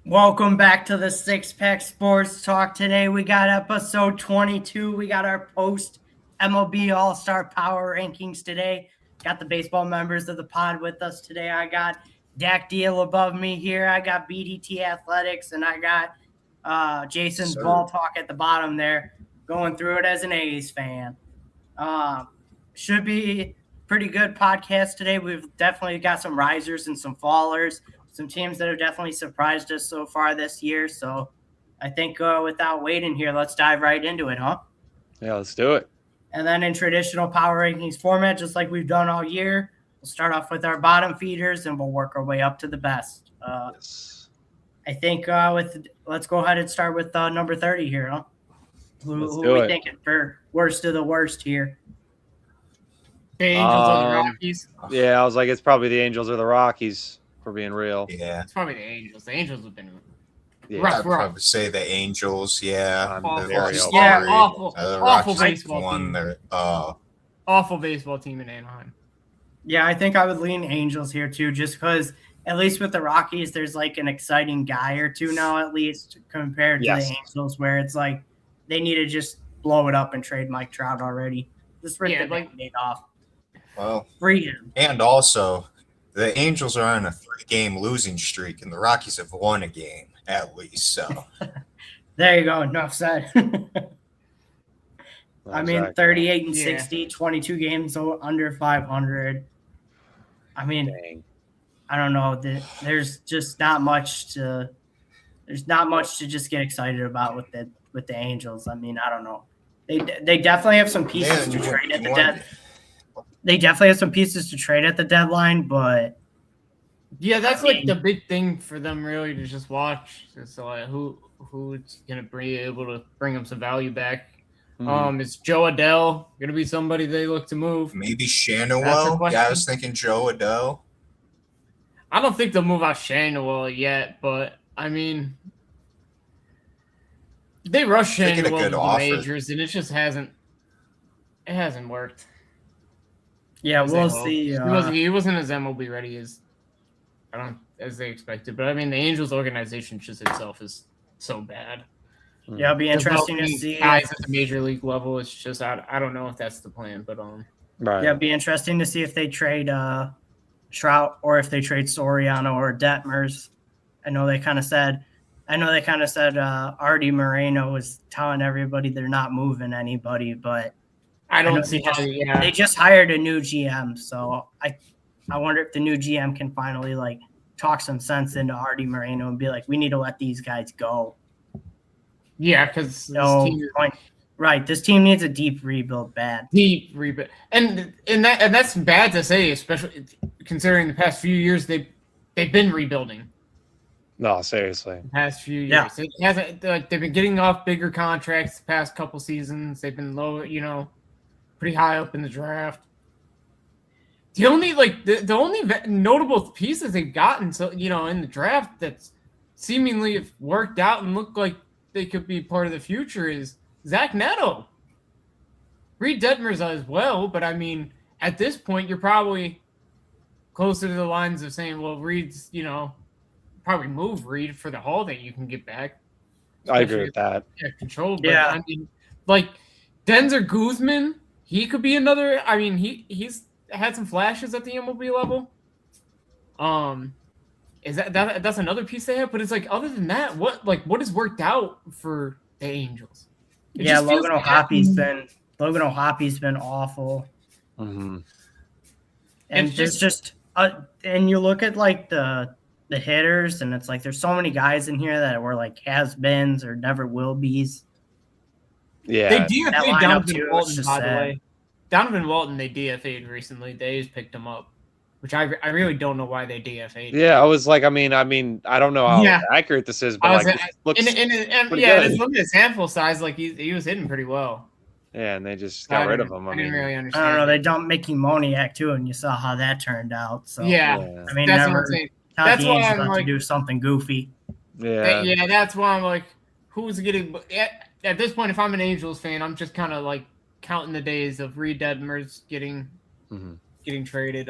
Welcome back to the Six Pack Sports Talk. Today we got episode 22. We got our post MLB All-Star Power Rankings today. Got the baseball members of the pod with us today. I got Dak Deal above me here. I got BDT Athletics, and I got Jason's Ball Talk at the bottom there, going through it as an A's fan. Should be pretty good podcast today. We've definitely got some risers and some fallers. Some teams that have definitely surprised us so far this year. So I think without waiting here, let's dive right into it, huh? Yeah, let's do it. And then in traditional power rankings format, just like we've done all year, we'll start off with our bottom feeders and we'll work our way up to the best. Yes. I think let's go ahead and start with number 30 here, huh? Who do we it. thinking for worst of the worst here? The Angels or the Rockies? Yeah, I was like, it's probably the Angels or the Rockies, for being real. Yeah. It's probably the Angels. The Angels have been Yeah. rough. I'd probably say the Angels, yeah. I'm Awful. very Rockies open. Yeah, three. awful. The Awful Rockies baseball won team. their Awful baseball team in Anaheim. Yeah, I think I would lean Angels here too, just because at least with the Rockies, there's like an exciting guy or two now, at least compared to Yes. the Angels, where it's like they need to just blow it up and trade Mike Trout already. Just rip the Band-Aid off. well, Free him. and also the Angels are on a 3-game losing streak and the Rockies have won a game at least. So There you go. Enough said. I mean, Exactly. 38 and Yeah. 60, 22 games under 500. I mean, Dang. I don't know. There's just not much to. There's not much to just get excited about with the Angels. I mean, I don't know. They definitely have some pieces to trade at the deadline. They definitely have some pieces to trade at the deadline, but Yeah, that's I like mean- the big thing for them really to just watch. It's like who's gonna be able to bring them some value back. Mhm. Is Joe Adele gonna be somebody they look to move? maybe That's the Shanawell. question. Yeah, I was thinking Joe Adele. I don't think they'll move out Shanawell yet, but I mean, they rushed They get a Shanawell good to the offer. majors, and it just hasn't. It hasn't worked. yeah, as we'll they hoped. see. He wasn't as MLB ready as as they expected. But I mean, the Angels organization just itself is so bad. Yeah, it'll be interesting to Developing see. guys at the major league level. It's just I don't know if that's the plan, but Right. Yeah, it'll be interesting to see if they trade Trout or if they trade Soriano or Detmers. I know they kind of said Artie Moreno was telling everybody they're not moving anybody, but I know don't see how. Yeah, they just hired a new GM, so I wonder if the new GM can finally like talk some sense into Artie Moreno and be like, we need to let these guys go. yeah, because No point. Right, this team needs a deep rebuild bad. deep rebuild, and that's bad to say, especially considering the past few years they've been rebuilding. No, seriously. The past few years, Yeah. it hasn't. They've been getting off bigger contracts the past couple seasons. They've been low, pretty high up in the draft. The only notable pieces they've gotten, so in the draft that's seemingly have worked out and look like they could be part of the future is Zach Neto. Reed Detmers as well, but I mean, at this point, you're probably closer to the lines of saying, well, Reed's, probably move Reed for the haul that you can get back. I agree with that. Yeah, control. But Yeah. I mean, like Denzer Guzman, he could be another. I mean, he's had some flashes at the MLB level. Is that's another piece they have? But it's like other than that, what has worked out for the Angels? It Yeah, just feels Logan O'Hoppy's been awful. Hmm. And It's there's just and you look at like the hitters, and it's like there's so many guys in here that were like has-beens or never will be's. Yeah. They That DFA'd lineup, Donovan too, it's Walton, just by the sad. way. Donovan Walton, they DFA'd recently. They just picked him up, which I really don't know why they DFA'd. Yeah, I was like, I mean, I don't know how Yeah. accurate this is, but I was like, at- it looks, And pretty yeah, good. it's limited sample size. Like he was hitting pretty well. yeah, and they just got rid of him. I didn't really I understand. don't know. They dumped Mickey Moniak too, and you saw how that turned out. So yeah, yeah, I mean, that's what never I'm saying. thought That's the why Angels I'm about like- to do something goofy. yeah. Yeah, that's why I'm like, who's getting? At this point, if I'm an Angels fan, I'm just kind of like counting the days of Reed Detmers getting Mhm. traded.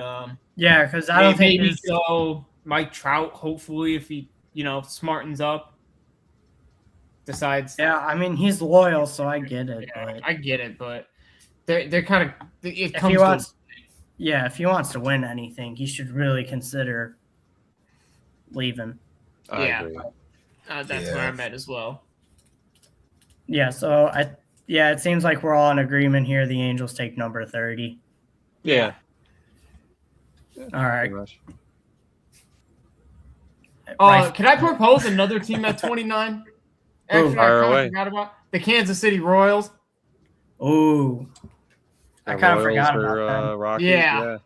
Yeah, because I don't think maybe there's- so. Mike Trout, hopefully, if he smartens up, decides. Yeah, I mean he's loyal, so I get it. Yeah, But I get it, but they're kind of it if comes he to wants, if he wants to win anything, he should really consider leaving. I Yeah. agree. that's where I'm at as well. Yeah, so it seems like we're all in agreement here. The Angels take number 30. Yeah. All right. Pretty much. Can I propose another team at 29? Actually, Fire I away. forgot about the Kansas City Royals. Ooh, I The kind of Royals forgot or, about them. Rockies. Yeah.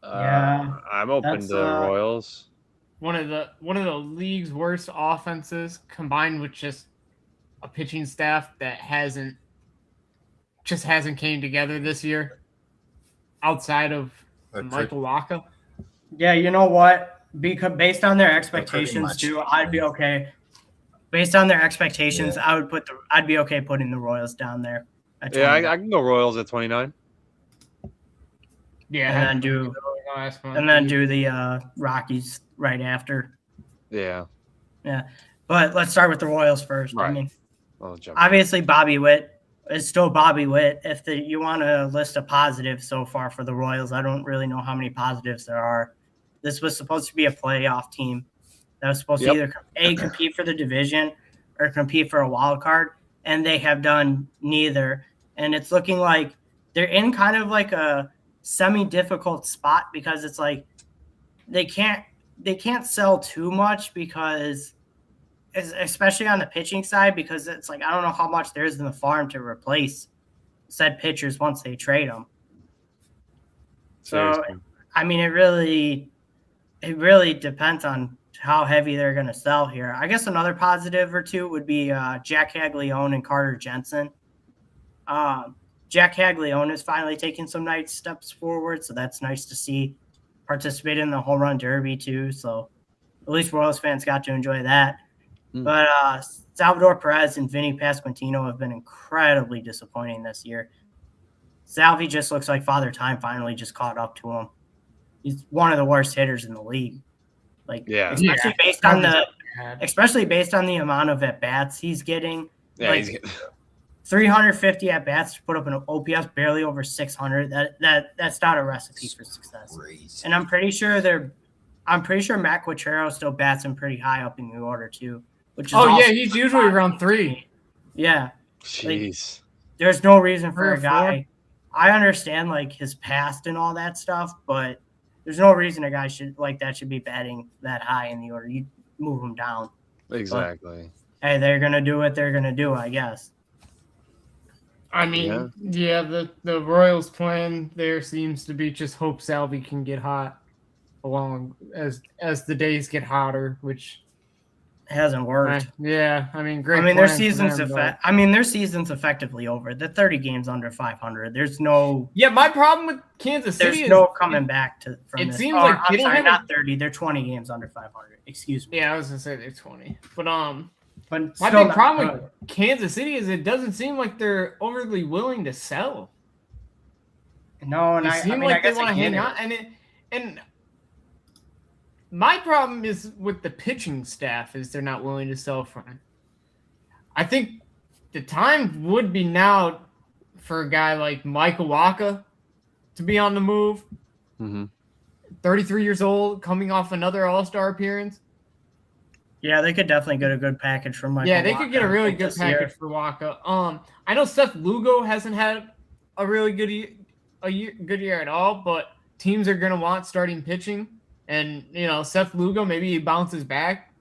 Yeah, I'm open that's, to Royals. One of the league's worst offenses, combined with just a pitching staff that hasn't came together this year. Outside of Michael Wacha. Yeah, you know what? Because based on their expectations much, too, I'd be okay. Based on their expectations, Yeah. I'd be okay putting the Royals down there. At Yeah, 29. I can go Royals at 29. Yeah, and then do the Rockies right after. Yeah. Yeah, but let's start with the Royals first. I Right. mean, I'll jump. obviously Bobby Witt is still Bobby Witt. If you want to list a positive so far for the Royals, I don't really know how many positives there are. This was supposed to be a playoff team that was supposed to either compete for the division or compete for a wild card, and they have done neither. And it's looking like they're in kind of like a semi-difficult spot because it's like they can't sell too much because, especially on the pitching side, because it's like I don't know how much there is in the farm to replace said pitchers once they trade them. So Seriously. I mean, it really depends on how heavy they're going to sell here. I guess another positive or two would be Jack Haglione and Carter Jensen. Jack Haglione is finally taking some nice steps forward, so that's nice to see. Participated in the home run derby too, so at least Royals fans got to enjoy that. But Salvador Perez and Vinny Pasquantino have been incredibly disappointing this year. Salvi just looks like Father Time finally just caught up to him. He's one of the worst hitters in the league. Like, especially based on the amount of at bats he's getting. Yeah, like, he's getting 350 at bats to put up an OPS barely over 600. That's not a recipe for success. Crazy. And I'm pretty sure Matt Quatrero still bats him pretty high up in the order too. Which is he's usually around 3. Yeah. Jeez. Like, there's no reason for 3 or a guy. 4. I understand like his past and all that stuff, but there's no reason a guy should be batting that high in the order. You move him down. Exactly. But, hey, they're gonna do what they're gonna do, I guess. I mean, the Royals' plan there seems to be just hope Salvi can get hot along as the days get hotter, which hasn't worked. I mean, great. I mean, their season's effectively over. The 30 games under 500. There's no. Yeah, my problem with Kansas City there's no coming back from it this. seems like I'm sorry, not 30. They're 20 games under 500. Excuse me. Yeah, I was gonna say they're 20, but But my big problem with Kansas City is it doesn't seem like they're overly willing to sell. No, and I mean, I guess they want to hang on, and my problem is with the pitching staff is they're not willing to sell from. I think the time would be now for a guy like Michael Wacha to be on the move. 33 years old, coming off another All-Star appearance. Yeah, they could definitely get a good package from Michael. Yeah, they could get a really good package for Wacha. I know Seth Lugo hasn't had a really good year at all, but teams are going to want starting pitching. And, Seth Lugo, maybe he bounces back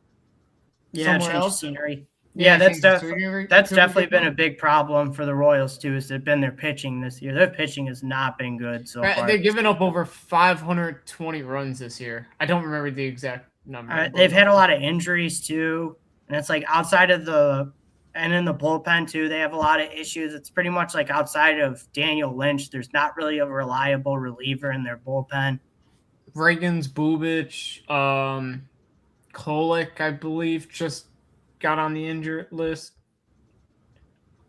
somewhere else. Scenery. Yeah, that's definitely been a big problem for the Royals, too, is they've been their pitching this year. Their pitching has not been good so far. They've given up over 520 runs this year. I don't remember the exact number. They've had a lot of injuries, too. And it's like outside of and in the bullpen, too, they have a lot of issues. It's pretty much like outside of Daniel Lynch, there's not really a reliable reliever in their bullpen. Reagan's, Bubich, Kolek, I believe, just got on the injured list.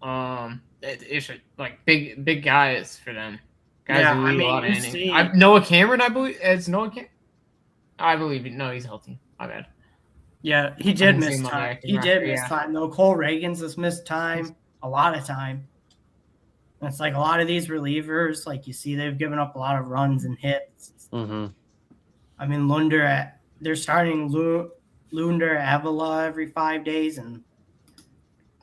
It should like big guys for them. Guys who a lot of innings. Noah Cameron, I believe. It's Noah Cameron. I believe it. No, he's healthy. My bad. Yeah, he did miss time. He did miss time though. Cole Reagans has missed time, a lot of time. And it's like a lot of these relievers, like you see, they've given up a lot of runs and hits. Mm-hmm. I mean, they're starting Lunder Avila every 5 days, and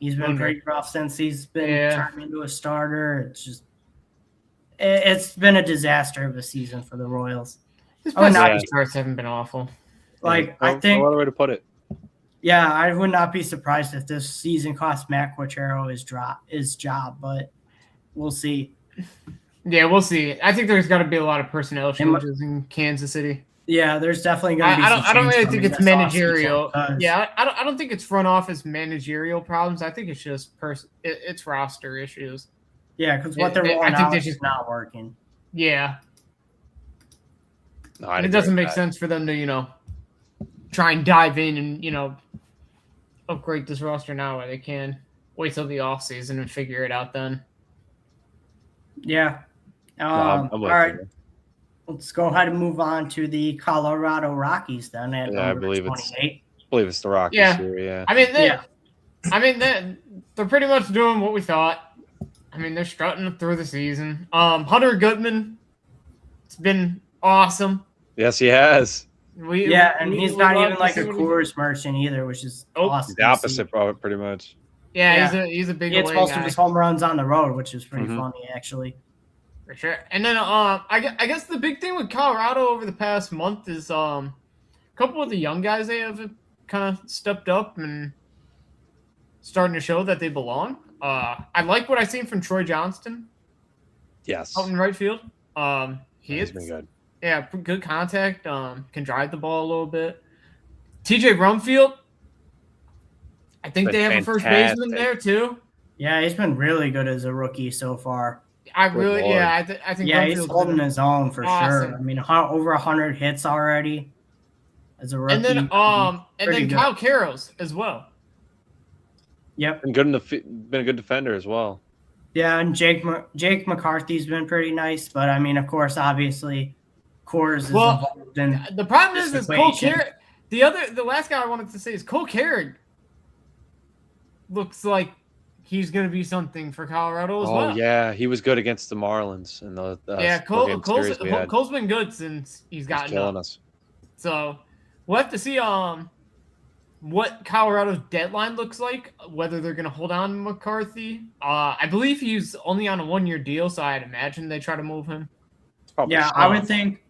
he's been pretty rough since he's been turned into a starter. It's been a disaster of a season for the Royals. His past starts haven't been awful. Like, I think, no other way to put it. Yeah, I would not be surprised if this season cost Matt Quachero his job, but we'll see. Yeah, we'll see. I think there's got to be a lot of personnel changes in Kansas City. Yeah, there's definitely going to be. I don't really think it's managerial. Yeah, I don't think it's front office managerial problems. I think it's just it's roster issues. Yeah, because what they're rolling out is just not working. Yeah. No, it doesn't make sense for them to, try and dive in and, upgrade this roster now where they can. Wait till the offseason and figure it out then. Yeah. I'm all right. Let's go ahead and move on to the Colorado Rockies then at number 28. I believe it's the Rockies here, yeah. I mean, they're pretty much doing what we thought. I mean, they're strutting through the season. Hunter Goodman, it's been awesome. Yes, he has. And he's not even like a Coors merchant either, which is awesome. He's the opposite of it, pretty much. Yeah, he's a big. He hits most of his home runs on the road, which is pretty funny, actually. For sure. And then I guess the big thing with Colorado over the past month is a couple of the young guys they have kind of stepped up and starting to show that they belong. I like what I've seen from Troy Johnston. Yes. Out in right field. He's been good. Yeah, good contact. Can drive the ball a little bit. TJ Rumfield. I think they have a first baseman there too. Yeah, he's been really good as a rookie so far. I think. Yeah, he's holding his own for sure. I mean, over 100 hits already as a rookie. And then Kyle Carroll as well. Yep, been a good defender as well. Yeah, and Jake McCarthy's been pretty nice, but I mean, of course, obviously, Coors is involved in the problem is Cole Carrick. The last guy I wanted to say is Cole Carrick looks like he's going to be something for Colorado as well. Oh yeah, he was good against the Marlins in the Cole's been good since he's gotten up. Us. So we'll have to see what Colorado's deadline looks like, whether they're going to hold on to McCarthy. I believe he's only on a 1-year deal, so I'd imagine they try to move him. I would think.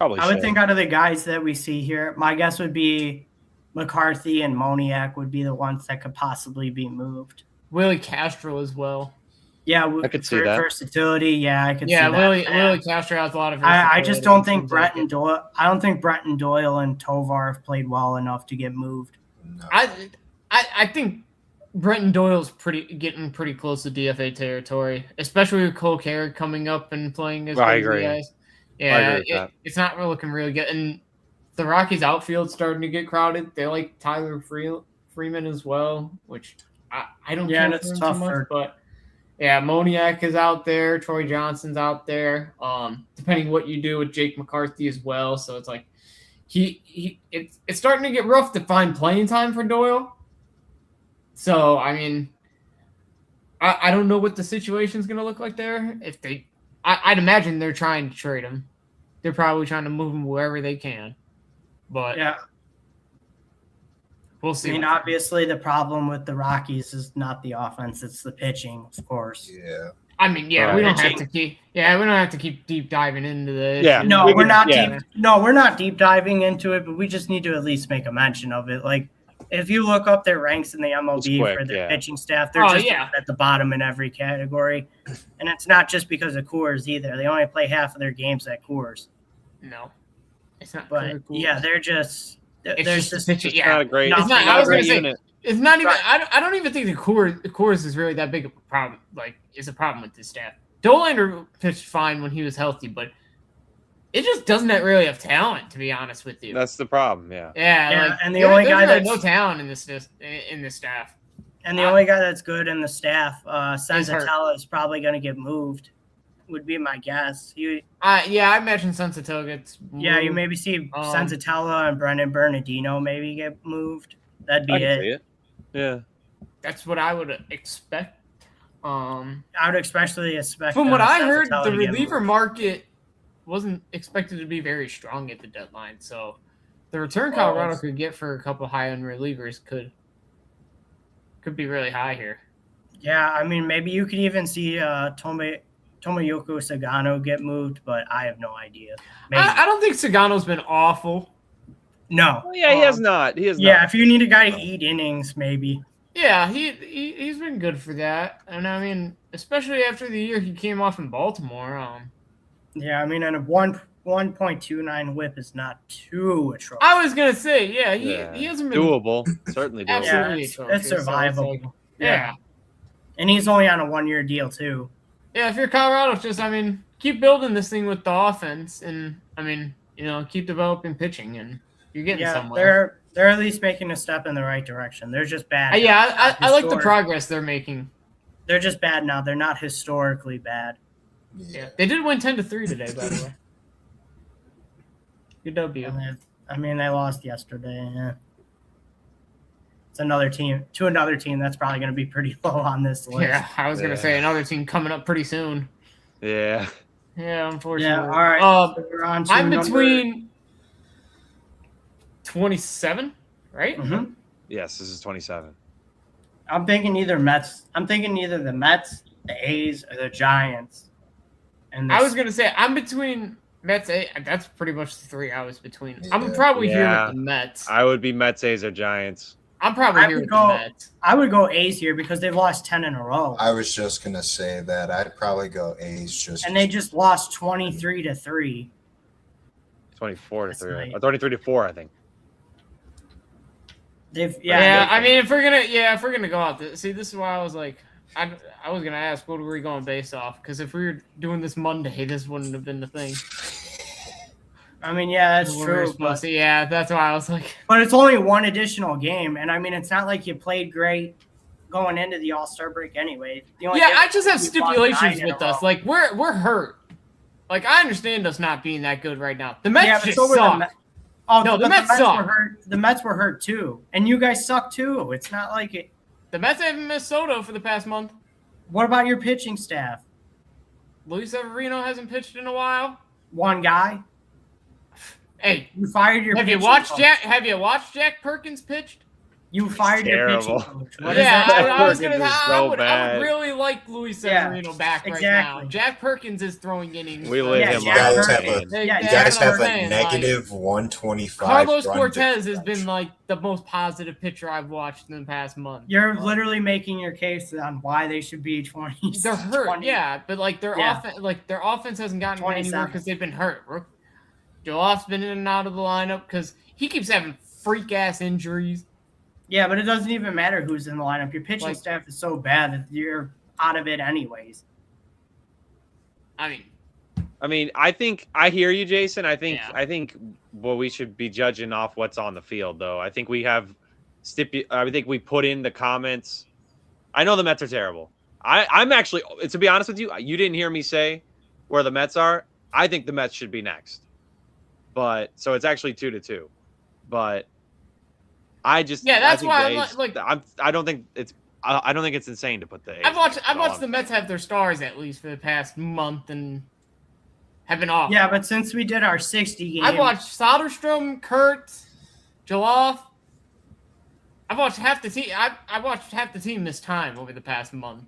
I would think out of the guys that we see here, my guess would be McCarthy and Moniak would be the ones that could possibly be moved. Willie Castro as well. Yeah, I could see that. Versatility, yeah, I could see that. Willie Castro has a lot of versatility. I just don't think Bretton Doyle. I don't think Bretton Doyle and Tovar have played well enough to get moved. No. I think Bretton Doyle's getting pretty close to DFA territory, especially with Cole Carrick coming up and playing as I agree. guys. Yeah, it's not really looking really good. And the Rockies outfield's starting to get crowded. They like Tyler Freeman as well, which I don't care for him too much. But yeah, Moniak is out there. Troy Johnson's out there. Depending what you do with Jake McCarthy as well. So it's like it's starting to get rough to find playing time for Doyle. So I mean, I don't know what the situation's gonna look like there. I'd imagine they're trying to trade him. They're probably trying to move him wherever they can. But yeah, we'll see. I mean, obviously, the problem with the Rockies is not the offense; it's the pitching, of course. Yeah. I mean, we don't have to keep. Yeah, we don't have to keep deep diving into this. Yeah. No, we're not deep. No, we're not deep diving into it, but we just need to at least make a mention of it. Like, if you look up their ranks in the MLB for their pitching staff, they're at the bottom in every category. And it's not just because of Coors either. They only play half of their games at Coors. No, it's not. But yeah, they're just. There's just pitching. Yeah, not a great. It's not. I was going to say it's not even. I don't even think the Coors is really that big of a problem. Like, it's a problem with this staff. Dollander pitched fine when he was healthy, but it just doesn't really have talent, to be honest with you. That's the problem. Yeah. Yeah, and the only guy that's no talent in this staff. And the only guy that's good in the staff, Senzatella, is probably going to get moved. would be my guess. I imagine Sensatoga gets moved. Yeah, you maybe see Sensatella and Brendan Bernardino maybe get moved. That'd be I can see it. Yeah. That's what I would expect. I would especially expect. From what I heard, Sensatella the to get reliever moved. market wasn't expected to be very strong at the deadline. So the return Colorado could get for a couple high-end relievers could be really high here. Yeah, I mean, maybe you could even see Tomoyuki Sagano get moved, but I have no idea. I don't think Sagano's been awful. No. Well, yeah, he has not. He has Yeah, not. if you need a guy to eat innings, maybe. Yeah, he's been good for that. And I mean, especially after the year he came off in Baltimore. Yeah, I mean, and a 1.29 whip is not too atrocious. I was gonna say, he hasn't been doable. Certainly doable. absolutely it's atrocious, so survivable. it's like, yeah. And he's only on a 1-year deal too. Yeah, if you're Colorado, just keep building this thing with the offense, and keep developing pitching, and you're getting somewhere. They're at least making a step in the right direction. They're just bad. I like the progress they're making. They're just bad now. They're not historically bad. Yeah, they did win 10-3 today, by the way. Good W. I mean, they lost yesterday. Yeah. It's another team that's probably going to be pretty low on this list. Yeah, I was gonna say another team coming up pretty soon. Yeah. Yeah, unfortunately. Yeah. All right. So we're on to I'm between 27, right? Mm-hmm. Yes, this is 27. I'm thinking either the Mets, the A's, or the Giants. And I was gonna say I'm between Mets. That's pretty much the three I was between. I'm probably here with the Mets. I would be Mets, A's, or Giants. I'm probably here with the Mets. I would go A's here because they've lost 10 in a row. I was just gonna say that I'd probably go A's and they just lost 23-3. 24-3, or 33-4, I think. I mean, if we're gonna go out, this is why I was like, I was gonna ask what were we going based off, because if we were doing this Monday, this wouldn't have been the thing. I mean, yeah, that's true. But, yeah, that's why I was like. But it's only one additional game, and I mean, it's not like you played great going into the All-Star break anyway. I just have stipulations with us. Like we're hurt. Like I understand us not being that good right now. The Mets just suck. The Mets suck. The Mets were hurt too, and you guys suck too. It's not like it. The Mets haven't missed Soto for the past month. What about your pitching staff? Luis Severino hasn't pitched in a while. One guy. Hey, you fired your. Have you watched Jack Perkins pitched? You fired your pitching coach. I would really like Luis Severino back right now. Jack Perkins is throwing innings. We lit him up. You guys have a negative 125. Carlos Cortez has been like the most positive pitcher I've watched in the past month. You're literally making your case on why they should be 20. They're hurt, but like their offense hasn't gotten anywhere because they've been hurt. Joe-Off's been in and out of the lineup because he keeps having freak-ass injuries. Yeah, but it doesn't even matter who's in the lineup. Your pitching staff is so bad that you're out of it anyways. I mean, I think I hear you, Jason. I think we should be judging off what's on the field, though. I think we have I think we put in the comments. I know the Mets are terrible. I'm actually, to be honest with you, you didn't hear me say where the Mets are. I think the Mets should be next. But so it's actually 2-2. But I just that's why I don't think it's insane to put the A's. I've watched the Mets have their stars at least for the past month and have been off. Yeah, but since we did our 60 game, I've watched Soderstrom, Kurtz, Joloff. I've watched half the team. I watched half the team this time over the past month.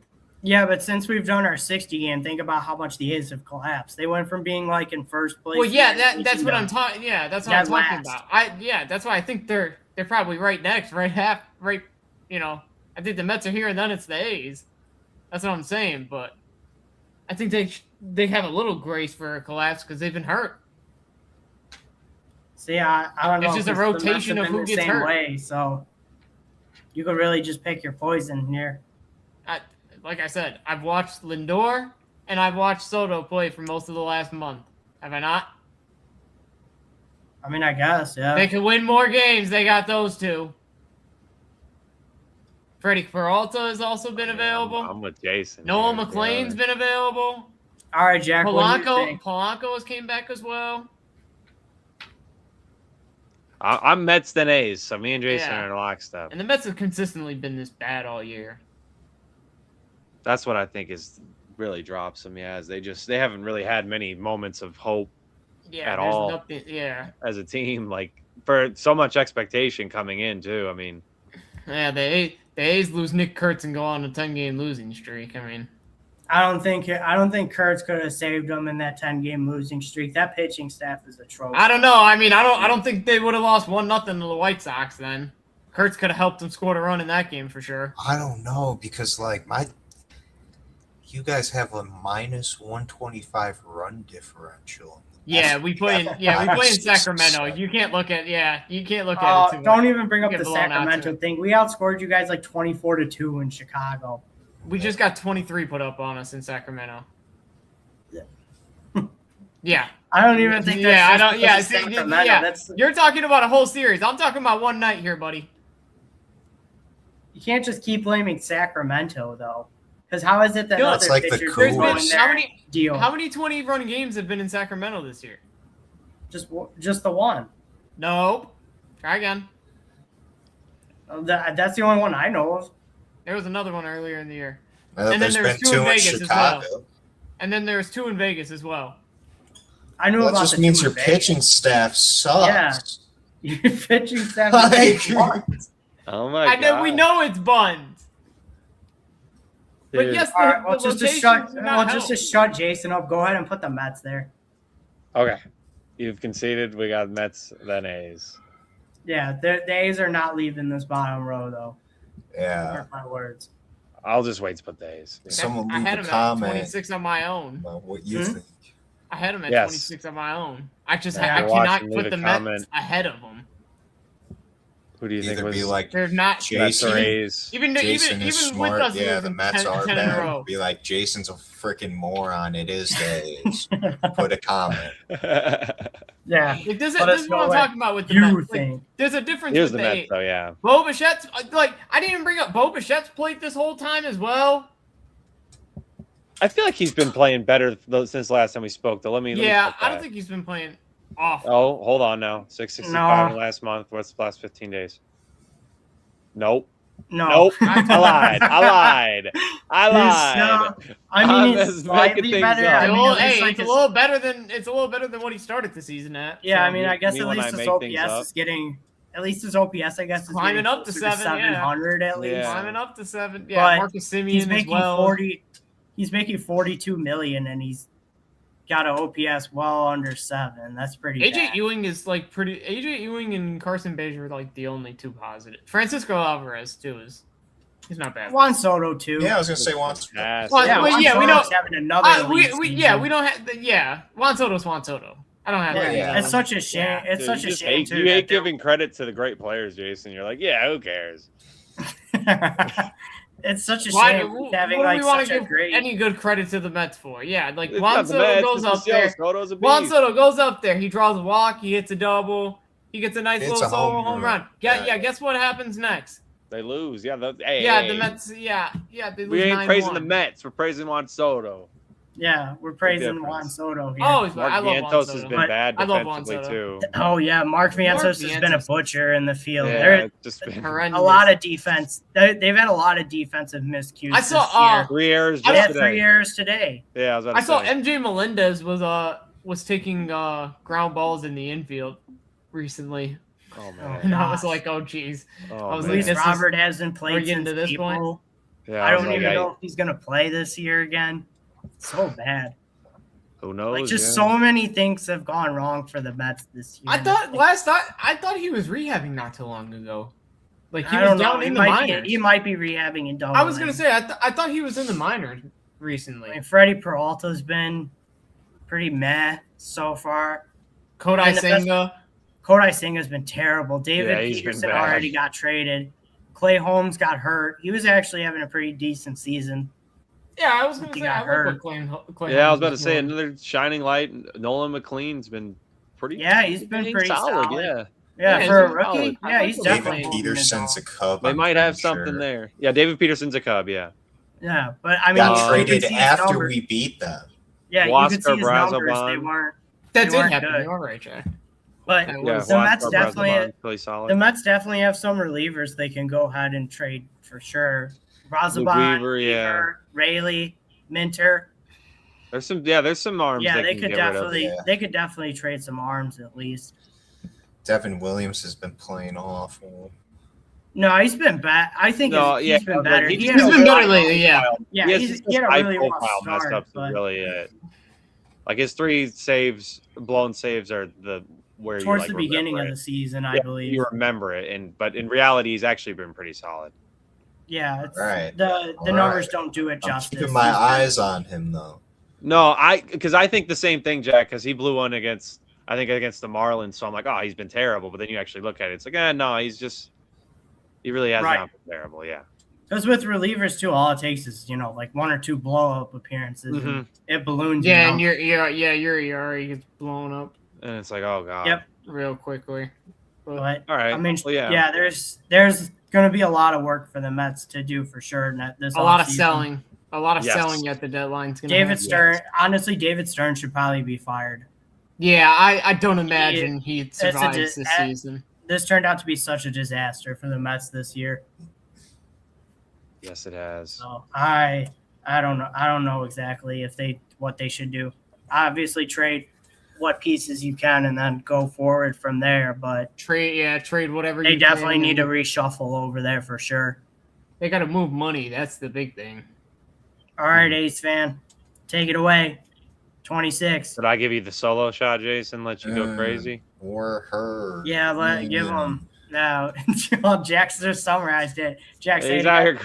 Yeah, but since we've done our 60 game, think about how much the A's have collapsed. They went from being like in first place. Well, that's what I'm talking. Yeah, that's what I'm talking about. That's why I think they're probably right next, I think the Mets are here, and then it's the A's. That's what I'm saying. But I think they have a little grace for a collapse because they've been hurt. See, I don't know. It's just a rotation of who gets hurt. Way, so you could really just pick your poison here. Like I said, I've watched Lindor and I've watched Soto play for most of the last month. Have I not? I mean, I guess, yeah. They can win more games. They got those two. Freddie Peralta has also been available. I'm with Jason. Noah McLean's been available. All right, Jack. What do you think? Polanco has came back as well. I'm Mets then A's, so me and Jason are in lockstep. And the Mets have consistently been this bad all year. That's what I think is really drops them. Yeah, they haven't really had many moments of hope. At all. Nothing, as a team, like for so much expectation coming in too. I mean, yeah, the A's lose Nick Kurtz and go on a 10-game losing streak. I mean, I don't think Kurtz could have saved them in that 10-game losing streak. That pitching staff is atrocious. I don't know. I mean, I don't think they would have lost 1-0 to the White Sox then. Kurtz could have helped them score a run in that game for sure. I don't know because you guys have a minus 125 run differential. Yeah, we play in Sacramento. You can't look at at it too much. Don't even bring up the Sacramento thing. We outscored you guys like 24-2 in Chicago. We just got 23 put up on us in Sacramento. Yeah. I don't even think that's Sacramento. You're talking about a whole series. I'm talking about one night here, buddy. You can't just keep blaming Sacramento though. Because how is it that other like pitchers the how many 20-run games have been in Sacramento this year? Just the one. Nope. Try again. That's the only one I know of. There was another one earlier in the year. And then there's two in Vegas as well. And then there's 2 in Vegas as well. I knew about that just means your pitching staff sucks. Yeah. Your pitching staff sucks. Oh my god. And then we know it's buns. But yes, just to shut Jason up, go ahead and put the Mets there. Okay. You've conceded. We got Mets, then A's. Yeah, the A's are not leaving this bottom row, though. Yeah. Mark my words. I'll just wait to put the A's. Someone I had him at 26 on my own. What you think? I had him at 26 on my own. I cannot put the Mets ahead of them. Who do you think was? Be like they're not Jason. Even is smart. with us, yeah, the Mets are 10 bad. Be like Jason's a freaking moron. It is days. Put a comment. Yeah, like, this is what I'm talking about with the Mets. Like, there's a difference. Here's the Mets, though. Yeah, Bo Bichette's like I didn't even bring up Bo Bichette's played this whole time as well. I feel like he's been playing better since last time we spoke. Though, let me I don't think he's been playing awful. Oh, hold on now. 665 in the last month. What's the last 15 days? Nope. No. I lied. I mean, it's slightly better. It's a little better than what he started the season at. Yeah, so, I mean, I guess at least his OPS is getting. At least his OPS, I guess, is climbing up to 700 at least. Yeah. Climbing up to 7. Yeah, Marcus Semien as well. He's making $42 million, and he's got an OPS well under 7. That's pretty. AJ Ewing is like pretty. AJ Ewing and Carson Bader are like the only 2 positive. Francisco Alvarez too he's not bad. Juan Soto too. Yeah, I was gonna say Juan. We know having another. We don't have. Juan Soto's Juan Soto. I don't have. It's such a shame. It's such a shame too. You hate giving credit to the great players, Jason. You're like, yeah, who cares? It's such a shame having like such a great. Any good credit to the Mets for? Yeah, like Juan Soto goes up there. Juan Soto goes up there. He draws a walk. He hits a double. He gets a nice little solo home run. Yeah. Guess what happens next? They lose. Yeah. The Mets. Yeah. They lose. We ain't 9-1. praising the Mets. We're praising Juan Soto. Yeah, we're praising Juan Soto here. Oh, Mark Vientos has been bad defensively too. Oh yeah, Mark Vientos has been a butcher in the field. Yeah, just been a lot of defense. They've had a lot of defensive miscues. I saw 3 errors. They had 3 errors today. Yeah, I saw MJ Melendez was taking ground balls in the infield recently. Oh man, and I was like, oh geez. I was like, Robert hasn't played since to this April. Point. Yeah, I don't even know if he's gonna play this year again. So bad. Who knows? Like so many things have gone wrong for the Mets this year. I thought he was rehabbing not too long ago. Like he was down in the minors. He might be rehabbing in double. I was gonna say I thought he was in the minors recently. I mean, Freddie Peralta's been pretty meh so far. Kodai Senga's been terrible. David Peterson already got traded. Clay Holmes got hurt. He was actually having a pretty decent season. Yeah, I was going to say, I love Clay I was about to say, another shining light. Nolan McLean's been pretty. Yeah, he's been pretty solid. Yeah, for a rookie. Yeah, he's definitely. David Peterson's a Cub. They might have something there. Yeah, David Peterson's a Cub. Yeah. Yeah, but I mean, got traded after we beat them. Yeah, you could see his numbers. Brazoban. That did weren't happen. good. You're right, Jack. But Yeah, the Mets definitely really solid. the Mets definitely have some relievers they can go ahead and trade for sure. Brazoban, Weaver, Rayleigh, Minter. There's some arms. Yeah, they could definitely trade some arms at least. Devin Williams has been playing awful. No, he's been bad. I think he's been better. He's been better lately. Yeah, he had a really rough start. But really it. Like his 3 blown saves are where towards the beginning of the season, I believe. You remember it, but in reality, he's actually been pretty solid. Yeah, right. The numbers don't do it justice. I'm keeping my eyes on him though. No, because I think the same thing, Jack. Because he blew one against the Marlins, so I'm like, oh, he's been terrible. But then you actually look at it, it's like, no, he really has not been terrible. Yeah. Because with relievers too, all it takes is like 1 or 2 blow up appearances, and it balloons. Yeah, and your ERA gets blown up. And it's like, oh god. Yep. Real quickly. But, all right. I mean, well, yeah. There's going to be a lot of work for the Mets to do for sure. This a lot of selling at the deadline. David Stern, honestly, David Stern should probably be fired. Yeah, I don't imagine he survives this season. This turned out to be such a disaster for the Mets this year. Yes, it has. So I don't know. I don't know exactly what they should do. Obviously, trade what pieces you can and then go forward from there. But trade whatever. They definitely need to reshuffle over there for sure. They got to move money. That's the big thing. All right, Ace fan, take it away. 26. Did I give you the solo shot, Jason? Let you go crazy? Or her? Yeah, give him. No, well, Jack's just summarized it. Jack said out here.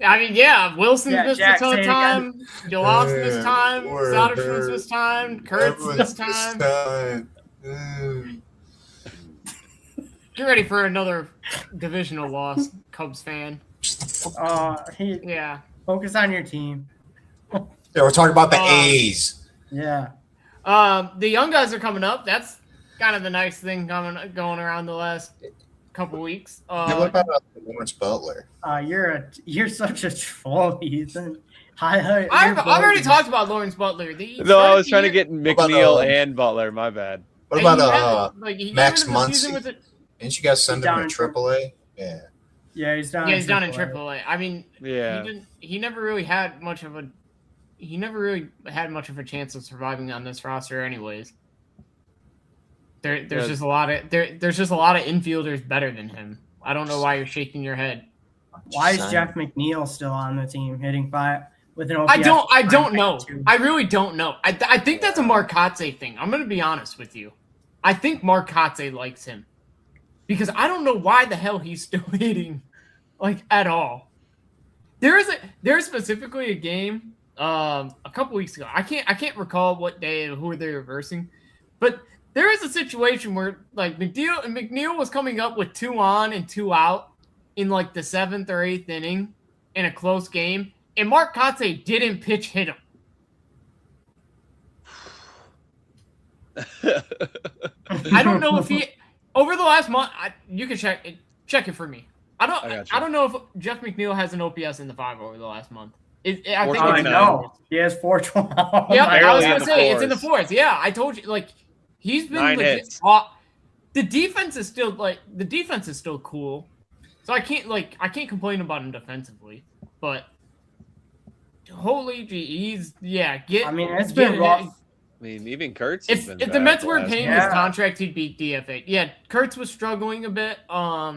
I mean, yeah, Wilson's missed a ton of time. Joel's missed time. Soderstrom's missed time. Kurtz missed time. Get ready for another divisional loss, Cubs fan. Yeah. Focus on your team. Yeah, we're talking about the A's. Yeah. The young guys are coming up. That's kind of the nice thing going around the last couple weeks. What about Lawrence Butler? You're such a troll, Ethan. I've already talked about Lawrence Butler. I was trying to get McNeil and Butler. My bad. What about Max Muncy? Didn't you guys send him to AAA? Yeah. Yeah, he's down. Yeah, he's down in AAA. I mean, yeah, he never really had much of a chance of surviving on this roster, anyways. There's just a lot of infielders better than him. I don't know why you're shaking your head. Why is Jeff McNeil still on the team hitting 5 with an OPS? I don't know. I really don't know. I think that's a Mark Kotsay thing. I'm going to be honest with you. I think Mark Kotsay likes him because I don't know why the hell he's still hitting at all. There's specifically a game a couple weeks ago. I can't recall what day and who they're reversing, but there is a situation where McNeil was coming up with 2 on and 2 out in the 7th or 8th inning in a close game, and Mark Kotsay didn't pitch hit him. I don't know if he over the last month. You can check it for me. I don't know if Jeff McNeil has an OPS in the 5 over the last month. I know he has 412. Yeah, I was gonna say it's in the 4th. Yeah, I told you. He's been 9 hits. The defense is still cool. So I can't complain about him defensively, but holy gee, it's been rough. I mean, even Kurtz. If the Mets weren't paying his contract, he'd be DFA. Yeah, Kurtz was struggling a bit.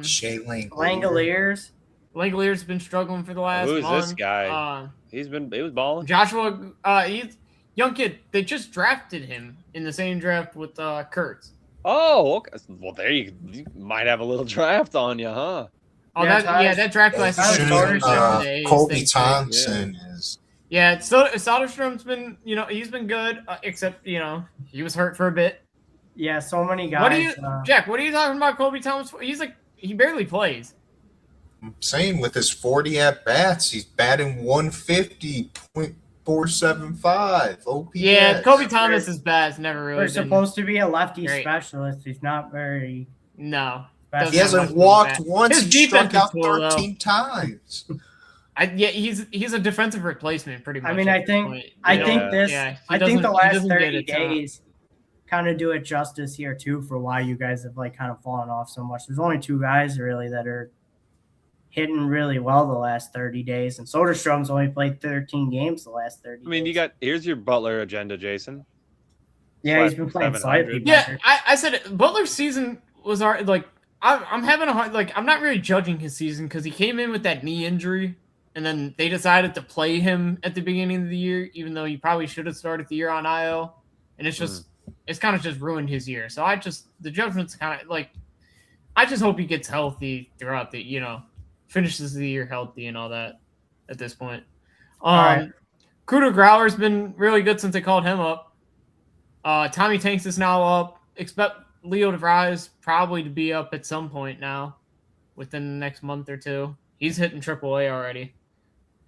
Shea Langoliers has been struggling for the last month. Who's this guy? He was balling. Joshua, he's young kid. They just drafted him in the same draft with Kurtz. Oh, okay. Well, there you might have a little draft on you, huh? Oh, that draft class is Colby Thompson is. Yeah, so Soderstrom's been, he's been good, except, he was hurt for a bit. Yeah, so many guys. Jack, what are you talking about Colby Thompson? He barely plays. Same with his 40 at-bats. He's batting 150.475 OPS. Yeah, Colby Thomas is bad. It's never really He's supposed to be a lefty specialist. He's not very... No. He hasn't walked once. He struck out 13 times. He's a defensive replacement pretty much. I mean, I think the last 30 days kind of do it justice here too for why you guys have like kind of fallen off so much. There's only 2 guys really that are hitting really well the last 30 days, and Soderstrom's only played 13 games the last 30 days. I mean, here's your Butler agenda, Jason. Yeah, he's been playing slightly better. Yeah, I said it, Butler's season was like I'm having a hard, like I'm not really judging his season because he came in with that knee injury, and then they decided to play him at the beginning of the year, even though he probably should have started the year on IL, and it's just it's kind of just ruined his year. So the judgment's kind of like I just hope he gets healthy throughout the finishes the year healthy and all that at this point. Cruder Growler's been really good since they called him up. Tommy Tanks is now up. Expect Leo DeVries probably to be up at some point now within the next month or 2. He's hitting AAA already.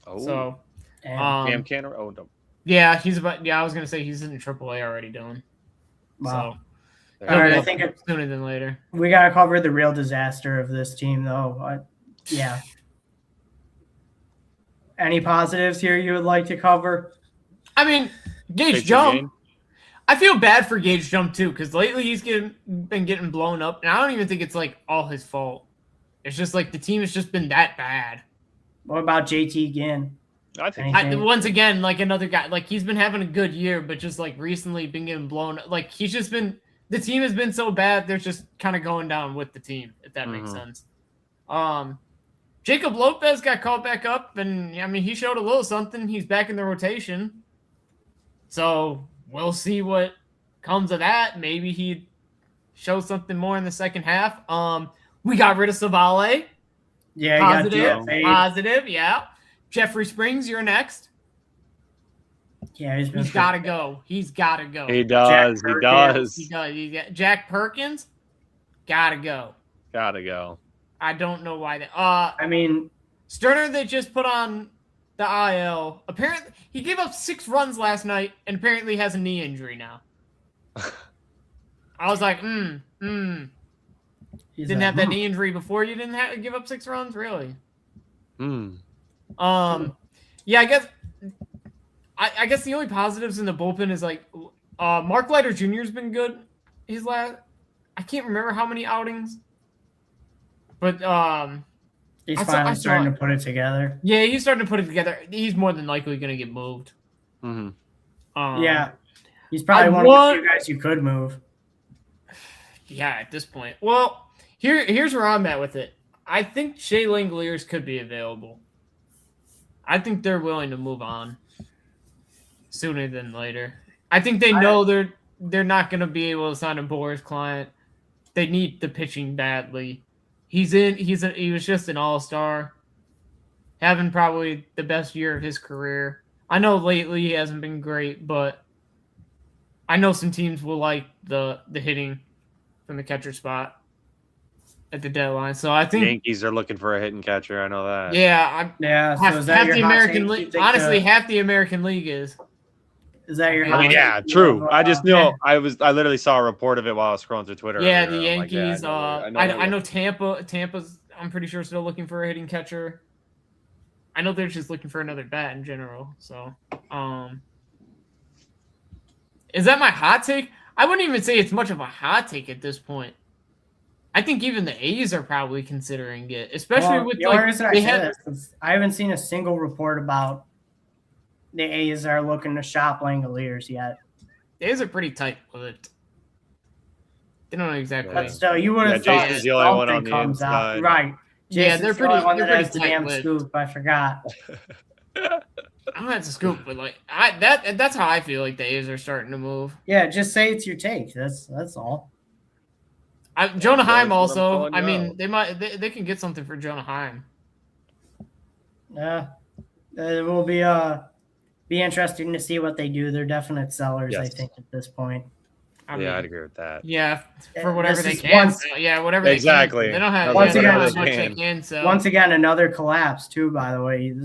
Oh. So, Cam Canner? Oh, no. Yeah, I was going to say he's hitting AAA already, Dylan. Wow. So, all right, I think sooner than later. We got to cover the real disaster of this team, though. Yeah. Any positives here you would like to cover? I mean, Gage Jump. I feel bad for Gage Jump too, because lately he's been getting blown up, and I don't even think it's like all his fault. It's just like the team has just been that bad. What about JT Ginn? I think once again, like another guy, like he's been having a good year, but just like recently been getting blown. Like he's just been the team has been so bad, they're just kind of going down with the team, if that makes sense. Jacob Lopez got called back up, and I mean he showed a little something. He's back in the rotation, so we'll see what comes of that. Maybe he shows something more in the second half. We got rid of Savale. Yeah, positive. Yeah. Jeffrey Springs, you're next. Yeah, he's got to go. He's got to go. He does. Jack Perkins, got to go. Got to go. I don't know why that. I mean, Sterner, they just put on the IL. Apparently, he gave up 6 runs last night, and apparently has a knee injury now. I was like, Didn't have that knee injury before you didn't have to give up 6 runs, really? Yeah, I guess the only positives in the bullpen is like Mark Leiter Jr.'s been good. I can't remember how many outings, but he's finally starting to put it together. Yeah, he's starting to put it together. He's more than likely going to get moved. Yeah, he's probably one of the few guys you could move. Yeah, at this point. Well, here's where I'm at with it. I think Shea Langoliers could be available. I think they're willing to move on sooner than later. I think they know they're not going to be able to sign a Boris client. They need the pitching badly. He was just an all-star, having probably the best year of his career. I know lately he hasn't been great, but I know some teams will like the hitting from the catcher spot at the deadline. So I think Yankees are looking for a hitting catcher. I know that. Yeah, So is that half your the hot American take? League. Honestly, half the American League is. Is that your? I mean, yeah, true. I just know I literally saw a report of it while I was scrolling through Twitter. Yeah, earlier. the Yankees. I know Tampa's. I'm pretty sure still looking for a hitting catcher. I know they're just looking for another bat in general. So, is that my hot take? I wouldn't even say it's much of a hot take at this point. I think even the A's are probably considering it, especially with I haven't seen a single report about the A's are looking to shop Langoliers yet. The A's are pretty tight with it. They don't know exactly. But still, you would have thought Jason's the only one on the inside. Right. Yeah, they're pretty. One that has pretty the damn scoop. I forgot. I'm not a scoop, but like that's how I feel like the A's are starting to move. Yeah, just say it's your take. That's all. Jonah Heim also. I mean, they can get something for Jonah Heim. Yeah, it will be interesting to see what they do. They're definite sellers, I think, at this point. I'd agree with that. Yeah, for whatever they can. Whatever exactly. They don't have once again, much they can. So once again, another collapse too. By the way,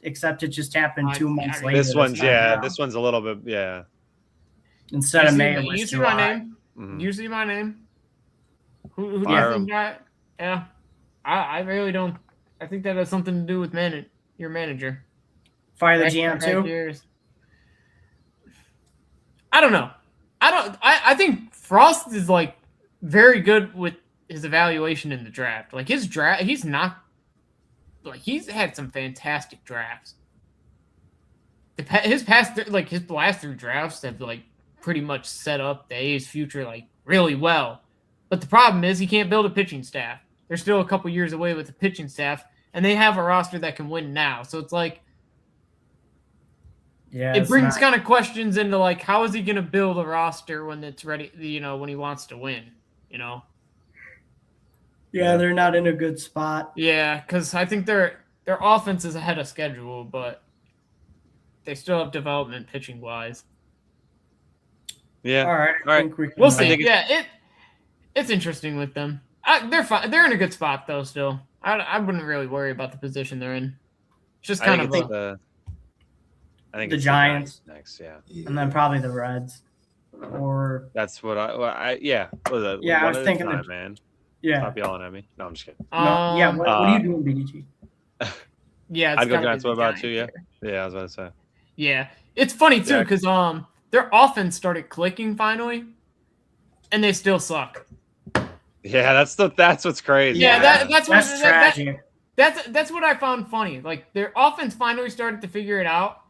except it just happened 2 months later. This one's a little bit Instead of May, it was you see my name. You see my name. Who do you think got? Yeah, I really don't. I think that has something to do with management. your manager. Fire the GM too. Years. I don't know. I think Frost is like very good with his evaluation in the draft. Like his draft, he's had some fantastic drafts. His last 3 drafts have like pretty much set up the A's future like really well. But the problem is he can't build a pitching staff. They're still a couple years away with the pitching staff, and they have a roster that can win now. So it's like, yeah, it brings kind of questions into like, how is he going to build a roster when it's ready? You know, when he wants to win. You know. Yeah, they're not in a good spot. Yeah, because I think their offense is ahead of schedule, but they still have development pitching wise. Yeah. All right. All right. We'll see. Yeah, it's interesting with them. They're fine. They're in a good spot though. Still, I wouldn't really worry about the position they're in. It's just kind of I think the it's Giants next. Yeah. And then probably the Reds. Or that's what yeah. I was thinking time, man. Yeah. Stop yelling at me. No, I'm just kidding. Yeah. What are you doing, BDG? Yeah, I'd go Giants. What about you? Yeah. Yeah, I was about to say. Yeah, it's funny too because their offense started clicking finally, and they still suck. Yeah, that's what's crazy. Yeah, that's tragic. That's what I found funny. Like their offense finally started to figure it out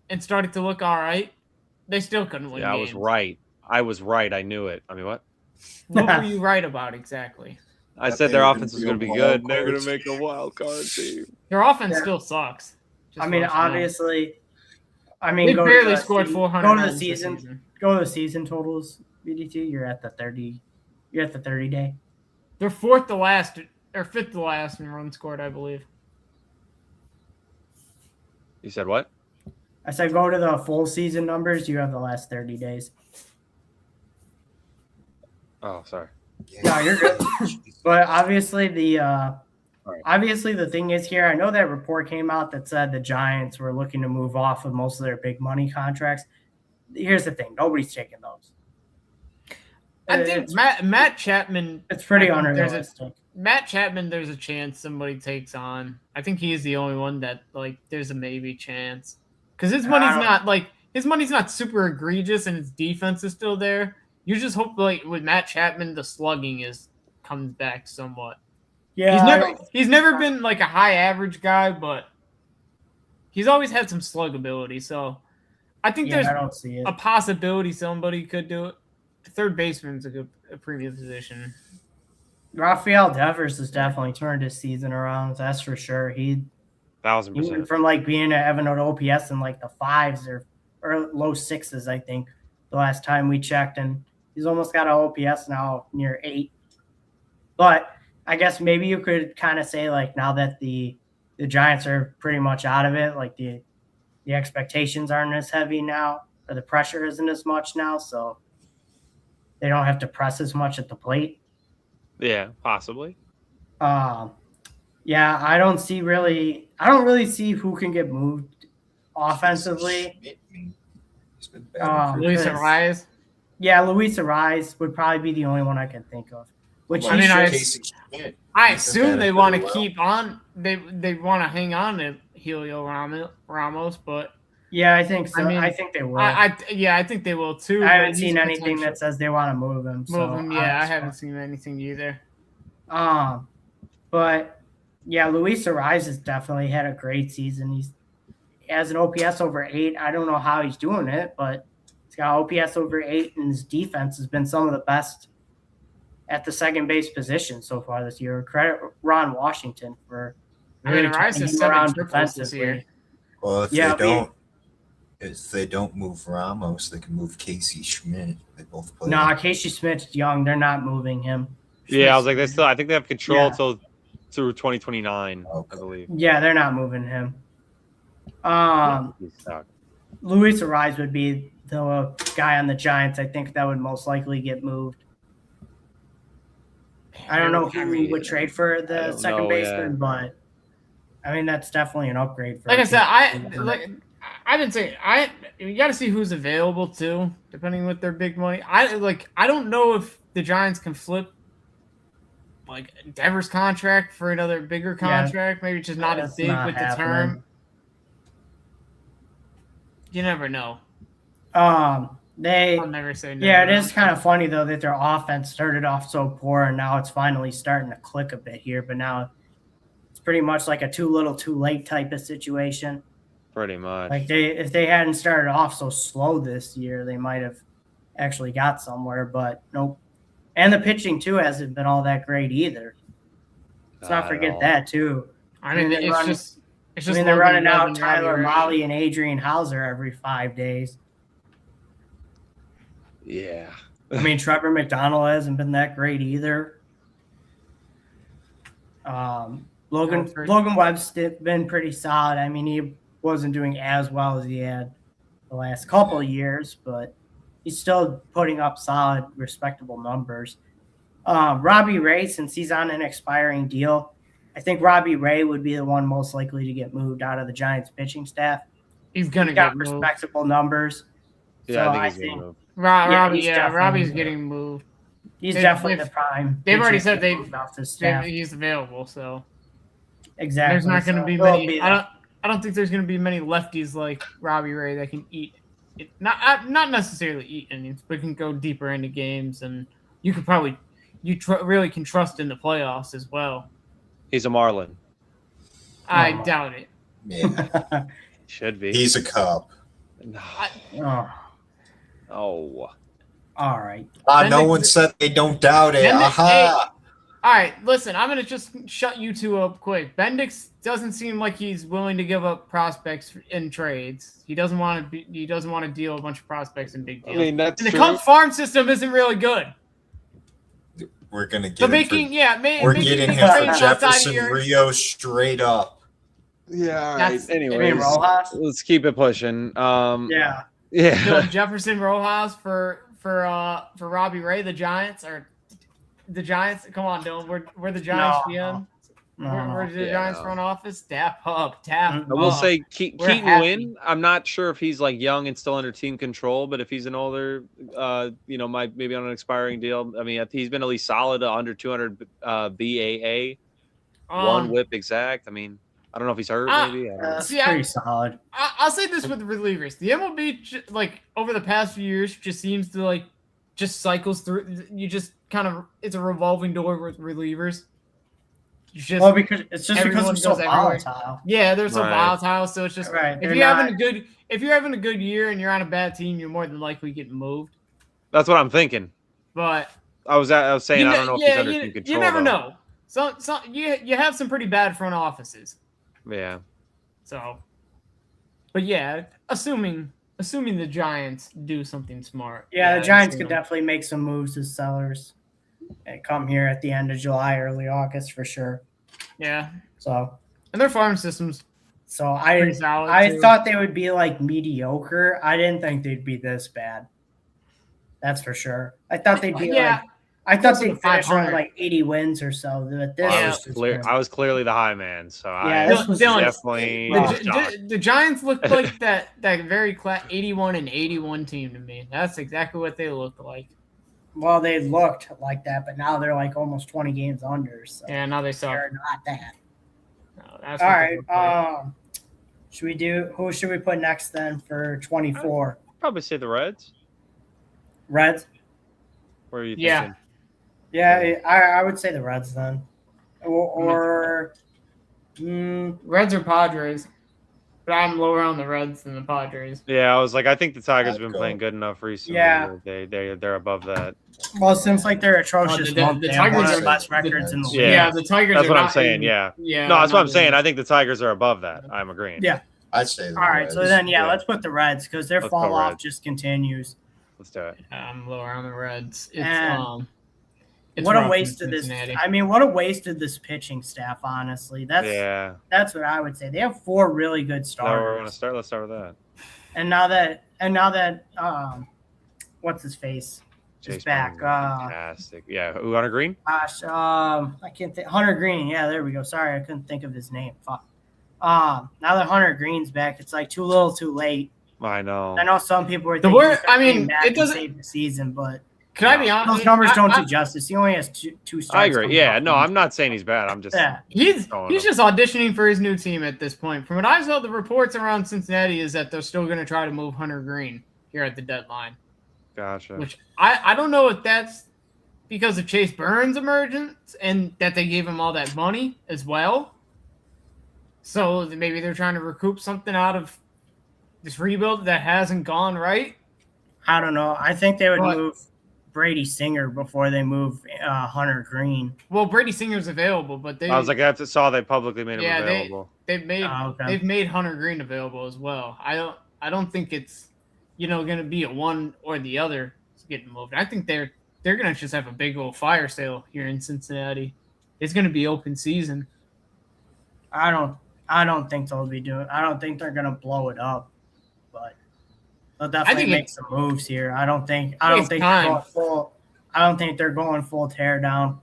and started to look all right. They still couldn't win. Yeah, games. I was right. I knew it. I mean, what? What were you right about exactly? I said their offense was going to be good. They're going to make a wild card team. Their offense still sucks. I mean, obviously. They barely scored 400. Go to the season. Go to the season totals. BDT. You're at the 30. You're at the 30 day. They're 4th to last or 5th to last in runs scored, I believe. You said what? I said go to the full season numbers. You have the last 30 days. Oh, sorry. No, you're good. But obviously the thing is here, I know that report came out that said the Giants were looking to move off of most of their big money contracts. Here's the thing. Nobody's taking those. I think Matt Chapman. It's pretty unrealistic. Matt Chapman, there's a chance somebody takes on. I think he's the only one that like there's a maybe chance because his money's not super egregious and his defense is still there. You just hope like with Matt Chapman, the slugging comes back somewhat. Yeah, he's never been like a high average guy, but he's always had some slug ability. So I think there's a possibility somebody could do it. Third baseman's a premium position. Rafael Devers has definitely turned his season around. That's for sure. He 1,000%. went from like being at Evernote OPS in like the 5s or low 6s, I think, the last time we checked, and he's almost got an OPS now near 8. But I guess maybe you could kind of say like now that the Giants are pretty much out of it, like the expectations aren't as heavy now, or the pressure isn't as much now, so they don't have to press as much at the plate. Yeah, possibly. Yeah, I don't really see who can get moved offensively. Luis Arias. Yeah, Luis Arias would probably be the only one I can think of. Which I assume they want to keep on. They want to hang on to Helio Ramos, but yeah, I think so. I think they will. I think they will too. I haven't seen anything that says they want to move him. I haven't seen anything either. But yeah, Luis Arias has definitely had a great season. He has an OPS over 8. I don't know how he's doing it, but he's got OPS over 8, and his defense has been some of the best at the second base position so far this year. Credit Ron Washington for Arias has 7 triples this year. Well, if they don't move Ramos, they can move Casey Schmidt. They both play. Nah, Casey Schmidt's young. They're not moving him. Yeah, I was like, I think they have control till through 2029, I believe. Yeah, they're not moving him. Luis Arias would be the guy on the Giants. I think that would most likely get moved. I don't know who would trade for the second baseman, but I mean that's definitely an upgrade. Like I said, I've been saying you got to see who's available too, depending with their big money. I don't know if the Giants can flip like Devers' contract for another bigger contract, maybe just not as big with the term. You never know. I'll never say never. Yeah, it is kind of funny though that their offense started off so poor and now it's finally starting to click a bit here. But now it's pretty much like a too little, too late type of situation. Pretty much. Like if they hadn't started off so slow this year, they might have actually got somewhere. But nope. And the pitching too hasn't been all that great either. Let's not forget that too. I mean, it's just. They're running out Tyler Molly and Adrian Hauser every 5 days. Yeah. I mean, Trevor McDonald hasn't been that great either. Logan Webb's been pretty solid. I mean, he wasn't doing as well as he had the last couple of years, but he's still putting up solid, respectable numbers. Robbie Ray, since he's on an expiring deal, I think Robbie Ray would be the one most likely to get moved out of the Giants pitching staff. He's gonna get respectable numbers. Yeah, so I think he's Robbie's getting moved. He's definitely the prime. They've already said he's available, so exactly. There's not going to be many. I don't think there's going to be many lefties like Robbie Ray that can eat. Not necessarily eat innings, but can go deeper into games, and you could probably really can trust in the playoffs as well. He's a Marlin. I doubt it. Yeah. Should be. He's a Cub. Oh. All right. No one said they don't doubt it. Aha. All right, listen, I'm gonna just shut you two up quick. Bendix doesn't seem like he's willing to give up prospects in trades. He doesn't want to deal a bunch of prospects in big deals. I mean, that's and the Cubs farm system isn't really good. We're gonna get. So getting him for Jefferson Rio straight up. Yeah. All right. Anyway, let's keep it pushing. Yeah. Jefferson Rojas for Robbie Ray, the Giants. Come on, Dylan. We're the Giants GM. We're the Giants front office. Tap up. I will say Keaton Wynn. I'm not sure if he's like young and still under team control, but if he's an older, maybe on an expiring deal. I mean, he's been at least solid under 200 BAA, one whip exact. I mean, I don't know if he's hurt. Maybe that's pretty solid. I'll say this with the relievers: the MLB, like over the past few years, just seems to just cycles through. You just kind of it's a revolving door with relievers. Because it's just because they're so volatile. Yeah, they're so volatile. So it's just if you're having a good year and you're on a bad team, you're more than likely getting moved. That's what I'm thinking. But I was saying I don't know if he's under team control. You never know. So you have some pretty bad front offices. Yeah. So, but yeah, assuming the Giants do something smart. Yeah, the Giants could definitely make some moves as sellers and come here at the end of July, early August for sure. Yeah. So, and their farm systems. So I thought they would be like mediocre. I didn't think they'd be this bad. That's for sure. I thought they'd be I thought they'd finish on like 80 wins or so. But this I was clearly the high man, so this was definitely the Giants looked like that very 81 and 81 team to me. That's exactly what they looked like. Well, they looked like that, but now they're like almost 20 games under. So yeah, now they suck. They're not that. No, that's all right. Who should we put next then for 24? I'd probably say the Reds. Reds? Where are you thinking? Yeah, I would say the Reds then. Or Reds or Padres. But I'm lower on the Reds than the Padres. Yeah, I was like, I think the Tigers have been playing good enough recently. Yeah. They're above that. Well, since like they're atrocious, the Tigers are less records in the league. Yeah, the Tigers. That's what I'm saying. Yeah. No, that's what I'm saying. I think the Tigers are above that. I'm agreeing. Yeah. I'd say. All right, so then let's put the Reds because their fall off just continues. Let's do it. I'm lower on the Reds. It's what a waste of this. I mean, what a waste of this pitching staff. Honestly, that's what I would say. They have 4 really good starters. Let's start with that. And now that what's his face is back. Fantastic. Yeah, Hunter Green. Gosh, I can't think. Hunter Green. Yeah, there we go. Sorry, I couldn't think of his name. Fuck. Now that Hunter Green's back, it's like too little, too late. I know. I know some people were thinking it doesn't save the season, but Can I be honest? Those numbers don't do justice. He only has two starts. I agree. Yeah, no, I'm not saying he's bad. I'm just he's just auditioning for his new team at this point. From what I saw, the reports around Cincinnati is that they're still going to try to move Hunter Green here at the deadline. Gotcha. Which I don't know if that's because of Chase Burns' emergence and that they gave him all that money as well. So maybe they're trying to recoup something out of this rebuild that hasn't gone right. I don't know. I think they would move Brady Singer before they move Hunter Green. Well, Brady Singer's available, but I was like, I saw they publicly made him available. They've made Hunter Green available as well. I don't think it's going to be a one or the other getting moved. I think they're going to just have a big old fire sale here in Cincinnati. It's going to be open season. I don't think they'll be doing. I don't think they're going to blow it up, but they'll definitely make some moves here. I don't think they're going full. I don't think they're going full tear down.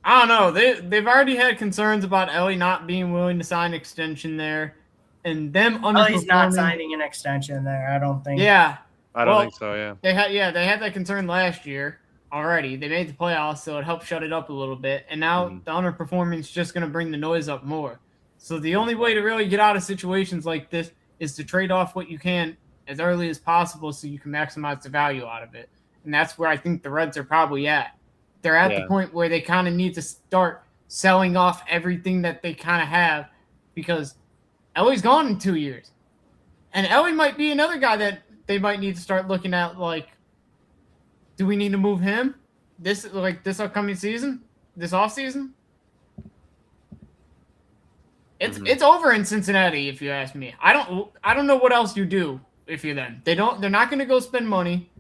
I don't know. They've already had concerns about Ellie not being willing to sign an extension there, and them underperforming. He's not signing an extension there. I don't think. Yeah, I don't think so. Yeah, they had that concern last year already. They made the playoffs, so it helped shut it up a little bit, and now the underperforming is just going to bring the noise up more. So the only way to really get out of situations like this is to trade off what you can as early as possible so you can maximize the value out of it. And that's where I think the Reds are probably at. They're at the point where they kind of need to start selling off everything that they kind of have because Ellie's gone in 2 years. And Ellie might be another guy that they might need to start looking at, like, do we need to move him this upcoming season, this offseason? It's over in Cincinnati, if you ask me. I don't know what else you do if you're them. They're not going to go spend money.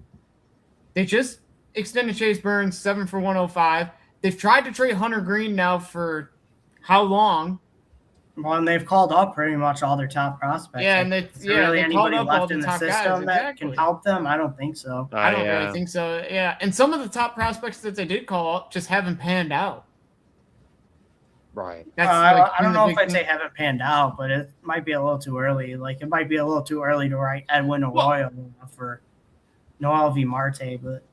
They just extended Chase Burns 7 for $105. They've tried to trade Hunter Green now for how long? Well, and they've called up pretty much all their top prospects. Yeah, and is there really anybody left in the top system guys, that can help them? I don't think so. I don't really think so. Yeah, and some of the top prospects that they did call up just haven't panned out. Right. I don't know if I'd say haven't panned out, but it might be a little too early. Like, it might be a little too early to write Edwin Arroyo for Noel V. Marte, but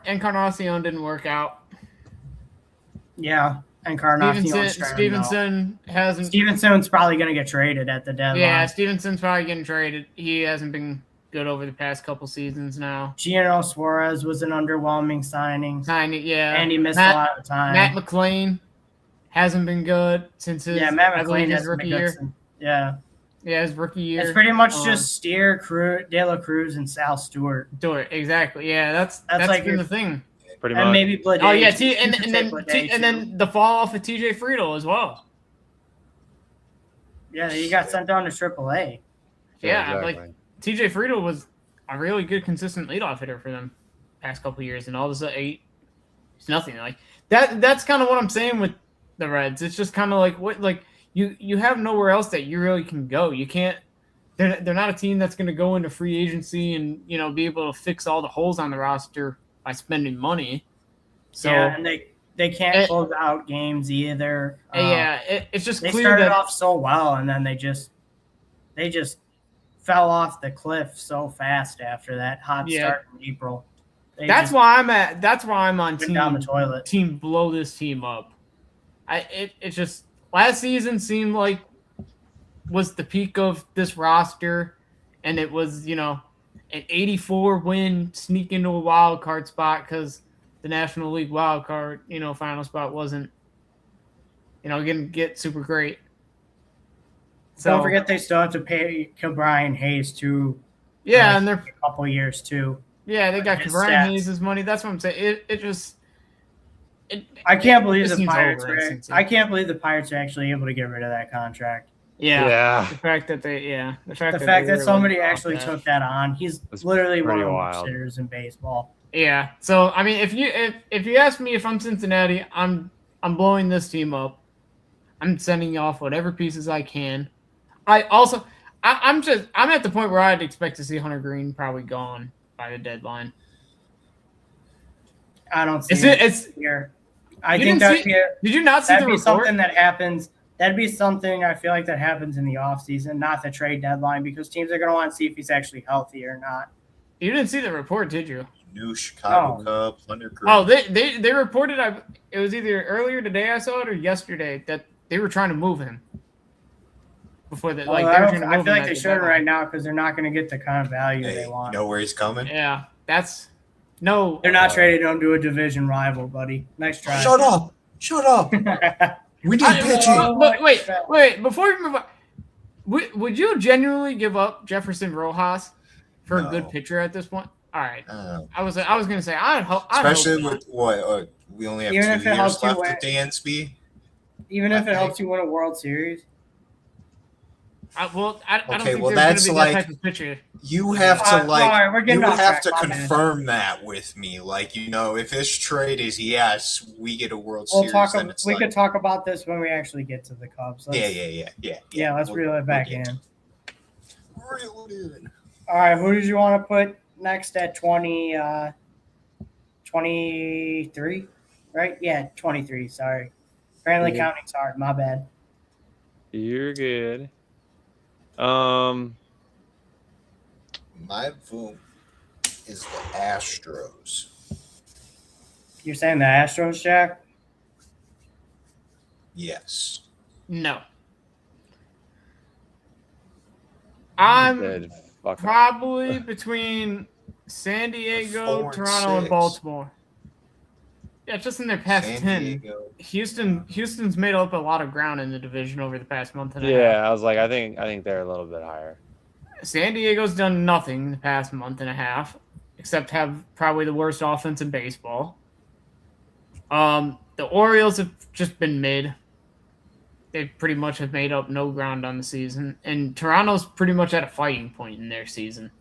Encarnacion didn't work out. Yeah, Encarnacion. Stevenson's probably going to get traded at the deadline. Yeah, Stevenson's probably getting traded. He hasn't been good over the past couple seasons now. Gino Suarez was an underwhelming signing. And he missed a lot of time. Matt McClain hasn't been good since his rookie year. His rookie year. It's pretty much just Steer, De La Cruz, and Sal Stewart. Exactly. Yeah, that's like been the thing. Pretty much. And maybe Blade. Oh yeah, and then the fall off of TJ Friedel as well. Yeah, he got sent down to AAA. Yeah, exactly. Like TJ Friedel was a really good, consistent leadoff hitter for them past couple of years, and all of a sudden, it's nothing like that. That's kind of what I'm saying with the Reds. It's just kind of like what you have nowhere else that you really can go. You can't. They're not a team that's going to go into free agency and be able to fix all the holes on the roster by spending money. So and they can't close out games either. It's just they clear started off so well, and then they just fell off the cliff so fast after that hot start in April. That's why I'm on team down the toilet. Team blow this team up. It's just last season seemed like was the peak of this roster, and it was an 84 win sneak into a wild card spot because the National League wild card final spot wasn't going to get super great. So don't forget they still have to pay Brian Hayes too. Yeah, and they're a couple years too. Yeah, they got Brian Hayes' money. That's what I'm saying. I can't believe the Pirates. I can't believe the Pirates are actually able to get rid of that contract. Yeah. The fact that somebody actually took that on. He's literally one of the worst hitters in baseball. Yeah. So I mean, if you ask me if I'm Cincinnati, I'm blowing this team up. I'm sending off whatever pieces I can. I'm at the point where I'd expect to see Hunter Green probably gone by the deadline. I don't see it here. I think that'd did you not see that'd the be report? Something that happens. That'd be something I feel like that happens in the offseason, not the trade deadline, because teams are going to want to see if he's actually healthy or not. You didn't see the report, did you? New Chicago Cubs under Green. Oh, they reported. It was either earlier today I saw it or yesterday that they were trying to move him. Before that, I feel like they shouldn't right now because they're not going to get the kind of value they want. You know where he's coming? Yeah, that's no. They're not traded. Don't do a division rival, buddy. Nice try. Shut up! We need pitching. But wait. Before we move on, would you genuinely give up Jefferson Rojas for a good pitcher at this point? All right. I was gonna say I'd hope. Especially with what we only have 2 years left with Dansby. Even if it helps you win a World Series. I don't think well, there's that's gonna be that type of pitcher. You have to you have to confirm that with me. Like, if his trade is yes, we get a World Series. We could talk about this when we actually get to the Cubs. Yeah. Let's reel it back in. Reel it in. All right, who did you want to put next at 23? Right? Yeah, 23. Sorry. Apparently counting's hard. My bad. You're good. My vote is the Astros. You're saying the Astros, Jack? Yes. No. I'm probably between San Diego, Toronto, and Baltimore. Yeah, just in their past 10. Houston's made up a lot of ground in the division over the past month and a half. Yeah, I was like, I think they're a little bit higher. San Diego's done nothing the past month and a half, except have probably the worst offense in baseball. The Orioles have just been mid. They pretty much have made up no ground on the season. And Toronto's pretty much at a fighting point in their season.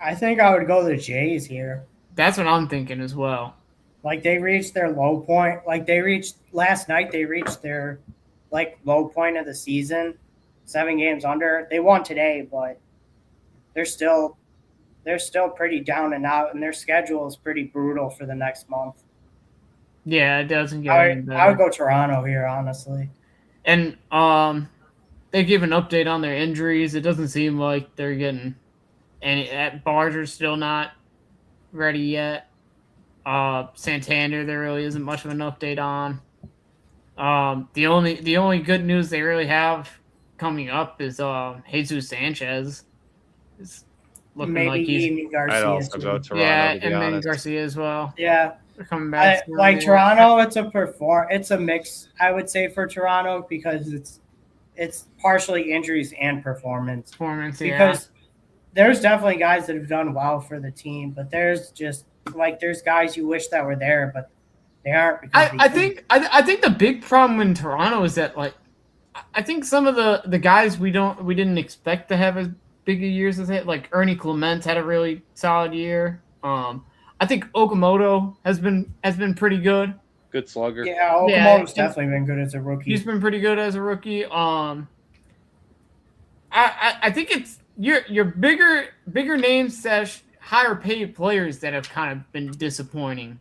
I think I would go the Jays here. That's what I'm thinking as well. Like, they reached their low point. Like, last night, they reached their, low point of the season. 7 games under. They won today, but they're still pretty down and out, and their schedule is pretty brutal for the next month. Yeah, it doesn't get any better. I would go Toronto here, honestly. And they give an update on their injuries. It doesn't seem like they're getting any. Barger's still not ready yet. Santander, there really isn't much of an update on. The only good news they really have coming up is Jesus Sanchez. It's looking maybe like he's Garcia. I'd also go Toronto. Yeah, to be and then honest. Garcia as well. Yeah, they're coming back. Toronto, it's a mix. I would say for Toronto because it's partially injuries and performance. Because there's definitely guys that have done well for the team, but there's guys you wish that were there, but they aren't. I think the big problem in Toronto is that I think some of the guys we didn't expect to have as big a years as it. Like Ernie Clement had a really solid year. I think Okamoto has been pretty good. Good slugger. Yeah, Okamoto's definitely been good as a rookie. He's been pretty good as a rookie. I think it's your bigger names / higher paid players that have kind of been disappointing.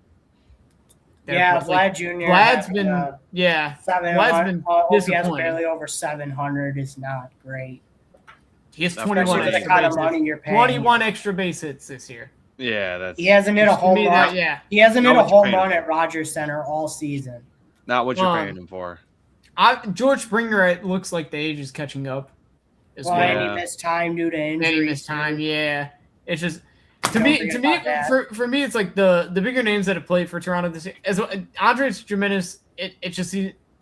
Vlad Jr. Vlad's been Vlad's been disappointing. OPS barely over 700 is not great. He has 21 for the kind of money you're paying. 21 extra base hits this year. Yeah, he hasn't hit a home run. He hasn't hit a home run at Rogers Center all season. Not what you're paying him for. George Springer, it looks like the age is catching up. And he missed time due to injury. And he missed time, yeah. It's just for me, it's like the bigger names that have played for Toronto this year. As Andres Gimenez,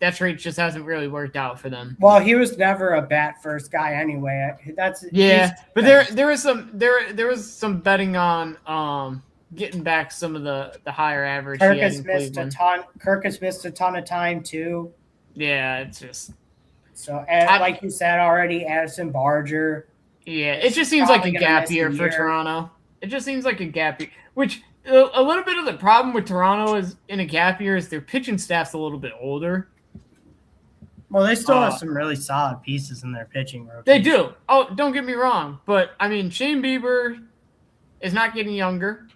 that trade just hasn't really worked out for them. Well, he was never a bat first guy anyway. But there was some betting on getting back some of the higher average. Kirk has missed a ton of time too. Yeah, it's just so. And like you said already, Addison Barger. Yeah, it just seems like a gap year for Toronto. It just seems like a gap year, which a little bit of the problem with Toronto is in a gap year is their pitching staff's a little bit older. Well, they still have some really solid pieces in their pitching rotation. They do. Oh, don't get me wrong. But, I mean, Shane Bieber is not getting younger.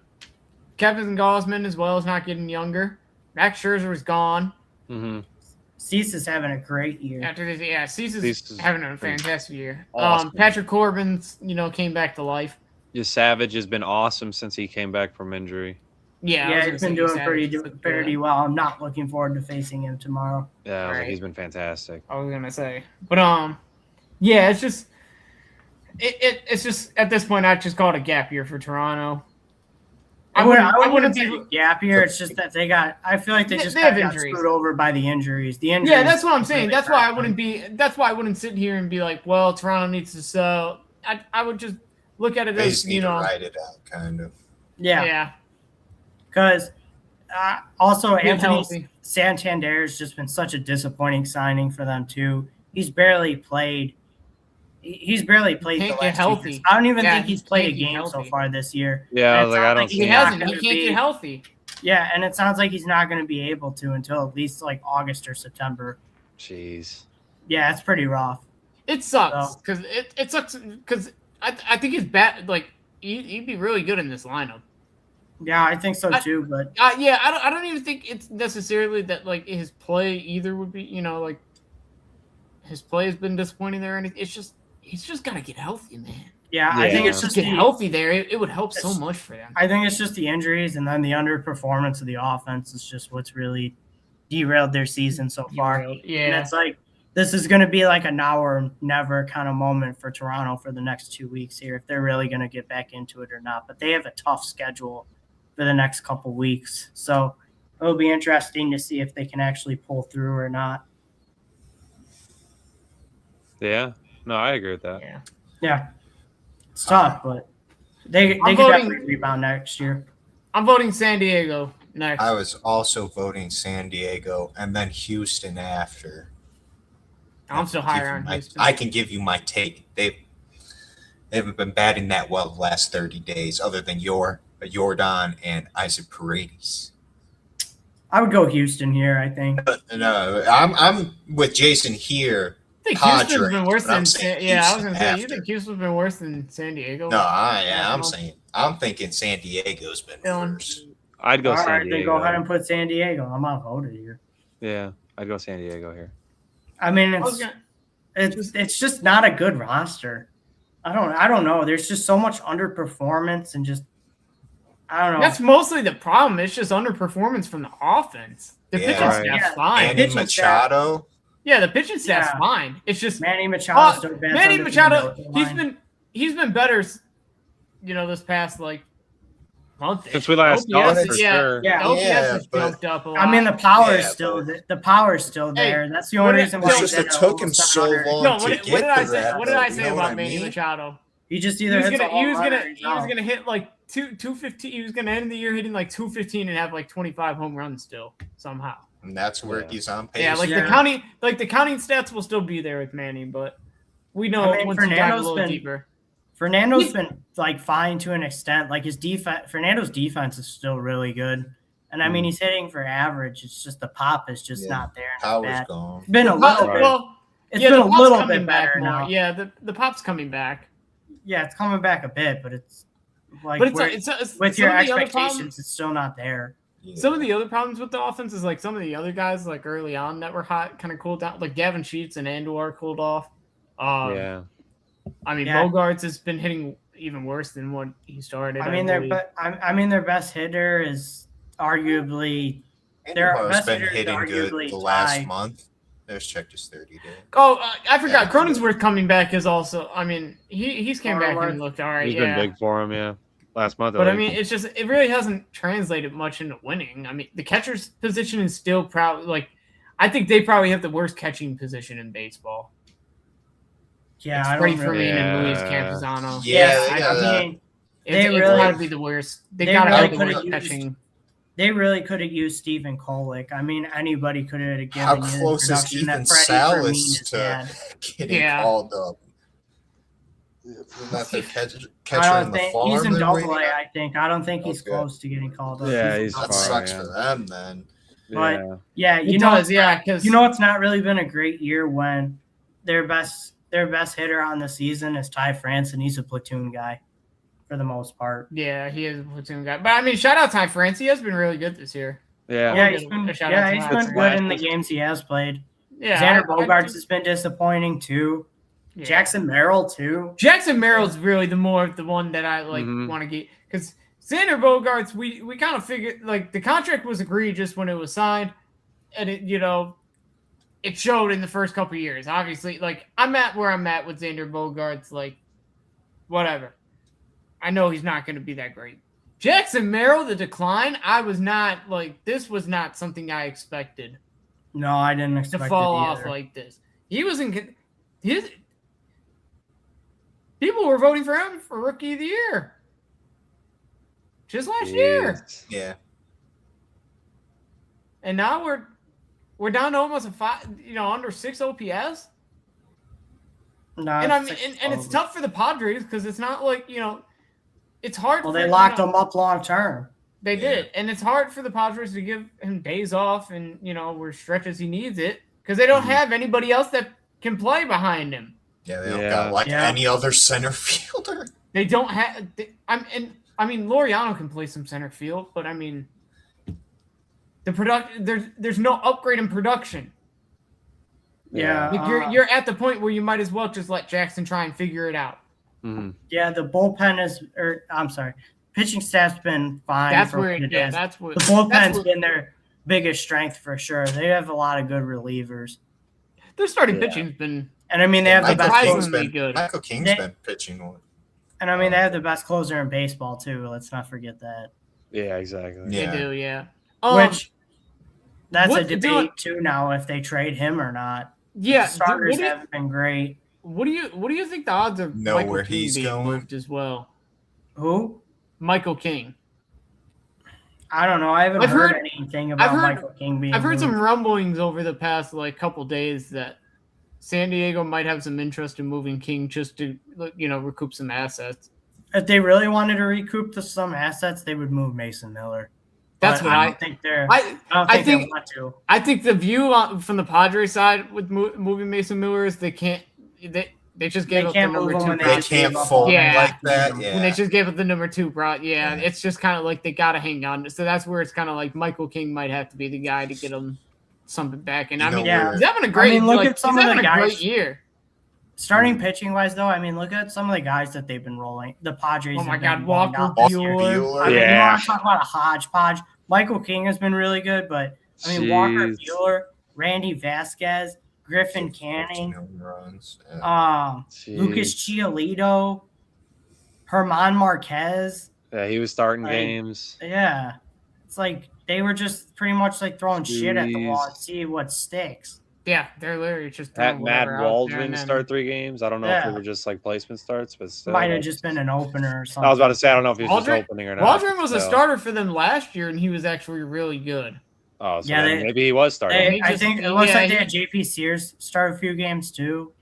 Kevin Gausman as well is not getting younger. Max Scherzer is gone. Mm-hmm. Cease is having a great year. After this, yeah, Cease is Cease having a fantastic year. awesome. Patrick Corbin's, came back to life. Yeah, Savage has been awesome since he came back from injury. Yeah, he's been doing pretty well. I'm not looking forward to facing him tomorrow. Yeah, Right. he's been fantastic. I was gonna say, but yeah, it's just it's just at this point I just call it a gap year for Toronto. I wouldn't say a gap year. It's just that I feel like they have got injuries. screwed over by the injuries. The injuries. Yeah, that's what I'm saying. really That's why I hurt them. That's why I wouldn't sit here and be like, well, Toronto needs to sell. I would just look at it They as just need to ride it out, kind of. Yeah, because also Get Anthony healthy. Santander has just been such a disappointing signing for them too. He's barely played. He's barely played Can't the get last healthy. 2 years. I don't even Yeah, think he's he played a can't get game so healthy. far this year. Yeah, And I it was like, sounds I don't he's see He it. not hasn't. He gonna can't be- get healthy. Yeah, and it sounds like he's not going to be able to until at least like August or September. Jeez. Yeah, it's pretty rough. It sucks So- because it sucks because I think he's bad. Like he'd be really good in this lineup. Yeah, I think so too. But Yeah, I don't even think it's necessarily that like his play either would be like his play has been disappointing there. And it's just he's just got to get healthy, man. yeah, I think Yeah. it's just Get the, healthy there. It would help so It's- much for them. I think it's just the injuries and then the underperformance of the offense is just what's really derailed their season so far. And Yeah, it's like this is going to be like a now or never kind of moment for Toronto for the next 2 weeks here if they're really going to get back into it or not. But they have a tough schedule for the next couple weeks, so it'll be interesting to see if they can actually pull through or not. Yeah. No, I agree with that. yeah. Yeah, it's tough, but they I'm could voting- definitely rebound next year. I'm voting San Diego next. I was also voting San Diego and then Houston after. I'm still higher on Houston. I can give you my take. They haven't been batting that well the last 30 days, other than Jordan and Isaac Paredes. I would go Houston here. I think. No, I'm with Jason here. I think Houston's Padres, been worse but I'm than saying yeah. I was Houston gonna say you after. think Houston's been worse than San Diego. No, I'm thinking San Diego's been Dylan. worse. I'd go All San right, Diego. then go ahead and put San Diego. I'm outvoted here. Yeah, I'd go San Diego here. I mean, I was gonna- it's just not a good roster. I don't know. There's just so much underperformance and just I don't know. That's mostly the problem. It's just underperformance from the offense. The Yeah. pitching Right. staff's Yeah. fine. Manny pitching staff. Machado. Yeah, the pitching staff's Yeah. fine. It's just Manny Machado still bats Manny under the Machado. line. He's been better. This past like month. Since we last The talked, OPS for is- sure. Yeah. The OPS Yeah, has but- jumped up a lot. I mean, the power is Yeah, still but- the power's still Hey, there. That's the only what- reason why it's he just did it took him almost so 100. long. No, to what get did I to say? that, What did I though, say you know about what I Manny mean? Machado? He just He either was hits gonna a home run or he's he was out. gonna hit like 215. He was gonna end the year hitting like 215 and have like 25 home runs still somehow. And that's where Yeah. he's on pace. Yeah, like Yeah. the counting stats will still be there with Manny, but we know I mean, once you dive a Fernando's little been- deeper. Fernando's been like fine to an extent. Like his defense, Fernando's defense is still really good. And I mean, he's hitting for average. It's just the pop is just Yeah. not there. It's Power's bad. gone. It's been a little bit. Well, It's yeah, been the a pop's little coming bit back better more. now. Yeah, the pop's coming back. Yeah, it's coming back a bit, but it's like But where- it's with some your of the other expectations, problems- it's still not there. Yeah. Some of the other problems with the offense is like some of the other guys like early on that were hot kind of cooled down. Like Gavin Sheets and Andor cooled off. Yeah. I mean, Yeah. Bogarts has been hitting even worse than what he started. I mean, their best hitter is arguably their Andujar's best been hitter is hitting good arguably the last Ty. month. There's checked his 30 days. Oh, I forgot. Yeah. Cronensworth coming back is also. I mean, he's came back Cronenworth. and looked all right. He's Yeah, been big for him, yeah. Last month. but I mean, it's just it really hasn't translated much into winning. I mean, the catcher's position is still probably like. I think they probably have the worst catching position in baseball. Yeah, It's I Freddie don't really. Fermin and Luis Yeah. Campuzano. Yeah, I yeah. mean, It's they really- got to be the worst. They they got to really have the could've worst used- catching. they really could have used Stephen Kolick. I mean, anybody could have given How you the close is production Ethan that Freddie Fermin Salas has to had. getting Yeah. called up? Isn't that the catcher I in don't the think farm? he's in that Double we A. got? I think. I don't think he's Okay. close to getting called up. Yeah, he's That far, sucks yeah. for them then. But- Yeah. Yeah, It does, yeah, because You know, it's not really been a great year when their best hitter on the season is Ty France, and he's a platoon guy for the most part. yeah, he is a platoon guy. But I mean, shout out Ty France. He has been really good this year. Yeah, he's been good in the games he has played. Yeah, Xander Bogaerts has been disappointing too. Yeah. Jackson Merrill too. Jackson Merrill's really the one that I want to get, because Xander Bogaerts, we kind of figured like the contract was egregious when it was signed, and it showed in the first couple of years. Obviously, like I'm at where I'm at with Xander Bogaerts, like whatever. I know he's not going to be that great. Jackson Merrill, the decline, I was not like this was not something I expected. No, I didn't expect to fall off like this. He was in his. People were voting for him for Rookie of the Year just last year. Yeah. And now we're down to almost under 6 OPS. No, and and it's tough for the Padres because it's not like it's hard. Well, they locked him up long term. They did, and it's hard for the Padres to give him days off and where stretches he needs it because they don't have anybody else that can play behind him. Yeah, they don't got any other center fielder. They don't have. Laureano can play some center field, but the there's no upgrade in production. Yeah, like you're at the point where you might as well just let Jackson try and figure it out. Mm-hmm. Yeah, the bullpen pitching staff's been fine. That's where the bullpen's been their biggest strength for sure. They have a lot of good relievers. Their starting pitching's been, and they have the best. Good. Michael King's been pitching one. And they have the best closer in baseball too. Let's not forget that. Yeah, exactly. Yeah. They do, yeah. Which that's a debate too now if they trade him or not. Yeah, the starters haven't been great. What do you think the odds of where he's going moved as well? Who? Michael King. I don't know. I haven't heard anything about Michael King being. I've heard some rumblings over the past couple days that San Diego might have some interest in moving King just to recoup some assets. If they really wanted to recoup some assets, they would move Mason Miller. That's what I think they're. I think they want to. I think the view from the Padres side with moving Mason Miller is they can't. They just gave up the number 2. They can't fold like that. Yeah. When they just gave up the number 2, it's just kind of like they got to hang on. So that's where it's kind of like Michael King might have to be the guy to get them something back. And he's having a great. Look at some of the guys. Great year. Starting pitching wise, though, look at some of the guys that they've been rolling. The Padres. Oh my God, Walker Buehler. You want to talk about a hodgepodge? Michael King has been really good, but Walker Buehler, Randy Vasquez, Griffin Canning, Lucas Giolito, Herman Marquez. Yeah, he was starting games. Yeah, it's like they were just pretty much throwing shit at the wall and see what sticks. Yeah, they're literally just throwing Matt Waldron start 3 games. I don't know if they were just placement starts, but still. Might have just been an opener or something. I was about to say I don't know if he was just opening or not. Waldron was a starter for them last year, and he was actually really good. Oh, so maybe he was starting. I think it looks like they had JP Sears start a few games too.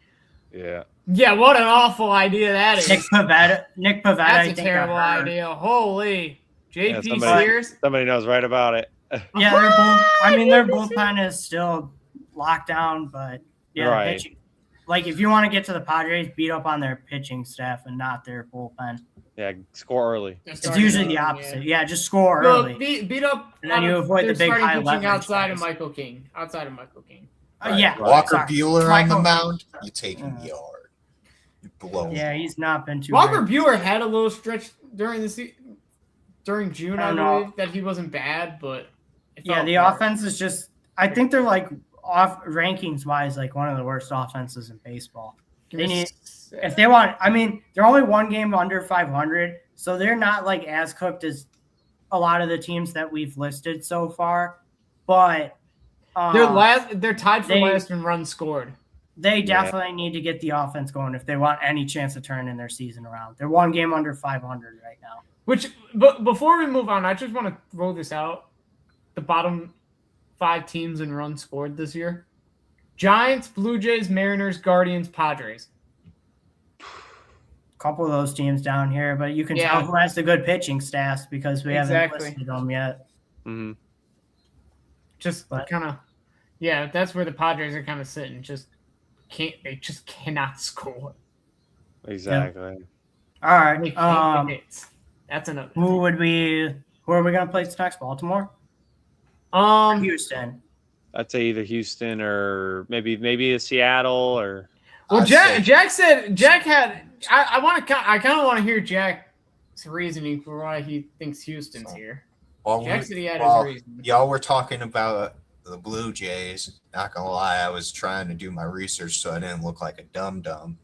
Yeah. Yeah, what an awful idea that is. Nick Pivetta. That's a terrible idea. Holy. JP Sears. Somebody knows right about it. Yeah, their bullpen is still locked down, but pitching. If you want to get to the Padres, beat up on their pitching staff and not their bullpen. Yeah, score early. It's usually the opposite. Yeah, just score early. Beat up, and then you avoid the big high leverage outside of Michael King. Yeah, Walker Buehler on the mound. You take him yard. You blow. Yeah, he's not been too. Walker Buehler had a little stretch during during June, I believe, that he wasn't bad, but the offense is just. I think they're off rankings wise, one of the worst offenses in baseball. They need. If they want, they're only 1 game under 500, so they're not as cooked as a lot of the teams that we've listed so far. But they're tied for last in runs scored. They definitely need to get the offense going if they want any chance of turning their season around. They're 1 game under 500 right now. But before we move on, I just want to throw this out: the bottom 5 teams in runs scored this year: Giants, Blue Jays, Mariners, Guardians, Padres. Couple of those teams down here, but you can tell who has the good pitching staffs because we haven't listed them yet. Mm-hmm. Just kind of, that's where the Padres are kind of sitting. They just cannot score. Exactly. Yeah. All right. That's another. Who are we going to play next? Baltimore? Houston. I'd say either Houston or maybe a Seattle or. Well, Jack had. I kind of want to hear Jack's reasoning for why he thinks Houston's here. Well, Jack said he had his reason. Y'all were talking about the Blue Jays. Not gonna lie, I was trying to do my research so I didn't look like a dum-dum.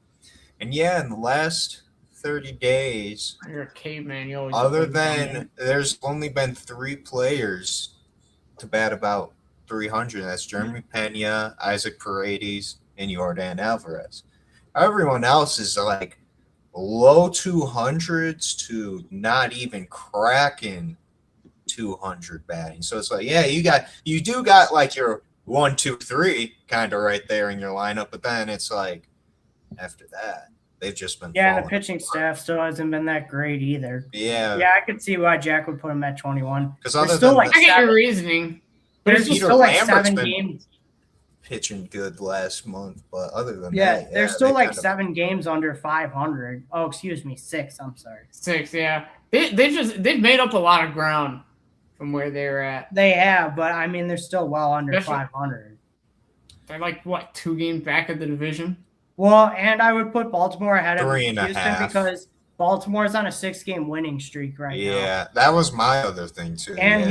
And yeah, in the last 30 days, you're a caveman. You always other than there's only been 3 players to bat about 300. That's Jeremy Pena, Isaac Paredes, and Yordan Alvarez. Everyone else is like low 200s to not even cracking 200 batting. So it's like, yeah, you do got like your 1, 2, 3 kind of right there in your lineup, but then it's like after that they've just been and the pitching staff still hasn't been that great either. Yeah, I could see why Jack would put him at 21 because other still than like I get your reasoning, but it's still like 7 been games pitching good last month, but other than that, there's still like 7 games under 500. Oh, excuse me, 6. I'm sorry, 6. Yeah, they've made up a lot of ground from where they're at. They have, but I mean, they're still well under 500. They're like, what, 2 games back of the division? Well, and I would put Baltimore ahead of 3.5 because Baltimore's on a 6-game winning streak right now. Yeah, that was my other thing too. And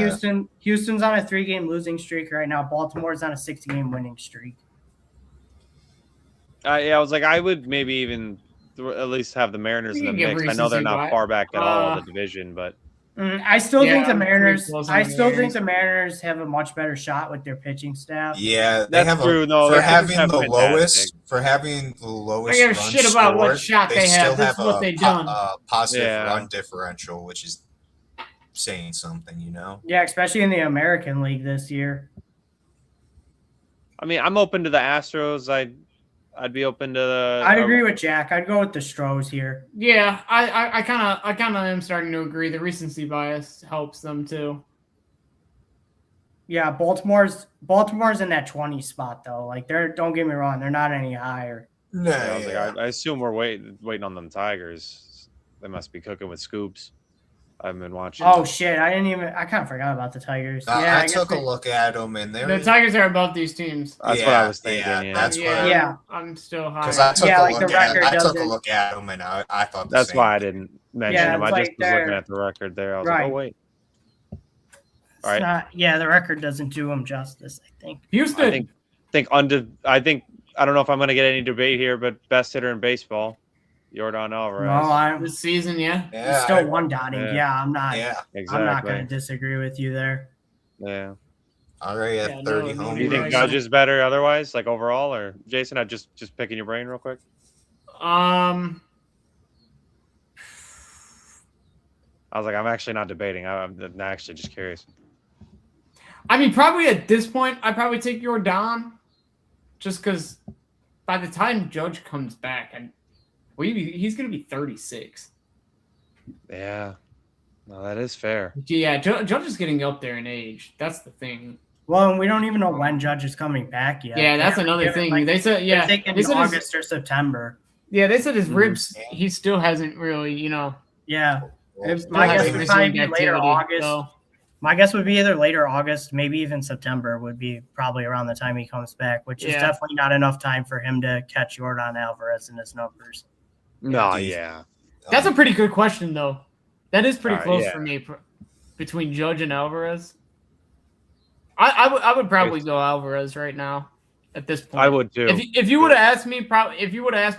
Houston's on a 3-game losing streak right now. Baltimore's on a 6-game winning streak. I was like, I would maybe even at least have the Mariners in the mix. I know they're not far back at all in the division, but I still think the Mariners. I still think the Mariners have a much better shot with their pitching staff. Yeah, they have true. For having the lowest I give a shit about what shot they have. This is what they've done. Positive run differential, which is saying something, you know. Yeah, especially in the American League this year. I mean, I'm open to the Astros. I'd be open to the. I'd agree with Jack. I'd go with the Stros here. Yeah, I kind of am starting to agree. The recency bias helps them too. Yeah, Baltimore's in that 20 spot though. Like don't get me wrong, they're not any higher. No, I assume we're waiting on them Tigers. They must be cooking with scoops. I've been watching. Oh shit! I kind of forgot about the Tigers. I took a look at them, and the Tigers are above these teams. That's what I was thinking. Yeah, that's why. I'm still high. Because I took a look at them, and I thought that's why I didn't mention them. I just was looking at the record there. I was like, oh wait. All right. The record doesn't do them justice. I think Houston. I don't know if I'm going to get any debate here, but best hitter in baseball. Yordan Alvarez. This season, he's still 1 dotting. I'm not. Exactly. I'm not going to disagree with you there. Yeah. Already at 30 home. Do you think Judge is better otherwise, like overall, or Jason? I just picking your brain real quick. I was like, I'm actually not debating. I'm actually just curious. I mean, probably at this point, I'd probably take Yordan, just because by the time Judge comes back, he's going to be 36. Yeah. No, that is fair. Yeah, Judge is getting up there in age. That's the thing. Well, we don't even know when Judge is coming back yet. Yeah, that's another thing. They said, they said August or September. Yeah, they said his ribs, he still hasn't really, Yeah. My guess would probably be later August. So. My guess would be either later August, maybe even September would be probably around the time he comes back, which is definitely not enough time for him to catch Yordan Alvarez in his numbers. No, yeah. That's a pretty good question, though. That is pretty close for me between Judge and Alvarez. I would probably go Alvarez right now at this point. I would too. If you would have asked me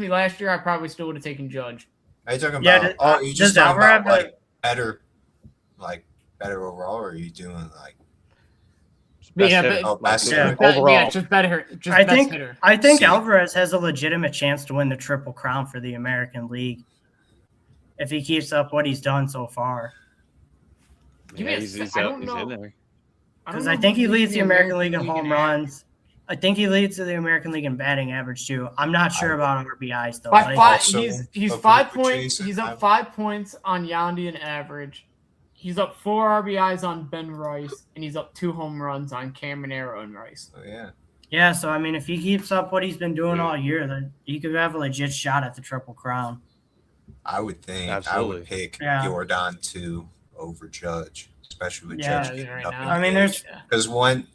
last year, I probably still would have taken Judge. Are you talking about? You just talking about better overall, or are you doing like? Best hitter. Overall. Yeah, just better. I think Alvarez has a legitimate chance to win the Triple Crown for the American League if he keeps up what he's done so far. Yeah, he's in there. Because I think he leads the American League in home runs. I think he leads the American League in batting average too. I'm not sure about RBIs though. He's 5 points. He's up 5 points on Yandy in average. He's up 4 RBIs on Ben Rice, and he's up 2 home runs on Cameron Arrow and Rice. Oh, yeah. Yeah, so, I mean, if he keeps up what he's been doing all year, then he could have a legit shot at the Triple Crown. I would think I would pick Yordan 2 over Judge. especially with Yeah, Judge getting right up now. in I mean, age. there's Because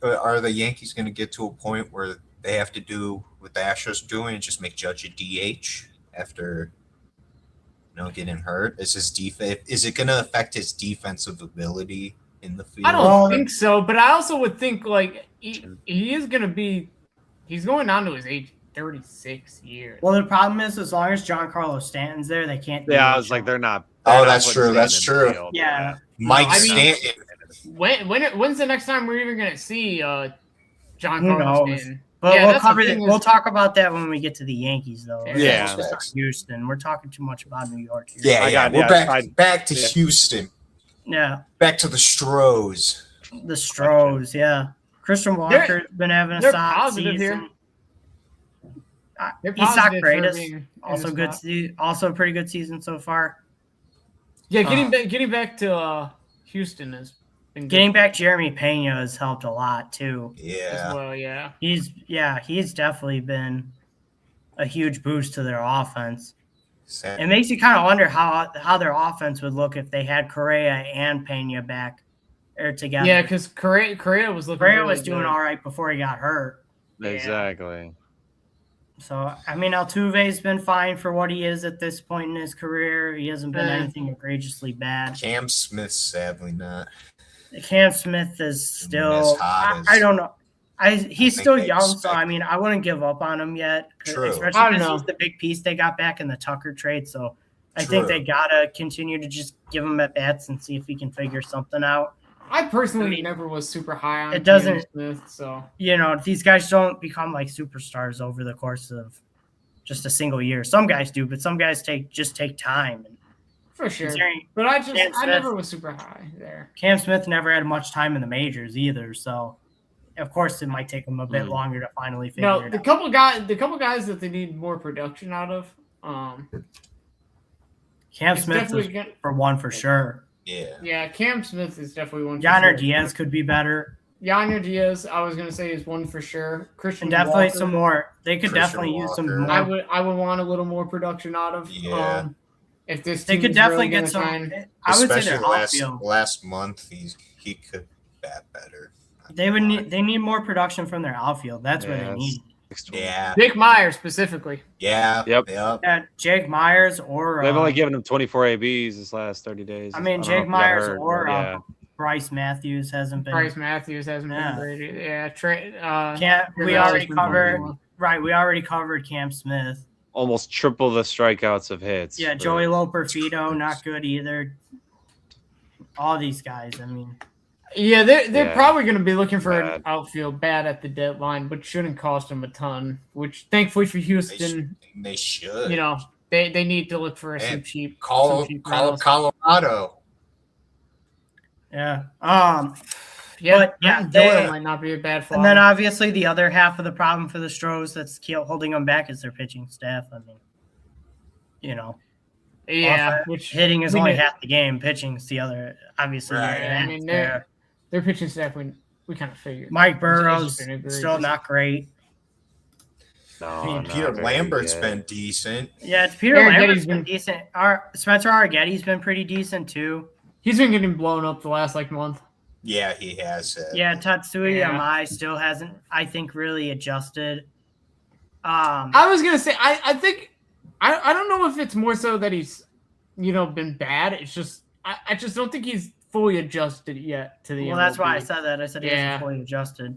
are the Yankees going to get to a point where they have to do what the Astros doing and just make Judge a DH after getting hurt? Is it going to affect his defensive ability in the field? I don't think so, but I also would think like he is going to be. He's going down to his age 36 years. well, the problem is as long as Giancarlo Stanton's there, they can't. Yeah, I DH was like, him. they're not. Oh, not that's putting true. That's Stanton in the true. field. Yeah. Mike I mean, Stanton. When's the next time we're even going to see John Who Carlos knows? Stanton? But Yeah, we'll that's the cover thing that. is- We'll talk about that when we get to the Yankees, though. Yeah. Let's just talk Houston. We're talking too much about New York here. Yeah, we're back to Houston. Yeah. Back to the Stros. The Stros, yeah. Christian Walker's been having a they're solid positive season. here. He's not positive for greatest. being in Also the good. spot. Also a pretty good season so far. Yeah, getting back to Houston has been good Getting back Jeremy Pena has helped a lot too. as well. Yeah, He's definitely been a huge boost to their offense. It makes you kind of wonder how their offense would look if they had Correa and Pena back or together. Yeah, because Correa was looking. Correa really was doing good. all right before he got hurt. Exactly. So, I mean, Altuve's been fine for what he is at this point in his career. He hasn't been anything egregiously bad. Cam Smith, sadly not. Cam Smith is still. As hot as- I don't know. He's think still they young, so expect. I mean, I wouldn't give up on him yet. True. Especially I don't because know. he's the big piece they got back in the Tucker trade. So I think True. they gotta continue to just give him at bats and see if he can figure something out. I personally I mean, never was super high on it doesn't- Cam Smith, so These guys don't become like superstars over the course of just a single year. Some guys do, but some guys just take time. And for sure. considering But I Cam Smith- never was super high there. Cam Smith never had much time in the majors either, so of course it might take him a bit longer to finally figure No, it the out. couple guys that they need more production out of. Cam it's Smith definitely is gonna- for one for sure. Yeah. Cam Smith is definitely one. Yonder for sure. Diaz could be better. Yonder Diaz, I was gonna say, is one for sure. Christian And definitely Walker, some more. They could Christian definitely use some Walker. more. I would want a little more production out of. Yeah. If this They team could is definitely really get gonna some. try and- I would say Especially their outfield. last month, he could bat better. They need more production from their outfield. That's where they need. Yeah. Jake Meyer specifically. Yeah. Yep. Jake Myers or They've only given him 24 ABs this last 30 days. I mean, don't know Jake if he got Myers hurt, or but yeah. Bryce Matthews hasn't been. Bryce Matthews hasn't Yeah. been great. Yeah, We already covered. Right, we already covered Cam Smith. Almost triple the strikeouts of hits. Yeah, for- Joey Loperfido, not good either. All these guys, I mean. Yeah, they're Yeah. probably going to be looking for an Bad. outfield bat at the deadline, but shouldn't cost them a ton. Which, thankfully for Houston, They should. they need to look for some And cheap. Call some cheap rentals. Colorado. Yeah. Yeah, but, yeah, Matt Doyle they- might not be a bad fly. And then obviously the other half of the problem for the Stros that's holding them back is their pitching staff. I mean, yeah, which hitting is we only knew- half the game. Pitching is the other. Obviously, Right. Yeah, I mean, their pitching staff, we kind of figured. Mike Burrow's It's just been egregious. still not great. No, I mean, not Peter very Lambert's good. been decent. Yeah, it's Peter Arrigetti's Lambert's been been- decent. Spencer Arrigetti's been pretty decent too. He's been getting blown up the last month. Yeah, he has. Yeah, Tatsui Yeah. Yamai still hasn't, I think, really adjusted. I was gonna say, I think, I don't know if it's more so that he's, been bad. It's just, I just don't think he's fully adjusted yet to the. Well, that's why I MLB. said that. I said he Yeah. hasn't fully adjusted.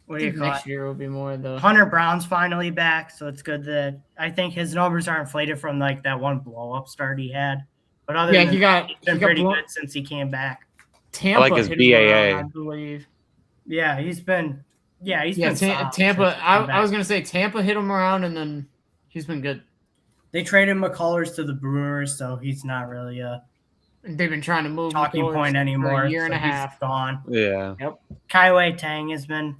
What do I you think call next it? year will be more the. Hunter Brown's finally back, so it's good that I think his numbers are inflated from that one blow up start he had. But other Yeah, than he got he's been he got pretty blown- good since he came back. Tampa I like his hit him BAA. around, I believe. Yeah, he's been been solid Tampa. since he came I was back. gonna say Tampa hit him around, and then he's been good. They traded McCullers to the Brewers, so he's not really a They've been trying to move talking McCullers point for anymore. a year and so a he's half. gone. Yeah. Kaiwei Tang has been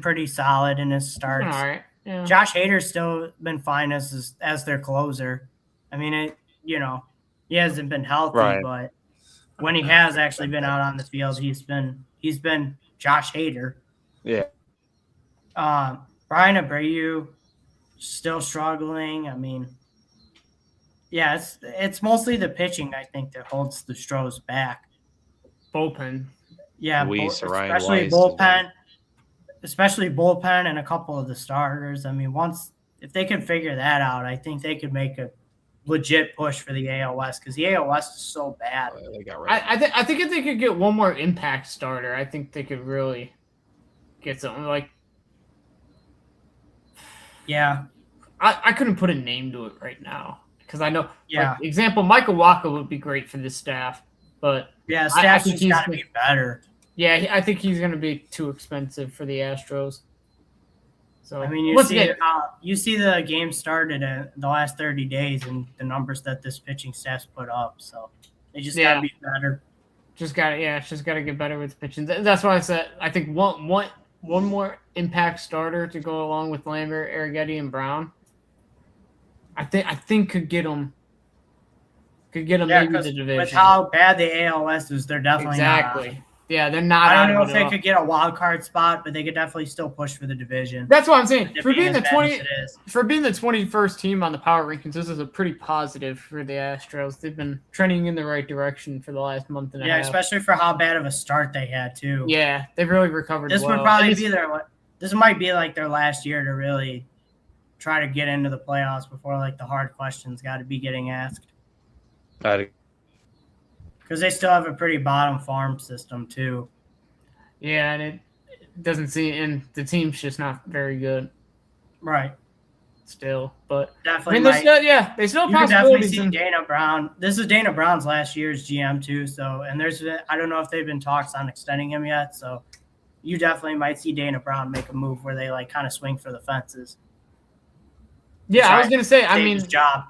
pretty solid in his starts. All right. Yeah. Josh Hader's still been fine as their closer. I mean, he hasn't been healthy, Right. but when he has actually been out on the field, he's been Josh Hader. Yeah. Brian Abreu still struggling. I mean, Yeah, it's mostly the pitching, I think, that holds the Stros back. Bullpen. Yeah, Luis, Ryan especially Weiss, bullpen and a couple of the starters. I mean, if they can figure that out, I think they could make a legit push for the AL West because the AL West is so bad. I think if they could get one more impact starter, I think they could really get something like. Yeah, I couldn't put a name to it right now because I know. Yeah. Like, example, Michael Waka would be great for this staff, but yeah, staff's just got to be better. Yeah, I think he's going to be too expensive for the Astros. So I mean, you see the game started in the last 30 days and the numbers that this pitching staff's put up. So they just got to be better. Just got to get better with pitching. That's why I said I think one more impact starter to go along with Lambert, Arrighetti, and Brown. I think could get them. Maybe the division. With how bad the AL West is, they're definitely exactly. Yeah, they're not. I don't know if they could get a wild card spot, but they could definitely still push for the division. That's what I'm saying. For being the 21st team on the power rankings, this is a pretty positive for the Astros. They've been trending in the right direction for the last month and a half. Yeah, especially for how bad of a start they had too. Yeah, they've really recovered. This would probably be This might be like their last year to really try to get into the playoffs before like the hard questions got to be getting asked. Because they still have a pretty bottom farm system too. Yeah, and it doesn't seem, and the team's just not very good. Right. Still, but definitely. they still have possibilities. You can definitely see Dana Brown. This is Dana Brown's last year's GM too. So, and I don't know if they've been talks on extending him yet. So, you definitely might see Dana Brown make a move where they like kind of swing for the fences. Yeah, I was gonna say. I mean, his job.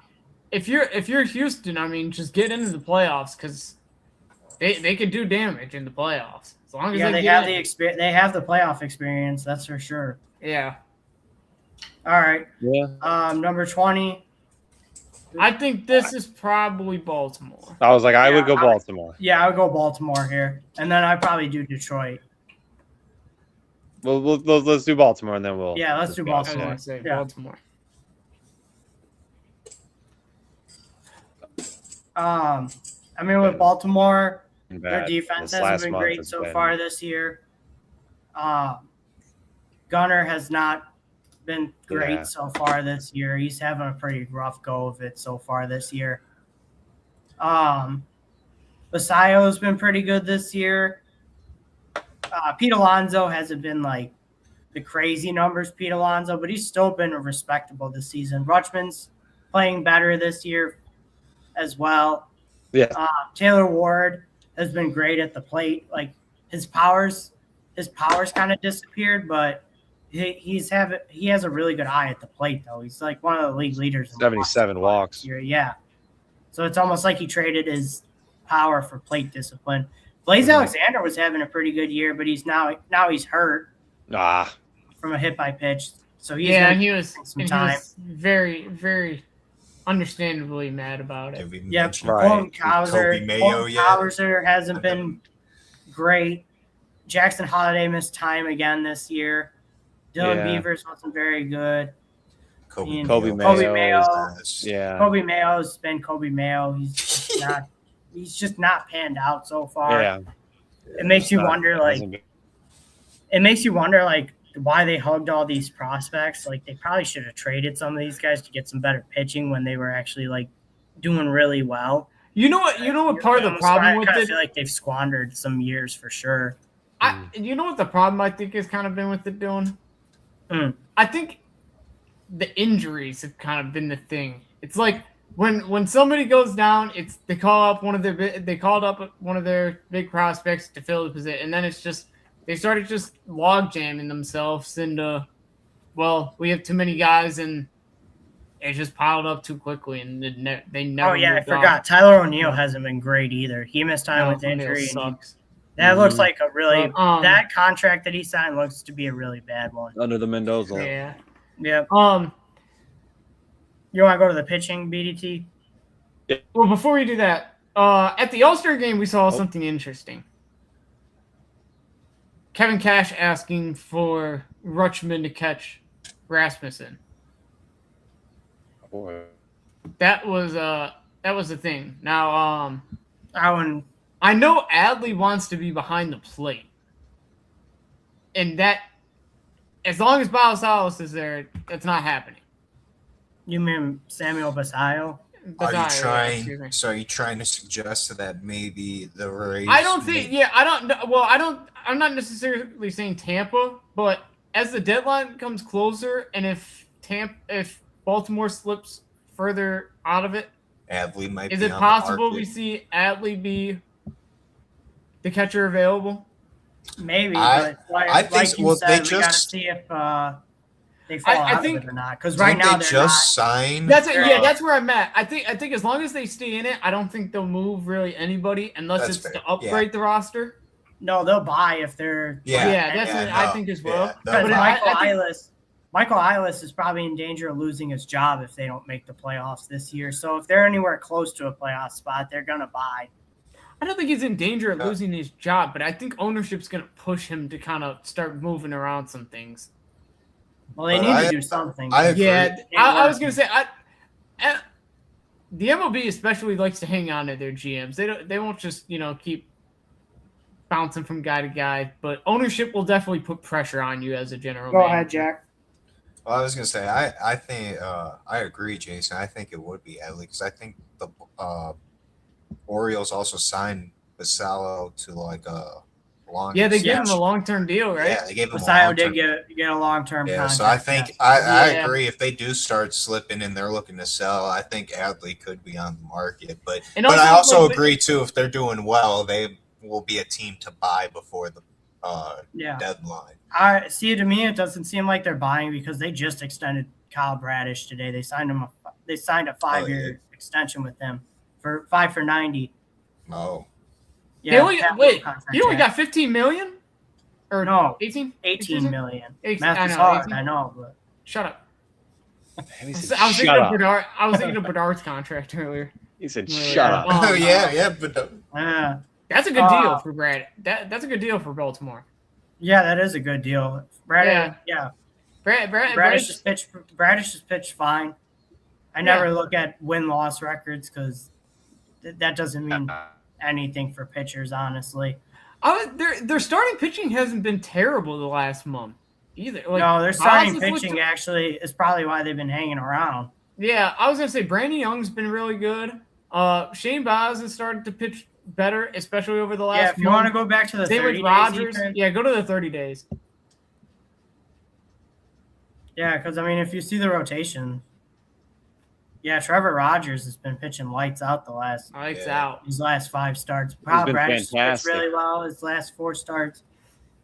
If you're Houston, I mean, just get into the playoffs because they could do damage in the playoffs as long as they have the experience. They have the playoff experience, that's for sure. Yeah. All right. Yeah. Number 20. I think this is probably Baltimore. I was like, I would go Baltimore. I would go Baltimore here, and then I'd probably do Detroit. Well, let's do Baltimore, and then we'll. Yeah, let's do Baltimore. I was gonna say Baltimore. I mean, with Baltimore, their defense hasn't been great so far this year. Gunnar has not been great so far this year. He's having a pretty rough go of it so far this year. Basayo's been pretty good this year. Pete Alonso hasn't been like the crazy numbers, Pete Alonso, but he's still been respectable this season. Rutschman's playing better this year as well. Yeah. Taylor Ward has been great at the plate. Like his powers kind of disappeared, but he has a really good eye at the plate though. He's like one of the league leaders. 77 walks. Yeah. So it's almost like he traded his power for plate discipline. Blaze Alexander was having a pretty good year, but he's now he's hurt from a hit by pitch. So he was very, very understandably mad about it. Colton Cowser hasn't been great. Jackson Holiday missed time again this year. Dylan Beavers wasn't very good. Kobe Mayo. Kobe Mayo's been Kobe Mayo. He's just not panned out so far. Yeah. It makes you wonder why they hugged all these prospects. Like they probably should have traded some of these guys to get some better pitching when they were actually like doing really well. You know what part of the problem with it? I feel like they've squandered some years for sure. You know what the problem I think has kind of been with it, Dylan? I think the injuries have kind of been the thing. It's like when somebody goes down, they called up one of their big prospects to fill the position, and then it's just they started just log jamming themselves into, well, we have too many guys, and it just piled up too quickly, and they never. Oh yeah, I forgot. Tyler O'Neill hasn't been great either. He missed time with injury. That looks like a really that contract that he signed looks to be a really bad one. Under the Mendoza. Yeah. You want to go to the pitching, BDT? Yeah. Well, before we do that, at the All-Star game, we saw something interesting. Kevin Cash asking for Rutschman to catch Rasmussen. Boy. That was the thing. Now, I know Adley wants to be behind the plate, and that as long as Basalos is there, that's not happening. You mean Samuel Basayo? Are you trying to suggest that maybe the Rays? I don't think. Yeah, I don't. Well, I don't. I'm not necessarily saying Tampa, but as the deadline comes closer, and if Baltimore slips further out of it, Adley might. Is it possible we see Adley be the catcher available? Maybe, but I think like you said, they we just gotta see if they fall out of it or not. Because right now they just signed. That's where I'm at. I think as long as they stay in it, I don't think they'll move really anybody unless it's to upgrade the roster. No, they'll buy if they're. I think as well. But Michael Eilis is probably in danger of losing his job if they don't make the playoffs this year. So if they're anywhere close to a playoff spot, they're gonna buy. I don't think he's in danger of losing his job, but I think ownership's going to push him to kind of start moving around some things. Well, they need to do something. I was going to say, the MLB especially likes to hang on to their GMs. They won't just keep bouncing from guy to guy, but ownership will definitely put pressure on you as a general manager. Go ahead, Jack. Well, I was going to say, I think I agree, Jason. I think it would be Adley because I think the Orioles also signed Basallo to like a long. Yeah, they gave him a long-term deal, right? Yeah, they gave him Basallo did get a long-term contract. So I think I agree. If they do start slipping and they're looking to sell, I think Adley could be on the market. But I also agree too. If they're doing well, they will be a team to buy before the deadline. To me, it doesn't seem like they're buying because they just extended Kyle Bradish today. They signed him. They signed a 5-year extension with him. For 5 for $90. Oh. Yeah. You only got $15 million? Or no, 18? $18 million. Math is hard, I know, but shut up. I was thinking of Bedard's contract earlier. He said, "Shut up." Oh yeah, but that's a good deal for Brad. That's a good deal for Baltimore. Yeah, that is a good deal. Bradish has pitched fine. I never look at win-loss records because that doesn't mean anything for pitchers, honestly. Their starting pitching hasn't been terrible the last month either. No, their starting pitching actually is probably why they've been hanging around. Yeah, I was going to say Brandon Young's been really good. Shane Baz has started to pitch better, especially over the last month. If you want to go back to the 30 days. Rogers, go to the 30 days. Yeah, because, if you see the rotation – yeah, Trevor Rogers has been pitching lights out his last 5 starts. Kyle Bradish pitched really well his last 4 starts.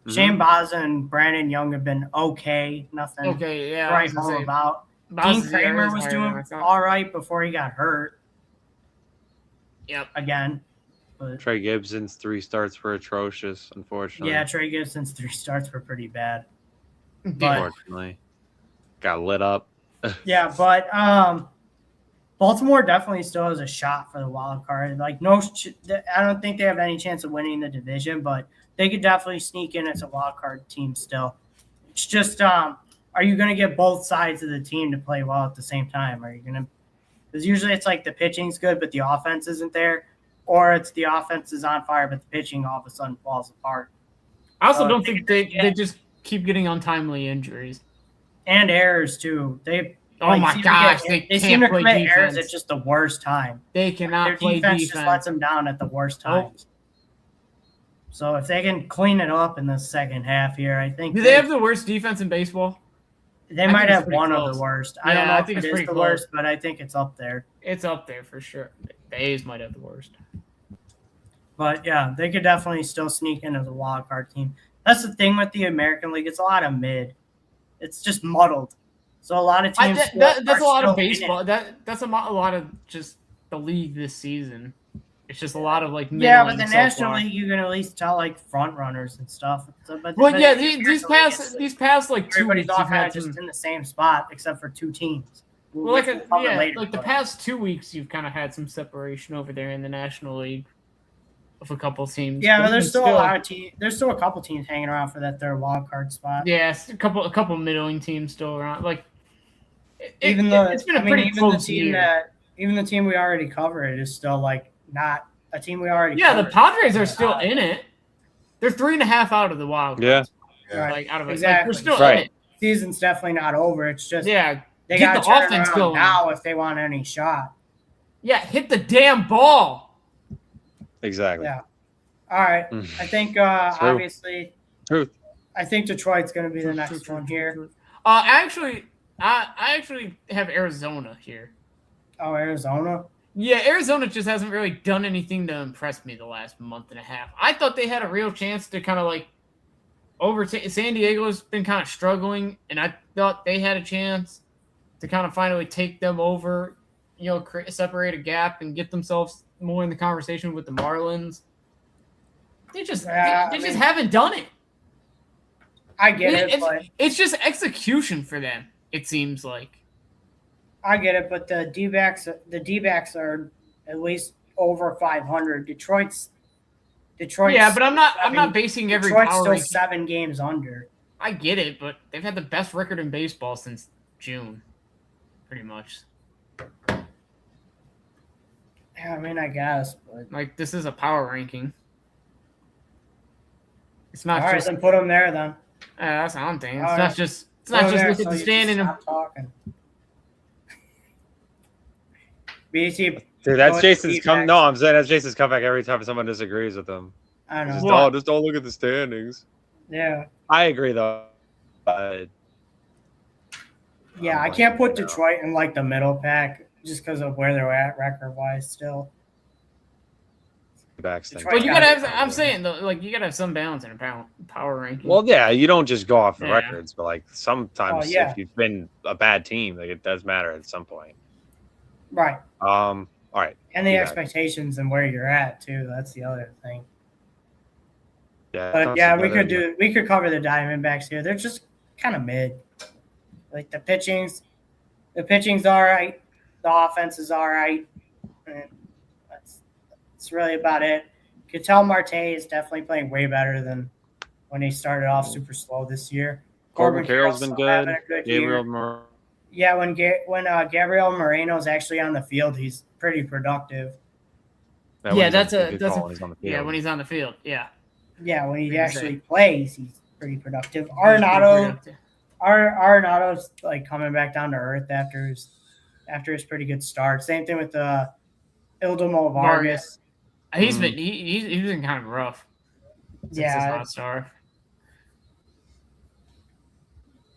Mm-hmm. Shane Baz and Brandon Young have been okay. Nothing right home about. Dean Kramer was doing all right before he got hurt. Yep. Again. But Trey Gibson's 3 starts were atrocious, unfortunately. Yeah, Trey Gibson's 3 starts were pretty bad. Unfortunately. Got lit up. Yeah, but Baltimore definitely still has a shot for the wild card. I don't think they have any chance of winning the division, but they could definitely sneak in as a wild card team still. It's just, are you going to get both sides of the team to play well at the same time? Are you going to? Because usually it's like the pitching's good, but the offense isn't there, or it's the offense is on fire, but the pitching all of a sudden falls apart. I also don't think they just keep getting untimely injuries and errors too. They seem to commit errors at just the worst time. They cannot play defense. Their defense just lets them down at the worst times. So if they can clean it up in the second half here, I think. Do they have the worst defense in baseball? They might have one of the worst. I don't know if it's the worst, but I think it's up there. It's up there for sure. The A's might have the worst. But yeah, they could definitely still sneak in as a wild card team. That's the thing with the American League. It's a lot of mid. It's just muddled. So a lot of teams. That's a lot of baseball. That's a lot of just the league this season. It's just a lot of but the National League you can at least tell front runners and stuff. These past 2 weeks everybody's all kind of just in the same spot except for 2 teams. The past 2 weeks you've kind of had some separation over there in the National League of a couple teams. Yeah, but there's still a lot of teams. There's still a couple teams hanging around for that third wild card spot. Yeah, a couple middling teams still around. It's been a pretty close year. even the team we already covered is still like not a team we already. Yeah, covered. the Padres are still in it. They're 3.5 out of the wild cards. Yeah. Right. Like out of it. Exactly. Like, they're still Right. in it. Season's definitely not over. It's just Yeah. they Get got the to turn offense around going now if they want any shot. Yeah, hit the damn ball. Exactly. Yeah. All right. I think obviously. Truth. I think Detroit's going to be the next one here. I actually have Arizona here. Oh, Arizona. Yeah, Arizona just hasn't really done anything to impress me the last month and a half. I thought they had a real chance to kind of like overtake. San Diego's been kind of struggling, and I thought they had a chance to kind of finally take them over, separate a gap and get themselves more in the conversation with the Marlins. They just haven't done it. I get it, but it's just execution for them. It seems like. I get it, but the D-backs are at least over 500. Detroit's. Yeah, but I'm not basing every Detroit's power still ranking. 7 games under. I get it, but they've had the best record in baseball since June, pretty much. Yeah, I mean, I guess, but Like, this is a power ranking. It's not all right, just. then put them there then. That's what I'm thinking. All It's right. not just. It's Put not 'em just there look at so the you standing. just stop talking. BT. Dude, that's Go Jason's feedback. No, I'm saying that's Jason's comeback every time someone disagrees with him. I know. What? Just don't look at the standings. Yeah. I agree though. But Yeah, I can't put Detroit in like the middle pack just because of where they're at record wise still. backs then. Detroit But you gotta have. got it. I'm saying though, like you gotta have some balance in a power ranking. Well, yeah, you don't just go off the Yeah. records, but like sometimes yeah. if you've been a bad team, like it does matter at some point. Right. All right. And the Yeah. expectations and where you're at too. That's the other thing. Yeah. But yeah, we could cover the Diamondbacks here. They're just kind of mid. Like the pitching's all right. The offense is all right. And that's really about it. Ketel Marte is definitely playing way better than when he started off super slow this year. Corbin Carroll's been still having good. a good year. Gabriel Mor- Yeah, when Gabriel Moreno's actually on the field, he's pretty productive. when Yeah, he's that's on- a good that's call a when he's on the yeah field. when he's on the field. Yeah. Yeah, when he Pretty actually sick. plays, he's pretty productive. Arenado's like coming back down to earth after his pretty good start. Same thing with Ildamo Vargas. He's been kind of rough. Since Yeah. his hot star.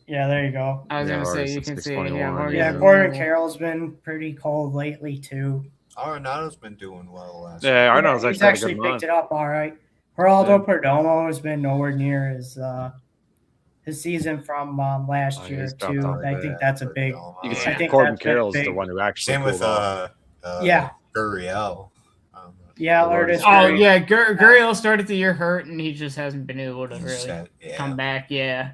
Yeah, there you go. I was Yeah, gonna say Vargas you at can see 621. Vargas Yeah, is Corbin cool. Carroll's been pretty cold lately too. Arenado's been doing well last Yeah, I know. It's He's actually actually a good picked month. it up all right. Geraldo Perdomo has been nowhere near his season from last Oh, year he's dropped too. off. I think that's a big. You I can see think Corbin that's been Carroll's big. the one who actually Same with pulled off. Gurriel. Yeah, Lord, Lourdes. Oh Gurriel. yeah, Gurriel started the year hurt and he just hasn't been able to really come back. Yeah.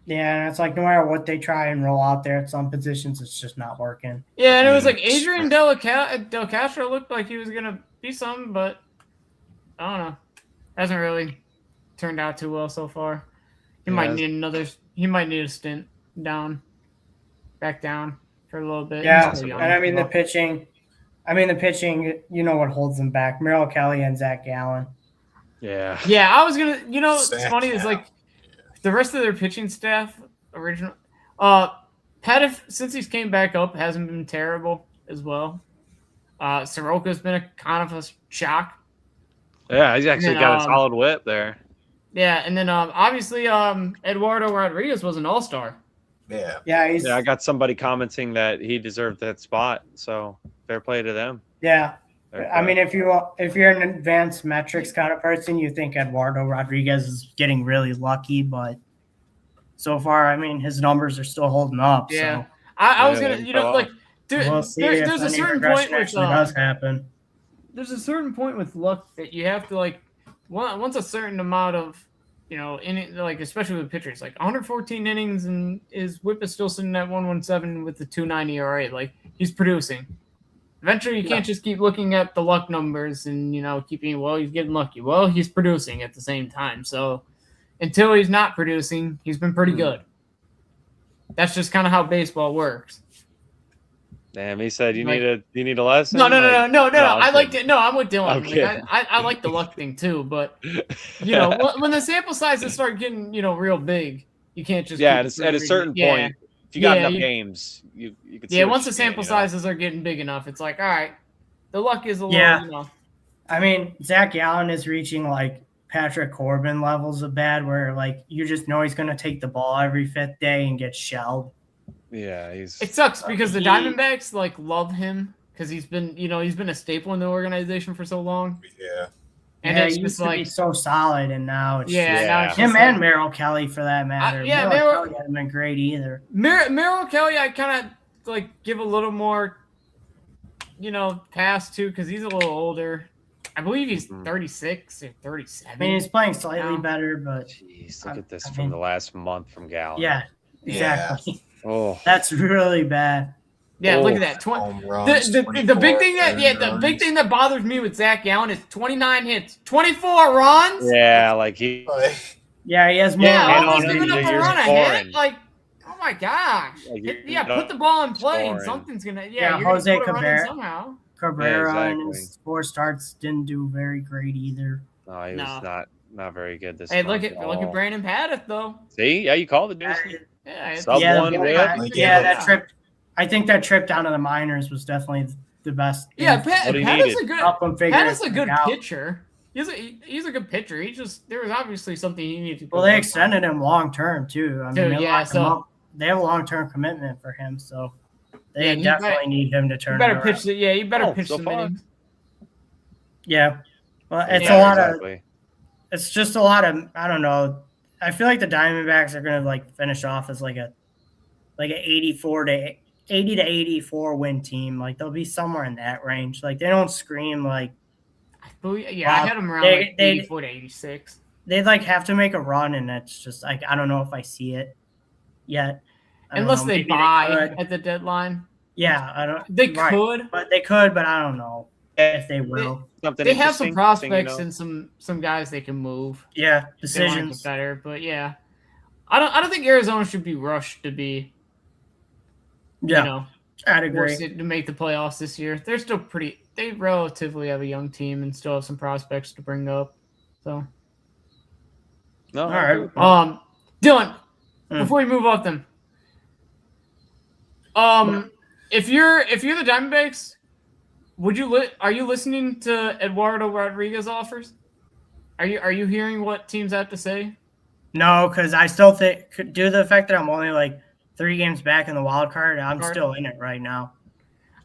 Yeah, and it's like no matter what they try and roll out there at some positions, it's just not working. Yeah, and it was like Adrian Del Castro looked like he was gonna be something, but I don't know. Hasn't really turned out too well so far. He might need a stint back down for a little bit. Yeah, He's still young. and I mean the pitching. You know what holds them back? Merrill Kelly and Zach Gallen. Yeah. Yeah, I was gonna. It's Zach funny. It's Gallen. like the rest of their pitching staff. Original. Pettit, since he's came back up, hasn't been terrible as well. Soroka's been a kind of a shock. Yeah, he's actually And, got a solid whip there. Yeah, and then obviously Eduardo Rodriguez was an all-star. Yeah. Yeah, I got somebody commenting that he deserved that spot, so fair play to them. Yeah. Fair I play. mean, if you're an advanced metrics kind of person, you think Eduardo Rodriguez is getting really lucky, but so far, I mean, his numbers are still holding up. Yeah. So I was Yeah, gonna, like, dude, we'll see there's if a any certain regression point which actually does happen. there's a certain point with luck that you have to like once a certain amount of like especially with pitchers like 114 innings and his whip is still sitting at 117 with the 290 ERA. Like he's producing. Eventually, you can't just keep looking at the luck numbers and he's getting lucky. Well, he's producing at the same time. So until he's not producing, he's been pretty good. That's just kind of how baseball works. Damn, he said you need a lesson. No. I liked it. No, I'm with Dylan. Okay. I like the luck thing too, but when the sample sizes start getting real big, you can't just at a certain point. If you got enough games, you could see once the sample sizes are getting big enough, it's like, all right, the luck is a little, Yeah. I mean, Zach Allen is reaching like Patrick Corbin levels of bad where like you just know he's going to take the ball every fifth day and get shelled. Yeah, it sucks because the Diamondbacks like love him because he's been a staple in the organization for so long. Yeah. And he used to be so solid, and now it's now it's him and Merrill Kelly for that matter. Merrill Kelly hasn't been great either. Merrill Kelly, I kind of like give a little more, pass to because he's a little older. I believe he's 36 or 37. I mean, he's playing slightly better, but jeez, look at this from the last month from Gallen. Yeah, exactly. Yeah. Oh, that's really bad. Yeah, look at that. The big thing the big thing that bothers me with Zach Allen is 29 hits, 24 runs. Yeah, like he. Yeah, he has more. Yeah, almost giving up a run ahead. Like, oh my gosh. Put the ball in play and something's gonna. Yeah, you're Jose gonna put a run in somehow. Cabrera in his 4 starts didn't do very great either. No, he was not very good this. Hey, look at Brandon Paddock though. See, yeah, you called it, Jason. That trip. I think that trip down to the minors was definitely the best. Yeah, Paddock's a good pitcher. He's a good pitcher. There was obviously something he needed to. Well, they extended him long term too. I mean, they have a long term commitment for him, so they definitely need him to turn. You better pitch it. Yeah, you better pitch some innings. Yeah, well, it's a lot of. It's just a lot of. I don't know. I feel like the Diamondbacks are gonna like finish off as like an 80 to 84 win team. Like they'll be somewhere in that range. Like they don't scream like. I had them around 84 to 86. They'd like have to make a run, and it's just like I don't know if I see it yet. Unless they buy at the deadline. Yeah, I don't. They could, but I don't know if they will. They have some prospects and some guys they can move. Yeah, decisions better, but yeah, I don't think Arizona should be rushed to be. I'd agree to make the playoffs this year. They're still they relatively have a young team and still have some prospects to bring up. So, all right. Dylan, before we move off them, if you're the Diamondbacks, are you listening to Eduardo Rodriguez offers? Are you hearing what teams have to say? No, because I still think due to the fact that I'm only like 3 games back in the wild card, I'm still in it right now.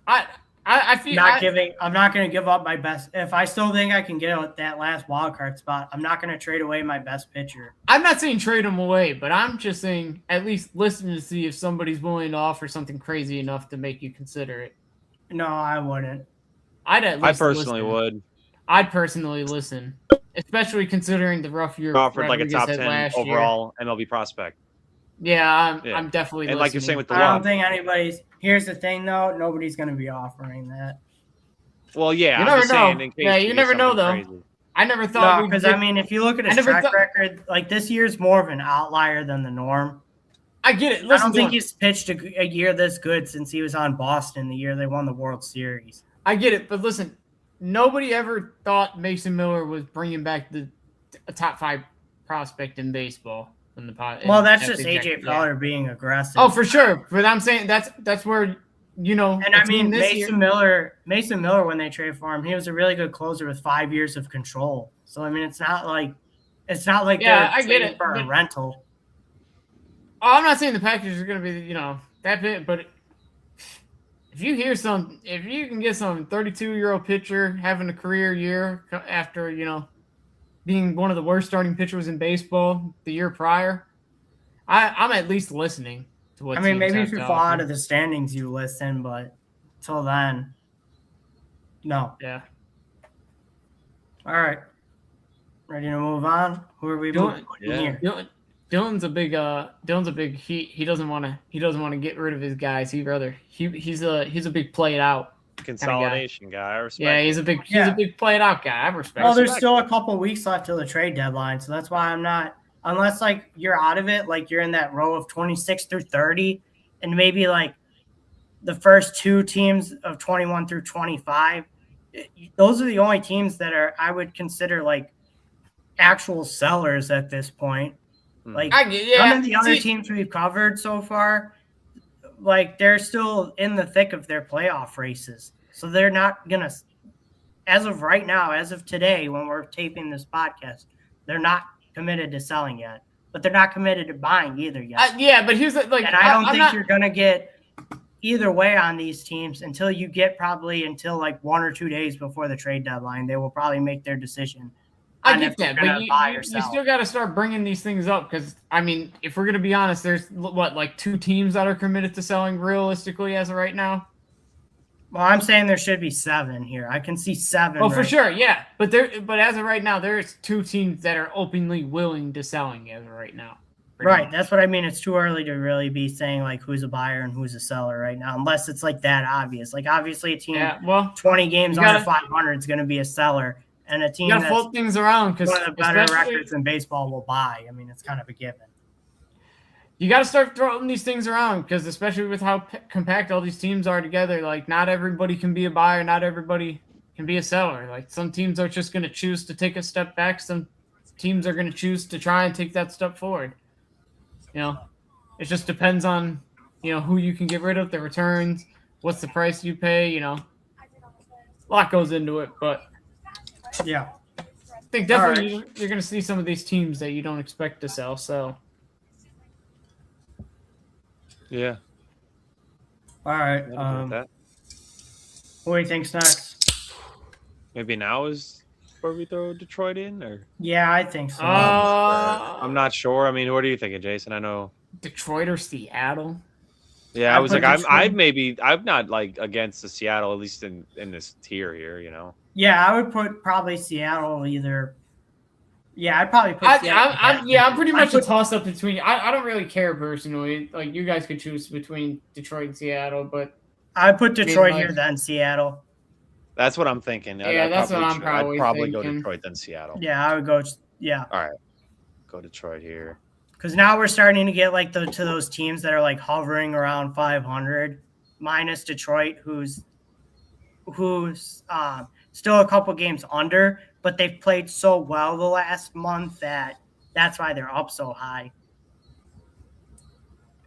I feel I'm not going to give up my best. If I still think I can get that last wild card spot, I'm not going to trade away my best pitcher. I'm not saying trade him away, but I'm just saying at least listen to see if somebody's willing to offer something crazy enough to make you consider it. No, I wouldn't. I personally would. I'd personally listen, especially considering the rough year. Offered like a top 10 overall MLB prospect. Yeah, I'm definitely. And listening. Like you're saying with the I don't think anybody's. Here's the thing, though. Nobody's going to be offering that. Well, yeah. You never know. Yeah, you never know, though. Crazy. I never thought. No, because I mean, if you look at his track record, like this year's more of an outlier than the norm. I get it. I don't think he's pitched a year this good since he was on Boston the year they won the World Series. I get it, but listen, nobody ever thought Mason Miller was bringing back a top 5 prospect in baseball. Well, that's just AJ Preller being aggressive. Oh, for sure. But I'm saying that's where And I mean, Mason Miller, when they traded for him, he was a really good closer with 5 years of control. So I mean, it's not like they're trading for a rental. Oh, I'm not saying the package is going to be that big, but if you can get some 32-year-old pitcher having a career year after being one of the worst starting pitchers in baseball the year prior, I'm at least listening to what. I mean, maybe if you fall out of the standings, you listen, but till then, no. Yeah. All right. Ready to move on? Who are we moving here? Dylan's a big he doesn't want to get rid of his guys. He's a big play it out consolidation guy. I respect. Yeah, he's a big play it out guy. I respect. Well, there's still a couple weeks left till the trade deadline, so that's why I'm not, unless like you're out of it, like you're in that row of 26 through 30, and maybe like the first two teams of 21 through 25, those are the only teams that I would consider like actual sellers at this point. Like none of the other teams we've covered so far, like they're still in the thick of their playoff races. So they're not going to, as of right now, as of today, when we're taping this podcast, they're not committed to selling yet, but they're not committed to buying either yet. But here's like, and I don't think you're going to get either way on these teams until you get until like 1 or 2 days before the trade deadline. They will probably make their decision. I get that, but you still got to start bringing these things up because, I mean, if we're going to be honest, there's like 2 teams that are committed to selling realistically as of right now? Well, I'm saying there should be 7 here. I can see 7. Oh, for sure, yeah. But as of right now, there's 2 teams that are openly willing to selling as of right now. Right, that's what I mean. It's too early to really be saying like who's a buyer and who's a seller right now, unless it's like that obvious. Like obviously a team 20 games under 500 is going to be a seller. And a team that's flip things around because one of the better records in baseball will buy. I mean, it's kind of a given. You got to start throwing these things around because especially with how compact all these teams are together, like not everybody can be a buyer, not everybody can be a seller. Like some teams are just going to choose to take a step back. Some teams are going to choose to try and take that step forward. You know, it just depends on, who you can get rid of, the returns, what's the price you pay, a lot goes into it, but yeah, I think definitely you're going to see some of these teams that you don't expect to sell. So, yeah. All right. What do you think's next? Maybe now is where we throw Detroit in, or yeah, I think so. I'm not sure. I mean, what are you thinking, Jason? I know Detroit or Seattle. Yeah, I was like, I'm not like against the Seattle, at least in this tier here, Yeah, I would put probably Seattle either. Yeah, I'd probably put Seattle. I'm pretty much a toss up between. I don't really care personally. Like you guys could choose between Detroit and Seattle, but I'd put Detroit here then Seattle. That's what I'm thinking. Yeah, that's what I'm probably. I'd probably thinking. go Detroit then Seattle. Yeah, I would go. Yeah. All right, go Detroit here. Because now we're starting to get like to those teams that are like hovering around 500, minus Detroit, who's still a couple games under, but they've played so well the last month that's why they're up so high.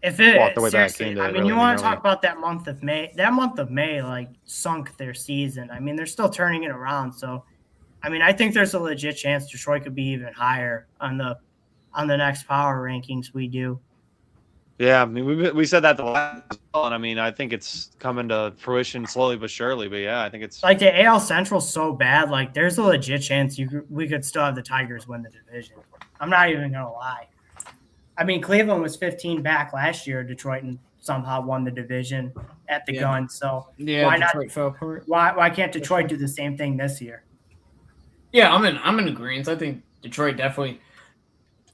If it seriously, I mean, you want to talk about that month of May? That month of May like sunk their season. I mean, they're still turning it around. So, I mean, I think there's a legit chance Detroit could be even higher on the next power rankings we do. Yeah, I mean, we said that the last one, and I mean, I think it's coming to fruition slowly but surely. But yeah, I think it's like the AL Central's so bad. Like, there's a legit chance we could still have the Tigers win the division. I'm not even gonna lie. I mean, Cleveland was 15 back last year, Detroit, and somehow won the division at the gun. So why Detroit fell apart. Why can't Detroit do the same thing this year? Yeah, I'm in agreement. I think Detroit definitely.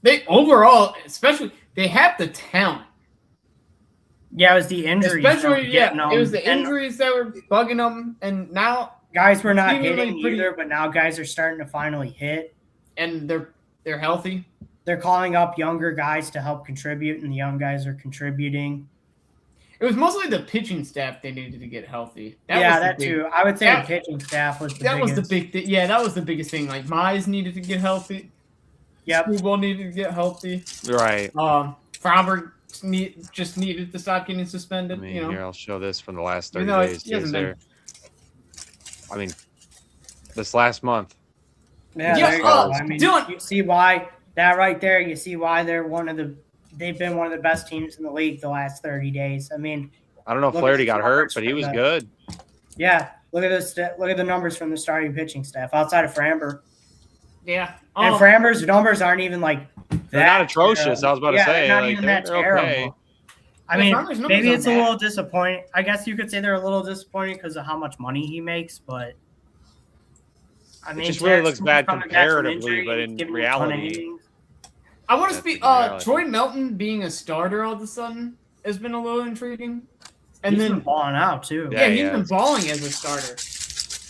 They overall, especially, they have the talent. Yeah, it was the injuries. Especially, it was the injuries that were bugging them, and now guys were not hitting either. But now guys are starting to finally hit, and they're healthy. They're calling up younger guys to help contribute, and the young guys are contributing. It was mostly the pitching staff they needed to get healthy. That too. I would say the pitching staff was the big thing. Yeah, that was the biggest thing. Like Mize needed to get healthy. Yep. Screwball needed to get healthy. Right. Framber just needed to stop getting suspended. I mean, here, I'll show this from the last 30 days. I mean, this last month. Yeah, there you go. I mean, you see why that right there. You see why they've been one of the best teams in the league the last 30 days. I mean, I don't know if Flaherty got hurt, but he was good. Yeah, look at this. Look at the numbers from the starting pitching staff outside of Framber. Yeah, and Framber's numbers aren't even like they're not atrocious. I was about to say, not even that terrible. Okay. I mean, maybe it's a little disappointing. I guess you could say they're a little disappointing because of how much money he makes, but I mean, it just really looks bad comparatively, but in reality, I want to speak. Troy Melton being a starter all of a sudden has been a little intriguing, and he's been balling out too. Yeah, he's been balling as a starter,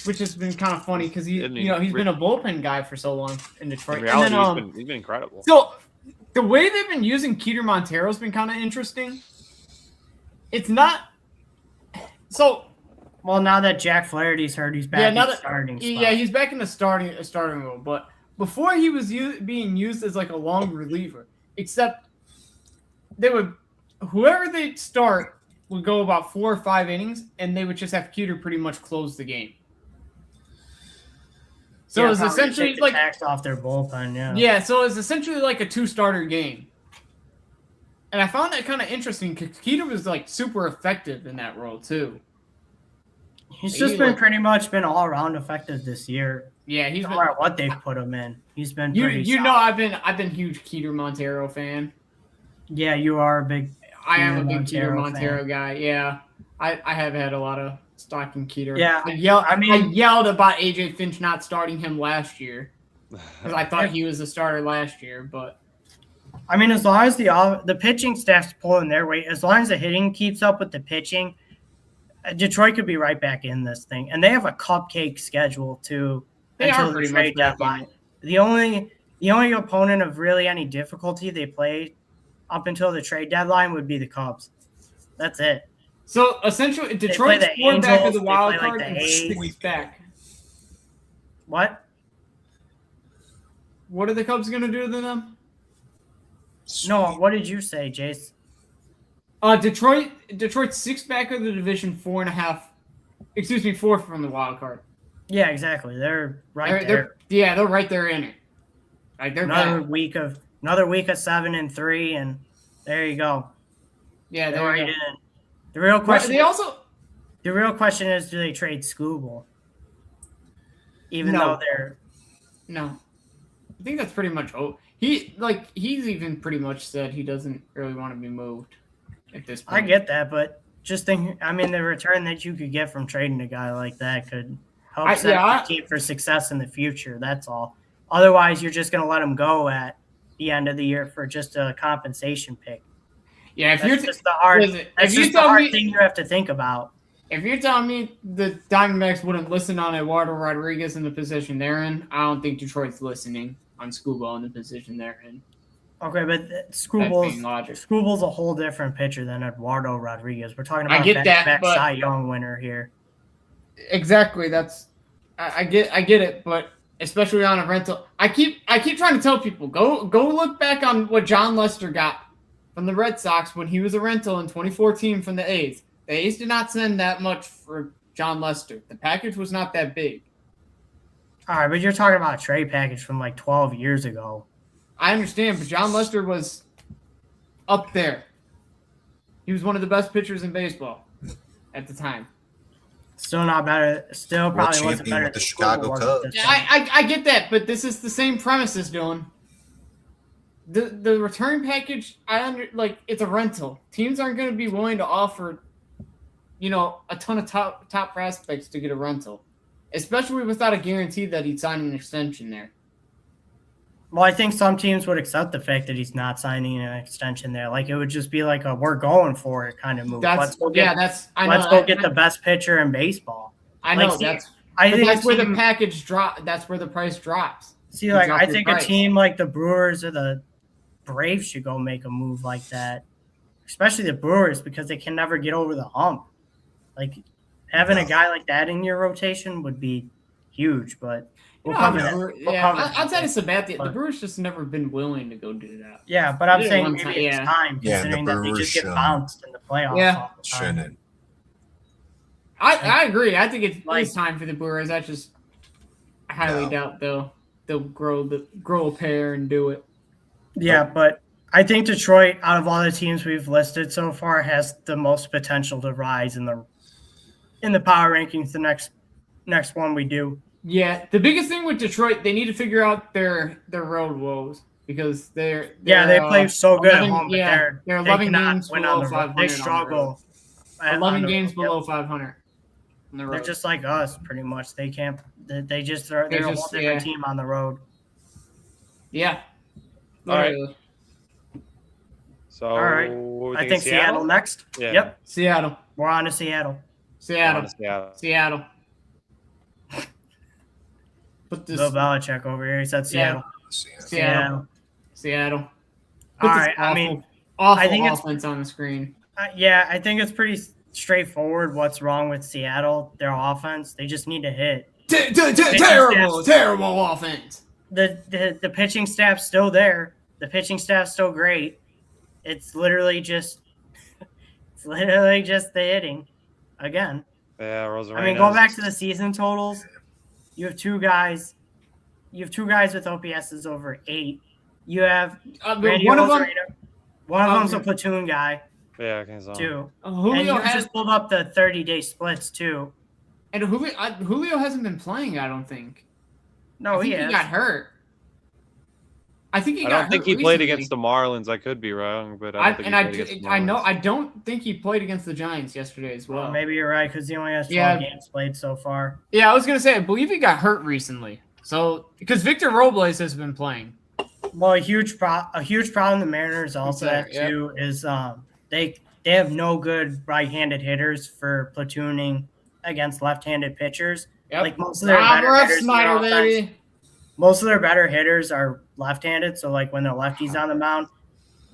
which has been kind of funny because he's been a bullpen guy for so long in Detroit. In reality, he's been incredible. So the way they've been using Keter Montero has been kind of interesting. It's not. So Well, now that Jack Flaherty's hurt, he's back in the starting spot. Yeah, he's back in the starting role. But before he was being used as like a long reliever, except whoever they start would go about 4 or 5 innings, and they would just have Keeter pretty much close the game. So it was essentially like tax off their bullpen. Yeah. Yeah, so it's essentially like a 2-starter game. And I found that kind of interesting because Keeter was like super effective in that role too. He's just been pretty much been all around effective this year. Yeah, no matter what they've put him in, he's been pretty you solid. know I've been huge Keeter Montero fan. Yeah, you are a big. I am a big Keeter Montero guy. Yeah, I have had a lot of stock in Keeter. Yeah, I yelled about AJ Finch not starting him last year because I thought he was the starter last year. But I mean, as long as the pitching staff's pulling their weight, as long as the hitting keeps up with the pitching, Detroit could be right back in this thing. And they have a cupcake schedule too until the trade deadline. The only opponent of really any difficulty they play up until the trade deadline would be the Cubs. That's it. So essentially, Detroit's 4 back of the wild card and 6 back. What? What are the Cubs going to do to them? No, what did you say, Jace? Detroit's 6 back of the division, 4.5. Excuse me, 4 from the wild card. Yeah, exactly. They're right there. They're right there in it. Like they're another week of 7-3, and there you go. Yeah, they're right in it. The real question. The real question is, do they trade Skubal? Even though they're no, I think that's pretty much. He's even pretty much said he doesn't really want to be moved at this point. I get that, but just think. I mean, the return that you could get from trading a guy like that could help set your team for success in the future. That's all. Otherwise, you're just going to let him go at the end of the year for just a compensation pick. Yeah, that's just the hard thing you have to think about. If you're telling me the Diamondbacks wouldn't listen on Eduardo Rodriguez in the position they're in, I don't think Detroit's listening on Skubal in the position they're in. Okay, but Skubal's a whole different pitcher than Eduardo Rodriguez. We're talking about back-to-back Cy Young winner here. Exactly. I get it, but especially on a rental, I keep trying to tell people go look back on what John Lester got from the Red Sox when he was a rental in 2014 from the A's. The A's did not send that much for John Lester. The package was not that big. All right, but you're talking about a trade package from like 12 years ago. I understand, but John Lester was up there. He was one of the best pitchers in baseball at the time. Still not better. Still probably wasn't better with the Chicago Cubs. I get that, but this is the same premises, Dylan. The return package, it's a rental. Teams aren't going to be willing to offer, a ton of top prospects to get a rental, especially without a guarantee that he'd sign an extension there. Well, I think some teams would accept the fact that he's not signing an extension there. Like, it would just be like a we're going for it kind of move. Let's go get the best pitcher in baseball. I know that's where the package drop. That's where the price drops. See, like I think a team like the Brewers or the Braves should go make a move like that, especially the Brewers because they can never get over the hump. Like having a guy like that in your rotation would be huge, but. Outside of Sabathia, the Brewers just never been willing to go do that. Yeah, but I'm saying maybe it's time considering that they just get bounced in the playoffs. Yeah, shouldn't. I agree. I think it's time for the Brewers. I highly doubt they'll grow a pair and do it. Yeah, but I think Detroit, out of all the teams we've listed so far, has the most potential to rise in the power rankings. The next one we do. Yeah, the biggest thing with Detroit, they need to figure out their road woes because they play so good at home, but they're 11 games below 500. They struggle. 11 games below 500. They're just like us, pretty much. They can't. They're a whole different team on the road. Yeah. All right. So, all right. I think Seattle next. Yeah. Yep. Seattle. We're on to Seattle. Seattle. Put this Bill Belichick over here. He said Seattle. Seattle. All right. I think offense on the screen. I think it's pretty straightforward what's wrong with Seattle. Their offense, they just need to hit. Terrible offense. The pitching staff's still there. The pitching staff's still great. It's literally just the hitting again. Yeah, Rosarena. I mean, go back to the season totals. You have two guys with OPSs over 8. You have one of them's a platoon guy. Yeah, okay, so. Too. Julio and you just pulled up the 30-day splits too. And Julio hasn't been playing, I don't think. No, he got hurt. I don't think he played against the Marlins. I could be wrong, but I don't think he played against the Giants yesterday as well. Maybe you're right because he only has 12 games played so far. Yeah, I was gonna say I believe he got hurt recently. So because Victor Robles has been playing. Well, a huge problem the Mariners also have too is they have no good right-handed hitters for platooning against left-handed pitchers. Yep. Like most of their better hitters are left-handed. So like when the lefties on the mound,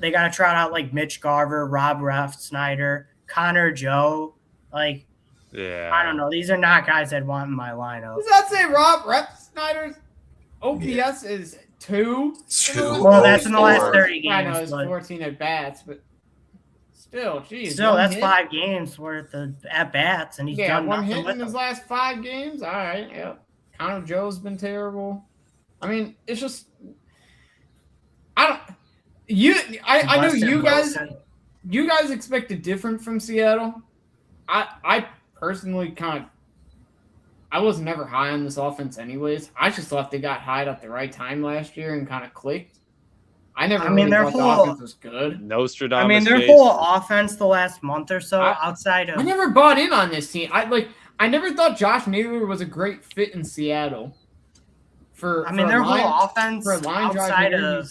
they got to trot out like Mitch Garver, Rob Ref Snyder, Connor Joe. Like, I don't know. These are not guys I'd want in my lineup. Does that say Rob Ref Snyder's OPS is 2? Well, that's in the last 30 games. I know it's 14 at bats, but still, geez. Still, that's 5 games worth of at bats, and he's done one nothing hit with in his them. last 5 games. All right, yep. Connor Joe's been terrible. I mean, it's just I know you guys. You guys expected different from Seattle. I personally I was never high on this offense anyways. I just thought they got high at the right time last year and kind of clicked. I never thought the offense was good. Nostradamus. I mean, their whole offense the last month or so outside of... I never bought in on this team. I never thought Josh Naylor was a great fit in Seattle. Their whole offense outside of...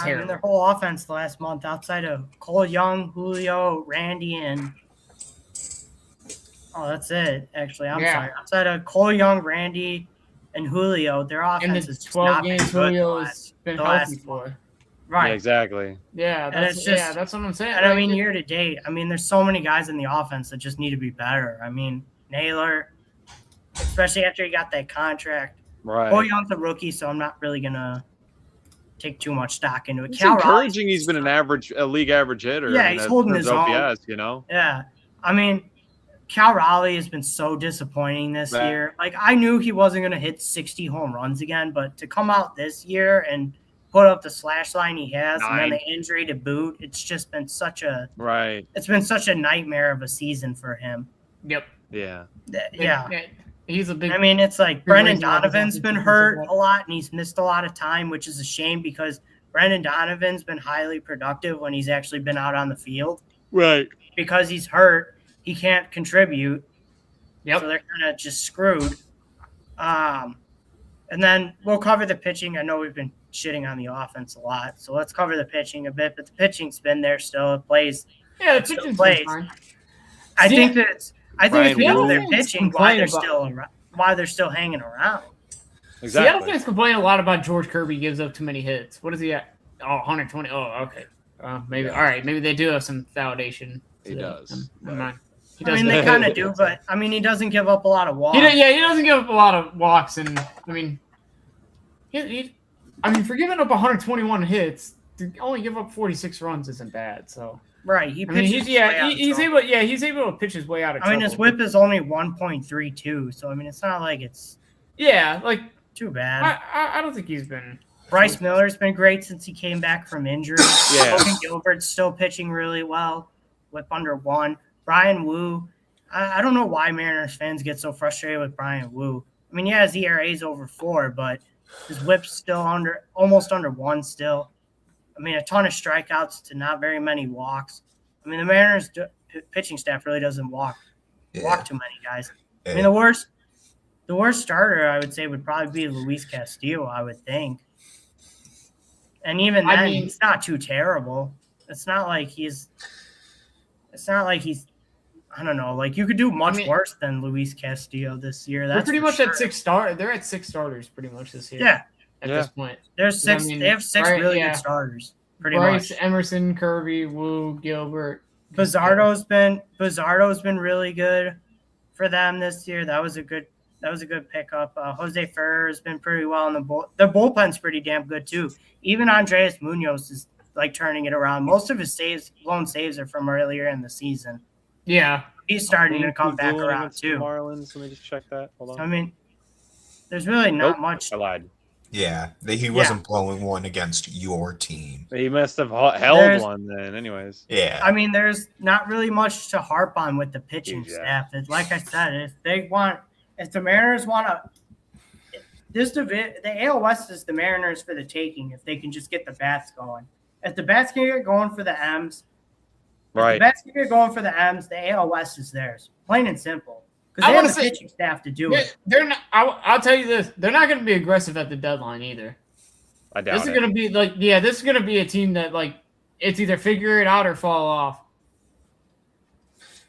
their whole offense the last month outside of Cole Young, Julio, Randy, and... Oh, that's it, actually. I'm sorry. Outside of Cole Young, Randy, and Julio, their offense is 12 games Julio has been healthy for. Right. Yeah, exactly. Yeah, that's what I'm saying. And I mean, year to date, there's so many guys in the offense that just need to be better. I mean, Naylor, especially after he got that contract. Right. Cole Young's a rookie, so I'm not really going to take too much stock into it. It's encouraging he's been a league average hitter. Yeah, he's holding his own. OPS, you know? Yeah. I mean, Cal Raleigh has been so disappointing this year. Like, I knew he wasn't going to hit 60 home runs again, but to come out this year and put up the slash line he has, and then the injury to boot, it's just been such a It's been such a nightmare of a season for him. Yep. Yeah. Yeah. He's a big. I mean, it's like Brendan Donovan's been hurt a lot, and he's missed a lot of time, which is a shame because Brendan Donovan's been highly productive when he's actually been out on the field. Right. Because he's hurt. He can't contribute. Yep. So they're kind of just screwed. And then we'll cover the pitching. I know we've been shitting on the offense a lot, so let's cover the pitching a bit. But the pitching's been there still. It plays. Yeah, the pitching's plays. Fine. I think it's because of their pitching why they're still hanging around. Exactly. Seattle fans complain a lot about George Kirby gives up too many hits. What is he at? Oh, 120. Oh, okay. Maybe all right. Maybe they do have some validation. He does. Never mind. They kind of do, but he doesn't give up a lot of walks. He doesn't give up a lot of walks, and for giving up 121 hits, to only give up 46 runs isn't bad. So right, he's able to pitch his way out of trouble. His WHIP is only 1.32, so it's not like it's too bad. I don't think he's been. Bryce Miller's been great since he came back from injury. Logan Gilbert's still pitching really well. WHIP under 1. Brian Wu, I don't know why Mariners fans get so frustrated with Brian Wu. His ERA's over 4, but his WHIP's still almost under 1 still. A ton of strikeouts to not very many walks. The Mariners pitching staff really doesn't walk too many guys. Yeah. The worst starter I would say would probably be Luis Castillo, I would think. And even then, he's not too terrible. It's not like he's I don't know. You could do much worse than Luis Castillo this year. That's pretty much at 6 starters. They're at 6 starters pretty much this year. Yeah. At this point, there's 6. They have 6 really good starters. Pretty Bryce, much. Emerson, Kirby, Wu, Gilbert. Bizzardo's been really good for them this year. That was a good pickup. Jose Ferrer has been pretty well in the bullpen's pretty damn good too. Even Andreas Munoz is like turning it around. Most of his blown saves are from earlier in the season. Yeah, he's starting to come back around too. Marlins. Let me just check that. Hold on. I mean, there's really not much. I lied. Yeah, he wasn't blowing one against your team. He must have held one then, anyways. Yeah. I mean, there's not really much to harp on with the pitching staff. Like I said, if the Mariners want to, the AL West is the Mariners for the taking if they can just get the bats going. If the bats can get going for the M's, right? If the bats can get going for the M's, the AL West is theirs, plain and simple. Because they have the pitching staff to do it. They're not. I'll tell you this: they're not going to be aggressive at the deadline either. I doubt this is going to be this is going to be a team that it's either figure it out or fall off.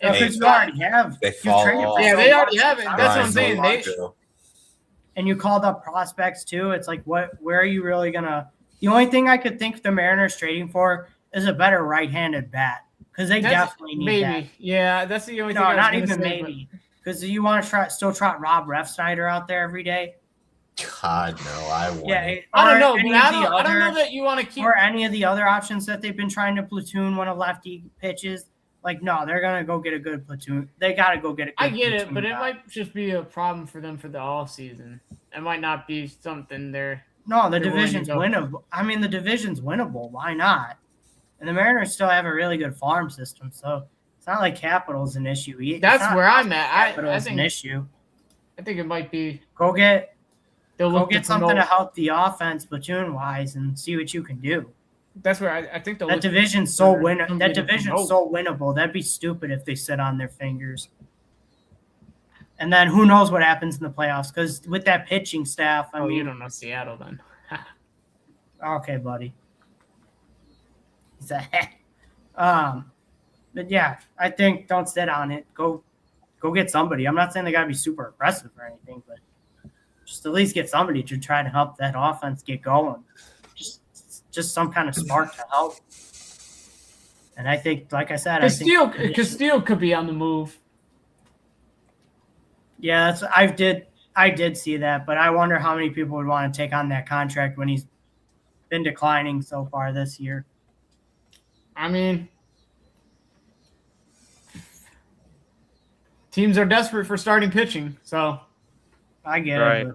Because you already have. They fall off. Yeah, they already have it. That's what I'm saying. And you called up prospects too. It's like, where are you really gonna? The only thing I could think the Mariners trading for is a better right-handed bat because they definitely need that. Yeah, that's the only thing. No, not even maybe. Because you want to still trot Rob Refsnyder out there every day. God no, I wouldn't. Yeah, I don't know. I don't know that you want to keep or any of the other options that they've been trying to platoon when a lefty pitches. Like, no, they're gonna go get a good platoon. They gotta go get a good I get it, but guy. it might just be a problem for them for the off season. It might not be something they're. No, the division's winnable. I mean, the division's winnable. Why not? And the Mariners still have a really good farm system, so it's not like capital's an issue. That's where I'm at. Capital's an issue. I think it might be. Go get something to promote. help the offense platoon wise and see what you can do. That's where I think that division's so winnable. That division's so winnable. That'd be stupid if they sit on their fingers. And then who knows what happens in the playoffs? Because with that pitching staff, I mean, you don't know Seattle then. Okay, buddy. But yeah, I think don't sit on it. Go get somebody. I'm not saying they gotta be super aggressive or anything, but just at least get somebody to try to help that offense get going. Just some kind of spark to help. And I think, like I said, Castillo could be on the move. Yeah, I did see that, but I wonder how many people would want to take on that contract when he's been declining so far this year. I mean, teams are desperate for starting pitching, so I get it.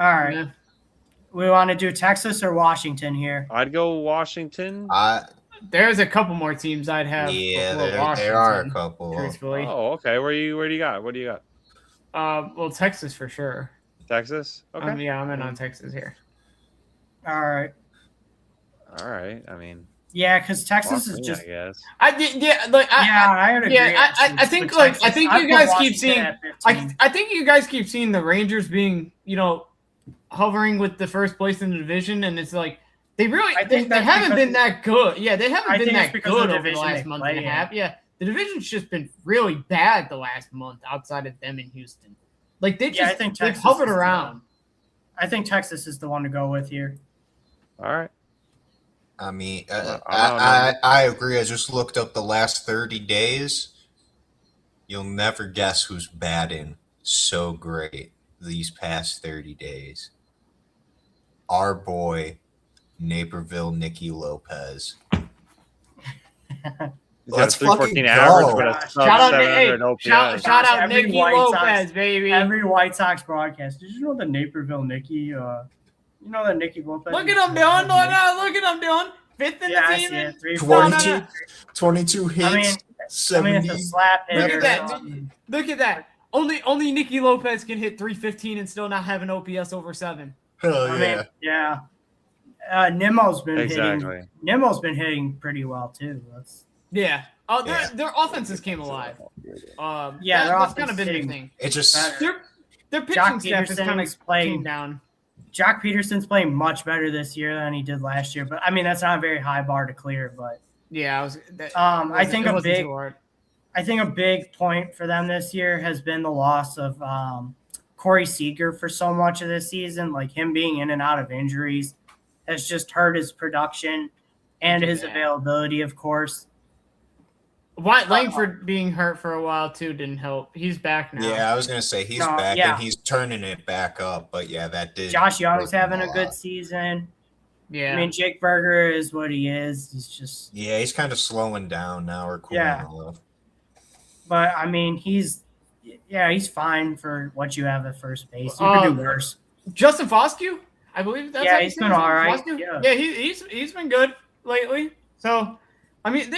All right. Yeah. We want to do Texas or Washington here? I'd go Washington. There's a couple more teams I'd have. Yeah, there are a couple. Truthfully. Oh, okay. Where do you got? What do you got? Well, Texas for sure. Texas? Okay. I'm in on Texas here. All right. I mean. Yeah, because Texas is just. I guess. I would agree. Yeah, I think you guys keep seeing. I think you guys keep seeing the Rangers being, hovering with the first place in the division, and it's like they haven't been that good. Yeah, they haven't been that good over the last month and a half. Yeah, the division's just been really bad the last month outside of them in Houston. Like they've hovered around. I think Texas is the one to go with here. All right. I mean, I agree. I just looked up the last 30 days. You'll never guess who's batting so great these past 30 days. Our boy, Naperville Nicky Lopez. Let's fucking average with a shout out Nicky Lopez, baby. Every White Sox broadcast. Did you know the Naperville Nicky? You know that Nicky Lopez? Look at him, Dylan. Look at him, Dylan. Fifth in the team. 22 hits. I mean, 70. it's a slap hitter. Look at that. Only Nicky Lopez can hit 315 and still not have an OPS over 7. Hell yeah. Nimmo's been hitting pretty well too. Their offenses came alive. That's kind of been the thing. It's just their pitching staff is kind of came down. Jock Peterson's playing much better this year than he did last year, but I mean that's not a very high bar to clear. But I think a big point for them this year has been the loss of Corey Seager for so much of this season. Like him being in and out of injuries has just hurt his production and his availability, of course. Wyatt Langford being hurt for a while too didn't help. He's back now. Yeah, I was gonna say he's back and he's turning it back up, but yeah, that did. Josh Young's having a good season. Yeah, I mean, Jake Berger is what he is. He's just he's kind of slowing down now or cooling off. But I mean, he's fine for what you have at first base. You could do worse. Justin Foscue, I believe that's he's been all right. Yeah, he's been good lately. So, I mean,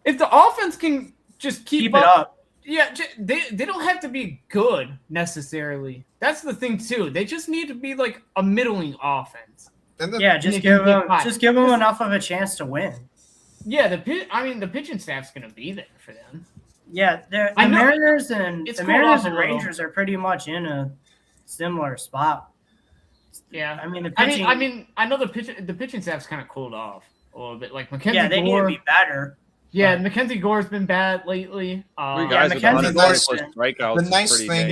if the offense can just keep it up. Yeah, they don't have to be good necessarily. That's the thing too. They just need to be like a middling offense. Just give them enough of a chance to win. Yeah, the pitching staff's gonna be there for them. Yeah, the Mariners and Rangers are pretty much in a similar spot. Yeah, I mean the pitching. I know the pitching staff's kind of cooled off a little bit. Like Mackenzie Gore, they need to be better. Yeah, Mackenzie Gore's been bad lately. Mackenzie Gore's strikeouts. The nice thing,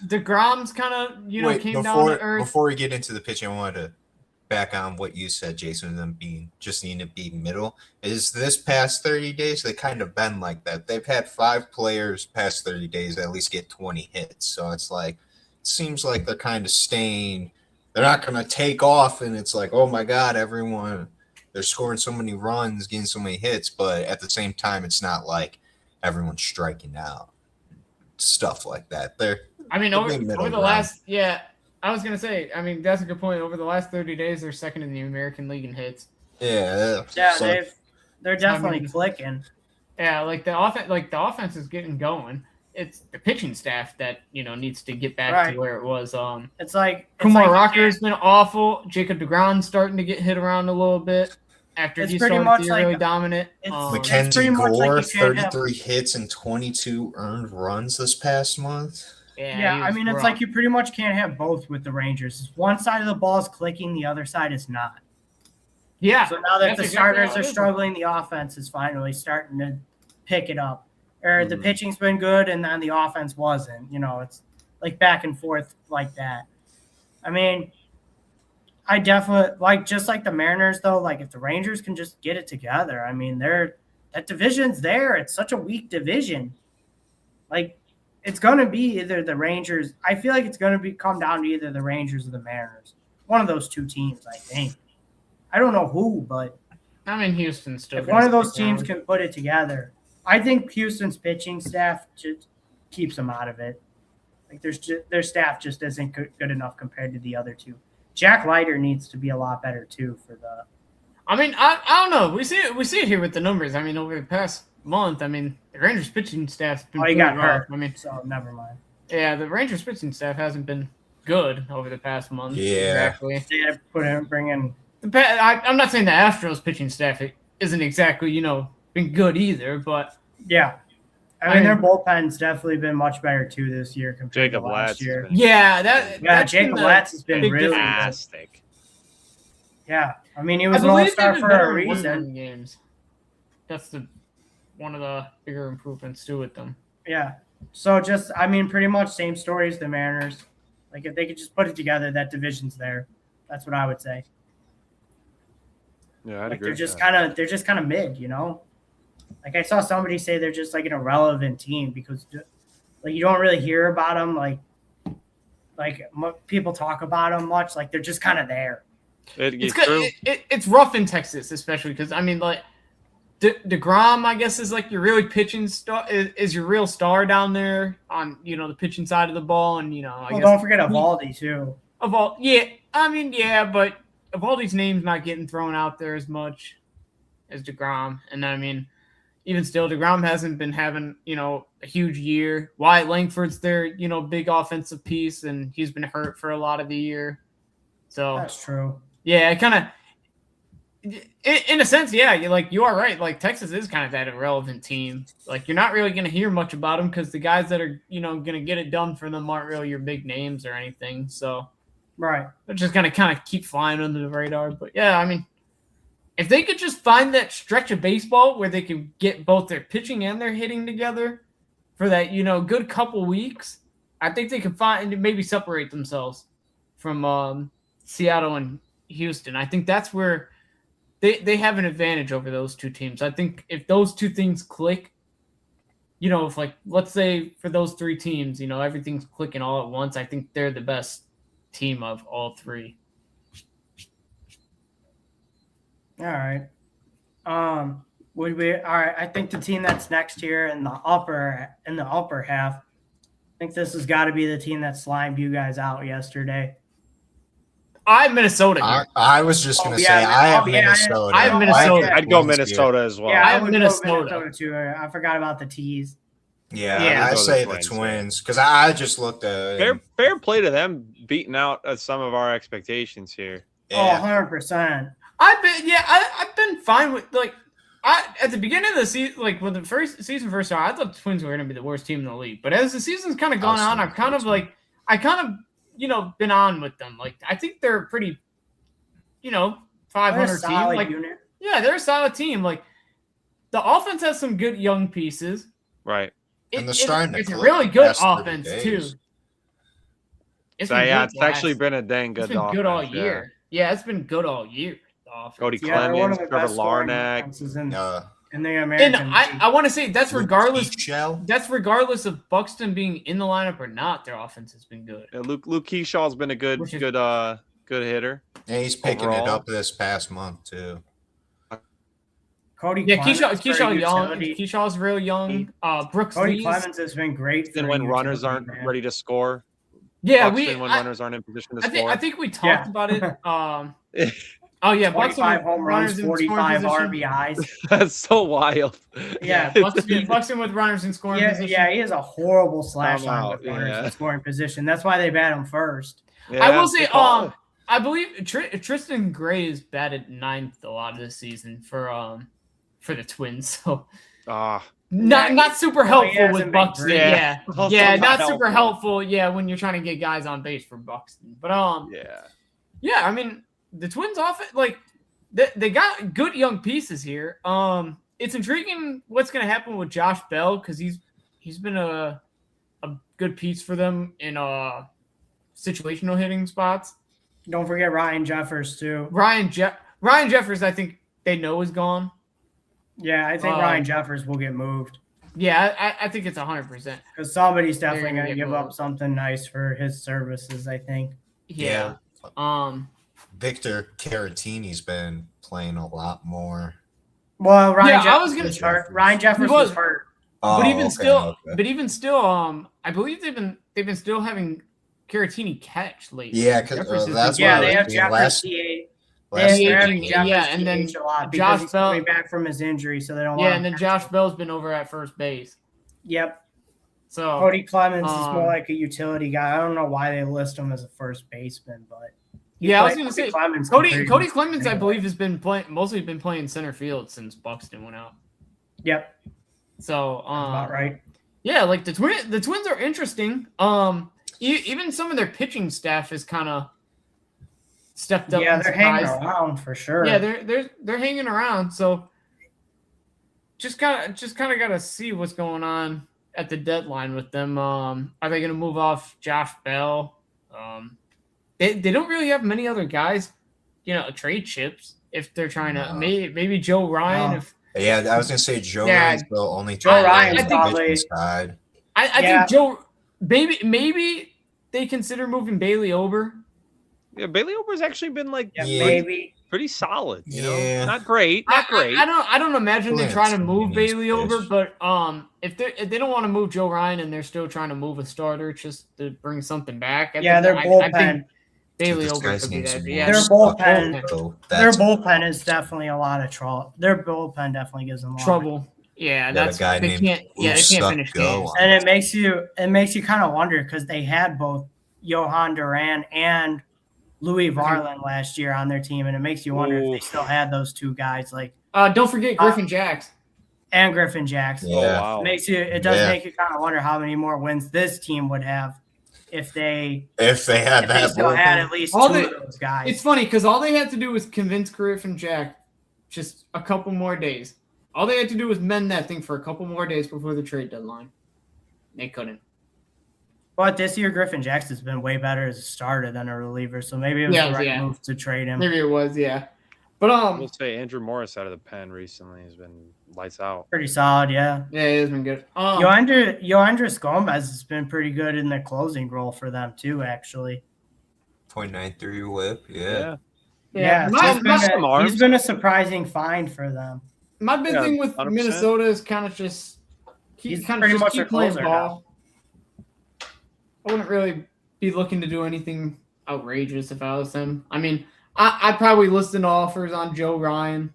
DeGrom's kind of came down to earth. Before we get into the pitching, I wanted to back on what you said, Jason, them just needing to be middle. Is this past 30 days they kind of been like that? They've had 5 players past 30 days at least get 20 hits, so it's like it seems like they're kind of staying. They're not going to take off, and it's like, oh my God, everyone. They're scoring so many runs, getting so many hits, but at the same time, it's not like everyone's striking out. Stuff like that. Over the last, I was going to say, that's a good point. Over the last 30 days, they're second in the American League in hits. Yeah, they're definitely clicking. Yeah, the offense is getting going. It's the pitching staff that needs to get back to where it was. It's like Kumar Rocker has been awful. Jacob DeGrom's starting to get hit around a little bit after he started to be really dominant. Mackenzie Gore, 33 hits and 22 earned runs this past month. Yeah, it's like you pretty much can't have both with the Rangers. One side of the ball is clicking, the other side is not. Yeah. So now that the starters are struggling, the offense is finally starting to pick it up. Or the pitching's been good, and then the offense wasn't. It's like back and forth like that. I mean, I definitely just like the Mariners though. Like if the Rangers can just get it together, that division's there. It's such a weak division. Like it's gonna be either the Rangers. I feel like it's gonna come down to either the Rangers or the Mariners. One of those two teams, I think. I don't know who, but Houston still. If one of those teams can put it together. I think Houston's pitching staff just keeps them out of it. Like their staff just isn't good enough compared to the other two. Jack Leiter needs to be a lot better too for the. I don't know. We see it here with the numbers. Over the past month, the Rangers pitching staff's been. He got hurt. So never mind. Yeah, the Rangers pitching staff hasn't been good over the past month. Yeah, exactly. They had to bring in. I'm not saying the Astros pitching staff isn't exactly been good either, but their bullpen's definitely been much better too this year compared to last year. Jacob Latz has been really fantastic. Yeah, he was an all-star for a reason. Games. That's one of the bigger improvements too with them. Yeah, so just pretty much same story as the Mariners. Like if they could just put it together, that division's there. That's what I would say. Yeah, I'd agree. They're just kind of mid, Like I saw somebody say they're just like an irrelevant team because like you don't really hear about them like people talk about them much. Like they're just kind of there. It's rough in Texas, especially because DeGrom, I guess, is like your really pitching star is your real star down there on the pitching side of the ball, and I guess don't forget Evaldi too. But Evaldi's name's not getting thrown out there as much as DeGrom, and even still, DeGrom hasn't been having, a huge year. Wyatt Langford's their, big offensive piece, and he's been hurt for a lot of the year. So that's true. Yeah, it kind of, in a sense, yeah, you are right. Like Texas is kind of that irrelevant team. Like you're not really going to hear much about them because the guys that are, going to get it done for them aren't really your big names or anything. So right, they're just going to kind of keep flying under the radar. But yeah, if they could just find that stretch of baseball where they can get both their pitching and their hitting together for that, good couple weeks, I think they can find and maybe separate themselves from Seattle and Houston. I think that's where they have an advantage over those two teams. I think if those two things click, if like let's say for those three teams, everything's clicking all at once, I think they're the best team of all three. All right. Would we? All right. I think the team that's next here in the upper half. I think this has got to be the team that slimed you guys out yesterday. I have Minnesota here. I was just going to say, I have Minnesota. I have Minnesota. I'd go Minnesota as well. Yeah, I have Minnesota too. I forgot about the T's. Yeah, I say the Twins because I just looked at fair play to them beating out some of our expectations here. Yeah. Oh, 100%. I've been fine with at the beginning of the season, like when the season first started, I thought the Twins were going to be the worst team in the league. But as the season's kind of gone on, I've kind of been on with them. Like I think they're a pretty, 500 team. Like unit. Yeah, they're a solid team. Like the offense has some good young pieces. Right. And they're starting it's a really good offense too. It's actually been a dang good. It's been offense, good all year. Yeah, it's been good all year. Cody Clemens, Trevor Larnach, in the American. And I want to say that's regardless. That's regardless of Buxton being in the lineup or not. Their offense has been good. Yeah, Luke Keeshaw's been a good hitter. And he's picking it up this past month too. Keyshaw young. Keeshaw's real young. Brooks Cody Lee's, Clemens has been great. And when runners aren't ready to score. Yeah, when runners aren't in position to score. I think we talked about it. Buxton 25 home runs, 45 RBIs. That's so wild. Yeah, Buxton with runners in scoring position. Yeah, he has a horrible slash line with runners in scoring position. That's why they bat him first. Yeah, I will say, I believe Tristan Gray is batted ninth a lot of this season for the Twins. So not super helpful with Buxton. Yeah, not super helpful. Yeah, when you're trying to get guys on base for Buxton. But I mean. The Twins offense, like they got good young pieces here. It's intriguing what's going to happen with Josh Bell because he's been a good piece for them in situational hitting spots. Don't forget Ryan Jeffers too. Ryan Jeffers, I think they know is gone. Yeah, I think Ryan Jeffers will get moved. Yeah, I think it's 100%. Because somebody's definitely going to give up something nice for his services. I think. Yeah. Victor Caratini's been playing a lot more. Well, Ryan Jeffers was hurt. But even still, I believe they've been still having Caratini catch lately. Yeah, because they have Jeffers and then Josh Bell coming back from his injury, so they don't. Yeah, and then Josh Bell's been over at first base. Yep. So Cody Clemens is more like a utility guy. I don't know why they list him as a first baseman, but. Yeah, I was going to say Cody Clemens, I believe, has been mostly been playing center field since Buxton went out. Yep. So, about right. Yeah, like the Twins are interesting. Even some of their pitching staff has kind of stepped up. Yeah, they're hanging around for sure. Yeah, they're hanging around. So, just kind of got to see what's going on at the deadline with them. Are they going to move off Josh Bell? They don't really have many other guys, trade chips if they're trying to maybe Joe Ryan. I was gonna say Joe Ryan's the only. Joe Ryan's probably side. I think Joe maybe they consider moving Bailey Ober. Yeah, Bailey Ober's actually been maybe pretty solid. Not great. I don't imagine they're trying to move Bailey Ober, but if they don't want to move Joe Ryan and they're still trying to move a starter just to bring something back. Their bullpen. Bailey Ober could be that. Yeah, their bullpen is definitely a lot of trouble. Their bullpen definitely gives them trouble. Yeah, that's a guy they can't finish games. And it makes you kind of wonder because they had both Johan Duran and Louis Varland last year on their team, and it makes you wonder if they still had those two guys. Like, don't forget Griffin Jacks and Griffin Jacks. Yeah. Oh, wow. It does make you kind of wonder how many more wins this team would have. If they had at least two of those guys. It's funny because all they had to do was convince Griffin Jack just a couple more days. All they had to do was mend that thing for a couple more days before the trade deadline. They couldn't. But this year, Griffin Jacks has been way better as a starter than a reliever, so maybe it was the right move to trade him. Maybe it was, yeah. But I will say Andrew Morris out of the pen recently has been lights out. Pretty solid, yeah. Yeah, it has been good. Yoandris Gomez has been pretty good in the closing role for them too, actually. 0.93 whip. Yeah. Yeah, My he's been a surprising find for them. big thing with 100%. Minnesota is kind of just He's pretty much a playing closer ball. I wouldn't really be looking to do anything outrageous if I was him. I mean, I'd probably listen to offers on Joe Ryan.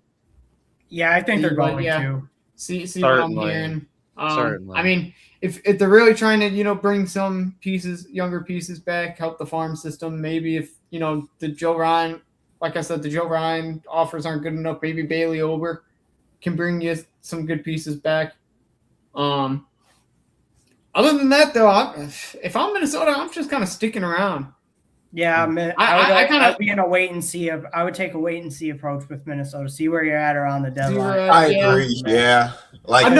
Yeah, I think they're going to. See what I'm Certainly. hearing. Certainly. I mean, if they're really trying to, bring some younger pieces back, help the farm system, maybe if, the Joe Ryan, like I said, the Joe Ryan offers aren't good enough, maybe Bailey Ober can bring you some good pieces back. Other than that, though, if I'm Minnesota, I'm just kind of sticking around. Yeah, I would be in a wait and see. I would take a wait and see approach with Minnesota. See where you're at around the deadline. I agree. Yeah, I'm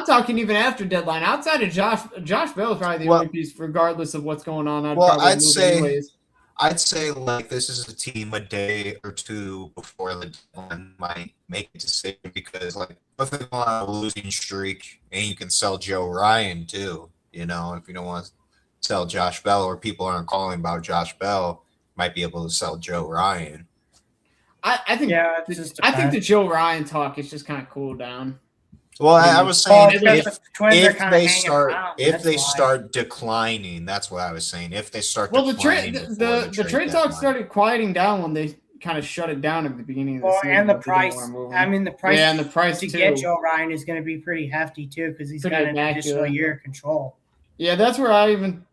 talking even after deadline. Outside of Josh Bell is probably the only piece, regardless of what's going on. I'd say like this is a team a day or two before the deadline might make a decision because like if they go on a losing streak and you can sell Joe Ryan too. If you don't want to sell Josh Bell or people aren't calling about Josh Bell, might be able to sell Joe Ryan. I think the Joe Ryan talk is just kind of cooled down. Well, I was saying if they start declining, that's what I was saying. If they start the trade talk started quieting down when they kind of shut it down at the beginning of the season. And the price. The price to too. get Joe Ryan is going to be pretty hefty too because he's got an additional year of control. Yeah, that's where I even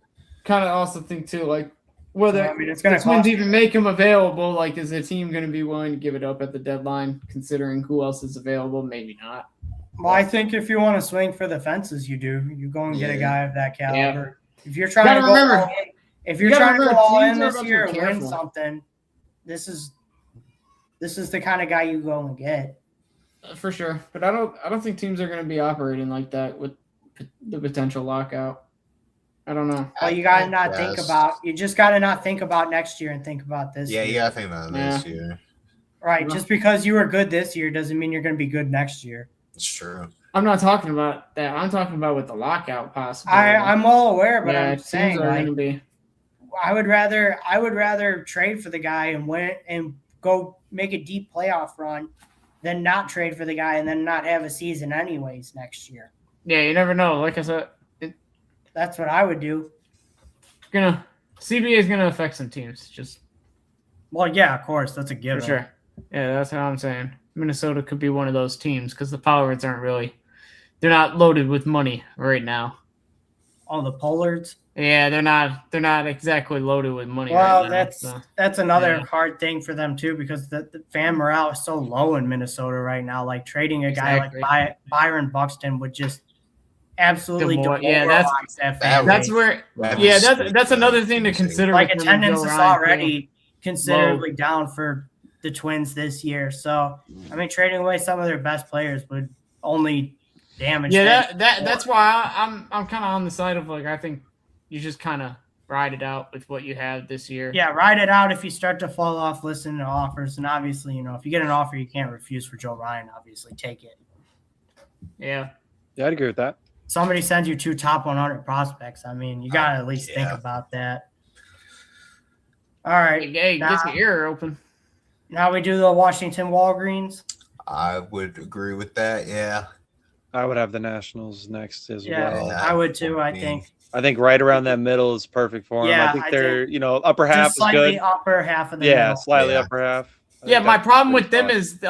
kind of also think too, like whether it's going to Twins even make him available. Like, is the team going to be willing to give it up at the deadline, considering who else is available? Maybe not. Well, I think if you want to swing for the fences, you do. You go and get a guy of that caliber. Yeah. If you're trying to go all in this year and win something, this is the kind of guy you go and get. For sure, but I don't think teams are going to be operating like that with the potential lockout. I don't know. Well, you got to not think about. You just got to not think about next year and think about this. Yeah, you got to think about this year. Right. Just because you were good this year doesn't mean you're going to be good next year. It's true. I'm not talking about that. I'm talking about with the lockout possible. I'm well aware, but I'm saying I would rather trade for the guy and win and go make a deep playoff run than not trade for the guy and then not have a season anyways next year. Yeah, you never know. Like I said, that's what I would do. CBA is gonna affect some teams. Well, yeah, of course, that's a given. For sure. Yeah, that's what I'm saying. Minnesota could be one of those teams because the Pollards they're not loaded with money right now. Oh, the Pollards? Yeah, they're not exactly loaded with money. Well, right that's another hard thing for them too because the fan morale is so low in Minnesota right now. Like trading a guy like Byron Buxton would just absolutely demoralize that fan. That's where that's another thing to consider. Like attendance is already considerably down for the Twins this year. So I mean, trading away some of their best players would only damage. Yeah, that's why I'm kind of on the side of like I think you just kind of ride it out with what you have this year. Yeah, ride it out. If you start to fall off, listen to offers, and obviously, if you get an offer you can't refuse for Joe Ryan, obviously take it. Yeah, I'd agree with that. Somebody sends you 2 top 100 prospects. I mean, you gotta at least think about that. All right, hey, get your ear open. Now we do the Washington Walgreens. I would agree with that. Yeah, I would have the Nationals next as well. Yeah, I would too. I think right around that middle is perfect for them. Yeah, I think they're upper half is good. Upper half of the middle. Slightly upper half. Yeah, my problem with them is they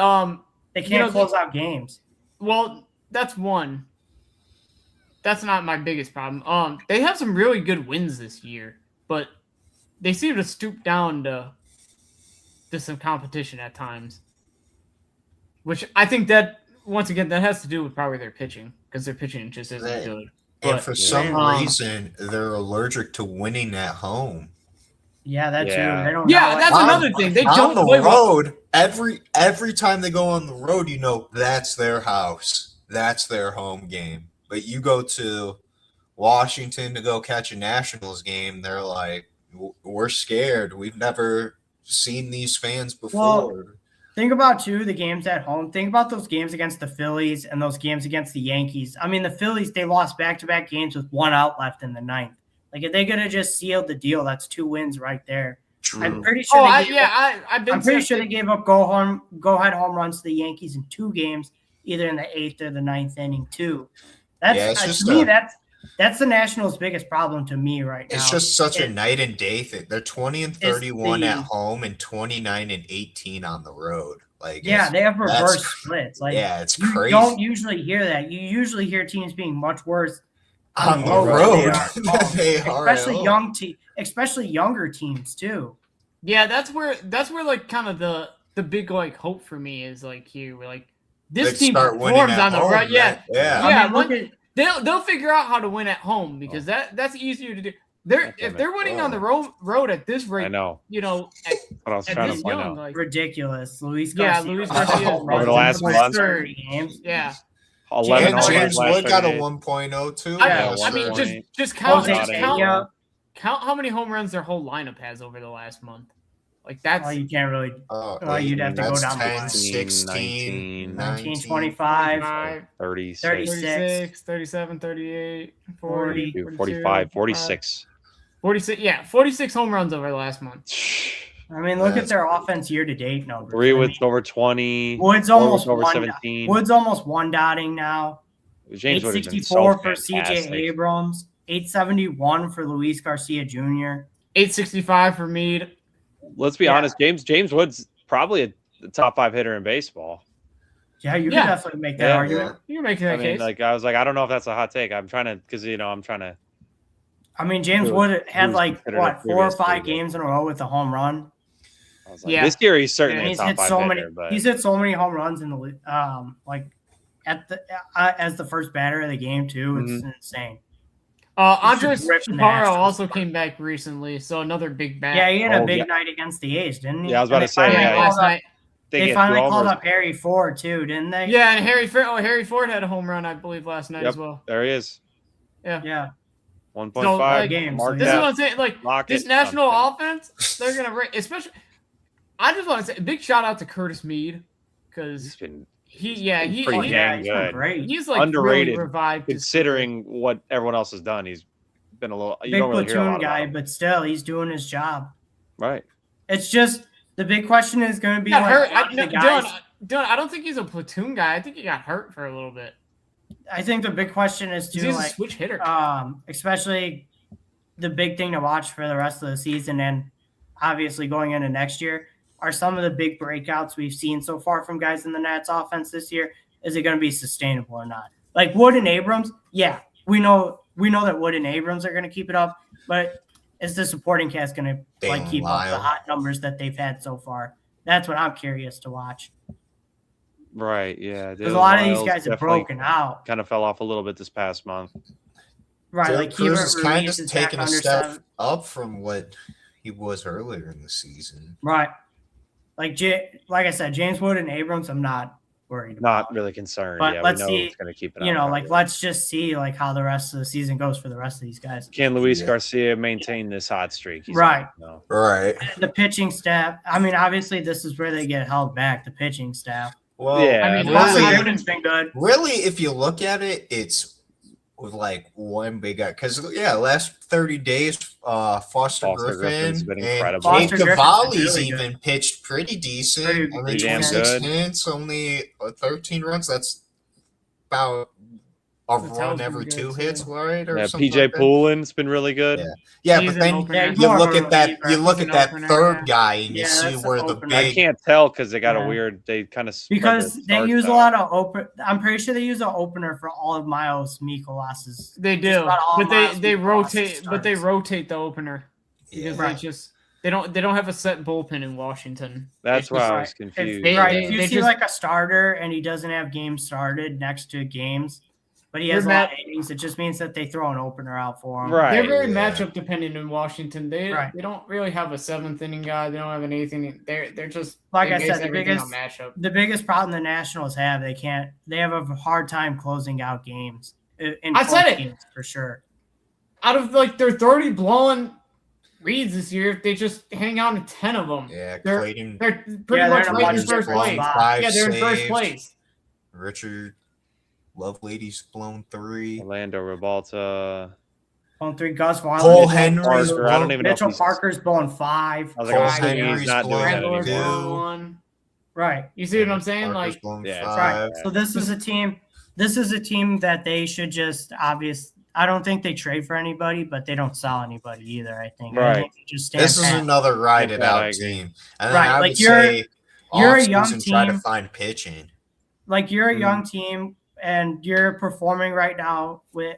can't close out games. Well, that's one. That's not my biggest problem. They have some really good wins this year, but they seem to stoop down to some competition at times. Which I think that once again that has to do with probably their pitching because their pitching just isn't good. And for some reason, they're allergic to winning at home. Yeah, that's true. They don't. Yeah, that's another thing. They don't on the road. Every time they go on the road, that's their house. That's their home game. But you go to Washington to go catch a Nationals game, they're like, we're scared. We've never seen these fans before. Think about, too, the games at home. Think about those games against the Phillies and those games against the Yankees. I mean, the Phillies, they lost back-to-back games with 1 out left in the 9th. Like, if they could have just sealed the deal, that's 2 wins right there. True. I'm pretty sure I'm pretty sure they gave up go-ahead home runs to the Yankees in 2 games, either in the 8th or the 9th inning, too. That's to me, that's the Nationals' biggest problem to me right now. It's just such a night and day thing. They're 20-31 at home and 29-18 on the road. Like, yeah, they have reverse splits. Like, yeah, it's crazy. You don't usually hear that. You usually hear teams being much worse on the road than they are, especially younger teams too. Yeah, that's where like kind of the big like hope for me is like here. We're like this team performs on the road. Yeah. I mean, they'll figure out how to win at home because that's easier to do. If they're winning on the road at this rate, I know. You know, what I was trying to point out. Like, ridiculous. Luis Garcia over the last month. 30 games. Yeah. 11 James Wood got a 1.0 too. I mean, just count how many home runs their whole lineup has over the last month. Like that's. Well, you can't really. You'd have to go down 10, 16, 19, 25, 36, 37, 38, 40, 45, 46. 46, yeah, 46 home runs over the last month. I mean, look at their offense year-to-date numbers. 3 with over 20. Wood's almost over 1. 17. Wood's almost 1 dotting now. James 864 for CJ Abrams. 871 for Luis Garcia Jr. 865 for Meade. Let's be honest, James Wood's probably a top 5 hitter in baseball. Yeah, you can definitely make that argument. You're making that case. Like I was like, I don't know if that's a hot take. I'm trying to, because I mean, James Wood had 4 or 5 games in a row with a home run. Like, this year he's certainly a top 5 hitter. He's hit so many home runs in the as the first batter of the game too. It's insane. Andres Chaparro also came back recently, so another big bat. Yeah, he had a big night against the A's, didn't he? Yeah, I was about to say last night. They finally called up Harry Ford too, didn't they? Yeah, and Harry Ford had a home run, I believe, last night as well. There he is. Yeah. 1.5 games. This is what I'm saying. Like this national offense, they're gonna especially. I just want to say a big shout out to Curtis Meade because he's been great. He's like underrated, really revived considering what everyone else has done. He's been a little big platoon guy, but still he's doing his job. Right. It's just the big question is going to be hurt. Dylan, I don't think he's a platoon guy. I think he got hurt for a little bit. I think the big question is too, he's a switch hitter. Especially the big thing to watch for the rest of the season and obviously going into next year are some of the big breakouts we've seen so far from guys in the Nats offense this year. Is it going to be sustainable or not? Like Wood and Abrams, yeah, we know that Wood and Abrams are going to keep it up, but is the supporting cast going to keep up the hot numbers that they've had so far? That's what I'm curious to watch. Right, yeah. Because a lot of these guys have broken out. Kind of fell off a little bit this past month. Right, Dylan like Cruz is kind of taking a step 7. up from what he was earlier in the season. Right. Like I said, James Wood and Abrams, I'm not worried about. Not really concerned. But yeah, let's we know see. It's going to keep it let's just see how the rest of the season goes for the rest of these guys. Can Luis Garcia maintain this hot streak? Right. Right. The pitching staff. I mean, obviously, this is where they get held back. The pitching staff. Well, yeah. I mean, Ryan's been good. Really, if you look at it, it's like one big guy. Because last 30 days, Foster Griffin's been and incredible. Jake Cavalli's even pitched pretty decent. I mean, 26 hits, only 13 runs. That's about a run every 2 hits, right? Or something PJ Poolin's been really good. Yeah, but then you look at that. You look at that third guy, and you see where the big. I can't tell because they got a weird. They kind of because they use a lot of open. I'm pretty sure they use an opener for all of Miles Mikolas's. They do, but they rotate. But they rotate the opener because they don't have a set bullpen in Washington. That's why I was confused. If you see like a starter and he doesn't have games started next to games. But he has a lot of innings. It just means that they throw an opener out for him. Right. They're very matchup dependent in Washington. They don't really have a 7th inning guy. They don't have an 8th inning. They're just like I said, the biggest problem the Nationals have, they have a hard time closing out games. I said it games, for sure. Out of their 30 blowing Reeds this year if they just hang on to 10 of them. Yeah, They're Clayton. pretty much in a right in much first different place. spot. Yeah, they're in first saved. place. Richard Lovelady's blown 3. Orlando Ribalta. On 3, Gus Varley. Cole Henry's Parker. I don't even know if Mitchell he's. Parker's blowing 5. I was Cole like, I'm assuming Henry's he's not doing that blown anymore. 2. One. Right. You see what I'm saying? Parker's Like, blown yeah, 5. Right. So this is a team. This is a team that they should just I don't think they trade for anybody, but they don't sell anybody either. I think. Right. I think they just stand This is pat. another ride it Yeah, I out agree. team. And then Right, I like would you're say a young off-season try to team. find pitching. Like you're a young team and you're performing right now with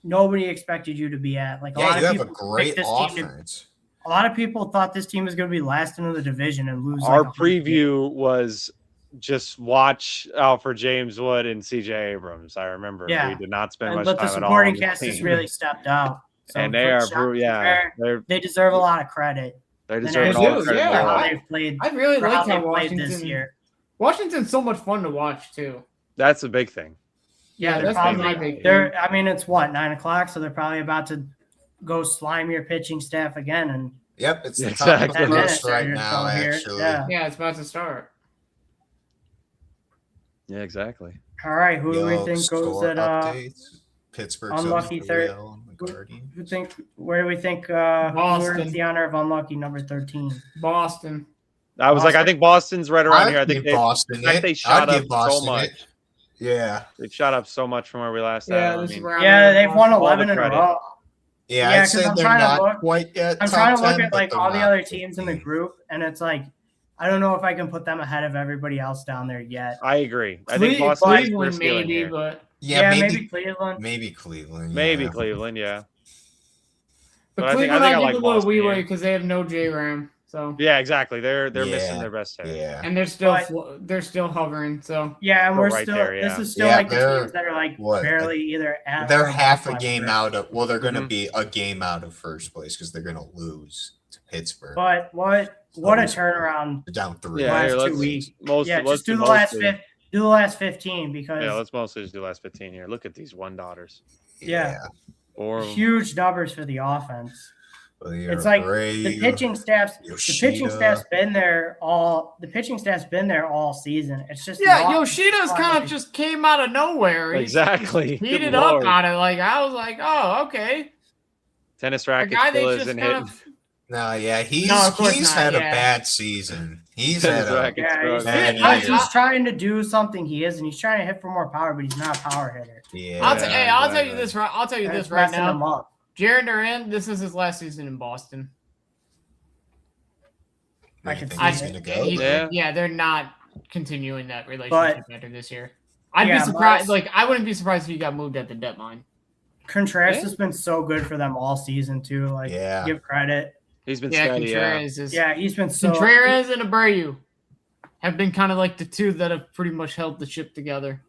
nobody expected you to be at. Like a Yeah, lot you of have a people great picked this team offense. a lot of people thought this team was going to be last in the division and lose. Our like 100 games. preview was just watch out for James Wood and CJ Abrams. I remember. Yeah. We did not spend much But time the at all. supporting on the cast has team. really stepped out. So and they for are, Sean yeah, Fair, they deserve a lot of credit. they And deserve they all do, the credit. in the yeah. for how world. they've played. I really For how like they how played this Washington. year. Washington's so much fun to watch too. That's a big thing. Yeah, they're that's been probably my big they're. I mean, it's what 9:00, so they're probably about to go slime your pitching staff again. And Yep, it's the Exactly. top of the 10 minutes list right they're now, still here. actually. Yeah. Yeah, it's about to start. Yeah, exactly. All right, who do we Yo, think goes score at updates. Pittsburgh's unlucky up third- 3-0 on the Guardian. who think where do we think who Boston. earns the honor of unlucky number 13? Boston. I was like, I think Boston's right around here. I I'd think give Boston they it. shot I'd up give Boston so much. it. Yeah. They've shot up so much from where we last Yeah, had. I this mean, round. Yeah, they've won all the 11 in a credit. row. Yeah, Yeah, I'd 'cause say I'm they're trying to not look- quite yet. I'm top trying to look 10, at like but all they're the not other teams in the 15. group, and it's like I don't know if I can put them ahead of everybody else down there yet. I agree. I think Boston has Cleveland clear ceiling maybe, here. but Yeah, maybe Cleveland. maybe Cleveland. Maybe yeah. Cleveland, yeah. but I think Cleveland I I give like a little Boston leeway here. because they have no J Ram, so Yeah, exactly. They're missing Yeah, their best hitter. Yeah. and they're still But- they're still hovering. So Yeah, and Go we're right still. there, This yeah. is still Yeah, like the they're- teams that are like what, barely either at. They're or half a above game 500. out of. Well, they're going to Mhm. be a game out of first place because they're going to lose to Pittsburgh. But what a turnaround! They're down 3. Yeah, Last here, 2 let's weeks. most Yeah, let's just do the mostly- last 15 because Yeah, let's mostly just do last 15 here. Look at these $1. Yeah. Or huge numbers for the offense. Well, It's like the pitching staff's been there all. The pitching staff's been there all season. It's just yeah, not- Yoshida's kind of just came out of nowhere. He exactly. heated Good up Lord. on it. Like I was like, oh, okay. Tennis A racket guy still they isn't just hitting. kind of No, yeah, he's No, of course he's not, had a yeah. bad season. He's Tennis had a racket Yeah, struggling. bad I- year. he's trying to do something. He is, and he's trying to hit for more power, but he's not a power hitter. Yeah. I'll tell you exactly. this right. I'll tell you And this it's right messing him now. up. Jared Duran, this is his last season in Boston. Where I you can think see he's it. gonna go? Yeah. Yeah, they're not continuing that relationship after this year. I'd Yeah, be surprised. Mars- I wouldn't be surprised if he got moved at the deadline. Contreras Yeah. has been so good for them all season too. Like, Yeah. give credit. He's been Yeah, steady. Yeah. Contreras is. Yeah, he's been so. Contreras and Abreu have been kind of like the two that have pretty much held the ship together.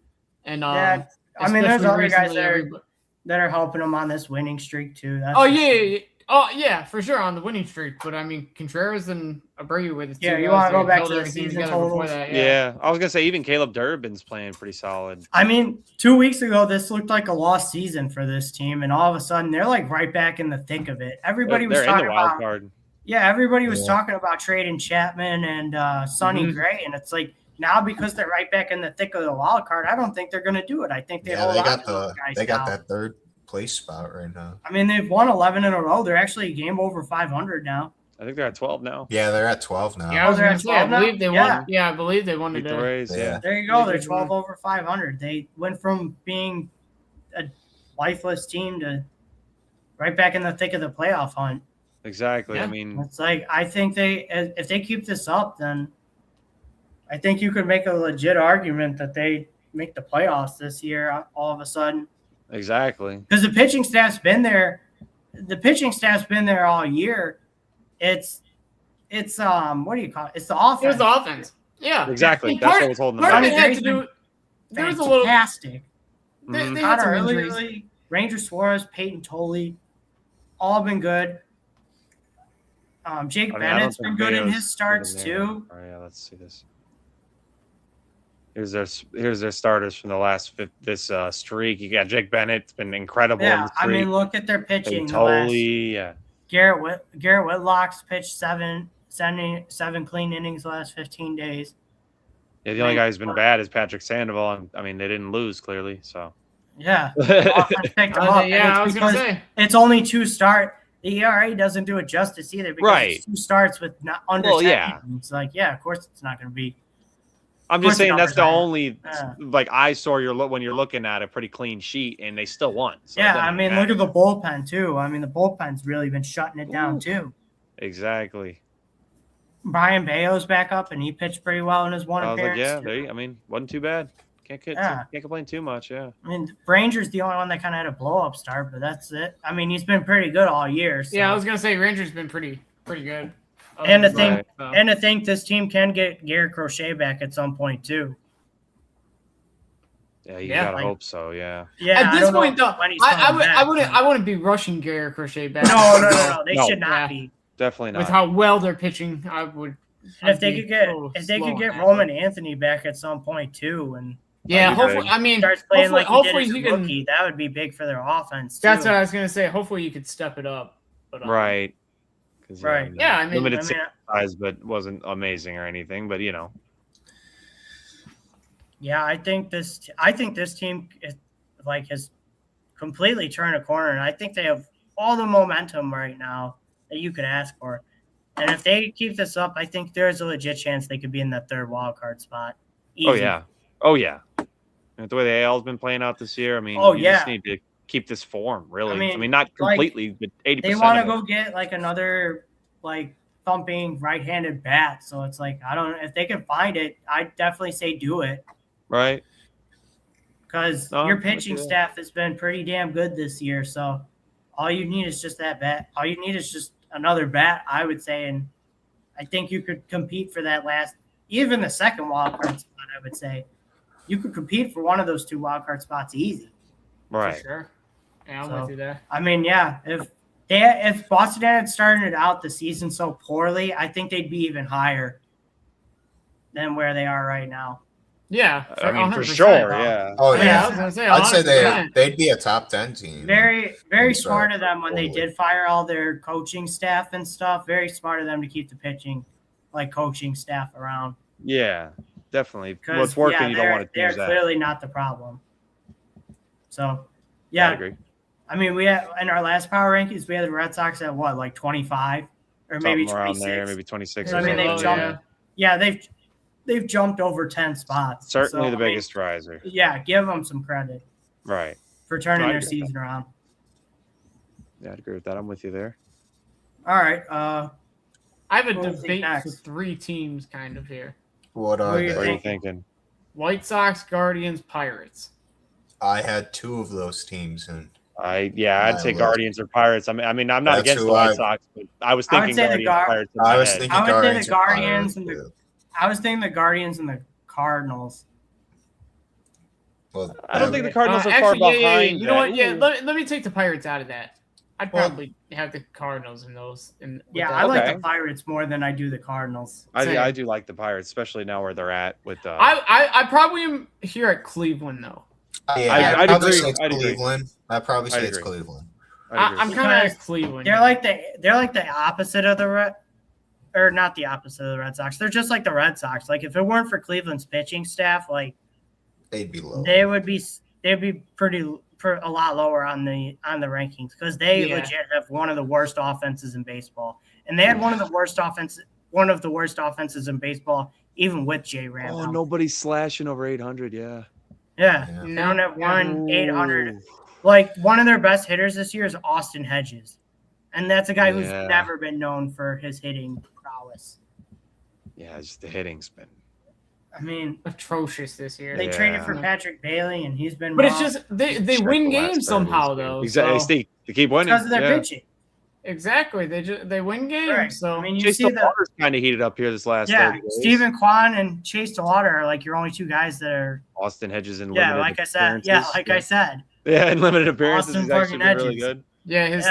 And Yeah, I mean, there's especially other guys recently, that are helping him on this winning streak too. That's Oh for yeah, sure. yeah, yeah. Oh yeah, for sure on the winning streak. But I mean, Contreras and Abreu were the two. Yeah, you guys wanna that go back held to the everything season together before totals? that, Yeah. I was gonna say even Caleb Durbin's playing pretty solid. I mean, 2 weeks ago, this looked like a lost season for this team, and all of a sudden, they're like right back in the thick of it. Everybody was They're in talking the wild about, card. yeah, everybody was Yeah. talking about trading Chapman and Sonny Mhm. Gray, and it's like now because they're right back in the thick of the wild card, I don't think they're going to do it. I think they Yeah, hold they on got to those the guys they got now. that third place spot right now. I mean, they've won 11 in a row. They're actually a game over 500 now. I think they're at 12 now. Yeah, they're at 12 now. Yeah, I was they're gonna at say, I 12 now? believe they Yeah. won. Yeah, I believe they won Beat the today. Rays, Yeah. yeah. There you go. They They're did 12 win. over 500. They went from being a lifeless team to right back in the thick of the playoff hunt. Exactly. Yeah. I mean, It's like I think if they keep this up, then I think you could make a legit argument that they make the playoffs this year all of a sudden. exactly. Because the pitching staff's been there. The pitching staff's been there all year. It's what do you call it? It's the offense. It was the offense. Yeah, Exactly. And That's part- what was holding them Part back. of it had to do. There was a little. fantastic. Mhm. They had some Connor injuries. Early, Ranger Suarez, Peyton Tolley, all been good. Jake I mean, I don't Bennett's been think good in Bayo's his starts been there. too. Oh yeah, let's see this. Here's their starters from the last this streak. You got Jake Bennett. It's been incredible. in Yeah, the I mean, streak. look at their pitching. Peyton the last- Tolley, yeah. Garrett Whitlock's pitched seven clean innings the last 15 days. Yeah, the only guy who's been bad is Patrick Sandoval, and I mean they didn't lose clearly, so. Yeah, offense picked him up. Yeah, I was gonna say it's only 2 starts. The ERA doesn't do it justice either because it's 2 starts with not under 10 innings. Like, yeah, of course it's not going to be. I'm just saying that's the only like eyesore when you're looking at a pretty clean sheet, and they still won. So yeah, I mean, look at the bullpen too. I mean, the bullpen's really been shutting it down too. Exactly. Brian Bayo's back up, and he pitched pretty well in his one appearance. I mean, wasn't too bad. Can't complain too much. Yeah. I mean, Ranger's the only one that kind of had a blow up start, but that's it. I mean, he's been pretty good all year. So. Yeah, I was gonna say Ranger's been pretty good. And to think this team can get Garrett Crochet back at some point too. Yeah, you gotta hope so. Yeah. Yeah. At this point, though, I wouldn't be rushing Garrett Crochet back. No. They should not be. Definitely not. With how well they're pitching, I would. And if they could get Roman Anthony back at some point too, and hopefully, I mean, starts playing hopefully he can. Rookie, that would be big for their offense. Too. That's what I was gonna say. Hopefully, you could step it up. But, right. Right. Yeah, I mean, limited size, but wasn't amazing or anything. But Yeah, I think this team has completely turned a corner, and I think they have all the momentum right now that you could ask for. And if they keep this up, I think there's a legit chance they could be in that 3rd wild card spot. Easy. Oh yeah. And the way the AL's been playing out this year, I mean, you just need to keep this form, really. I mean not completely, but 80%. They want to go get another thumping right-handed bat. So it's I don't know if they can find it. I'd definitely say do it. Right. Because your pitching staff has been pretty damn good this year. So all you need is just that bat. All you need is just another bat, I would say. And I think you could compete for that even the 2nd wild card spot, I would say. You could compete for one of those 2 wild card spots easy. Right. For sure. Yeah, I'm with you there. I mean, yeah, if Boston had started out the season so poorly, I think they'd be even higher than where they are right now. Yeah, I mean, for sure, yeah. Oh, yeah. I was gonna say, I'd say they'd be a top 10 team. Very, very smart of them when they did fire all their coaching staff and stuff. Very smart of them to keep the pitching, coaching staff around. Yeah, definitely. What's working, you don't want to use that. They're clearly not the problem. So, yeah. I agree. I mean, we had in our last power rankings, we had the Red Sox at 25 or maybe 26. Around there, maybe 26. I mean, they've jumped. Yeah, they've jumped over 10 spots. Certainly the biggest riser. Yeah, give them some credit. Right. For turning their season around. Yeah, I'd agree with that. I'm with you there. All right. I have a debate for 3 teams kind of here. What are they? What are you thinking? White Sox, Guardians, Pirates. I had 2 of those teams, and I'd say Guardians or Pirates. I mean, I'm not against the White Sox, but I was thinking Guardians, Pirates. I was thinking the Guardians I was thinking the Guardians and the Cardinals. Well, I don't think the Cardinals are far behind. You know what? Yeah, let me take the Pirates out of that. I'd probably have the Cardinals in those. I like the Pirates more than I do the Cardinals. I do like the Pirates, especially now where they're at with. I probably am here at Cleveland though. I'd agree. Cleveland. I'd probably say it's Cleveland. I'm kind of at Cleveland. They're like the opposite of the or not the opposite of the Red Sox. They're just like the Red Sox. If it weren't for Cleveland's pitching staff, they'd be low. They'd be a lot lower on the rankings because they legit have one of the worst offenses in baseball, and they had one of the worst offenses in baseball, even with Jay Ram. Oh, nobody's slashing over 800. Yeah. Yeah. They don't have 800. One of their best hitters this year is Austin Hedges, and that's a guy who's never been known for his hitting prowess. Yeah, just the hitting's been. I mean, atrocious this year. They traded for Patrick Bailey, and he's been. But it's just they win games somehow, though. Exactly, they keep winning because of their pitching. Exactly, they win games. Right. So I mean, you Chase see Water's kind of heated up here this last. 30 days. Stephen Kwan and Chase DeWater are your only 2 guys that are. Austin Hedges in limited appearances. I said. Yeah, in limited appearances, Austin he's actually been really good. Yeah, his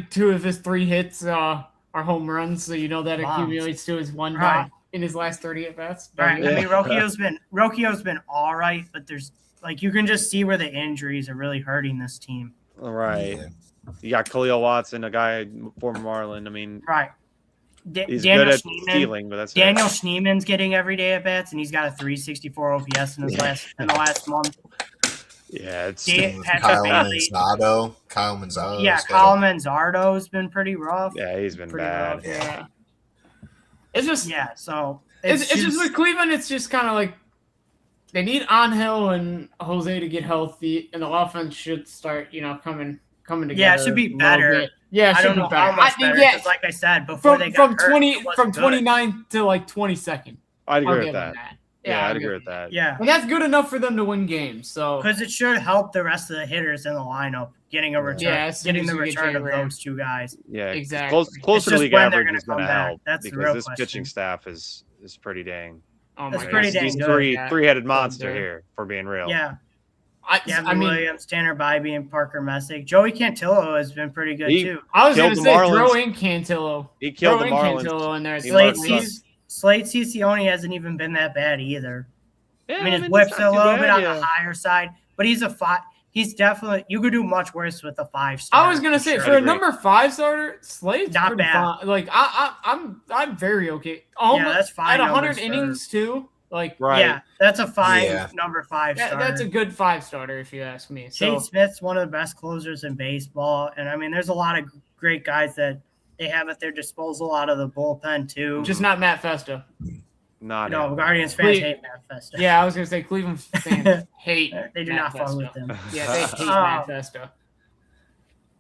2 of his 3 hits are home runs, so that accumulates to his 1 in his last 30 at bats. Right. I mean, Rocchio's been all right, but there's you can just see where the injuries are really hurting this team. All right. You got Khalil Watson, a guy former Marlin. I mean, Right. he's Daniel good at Schneemann, stealing, but that's Daniel Schneemann's getting every day at bats, and he's got a 364 OPS in the last month. Yeah, it's Patrick Bailey. Kyle Manzardo. Yeah, Kyle Manzardo's been pretty rough. Yeah, he's been Pretty bad. rough. Yeah. It's just so it's just with Cleveland. It's just kind of like they need Angel and Jose to get healthy, and the offense should start, coming together. Yeah, it should be better. Yeah, it I should don't be know better. how much better. Yeah, 'Cause like I said before, they got hurt, it wasn't good. 29th to like 22nd. I'd agree I'll with give them that. Yeah, I'd agree with that. Yeah, and that's good enough for them to win games. So because it should help the rest of the hitters in the lineup getting a return. Yeah, getting the return of those two guys. Yeah, exactly. Closer to league when they're average gonna is going to come back. help. That's the because real this question. pitching staff is pretty dang. Oh That's my pretty God. dang These good. three-headed monster here, for being real. Yeah. I mean, Williams, Tanner Bybee, and Parker Messick. Joey Cantillo has been pretty good too. I was going to killed say the Marlins. throw in Cantillo. He killed the Throw in Marlins. Cantillo in there. Slade Cicioni hasn't even been that bad either. Yeah, I mean, his it's whip's not a too little bad, bit on yeah. the higher side, but he's a 5. He's definitely, you could do much worse with a 5-star. I was gonna say sure. for a number 5 starter, Slade's Not pretty bad. fine. Like I'm very okay. that's fine at 100 numbers for- innings too. Like Right. Yeah, that's a fine Yeah. number 5 starter. that's a good 5 starter if you ask me. So Shane Smith's one of the best closers in baseball, and I mean, there's a lot of great guys that they have at their disposal out of the bullpen too. just not Matt Festa. Not no, him. Guardians fans hate Matt Festa. Yeah, I was gonna say Cleveland fans hate. They do Matt not fuck Festa. with him. Yeah, they hate Matt Festa.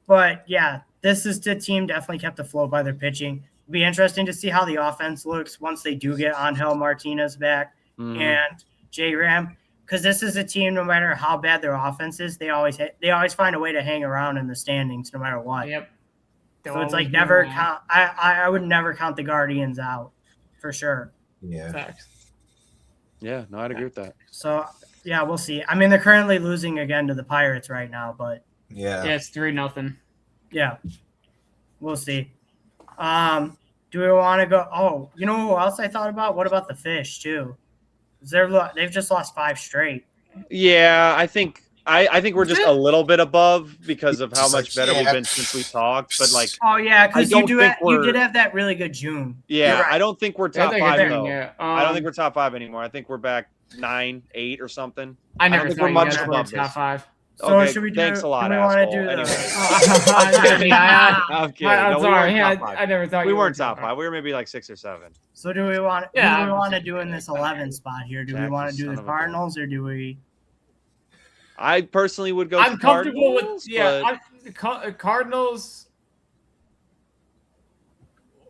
But yeah, this is the team definitely kept afloat by their pitching. It'll be interesting to see how the offense looks once they do get Angel Martinez back and J Ram, because this is a team. No matter how bad their offense is, they always find a way to hang around in the standings, no matter what. Yep. So it's like never count. I would never count the Guardians out for sure. Yeah. Facts. Yeah, no, I'd agree with that. So yeah, we'll see. I mean, they're currently losing again to the Pirates right now, but Yeah. Yeah, it's 3-0. yeah, we'll see. Do we want to go? Oh, you know who else I thought about? What about the Fish too? They've just lost 5 straight. Yeah, I think we're just a little bit above because of how Just much like, better yeah. we've been since we talked. But like, Oh yeah, because I you don't think you did have that really good June. yeah, You're right. I don't think we're Yeah, top they're 5 there, though. yeah. I don't think we're top 5 anymore. I think we're back 9, 8 or something. I don't never think thought we're you much guys were above top this. 5. So Okay, should we do? thanks a lot, do we want to asshole. do the? Anyway. I'm kidding. I'm No, we sorry. weren't top 5. I never thought We you weren't top 5. We were maybe like 6 or 7. So do we want? Yeah, who do we I'm want to just- do in this 11 spot here? Do we Jack, want you to do son the of a Cardinals or do we? I personally would go. I'm comfortable Cardinals, with Cardinals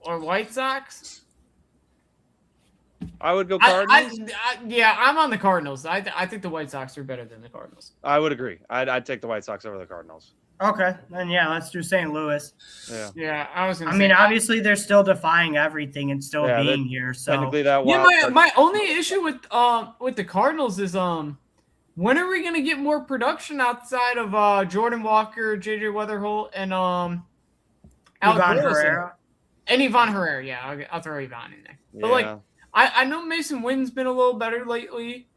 or White Sox. I would go Cardinals. I'm on the Cardinals. I think the White Sox are better than the Cardinals. I would agree. I'd take the White Sox over the Cardinals. Okay, then yeah, let's do St. Louis. Yeah. Yeah, I was gonna I say. mean, obviously they're still defying everything and still Yeah, being here. So Technically, that Yeah, wild. my only issue with the Cardinals is when are we gonna get more production outside of Jordan Walker, JJ Weatherholt, and Alec Ivan Burleson? Herrera. And Ivan Herrera, yeah, I'll throw Ivan in there. yeah. But like, I know Mason Wynn's been a little better lately.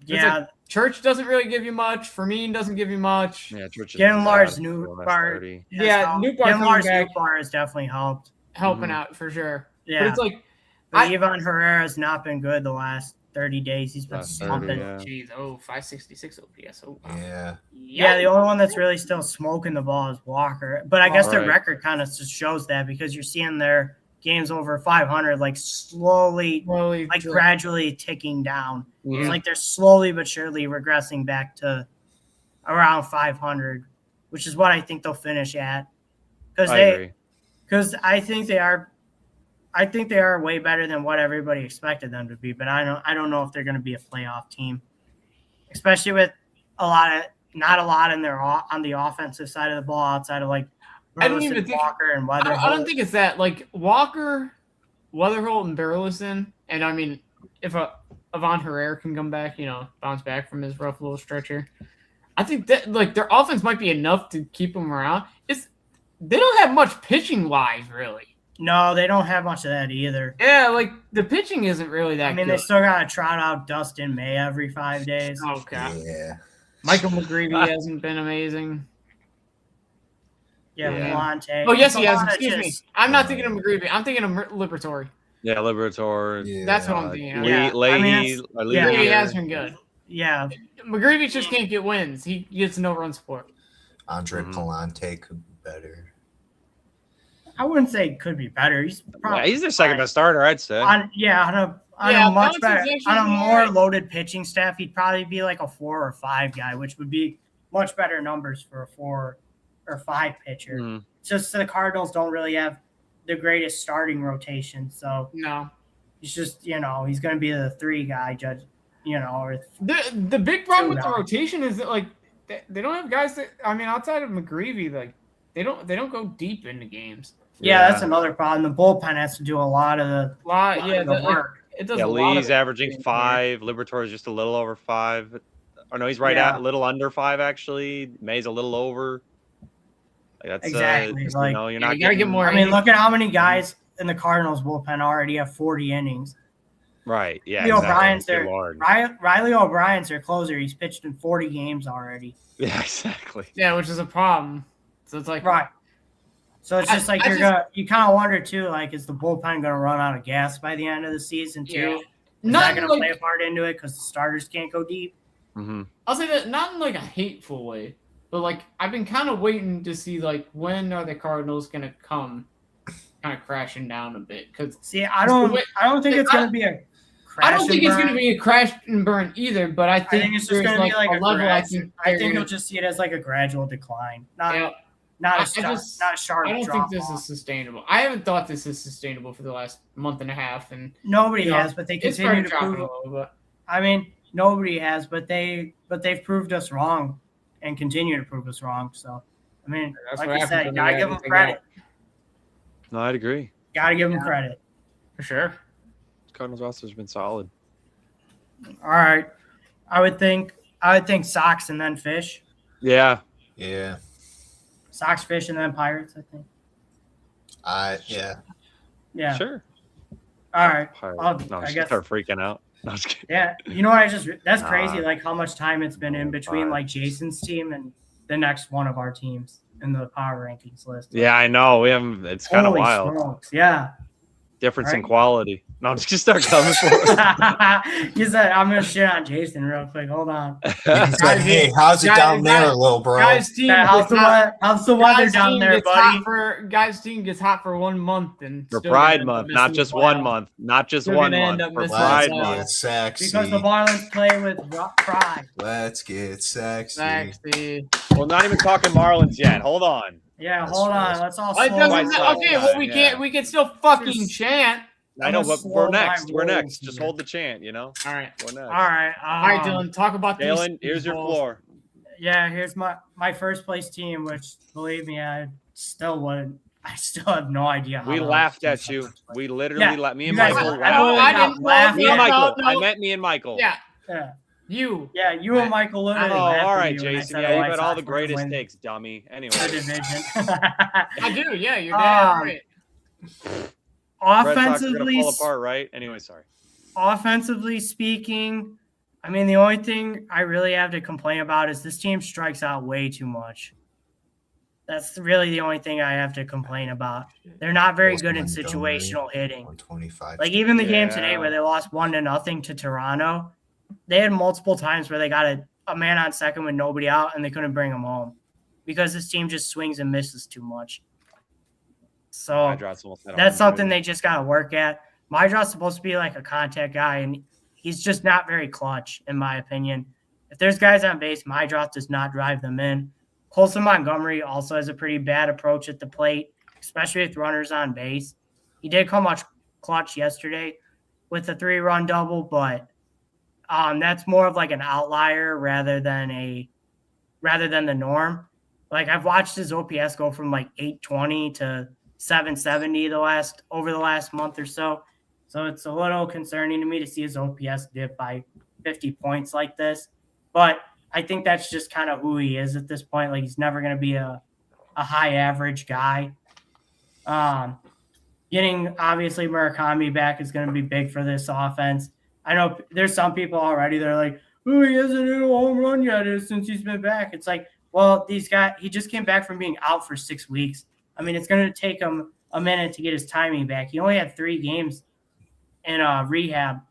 Yeah, Church doesn't really give you much. Fermin doesn't give you much. yeah, Church is getting bad Lars for the last Newbar. 30. Yeah, Newbar getting coming Lars back. Newbar has definitely helped. Helping Mhm. out for sure. But Yeah, it's like, but Ivan Herrera has not been good the last 30 days. He's been Last 30, slumping. yeah. geez, 566 OPS. Oh, wow. Yeah. Yeah, the only one that's really still smoking the ball is Walker. But I guess their Right. record kind of just shows that because you're seeing their games over 500 like slowly, like gradually ticking down. Mhm. It's like they're slowly but surely regressing back to around 500, which is what I think they'll finish at. Because I agree. I think they are way better than what everybody expected them to be. But I don't know if they're going to be a playoff team, especially with not a lot in their on the offensive side of the ball outside of like I don't even think Walker and Weatherholt. I don't think it's that. Like Walker, Weatherholt, and Burleson, and I mean, if Ivan Herrera can come back, bounce back from his rough little stretcher, I think that like their offense might be enough to keep them around. They don't have much pitching wise, really. No, they don't have much of that either. Yeah, like the pitching isn't really that. I mean, good. they still got to trot out Dustin May every 5 days. Oh god, Yeah. Michael McGreevy hasn't been amazing. Yeah, Yeah. Volante. Oh, yes, It's a he has. lot of Excuse me. just- I'm not thinking of McGreevy. I'm thinking of Liberatore. Yeah, Liberator. Yeah. That's what I'm thinking. Yeah. I mean, Leahy. it's- McGreevy yeah. has been good. Yeah. McGreevy just can't get wins. He gets no run support. Andre Palante could be better. I wouldn't say it could be better. He's probably He's their second best starter, I'd say. on a much Bouncing's better actually on a been more alright. loaded pitching staff. He'd probably be like a 4 or 5 guy, which would be much better numbers for a 4 or 5 pitcher. Mhm. It's just the Cardinals don't really have the greatest starting rotation, so No. he's just he's going to be the 3 guy, judge. Or The big problem with the now. rotation is that like they don't have guys that outside of McGreevy, like they don't go deep into games. yeah, that's another problem. The bullpen has to do a lot of the work. It does Yeah, a lot Lee's of averaging it. 5. Liberator is just a little over 5. Or no, he's right Yeah. at a little under 5 actually. May's a little over. Like that's Exactly, you're you not gotta get getting more- I mean, look at how many guys in the Cardinals bullpen already have 40 innings. right. Yeah, Riley O'Brien's Good their Lord. Riley O'Brien's their closer. He's pitched in 40 games already. Yeah, exactly. Yeah, which is a problem. So it's like Right. So it's just like I you kind of wonder too, like, is the bullpen going to run out of gas by the end of the season too? Yeah. Is not that in, going to like, play a part into it because the starters can't go deep? Mm-hmm. I'll say that not in like a hateful way, but like I've been kind of waiting to see like when are the Cardinals gonna come kind of crashing down a bit because See, I don't think it's going to be a crash. I don't think and it's burn. gonna be a crash and burn either. But I I think think it's just there's going to be like a a level. I gradual. think you'll just see it as like a gradual decline, not Yeah. not I a sharp, just- not a sharp I don't drop think this off. is sustainable. I haven't thought this is sustainable for the last month and a half, and Nobody you know, has, but they it's continue starting to to drop a prove. little. But I mean, nobody has, but they've proved us wrong and continue to prove us wrong. So, I mean, That's like what you happens said, you when gotta you give have them to credit. No, I'd agree. Gotta give them credit. for sure. Cardinals roster's been solid. All right, I would think Sox and then Fish, Yeah. Yeah. Sox, Fish, and then Pirates. I think. Yeah. Yeah. Sure. All right. Pirates. No, I I guess- start freaking out. No, I was kidding. Yeah. You know what? That's crazy. Nah. Like how much time it's been in between like Jason's team and the next one of our teams in the power rankings list. Yeah, I know. We haven't. It's kind of Holy wild. smokes. Yeah. Difference in Right. quality. No, I'm just gonna start coming for it. You said I'm gonna shit on Jason real quick. Hold on. You can say, hey, how's it Guys- down there, guys- little bro? Guys' team Yeah, how's the weather guys' down team there, gets buddy? hot for guys' team gets hot for 1 month and For still Pride gonna end up Month, missing not the just 1 playoffs. month, not just They're 1 gonna end month. up For missing Pride the Let's Month. get sexy. Because the Marlins play with pride. Let's get sexy. Sexy. We're not even talking Marlins yet. Hold on. Yeah, That's hold true. on. Let's all It slow doesn't my White matter. Sox, Okay, well we yeah. can't. We can still fucking Just- chant. I know, I'm gonna but slow we're my next. We're rolls next. Just here. hold the chant, you know? All right. We're next. All right. All right, Dylan. Talk about these Dylan, here's your balls. floor. Yeah, here's my first place team, which believe me, I still have no idea how We to laughed do at you. something. We literally Yeah, let me you and guys- Michael I laughed. know I got didn't laughed Me and at- Michael. no. I meant me and Michael. Yeah, Yeah, you. yeah, you and Michael literally. Oh, laughed all at right, me when I Jason. said Yeah, the you White got all Sox the were gonna greatest win takes, dummy. Anyway, the division. I do. Yeah, you're damn right. Red Sox are gonna Offensively, fall apart, right? Anyway, sorry. offensively speaking, I mean, the only thing I really have to complain about is this team strikes out way too much. That's really the only thing I have to complain about. They're not very good in Montgomery, situational hitting. 125. Like even the game today Yeah. where they lost 1-0 to Toronto, they had multiple times where they got a man on second with nobody out and they couldn't bring him home because this team just swings and misses too much. So Hydro's almost at that's 100. something they just got to work at. Mydraw's supposed to be like a contact guy, and he's just not very clutch, in my opinion. If there's guys on base, Mydraw does not drive them in. Colson Montgomery also has a pretty bad approach at the plate, especially with runners on base. He did come much clutch yesterday with a 3-run double, but that's more of like an outlier rather than the norm. Like I've watched his OPS go from like 820 to 770 over the last month or so. So it's a little concerning to me to see his OPS dip by 50 points like this. But I think that's just kind of who he is at this point. Like he's never going to be a high average guy. Getting obviously Murakami back is going to be big for this offense. I know there's some people already that are like, oh, he hasn't hit a home run yet since he's been back. It's like, Well, he just came back from being out for 6 weeks. I mean, it's going to take him a minute to get his timing back. He only had 3 games in rehab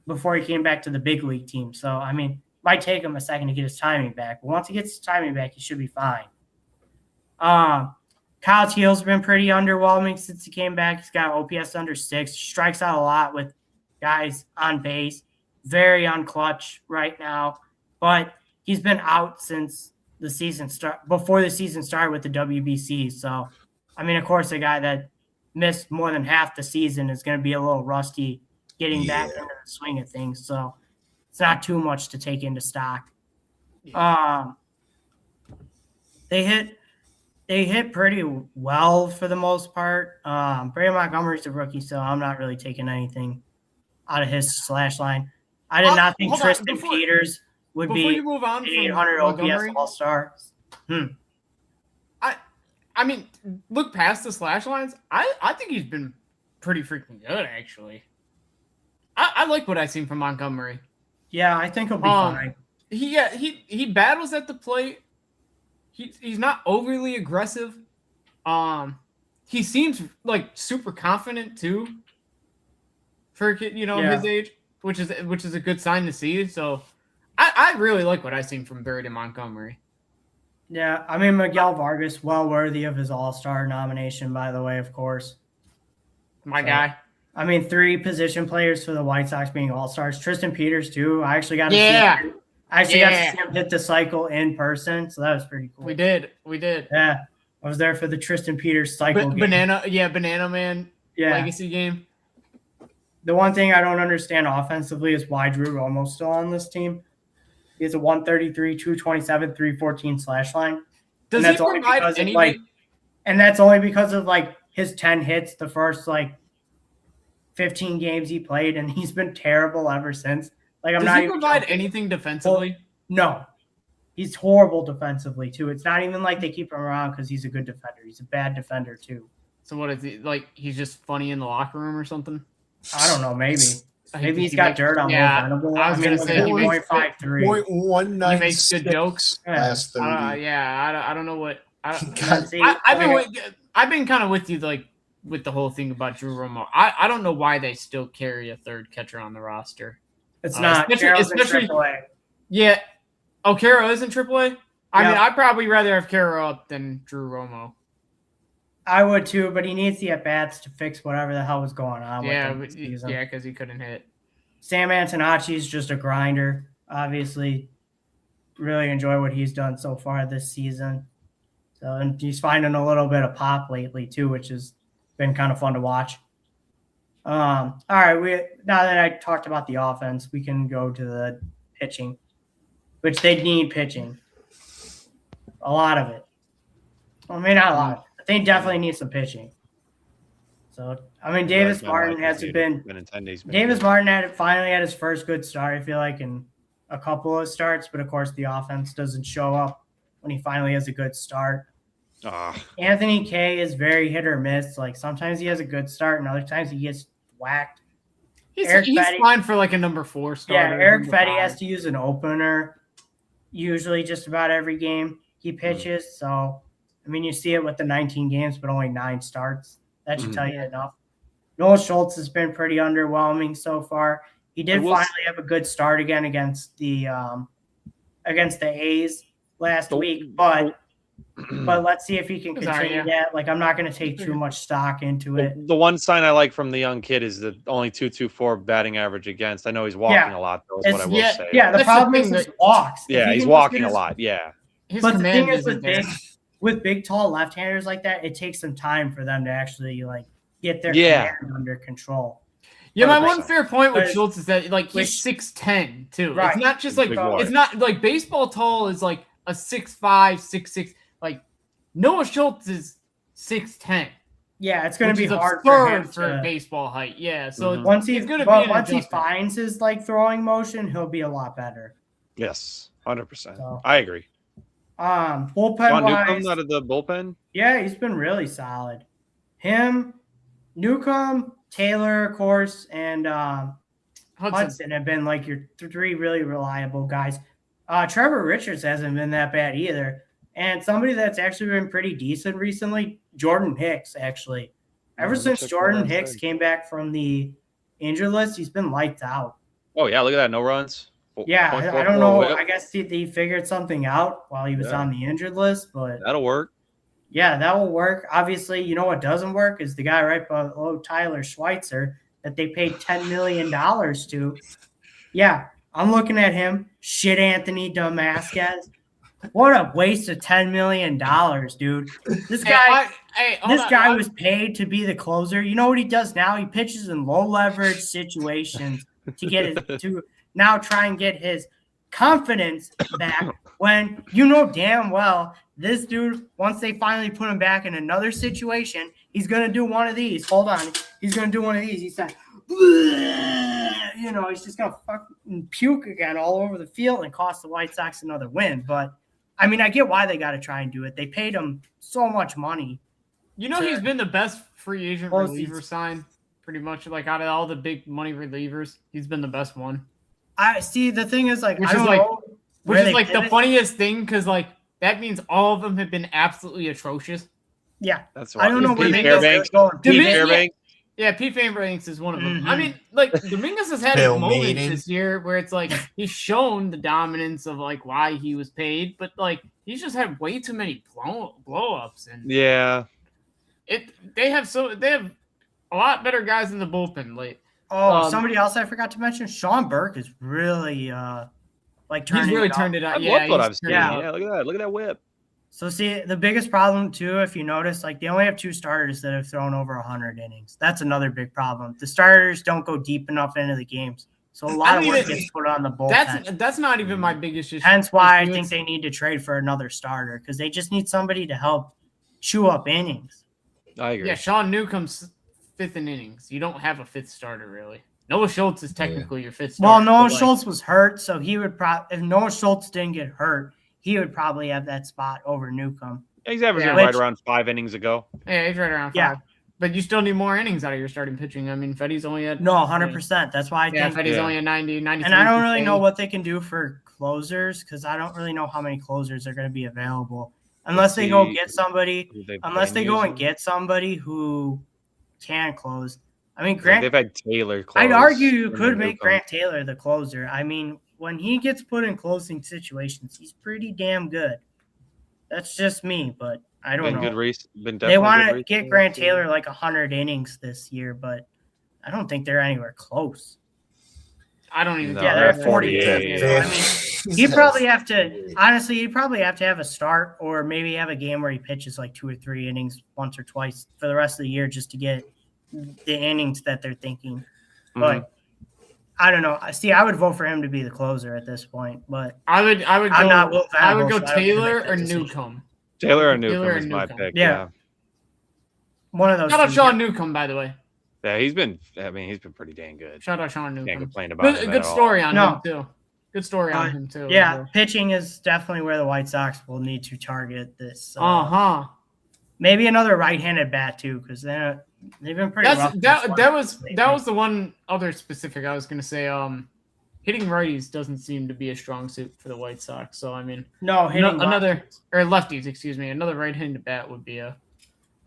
before he came back to the big league team. So, I mean, it might take him a second to get his timing back. But once he gets his timing back, he should be fine. Kyle Teal's been pretty underwhelming since he came back. He's got OPS under 6. Strikes out a lot with guys on base. Very unclutch right now. But he's been out since the season before the season started with the WBC. So, I mean, of course, a guy that missed more than half the season is going to be a little rusty getting back into the swing of things. So it's not too much to take into stock. They hit pretty well for the most part. Brady Montgomery's a rookie, so I'm not really taking anything out of his slash line. I did not think Tristan Peters would be you move on 800 OPS All-Star. I mean, look past the slash lines. I think he's been pretty freaking good, actually. I like what I've seen from Montgomery. Yeah, I think he'll be fine. He battles at the plate. He's not overly aggressive. He seems like super confident too for a kid, his age, which is a good sign to see. So I really like what I've seen from Brady Montgomery. Yeah, I mean, Miguel Vargas, well worthy of his All-Star nomination, by the way, of course. My guy. I mean, 3 position players for the White Sox being All-Stars. Tristan Peters, too. I actually got to see him hit the cycle in person, so that was pretty cool. We did. Yeah, I was there for the Tristan Peters cycle game. Banana Man legacy game. The one thing I don't understand offensively is why Drew Romo's still on this team. He has a 133, 227, 314 slash line. Does he provide anything? And that's only because of his 10 hits the first 15 games he played, and he's been terrible ever since. Does he provide anything defensively? No. He's horrible defensively too. It's not even like they keep him around because he's a good defender. He's a bad defender too. So what is he he's just funny in the locker room or something? I don't know, maybe. Maybe he's got dirt on Venable. I was going to say he makes 0.53. 0.196 he makes good jokes. Last 30. I don't know what. I've been kind of with you with the whole thing about Drew Romo. I don't know why they still carry a third catcher on the roster. It's not. Especially AAA. Yeah. Oh, Caro is in AAA? I mean, I'd probably rather have Caro up than Drew Romo. I would too, but he needs the at-bats to fix whatever the hell was going on with him this season. Yeah, because he couldn't hit. Sam Antonacci is just a grinder. Obviously, really enjoy what he's done so far this season. So, and he's finding a little bit of pop lately too, which has been kind of fun to watch. All right, now that I talked about the offense, we can go to the pitching, which they need pitching. A lot of it. Well, maybe not a lot. They definitely need some pitching. So, I mean, Davis Martin hasn't been. Davis Martin finally had his first good start, I feel like, in a couple of starts. But, of course, the offense doesn't show up when he finally has a good start. Anthony Kay is very hit or miss. Sometimes he has a good start, and other times he gets whacked. He's fine for a number 4 starter. Yeah, Eric Fetty has to use an opener usually just about every game he pitches. So, I mean, you see it with the 19 games, but only 9 starts. That should tell you enough. Noah Schultz has been pretty underwhelming so far. He did finally have a good start again against the A's last week, but let's see if he can continue that. I'm not going to take too much stock into it. The one sign I like from the young kid is the only 2.24 batting average against. I know he's walking a lot, though, is what I will say. Yeah, the problem is his walks. Yeah, he's walking a lot, yeah. But the thing is with big, tall left-handers like that, it takes some time for them to actually get their command under control. Yeah, my one fair point with Schultz is that he's 6'10" too. Right. It's not just it's not baseball tall is a 6'5", 6'6". Noah Schultz is 6'10". Yeah, it's going to be hard for baseball height. Yeah, so once he finds his throwing motion, he'll be a lot better. Yes, 100%. So, I agree. Bullpen wise, Newcomb out of the bullpen. Yeah, he's been really solid. Him, Newcomb, Taylor, of course, and Hudson have been your 3 really reliable guys. Trevor Richards hasn't been that bad either. And somebody that's actually been pretty decent recently, Jordan Hicks, actually. Ever since Jordan Hicks came back from the injured list, he's been lights out. Oh, yeah, look at that. No runs. Yeah, I don't know. I guess he figured something out while he was on the injured list, but that'll work. Yeah, that will work. Obviously, you know what doesn't work is the guy right below Tyler Schweitzer that they paid $10 million to. Yeah, I'm looking at him. Shit, Anthony Damascus. What a waste of $10 million, dude. This guy was paid to be the closer. You know what he does now? He pitches in low leverage situations to now try and get his confidence back when you know damn well this dude, once they finally put him back in another situation, he's going to do one of these. Hold on. He's going to do one of these. He's like, he's just going to fucking puke again all over the field and cost the White Sox another win. But, I mean, I get why they got to try and do it. They paid him so much money. He's been the best free agent reliever sign, pretty much. Like, out of all the big money relievers, he's been the best one. I see. The thing is, like, which is the funniest thing because, like, that means all of them have been absolutely atrocious. Yeah, that's why. I don't know where Fairbanks. Yeah, Pete Fairbanks is one of them. Mm-hmm. I mean, like Dominguez has had his moments this year where it's like he's shown the dominance of like why he was paid, but like he's just had way too many blow ups and they have a lot better guys in the bullpen. Like somebody else I forgot to mention, Sean Burke is really he's really turned it out. Yeah, what I've seen. Yeah, look at that. Look at that whip. So, see, the biggest problem, too, if you notice, like, they only have 2 starters that have thrown over 100 innings. That's another big problem. The starters don't go deep enough into the games. So, a lot of work gets put on the bullpen. That's not even my biggest issue. Hence why I think they need to trade for another starter because they just need somebody to help chew up innings. I agree. Yeah, Sean Newcomb's 5th in innings. You don't have a 5th starter, really. Noah Schultz is technically your 5th starter. Well, Noah Schultz was hurt, so he would if Noah Schultz didn't get hurt, he would probably have that spot over Newcomb. Yeah, he's averaging right around 5 innings ago. Yeah, he's right around 5. Yeah. But you still need more innings out of your starting pitching. I mean, Fetty's only at... No, 100%. That's why I think... Fetty's only at 90, 93. And I don't really know what they can do for closers because I don't really know how many closers are going to be available. Unless they go get somebody... Unless they go and get somebody who can close. I mean, Grant... They've had Taylor close. I'd argue you could make Grant Taylor the closer. I mean, when he gets put in closing situations, he's pretty damn good. That's just me, but I don't know. They want to get Grant Taylor like 100 innings this year, but I don't think they're anywhere close. I don't even. Yeah, they're at 48. I mean, he'd probably have to. Honestly, he'd probably have to have a start, or maybe have a game where he pitches like 2 or 3 innings once or twice for the rest of the year, just to get the innings that they're thinking. Mm-hmm. But I don't know. See, I would vote for him to be the closer at this point, but I would go Taylor or Newcomb. Taylor or Newcomb is my pick. Yeah. One of those. Shout out Sean Newcomb, by the way. Yeah, he's been pretty dang good. Shout out Sean Newcomb. Can't complain about him. Good story on him too. Good story on him too. Yeah, pitching is definitely where the White Sox will need to target this. Maybe another right-handed bat too, because they've been pretty rough. That was the one other specific I was going to say. Hitting righties doesn't seem to be a strong suit for the White Sox. So I mean, lefties. Excuse me, another right-handed bat would be a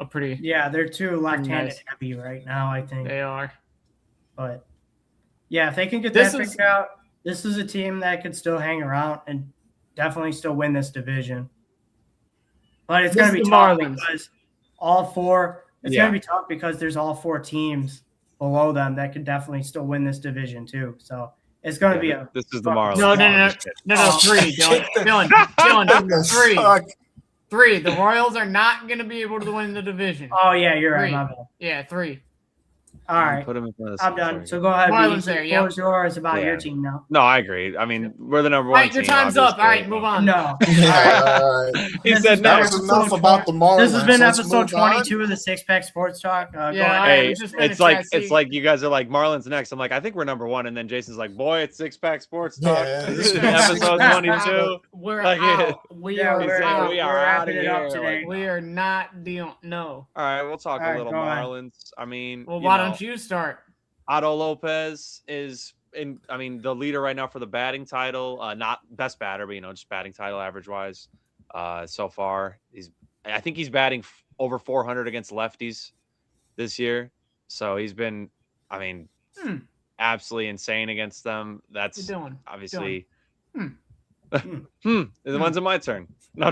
pretty. Yeah, they're too left-handed heavy right now. I think they are. But yeah, if they can get that figured out, this is a team that could still hang around and definitely still win this division. But it's going to be tough because all 4. It's going to be tough because there's all 4 teams below them that could definitely still win this division too. So it's going to be a. This is the Marlins. No, 3. Dylan, 3. The Royals are not going to be able to win the division. Oh yeah, you're right. My bad. Yeah, 3. All right, I'm done. So go ahead. Marlins there. Yeah. What's yours about your team now? No, I agree. I mean, we're the number 1 team. Your time's up. All right, move on. No. All right. He said no. That was enough about the Marlins. This has been episode 22 of the Six Pack Sports Talk. Go ahead. Hey, it's like you guys are like Marlins next. I'm like, I think we're number 1, and then Jason's like, boy, it's Six Pack Sports Talk. Episode 22. We're out. We are wrapping it up today. We are not dealing. No. All right, we'll talk a little Marlins. I mean, why don't you start? Otto Lopez is the leader right now for the batting title, not best batter, but just batting title average wise. So far, I think he's batting over 400 against lefties this year. So he's been, absolutely insane against them. That's obviously. The one's in my turn. No,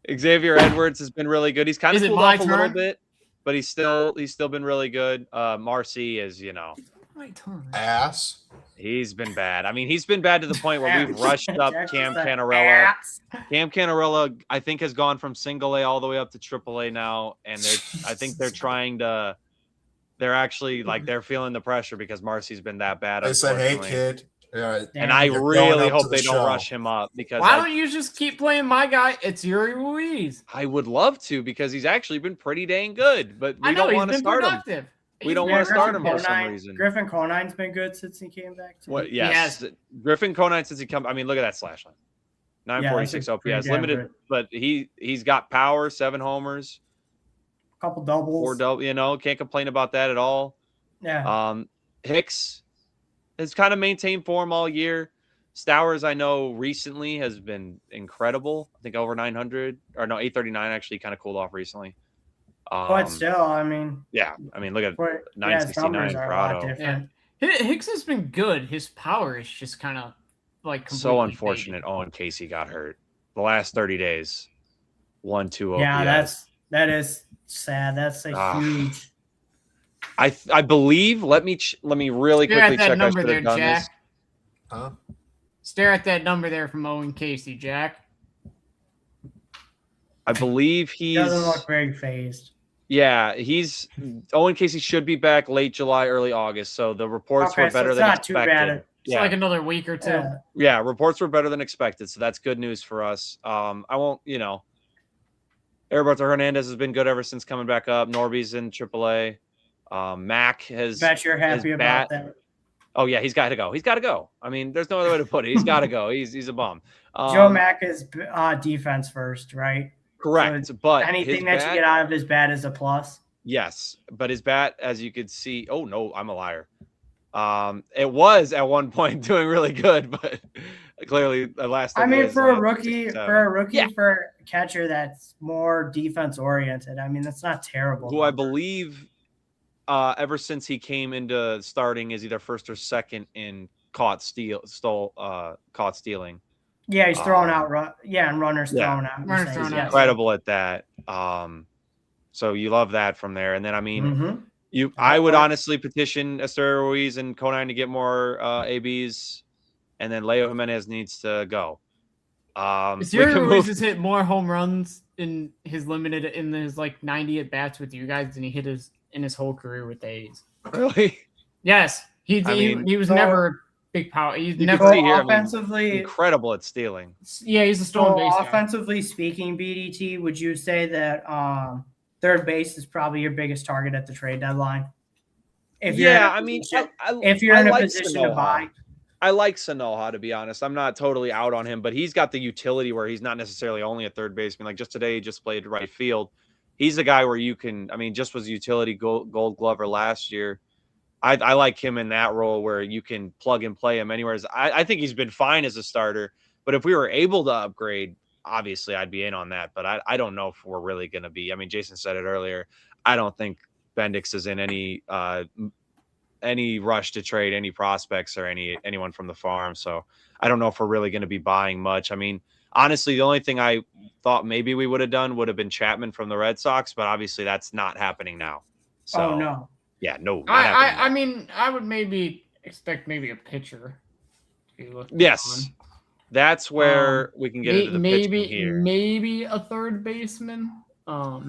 Xavier Edwards has been really good. He's kind of cooled off a little bit, but he's still been really good. Marcy is, ass. He's been bad. He's been bad to the point where we've rushed up Cam Canarella. Cam Canarella, I think, has gone from single A all the way up to triple A now, and I think they're trying to. They're actually they're feeling the pressure because Marcy's been that bad. They said, "Hey, kid." And I really hope they don't rush him up because why don't you just keep playing my guy? It's Yuri Ruiz. I would love to because he's actually been pretty dang good, but we don't want to start him. We don't want to start him for some reason. Griffin Conine's been good since he came back. Yes. Griffin Conine since he come. Look at that slash line. 946 OPS, limited, but he's got power, 7 homers, a couple doubles, 4 doubles. Can't complain about that at all. Yeah. Hicks has kind of maintained form all year. Stowers, I know recently has been incredible. I think over 900 or no 839 actually kind of cooled off recently. But still, yeah. Look at 969 Prado. Yeah. Hicks has been good. His power is just kind of so unfortunate. Faded. Owen Casey got hurt the last 30 days. 1-2 OPS. Yeah, that is sad. That's a huge. I believe. Let me really quickly check. Number there, Jack. This. Huh? Stare at that number there from Owen Casey, Jack. I believe he doesn't look very phased. Yeah, Owen Casey should be back late July, early August. So the reports were better than expected. Too bad. It's another week or two. Yeah, reports were better than expected. So that's good news for us. I won't, Heriberto Hernandez has been good ever since coming back up. Norby's in AAA. Mac has. Bet you're happy about that. Oh yeah, he's got to go. He's got to go. There's no other way to put it. He's got to go. He's a bum. Joe Mack is defense first, right? Correct. So but anything that you get out of his bat is a plus. Yes, but his bat, as you could see, oh no, I'm a liar. It was at one point doing really good, but clearly the last. For a rookie, for a catcher that's more defense oriented, that's not terrible. Who I believe, ever since he came into starting, is either first or second in caught stealing. Yeah, he's throwing out. And runners thrown out. Runners thrown out. Incredible at that. So you love that from there, and then I would honestly petition Esther Ruiz and Conine to get more ABs, and then Leo Jimenez needs to go. Esther Ruiz has hit more home runs in his 90 at bats with you guys than he hit in his whole career with the A's. Really? Yes, he was never big power. He's never offensively incredible at stealing. Yeah, he's a stolen base guy. Offensively speaking, BDT, would you say that third base is probably your biggest target at the trade deadline? If you're in a position to buy. I like Sanoja, to be honest. I'm not totally out on him, but he's got the utility where he's not necessarily only a third baseman. Like just today, he just played right field. He's a guy where you can, just was utility gold glover last year. I like him in that role where you can plug and play him anywhere. I think he's been fine as a starter, but if we were able to upgrade, obviously I'd be in on that. But I don't know if we're really going to be. Jason said it earlier. I don't think Bendix is in any rush to trade any prospects or anyone from the farm. So I don't know if we're really going to be buying much. Honestly, the only thing I thought maybe we would have done would have been Chapman from the Red Sox, but obviously that's not happening now. So, no. Yeah, no. I would maybe expect a pitcher. Yes, that's where we can get into the pitching here. Maybe a third baseman. A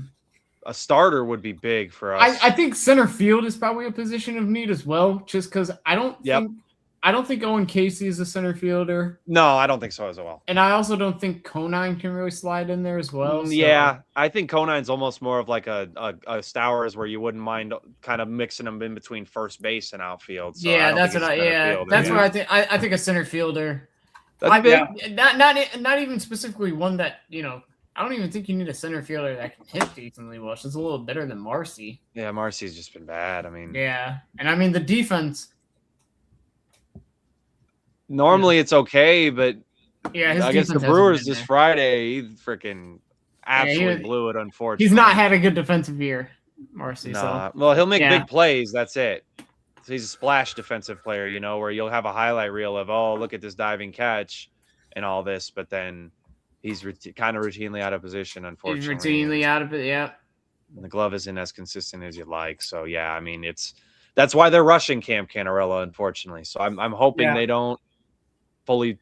starter would be big for us. I think center field is probably a position of need as well, just because I don't think Owen Casey is a center fielder. No, I don't think so as well. And I also don't think Conine can really slide in there as well. So. Yeah, I think Conine's almost more of like a Stowers where you wouldn't mind kind of mixing them in between first base and outfield. So that's what I think. I think a center fielder. That's big. Not even specifically one that, I don't even think you need a center fielder that can hit decently well. It's a little better than Marcy. Yeah, Marcy's just been bad. Yeah. And the defense, Normally it's okay, but yeah, I guess the Brewers this Friday, he freaking absolutely blew it. Unfortunately, he's not had a good defensive year, Marcy. Nah. So. Well, he'll make big plays. That's it. So he's a splash defensive player, where you'll have a highlight reel of, oh, look at this diving catch and all this, but then he's kind of routinely out of position, unfortunately. He's routinely out of it, yeah. And the glove isn't as consistent as you'd like. So, yeah, I mean, that's why they're rushing Cam Canarella, unfortunately. So I'm hoping they don't fully,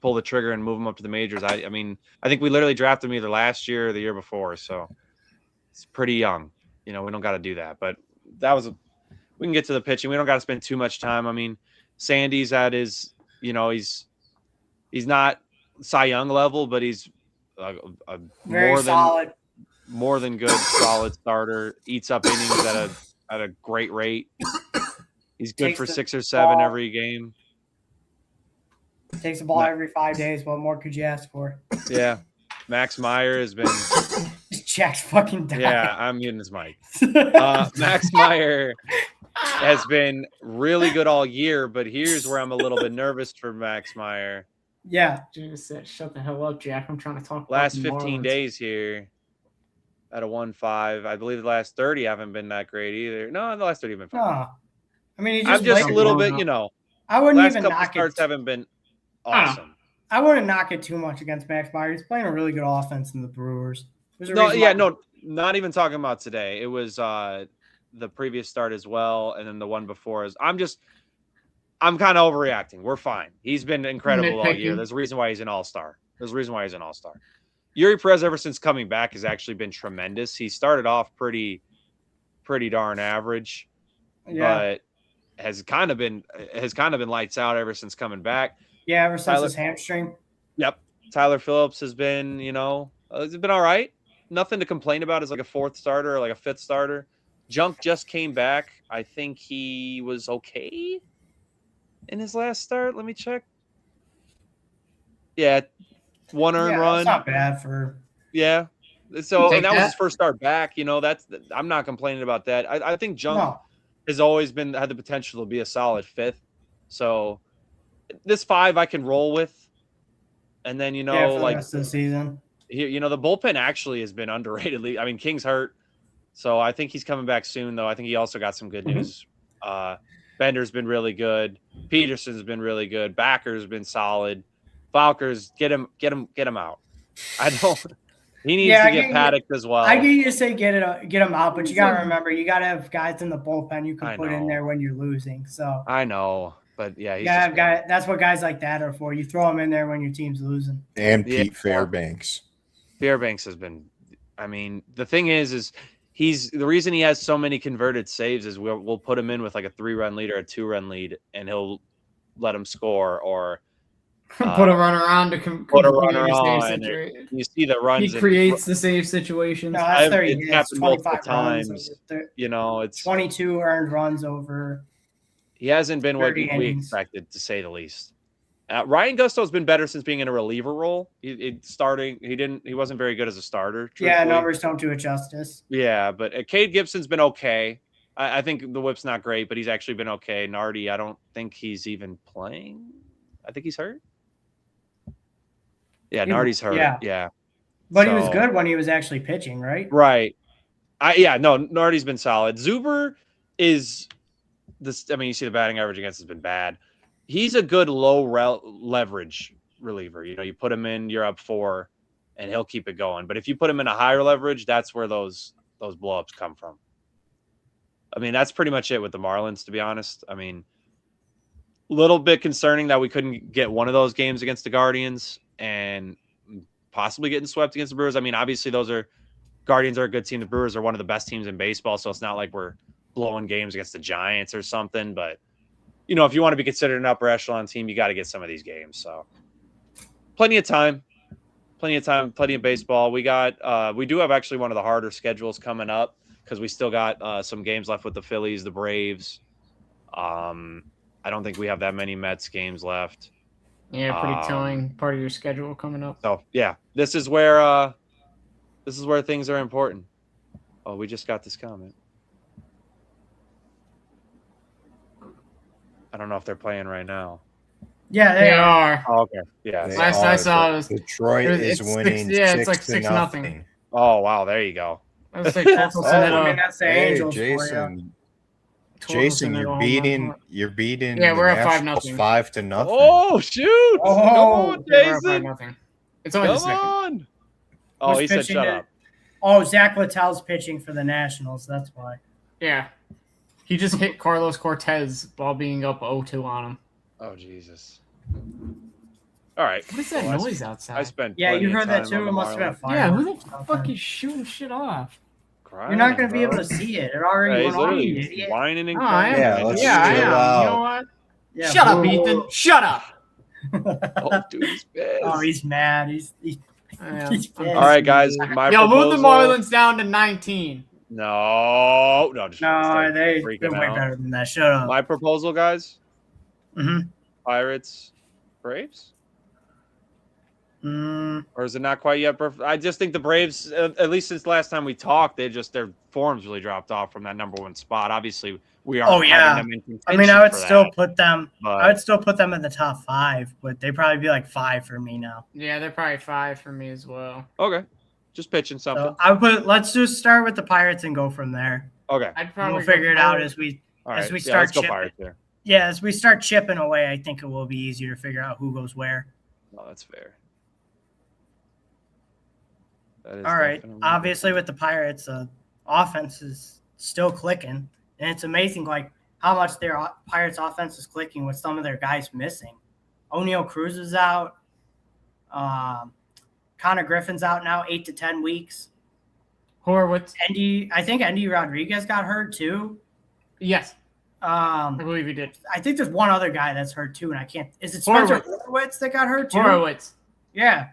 pull the trigger and move him up to the majors. I mean, I think we literally drafted him either last year or the year before, so it's pretty young. We don't got to do that. But we can get to the pitching. We don't got to spend too much time. I mean, Sandy's at his, he's not Cy Young level, but he's a more than good solid starter. Eats up innings at a great rate. He's good for 6 or 7 every game. Takes the ball every 5 days. What more could you ask for? Yeah. Max Meyer has been. Jack's fucking dying. Yeah, I'm muting his mic. Max Meyer has been really good all year, but here's where I'm a little bit nervous for Max Meyer. Yeah. Just shut the hell up, Jack. I'm trying to talk. Last 15 days here at a 1.5. I believe the last 30 haven't been that great either. No, the last 30 have been fine. Oh. I mean, I'm just a little bit, I wouldn't last even couple knock starts haven't been awesome. I wouldn't knock it too much against Max Meyer. He's playing a really good offense in the Brewers. No, not even talking about today. It was the previous start as well, and then the one before is. I'm kind of overreacting. We're fine. He's been incredible all year. There's a reason why he's an all-star. Yuri Perez, ever since coming back, has actually been tremendous. He started off pretty darn average, but has kind of been lights out ever since coming back. Yeah, ever since his hamstring. Yep. Tyler Phillips has been, it's been all right. Nothing to complain about as like a 4th starter or like a 5th starter. Junk just came back. I think he was okay in his last start. Let me check. Yeah, 1 earned run. That's not bad for. Yeah. So and that was his first start back. I'm not complaining about that. I think Junk has always had the potential to be a solid 5th. So this 5 I can roll with, and then for the rest of the season. The bullpen actually has been underrated. I mean, King's hurt, so I think he's coming back soon. Though I think he also got some good news. Bender's been really good. Peterson's been really good. Backer's been solid. Falkers, get him out. He needs to get paddocked as well. I get you to say get him out, but you gotta remember you gotta have guys in the bullpen you can put in there when you're losing. So I know. But yeah, that's what guys like that are for. You throw them in there when your team's losing. And Pete Fairbanks. Fairbanks has been. I mean, the thing is he's the reason he has so many converted saves is we'll put him in with like a 3-run lead or a 2-run lead, and he'll let him score or put a runner on to put a runner on. You see the runs. He creates the save situation. No, that's 30 it's happened multiple times. It's 22 earned runs over. He hasn't been what we expected, to say the least. Ryan Gusto's been better since being in a reliever role. He wasn't very good as a starter. Yeah, numbers don't do it justice. Yeah, but Cade Gibson's been okay. I think the whip's not great, but he's actually been okay. Nardi, I don't think he's even playing. I think he's hurt. Yeah, Nardi's hurt. Yeah. But he was good when he was actually pitching, right? Right. Nardi's been solid. Zuber is this. I mean, you see the batting average against has been bad. He's a good low leverage reliever. You put him in, you're up 4, and he'll keep it going. But if you put him in a higher leverage, that's where those blowups come from. I mean, that's pretty much it with the Marlins, to be honest. I mean, a little bit concerning that we couldn't get one of those games against the Guardians and possibly getting swept against the Brewers. I mean, obviously Guardians are a good team. The Brewers are one of the best teams in baseball, so it's not like we're blowing games against the Giants or something. But, if you want to be considered an upper echelon team, you got to get some of these games. So plenty of time, plenty of baseball. We do have actually one of the harder schedules coming up because we still got some games left with the Phillies, the Braves. I don't think we have that many Mets games left. Yeah, pretty telling part of your schedule coming up. So yeah, this is where things are important. Oh, we just got this comment. I don't know if they're playing right now. Yeah, They are. Oh, okay. Yeah. They Last I are, saw but it was- Detroit is it's winning. six- yeah, it's like 6-0. 6-0. Oh wow, there you go. I was like That's, totals I in mean, it. that's the Hey, Angels for you. Jason. Totals Jason, in it you're all beating. month. You're beating. Yeah, the we're at Nationals 5-0. 5-0. Oh shoot! Oh. Come on, Yeah, we're at Jason. 5-0. It's only the Come second. on. Oh, Who's he said pitching shut to- up. Oh, Zach Littell's pitching for the Nationals. That's why. Yeah. He just hit Carlos Cortez while being up 0-2 on him. Oh Jesus. All right. What is that Well, noise I outside? spent. Yeah, plenty you of heard that time too. on the It must have been a Marlins. fire. Yeah, who the fuck is shooting shit off? You're not going to be Crying, able to bro. see it. It already Yeah, went he's off, you literally idiot. whining and Oh, I crying. am. Yeah, let's Yeah, I chill am. out. You know what? Yeah, Shut up, boo. Ethan. Shut up. Oh, dude, he's pissed. Oh, he's mad. He's Yeah, He's I'm pissed. All right, guys. My Yo, move the proposal- Marlins down to 19. No, just no, start they're freaking way out. better than that. Shut up. My proposal, guys. Mm-hmm. Pirates, Braves, Mm, or is it not quite yet? I just think the Braves, at least since last time we talked, their forms really dropped off from that number one spot. Obviously, we aren't Oh, yeah. having them in contention I mean, I would for still that, put them. but- I would still put them in the top 5, but they'd probably be like 5 for me now. Yeah, they're probably 5 for me as well. Okay, just pitching something. So I would put. Let's just start with the Pirates and go from there. Okay, I'd And probably we'll figure it out Pirates. as we. all as right. we Yeah, start let's go chipping. Pirates there. Yeah, as we start chipping away, I think it will be easier to figure out who goes where. No, that's fair. That is All right. definitely- Obviously, with the Pirates, offense is still clicking, and it's amazing like how much their Pirates offense is clicking with some of their guys missing. O'Neal Cruz is out. Connor Griffin's out now, 8 to 10 weeks. Horowitz. I think Andy Rodriguez got hurt too. Yes, I I believe he did. think there's one other guy that's hurt too, and I can't. Is it Spencer Horowitz. Horowitz that got hurt too? Horowitz. Yeah.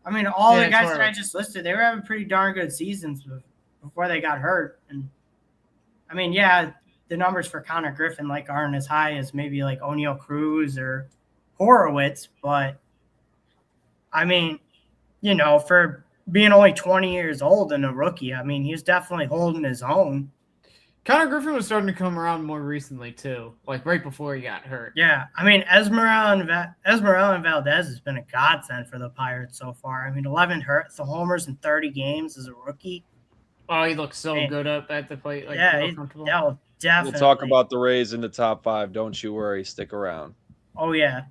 I mean, all Yeah, the it's guys that I Horowitz. just listed, they were having pretty darn good seasons before they got hurt. And I mean, yeah, the numbers for Connor Griffin like aren't as high as maybe like O'Neal Cruz or Horowitz, but I mean, you know, for being only 20 years old and a rookie, I mean, he's definitely holding his own. Connor Griffin was starting to come around more recently too, like right before he got hurt. Yeah, I mean, Esmeralda and Valdez has been a godsend for the Pirates so far. I mean, 11 homers in 30 games as a rookie. Oh, he looks so Man. good up at the plate. Like, Yeah, real comfortable. that will definitely. We'll talk about the Rays in the top 5. Don't you worry. Stick around. Oh yeah,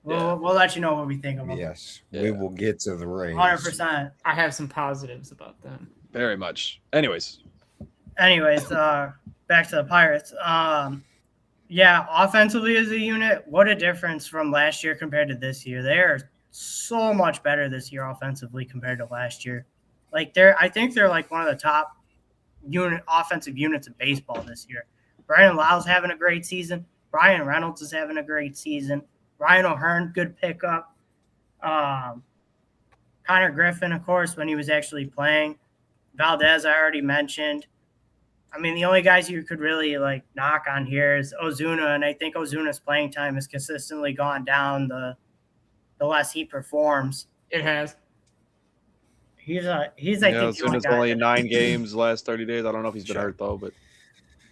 Yeah. we'll let you know what we think of them. Yes, Yeah. we will get to the Rays. 100%. I have some positives about them. Very much. Anyways, Back to the Pirates. Yeah, offensively as a unit, what a difference from last year compared to this year. They are so much better this year offensively compared to last year. Like I think they're like one of the top offensive units in baseball this year. Brian Lyle's having a great season. Brian Reynolds is having a great season. Ryan O'Hearn, good pickup. Connor Griffin, of course, when he was actually playing. Valdez, I already mentioned. I mean, the only guys you could really like knock on here is Ozuna, and I think Ozuna's playing time has consistently gone down the less he performs. It has. He's I think yeah, the as soon only as guy only that- 9 games the last 30 days. I don't know if he's been Sure. hurt though, but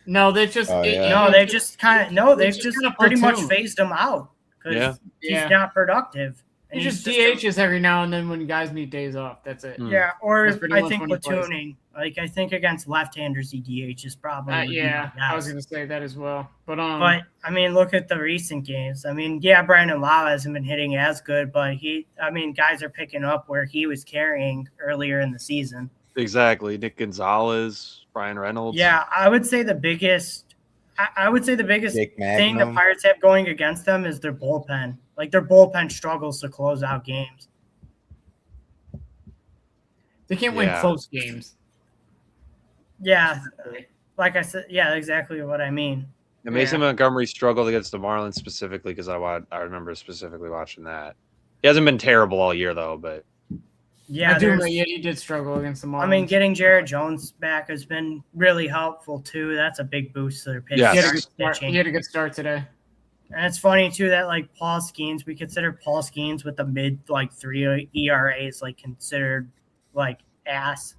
No, they just. Oh, yeah. No, they just they've just just kinda pretty much platoon. phased him out because Yeah. he's Yeah. not productive. He And just he's DHs every now and then when guys need days off. That's it. Hmm. Yeah, or That's pretty I much think when he plays. platooning. Like I think against left-handers, he DHs probably. would be Yeah, my I was guess. gonna say that as well. But But I mean, look at the recent games. I mean, yeah, Brandon Lau hasn't been hitting as good, but guys are picking up where he was carrying earlier in the season. exactly. Nick Gonzalez, Brian Reynolds. Yeah, I would say the biggest Dick thing the Magnum. Pirates have going against them is their bullpen. Like their bullpen struggles to close out games. they can't win Yeah. close games. Yeah, like I said, yeah, exactly what I mean. And Mason Yeah. Montgomery struggled against the Marlins specifically because I remember specifically watching that. He hasn't been terrible all year though, but Yeah, I do. there's- Yeah, he did struggle against the Marlins. I mean, getting Jared Jones back has been really helpful too. That's a big boost to their pitching. Yes. he had a good start. pitching. He had a good start today. And it's funny too that like Paul Skeens, we consider Paul Skeens with the mid like 3 ERAs like considered like ass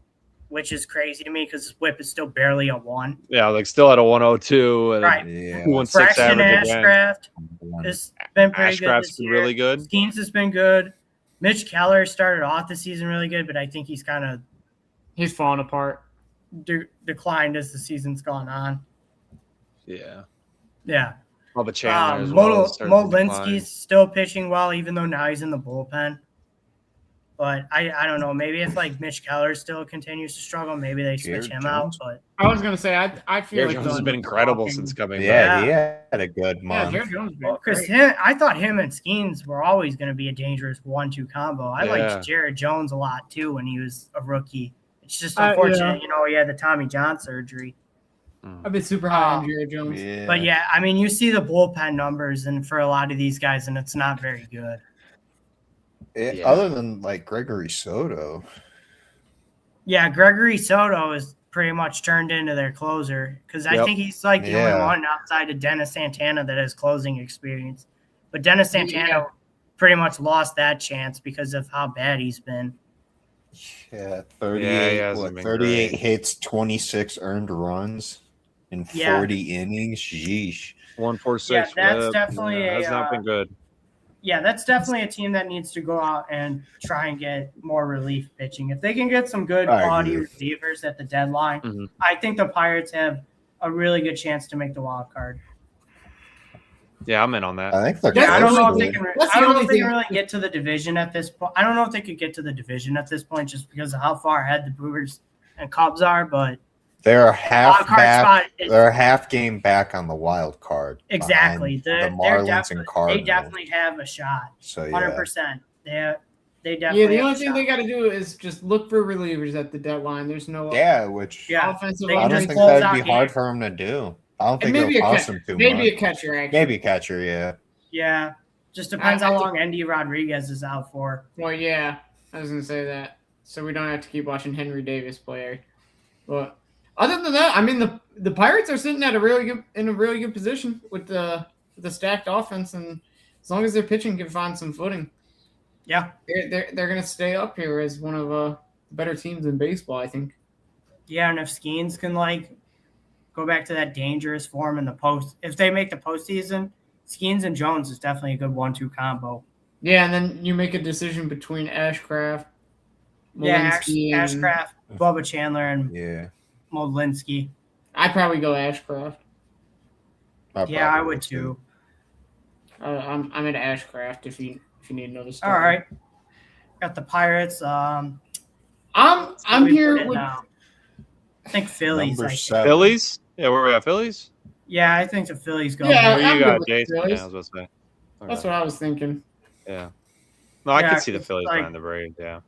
which is crazy to me because his whip is still barely a 1. Yeah, like still at a 102 and Right. Yeah. 216 Braxton average again. Ashcraft has been pretty good Ashcraft's this been year. really good. Skeens has been good. Mitch Keller started off the season really good, but I think he's kind of He's falling apart. declined as the season's gone on. Yeah. Yeah. Bubba Chandler as well. Molinsky's still pitching well, even though now he's in the bullpen. But I don't know. Maybe if like Mitch Keller still continues to struggle, maybe they switch him out. But I was gonna say I feel Jared like Jones has been incredible since coming back. Yeah, he had a good Yeah, month. Jared Jones. because I thought him and Skeens were always going to be a dangerous 1-2 combo. I Yeah. liked Jared Jones a lot too when he was a rookie. It's just unfortunate, he had the Tommy John surgery. I've been super high on Jared Jones. Yeah. But yeah, I mean, you see the bullpen numbers, and for a lot of these guys, and it's not very good. Yeah. Other than like Gregory Soto. Yeah, Gregory Soto is pretty much turned into their closer because I Yep. think he's like the only Yeah. one outside of Dennis Santana that has closing experience. But Dennis Santana Yeah. pretty much lost that chance because of how bad he's been. Yeah, he 38, hasn't been 38 great. hits, 26 earned runs in Yeah. 40 innings. Sheesh. 146. Yeah, that's whip. definitely has not been good. Yeah, that's definitely a team that needs to go out and try and get more relief pitching. If they can get some good I quality agree. relievers at the deadline, Mhm. I think the Pirates have a really good chance to make the wild card. Yeah, I'm in on that. I think they're Yeah, I don't know if close they to it. can. That's I the don't know only if they can thing- really get to the division at this point. I don't know if they could get to the division at this point just because of how far ahead the Brewers and Cubs are. But They're a wild half card back. spot. Is, They're a half game back on the wild card. exactly. behind the They're Marlins definitely, and Cardinals. they definitely have a shot. So 100%. yeah, They definitely. Yeah, the have only a thing shot. they got to do is just look for relievers at the deadline. There's no yeah. Which Yeah. offensive They I can don't just think close that'd out be hard games. for them to do. I don't And think maybe it'll a cost catcher, them too maybe much. a catcher. Actually, Maybe catcher. Yeah. Yeah, just depends I how think- long Andy Rodriguez is out for. Well, yeah, I was gonna say that, so we don't have to keep watching Henry Davis play. But other than that, I mean, the Pirates are sitting at a really good position with the stacked offense, and as long as their pitching can find some footing, Yeah, they're gonna stay up here as one of the better teams in baseball. I think. yeah, and if Skeens can go back to that dangerous form in the post, if they make the postseason, Skeens and Jones is definitely a good 1-2 combo. Yeah, and then you make a decision between Ashcraft, Yeah, Molinsky, and Ashcraft, Bubba Chandler, and Yeah. Molinsky. I'd probably go Ashcraft. Yeah, I would too. I'm at Ashcraft if you need another All starter. right, got the Pirates. I'm Where we put here it with now? I think Phillies. Number I think. 7. Phillies? Yeah, where we at? Phillies? Yeah, I think the Phillies go. Yeah, Where I'm you good got, with Jason? Phillies. Yeah, I was about to say. Okay. that's what I was thinking. Yeah. No, I Yeah, could see the it's Phillies like- behind the Braves. Yeah.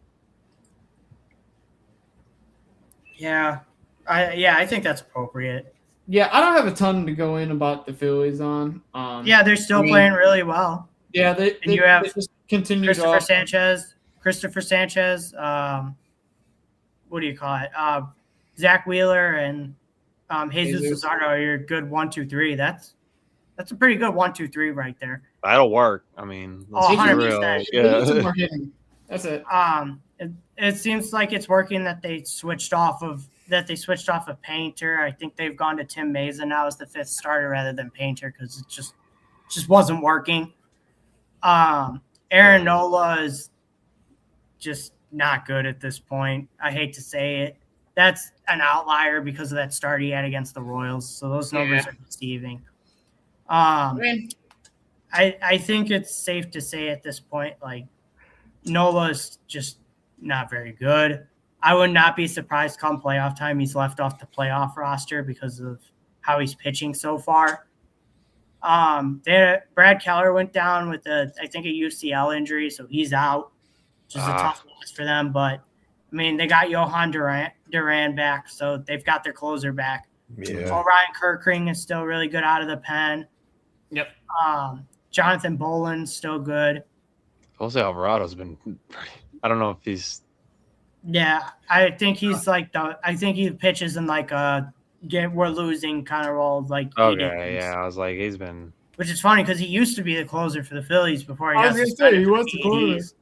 Yeah, I think that's appropriate. Yeah, I don't have a ton to go in about the Phillies on. Yeah, they're still I mean, playing really well. Yeah, they you have they just continue Christopher off. Sanchez, what do you call it? Zach Wheeler and Jesus Jesus. Luzardo are your good 1-2-3. That's a pretty good 1-2-3 right there. That'll work. I mean, Oh, let's be 100%. real. They need some Yeah. more hitting. That's it. It seems like it's working that they switched off of Painter. I think they've gone to Tim Mesa now as the 5th starter rather than Painter because it just wasn't working. Aaron Nola is just not good at this point. I hate to say it. That's an outlier because of that start he had against the Royals. So those numbers are deceiving. Man, I think it's safe to say at this point, Nola's just not very good. I would not be surprised come playoff time he's left off the playoff roster because of how he's pitching so far. Brad Keller went down with I think a UCL injury, so he's out, which is a tough loss for them. But I mean, they got Johan Duran back, so they've got their closer back. Yeah. Ryan Kirkring is still really good out of the pen. Yep. Jonathan Boland's still good. Jose Alvarado's been I don't know if he's Yeah, I think he's I think he pitches in a we're losing kind of role. okay. Yeah, I was like, he's been. Which is funny because he used to be the closer for the Phillies before he I got was gonna say suspended he for was the closer. PEDs.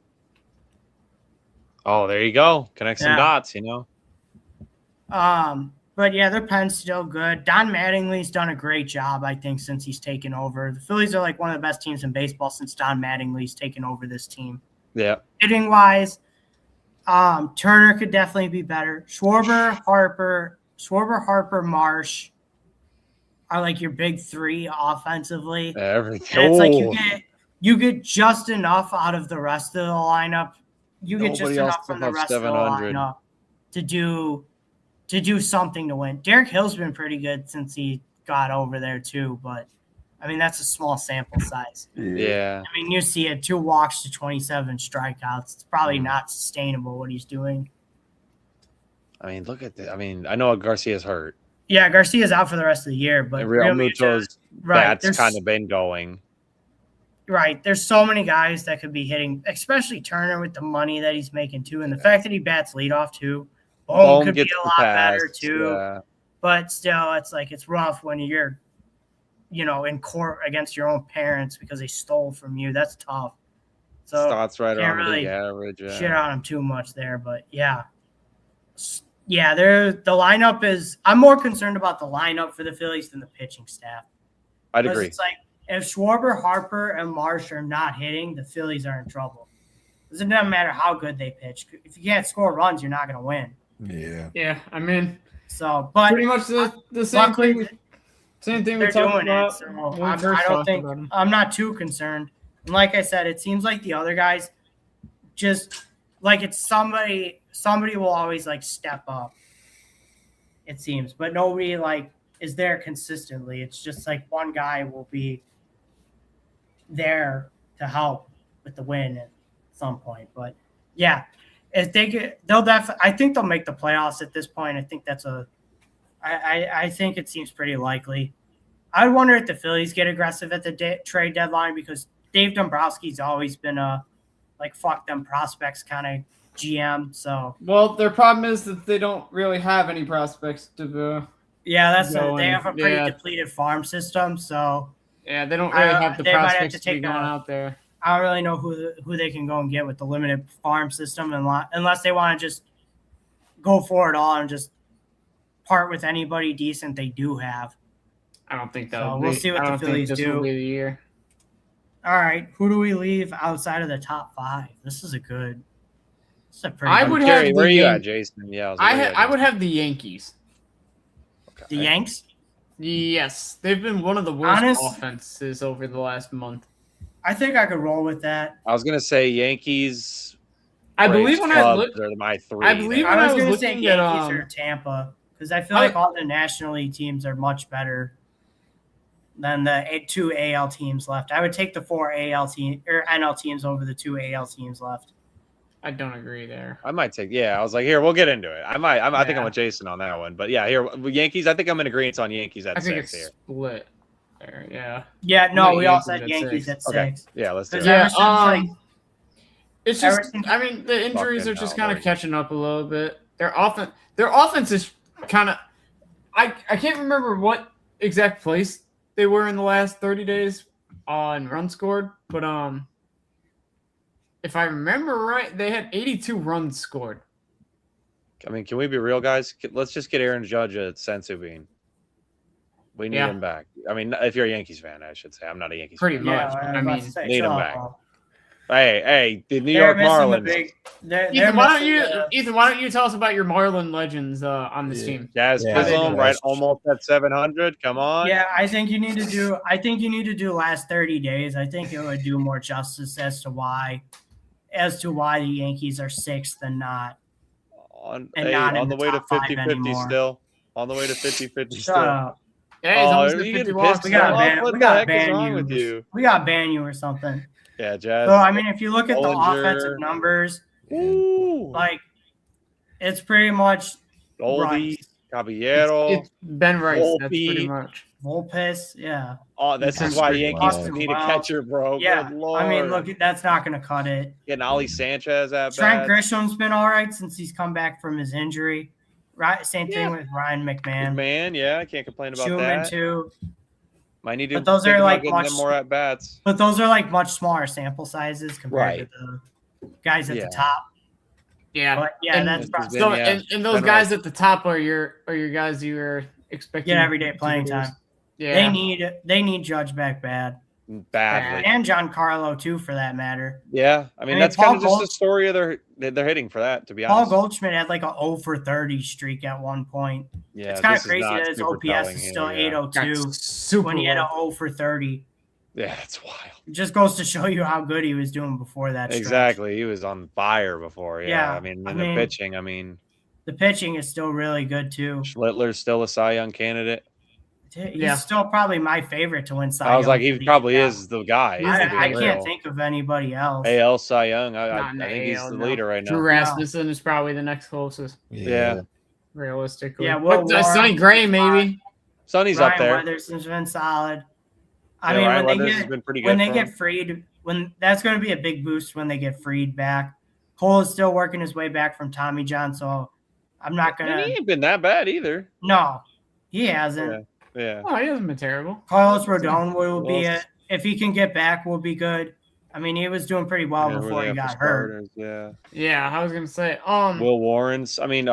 Oh, there you go. Connect some Yeah. dots. You know. But yeah, their pen's still good. Don Mattingly's done a great job, I think, since he's taken over. The Phillies are like one of the best teams in baseball since Don Mattingly's taken over this team. Yeah. Hitting wise, Turner could definitely be better. Schwarber, Harper, Marsh are like your big three offensively. Everything. And it's like you get just enough out of the rest of the lineup. You get just enough from the rest of the lineup to do something to win. Derek Hill's been pretty good since he got over there too, but I mean that's a small sample size. Yeah. I mean you see it, 2 walks to 27 strikeouts. It's probably not sustainable what he's doing. I mean, look at that. I mean, I know Garcia's hurt. Yeah, Garcia's out for the rest of the year, but Real Muto's that's kind of been going. Right. There's so many guys that could be hitting, especially Turner with the money that he's making too. And the fact that he bats leadoff too. Bohm could be a lot better too. Yeah. But still, it's like it's rough when you're, in court against your own parents because they stole from you. That's tough. So Starts right can't on really the average. Yeah. Shit on him too much there. But yeah. Yeah, the lineup is – I'm more concerned about the lineup for the Phillies than the pitching staff. I'd agree. It's like if Schwarber, Harper, and Marsh are not hitting, the Phillies are in trouble. It doesn't matter how good they pitch. If you can't score runs, you're not going to win. Yeah. Yeah, I mean, so but pretty much the same thing. Same thing we're talking about. I'm not too concerned. And like I said, it seems like the other guys just like it's somebody will always like step up. It seems, but nobody like is there consistently. It's just like one guy will be there to help with the win at some point. But yeah, if they get, I think they'll make the playoffs at this point. I think I think it seems pretty likely. I wonder if the Phillies get aggressive at the trade deadline because Dave Dombrowski's always been a like fuck them prospects kind of GM. So their problem is that they don't really have any prospects to. They have a pretty depleted farm system. So yeah, they don't really have the prospects to be going out there. I don't really know who they can go and get with the limited farm system unless they want to just go for it all and just part with anybody decent they do have. I don't think that. So we'll see what the Phillies do. Will be the year. All right, who do we leave outside of the top 5? This is a pretty. Where are you at, Jason? Yeah, I would have the Yankees. Okay. The Yanks? Yes, they've been one of the worst offenses over the last month. I think I could roll with that. I was gonna say Yankees. I believe when I looked, my 3. I believe when I was gonna say Yankees or Tampa because I feel like all the National League teams are much better than the 2 AL teams left. I would take the 4 AL team or NL teams over the 2 AL teams left. I don't agree there. I might take. Yeah, I was like, here, we'll get into it. I think I'm with Jason on that one. But yeah, here Yankees. I think I'm in agreement on Yankees at 6 here. I think it's split. There, yeah. Yeah, no, we all said Yankees at 6. Okay. Yeah, let's do it. Yeah, it's just. I mean, the injuries are just kind of catching up a little bit. Their offense is kind of. I can't remember what exact place they were in the last 30 days on runs scored, but if I remember right, they had 82 runs scored. I mean, can we be real, guys? Let's just get Aaron Judge at Sensu Bean. We need him back. I mean, if you're a Yankees fan, I should say. I'm not a Yankees fan. Pretty much. I mean, need him back. Hey, the New York Marlins. Ethan, why don't you tell us about your Marlin legends on this team? Jazz Chisholm, right? Almost at 700. Come on. Yeah, I think you need to do last 30 days. I think it would do more justice as to why the Yankees are 6th and not on the way to 50-50 still. On the way to 50-50 still. Yeah, he's almost 50 walks. We got ban you. We got ban you or something. Yeah, Jazz. So I mean, if you look at the offensive numbers, like it's pretty much Goldie, Caballero. It's Ben Rice. That's pretty much Volpes. Yeah. Oh, this is why Yankees need a catcher, bro. Yeah. Good Lord. I mean, look, that's not going to cut it. Getting Ali Sanchez at Trent Grisham's been all right since he's come back from his injury. Right. Same thing with Ryan McMahon. Yeah, I can't complain about Schumann that. too. Might need to but those are like much more at bats. But those are like much smaller sample sizes compared to the guys at the top. Yeah, But yeah, and that's probably so. yeah, And those been guys at the top are your guys you were expecting get everyday to playing produce. time. Yeah, They need Judge back bad. badly. And Giancarlo too, for that matter. Yeah, I mean that's Paul kind of just the Gold- story of their hitting for that. To be Paul honest, Goldschmidt had like a 0 for 30 streak at one point. yeah, It's kind of this is crazy not that his super OPS telling is here, still yeah. 802 super when he had a low. 0 for 30. Yeah, it's wild. It just goes to show you how good he was doing before that stretch. Exactly, he was on fire before. Yeah, Yeah, I mean, I and mean- the pitching. I mean, The pitching is still really good too. Schlittler's still a Cy Young candidate. He's Yeah. still probably my favorite to win Cy I was Young like, for he the probably AL. is the guy. He is the I big can't real. think of anybody else. AL Cy Young. I Not in the think he's AL, the no. leader right Drew now. Rasmussen is probably the next closest, Yeah. realistically. Yeah, Will but Sonny Warren, Gray maybe. Sonny's Ryan up there. Weatherson's been solid. Yeah, Ryan Weathers has been pretty good when they for get him. freed, when that's going to be a big boost when they get freed back. Cole is still working his way back from Tommy John, so I'm not And gonna. he ain't been that bad either. No, he hasn't. Yeah. Oh, he hasn't been terrible. Carlos Rodon will be Well, it if he can get back. Will be good. I mean, he was doing pretty well Yeah, who before they he have for got hurt. starters, Yeah. Yeah, I was gonna say. Will Warren's. I mean,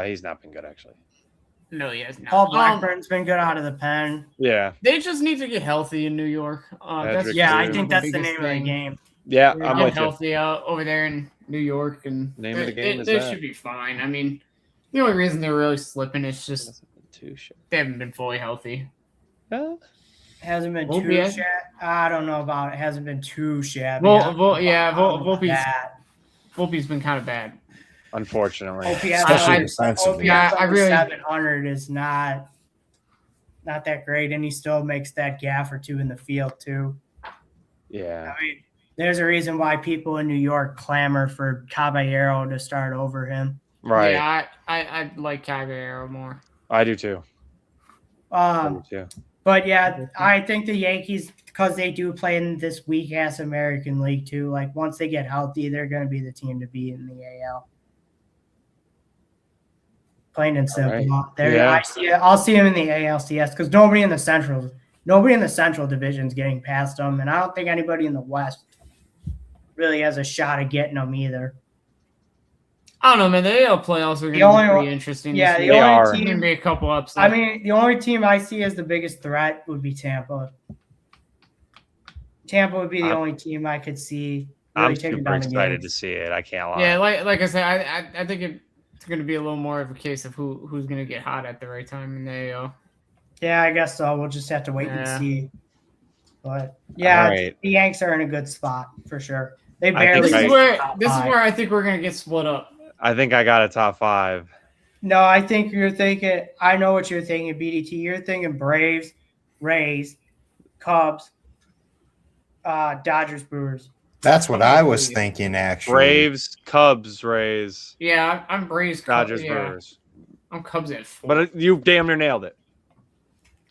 he's not been good actually. No, he has not. Paul Blackburn's been good out of the pen. Yeah. They just need to get healthy in New York. Patrick Yeah, I Drew. think that's the biggest name of the thing. game. Yeah, They're I'm get with you. healthy out over there in New York, and Name of the game is they that. should be fine. I mean, the only reason they're really slipping is just Too shit. they haven't been fully healthy. Yeah. Hasn't been Volpe too has- shabby. I don't know about it. Hasn't been too shabby. Volpe's bad. Volpe's been kind of bad. Unfortunately. OPS Especially under, defensively. Yeah, I really- 700 is not that great, and he still makes that gaff or two in the field too. Yeah. I mean, there's a reason why people in New York clamor for Caballero to start over him. Right. Yeah, I like Caballero more. I do too. I do too. But yeah, I think the Yankees, because they do play in this weak ass American League too. Like once they get healthy, they're going to be the team to beat in the AL. Plain and simple. Right. There, Yeah. I'll see him in the ALCS because nobody in the Central Division is getting past them, and I don't think anybody in the West really has a shot of getting them either. I don't know, man. The AL playoffs are The going to only be one- pretty interesting. Yeah, this the year. They are. only There's going to team. be a couple upsets. I mean, the only team I see as the biggest threat would be Tampa. Tampa would be the I'm- only team I could see really I'm taking super down the excited to Yankees. see it. I can't lie. yeah, like I said, I think it's going to be a little more of a case of who's going to get hot at the right time in the AL. Yeah, I guess so. We'll just have to wait Yeah. and see. But yeah, All right. the Yanks are in a good spot for sure. They I think barely. This I- is made where the top this is five. where I think we're going to get split up. I think I got a top 5. No, I think you're thinking. I know what you're thinking, BDT. You're thinking Braves, Rays, Cubs, Dodgers, Brewers. That's what I was thinking, actually. Braves, Cubs, Rays, Yeah, I'm Braves. Dodgers, yeah, Brewers. I'm Cubs at 4. But you damn near nailed it.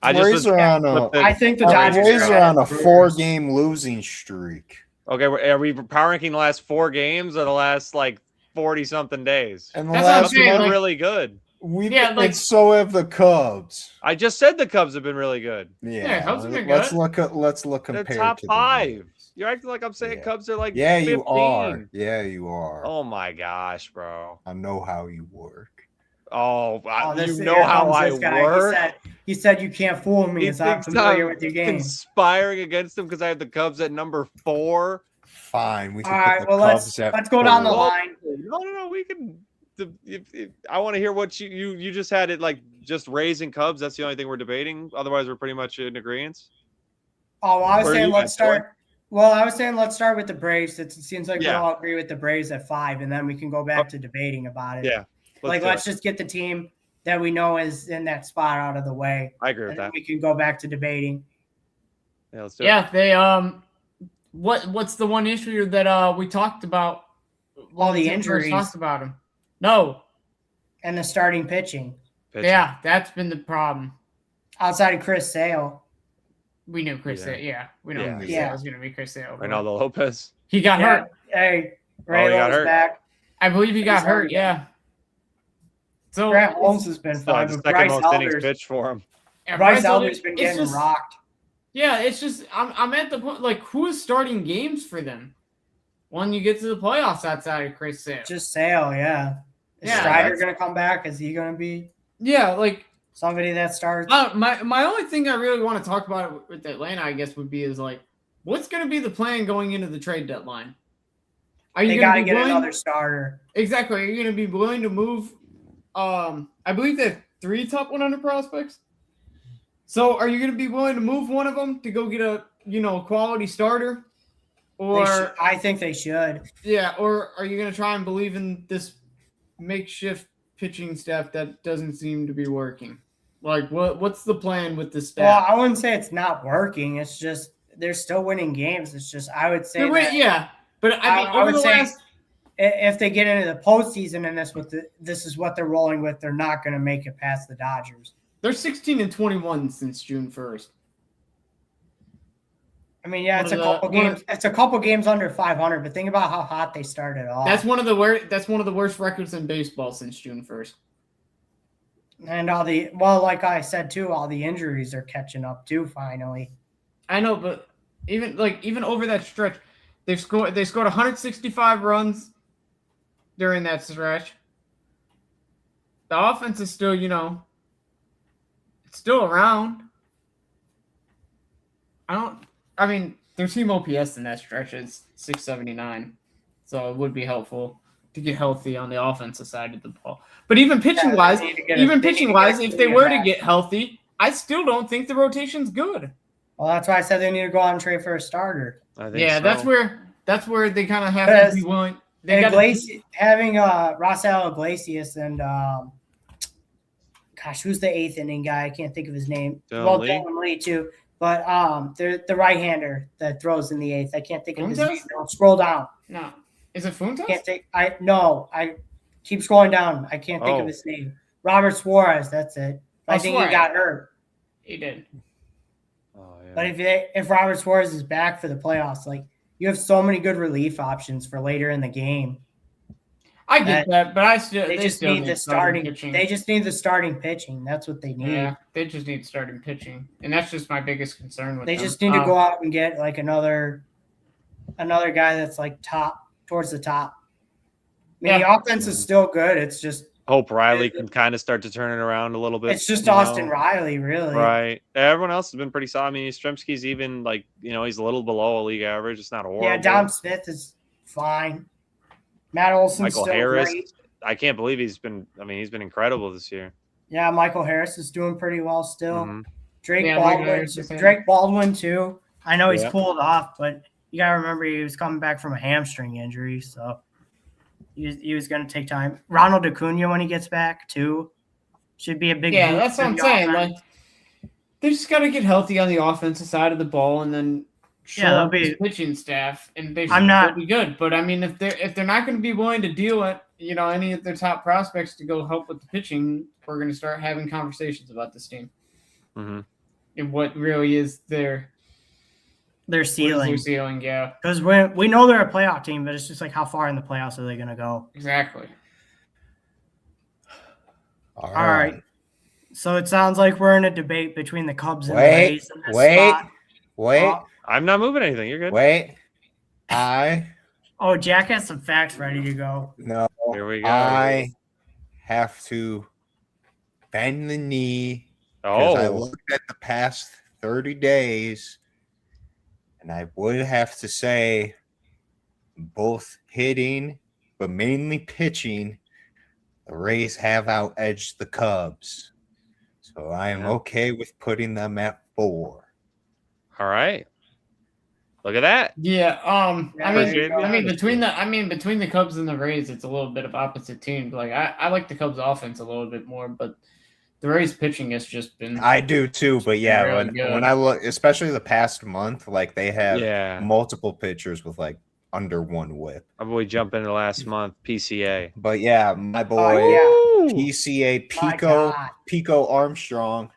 I just Rays was are on a, flipped it. I think the our Dodgers Rays are ahead on a of the Brewers. 4-game losing streak. Okay, are we power ranking the last 4 games or the last like 40 something days? And the That's what I'm last saying, Been like- really good. we Yeah, like- and so have the Cubs. I just said the Cubs have been really good. Yeah, Cubs have been let's good. look They're compared top to the 5. Yankees. You're acting like I'm saying Yeah. Cubs are like Yeah, 15. you are. Yeah, you are. Oh my gosh, bro. I know how you work. Oh, This- you here know how comes I this guy. work. He said you can't fool me. He It's not thinks familiar I'm with your game. Conspiring against them because I have the Cubs at number 4. Fine, we All can right, put well the Cubs let's go down the 4. line. No. We can. I want to hear what you just had it like just Rays and Cubs. That's the only thing we're debating. Otherwise, we're pretty much in agreement. Oh, well, I was Where saying you let's at, Troy? start. Well, I was saying let's start with the Braves. It seems like Yeah. we all agree with the Braves at 5, and then we can go back to debating about it. Yeah. Let's just get the team that we know is in that spot out of the way, I agree with and then that. we can go back to debating. Yeah, let's do it. Yeah, they what's the one issue that we talked about? All the when we injuries. talked about them. No, And the starting pitching Pitching. yeah, that's been the problem. outside of Chris Sale. We knew Chris. Yeah. Sale. Yeah, we know Yeah. Chris Yeah. Sale was going to be Chris Sale. but Ronaldo Lopez. He got Yeah. hurt. Hey, he Ray got Lowe's hurt. back. I believe he got He's hurt hurt. Yeah. So Grant Holmes has been Still fine, the but second Bryce most innings Elder's, pitched for him. yeah, Bryce Elder- Elder's been it's getting just- rocked. Yeah, it's just I'm at the point like who is starting games for them? when you get to the playoffs outside of Chris Sale. Just Sale, yeah. Is Yeah, Strider going to come back? Is he going to be Yeah, like somebody that starts? my only thing I really want to talk about with Atlanta, I guess, would be is like, what's going to be the plan going into the trade deadline? Are you They going got to to be get willing? another starter. Exactly. Are you going to be willing to move? I believe they have 3 top 100 prospects. So are you going to be willing to move one of them to go get a quality starter? Or I think they should. Yeah, or are you going to try and believe in this makeshift pitching staff that doesn't seem to be working? Like, what's the plan with the staff? Well, I wouldn't say it's not working. It's just they're still winning games. It's just I would say yeah, but I would say if they get into the postseason and this is what they're rolling with, they're not going to make it past the Dodgers. They're 16-21 since June 1st. I mean, yeah, it's a couple games under 500, but think about how hot they started off. That's one of the worst records in baseball since June 1st. And like I said too, all the injuries are catching up too. Finally, I know, but even over that stretch, they scored 165 runs during that stretch. The offense is still, it's still around. Their team OPS in that stretch is 679, so it would be helpful to get healthy on the offensive side of the ball. But even pitching wise, if they were to get healthy, I still don't think the rotation's good. Well, that's why I said they need to go out and trade for a starter. I think so. that's where they kind of have to be willing. Having Rafael Iglesias and who's the 8th inning guy? I can't think of his name. Dylan Lee too. But the right-hander that throws in the 8th. I can't think of his name. No, scroll down. No. Is it Funtas? I keep scrolling down. I can't think of his name. Robert Suarez, that's it. I think he got hurt. He did. Oh, yeah. But if Robert Suarez is back for the playoffs, like you have so many good relief options for later in the game. I get that, but they just need the starting pitching. They just need the starting pitching. That's what they need. Yeah, they just need starting pitching, and that's just my biggest concern with them. They just need to go out and get like another guy that's like towards the top. The offense is still good. It's just hope Riley can kind of start to turn it around a little bit. It's just Austin Riley, really. Right. Everyone else has been pretty solid. I mean, Yastrzemski's even he's a little below a league average. It's not horrible. Yeah, Dom Smith is fine. Matt Olson's Michael still Harris, great. I can't believe he's been incredible this year. Yeah, Michael Harris is doing pretty well still. Mm-hmm. Drake Baldwin too. I know he's pulled off, but you gotta remember he was coming back from a hamstring injury, so he was gonna take time. Ronald Acuna when he gets back too should be a big. Yeah, that's what I'm saying. Like they just gotta get healthy on the offensive side of the ball, and then. They'll be pitching staff, and they'll be good. But I mean, if they're not going to be willing to deal with any of their top prospects to go help with the pitching, we're going to start having conversations about this team and what really is their ceiling. Their ceiling, yeah. Because we know they're a playoff team, but it's just like how far in the playoffs are they going to go? Exactly. All right. So it sounds like we're in a debate between the Cubs and the Rays. Wait. I'm not moving anything. You're good. Wait. Jack has some facts ready to go. No. Here we go. I have to bend the knee because I looked at the past 30 days, and I would have to say both hitting, but mainly pitching, the Rays have out-edged the Cubs. So I am okay with putting them at 4. All right. Look at that. Yeah. Between the Cubs and the Rays, it's a little bit of opposite teams. Like I like the Cubs offense a little bit more, but the Rays pitching has just been. I do too, but yeah, really when I look, especially the past month, like they have multiple pitchers with like under 1 whip. My boy jumped into last month PCA. But yeah, my boy PCA Pico Armstrong,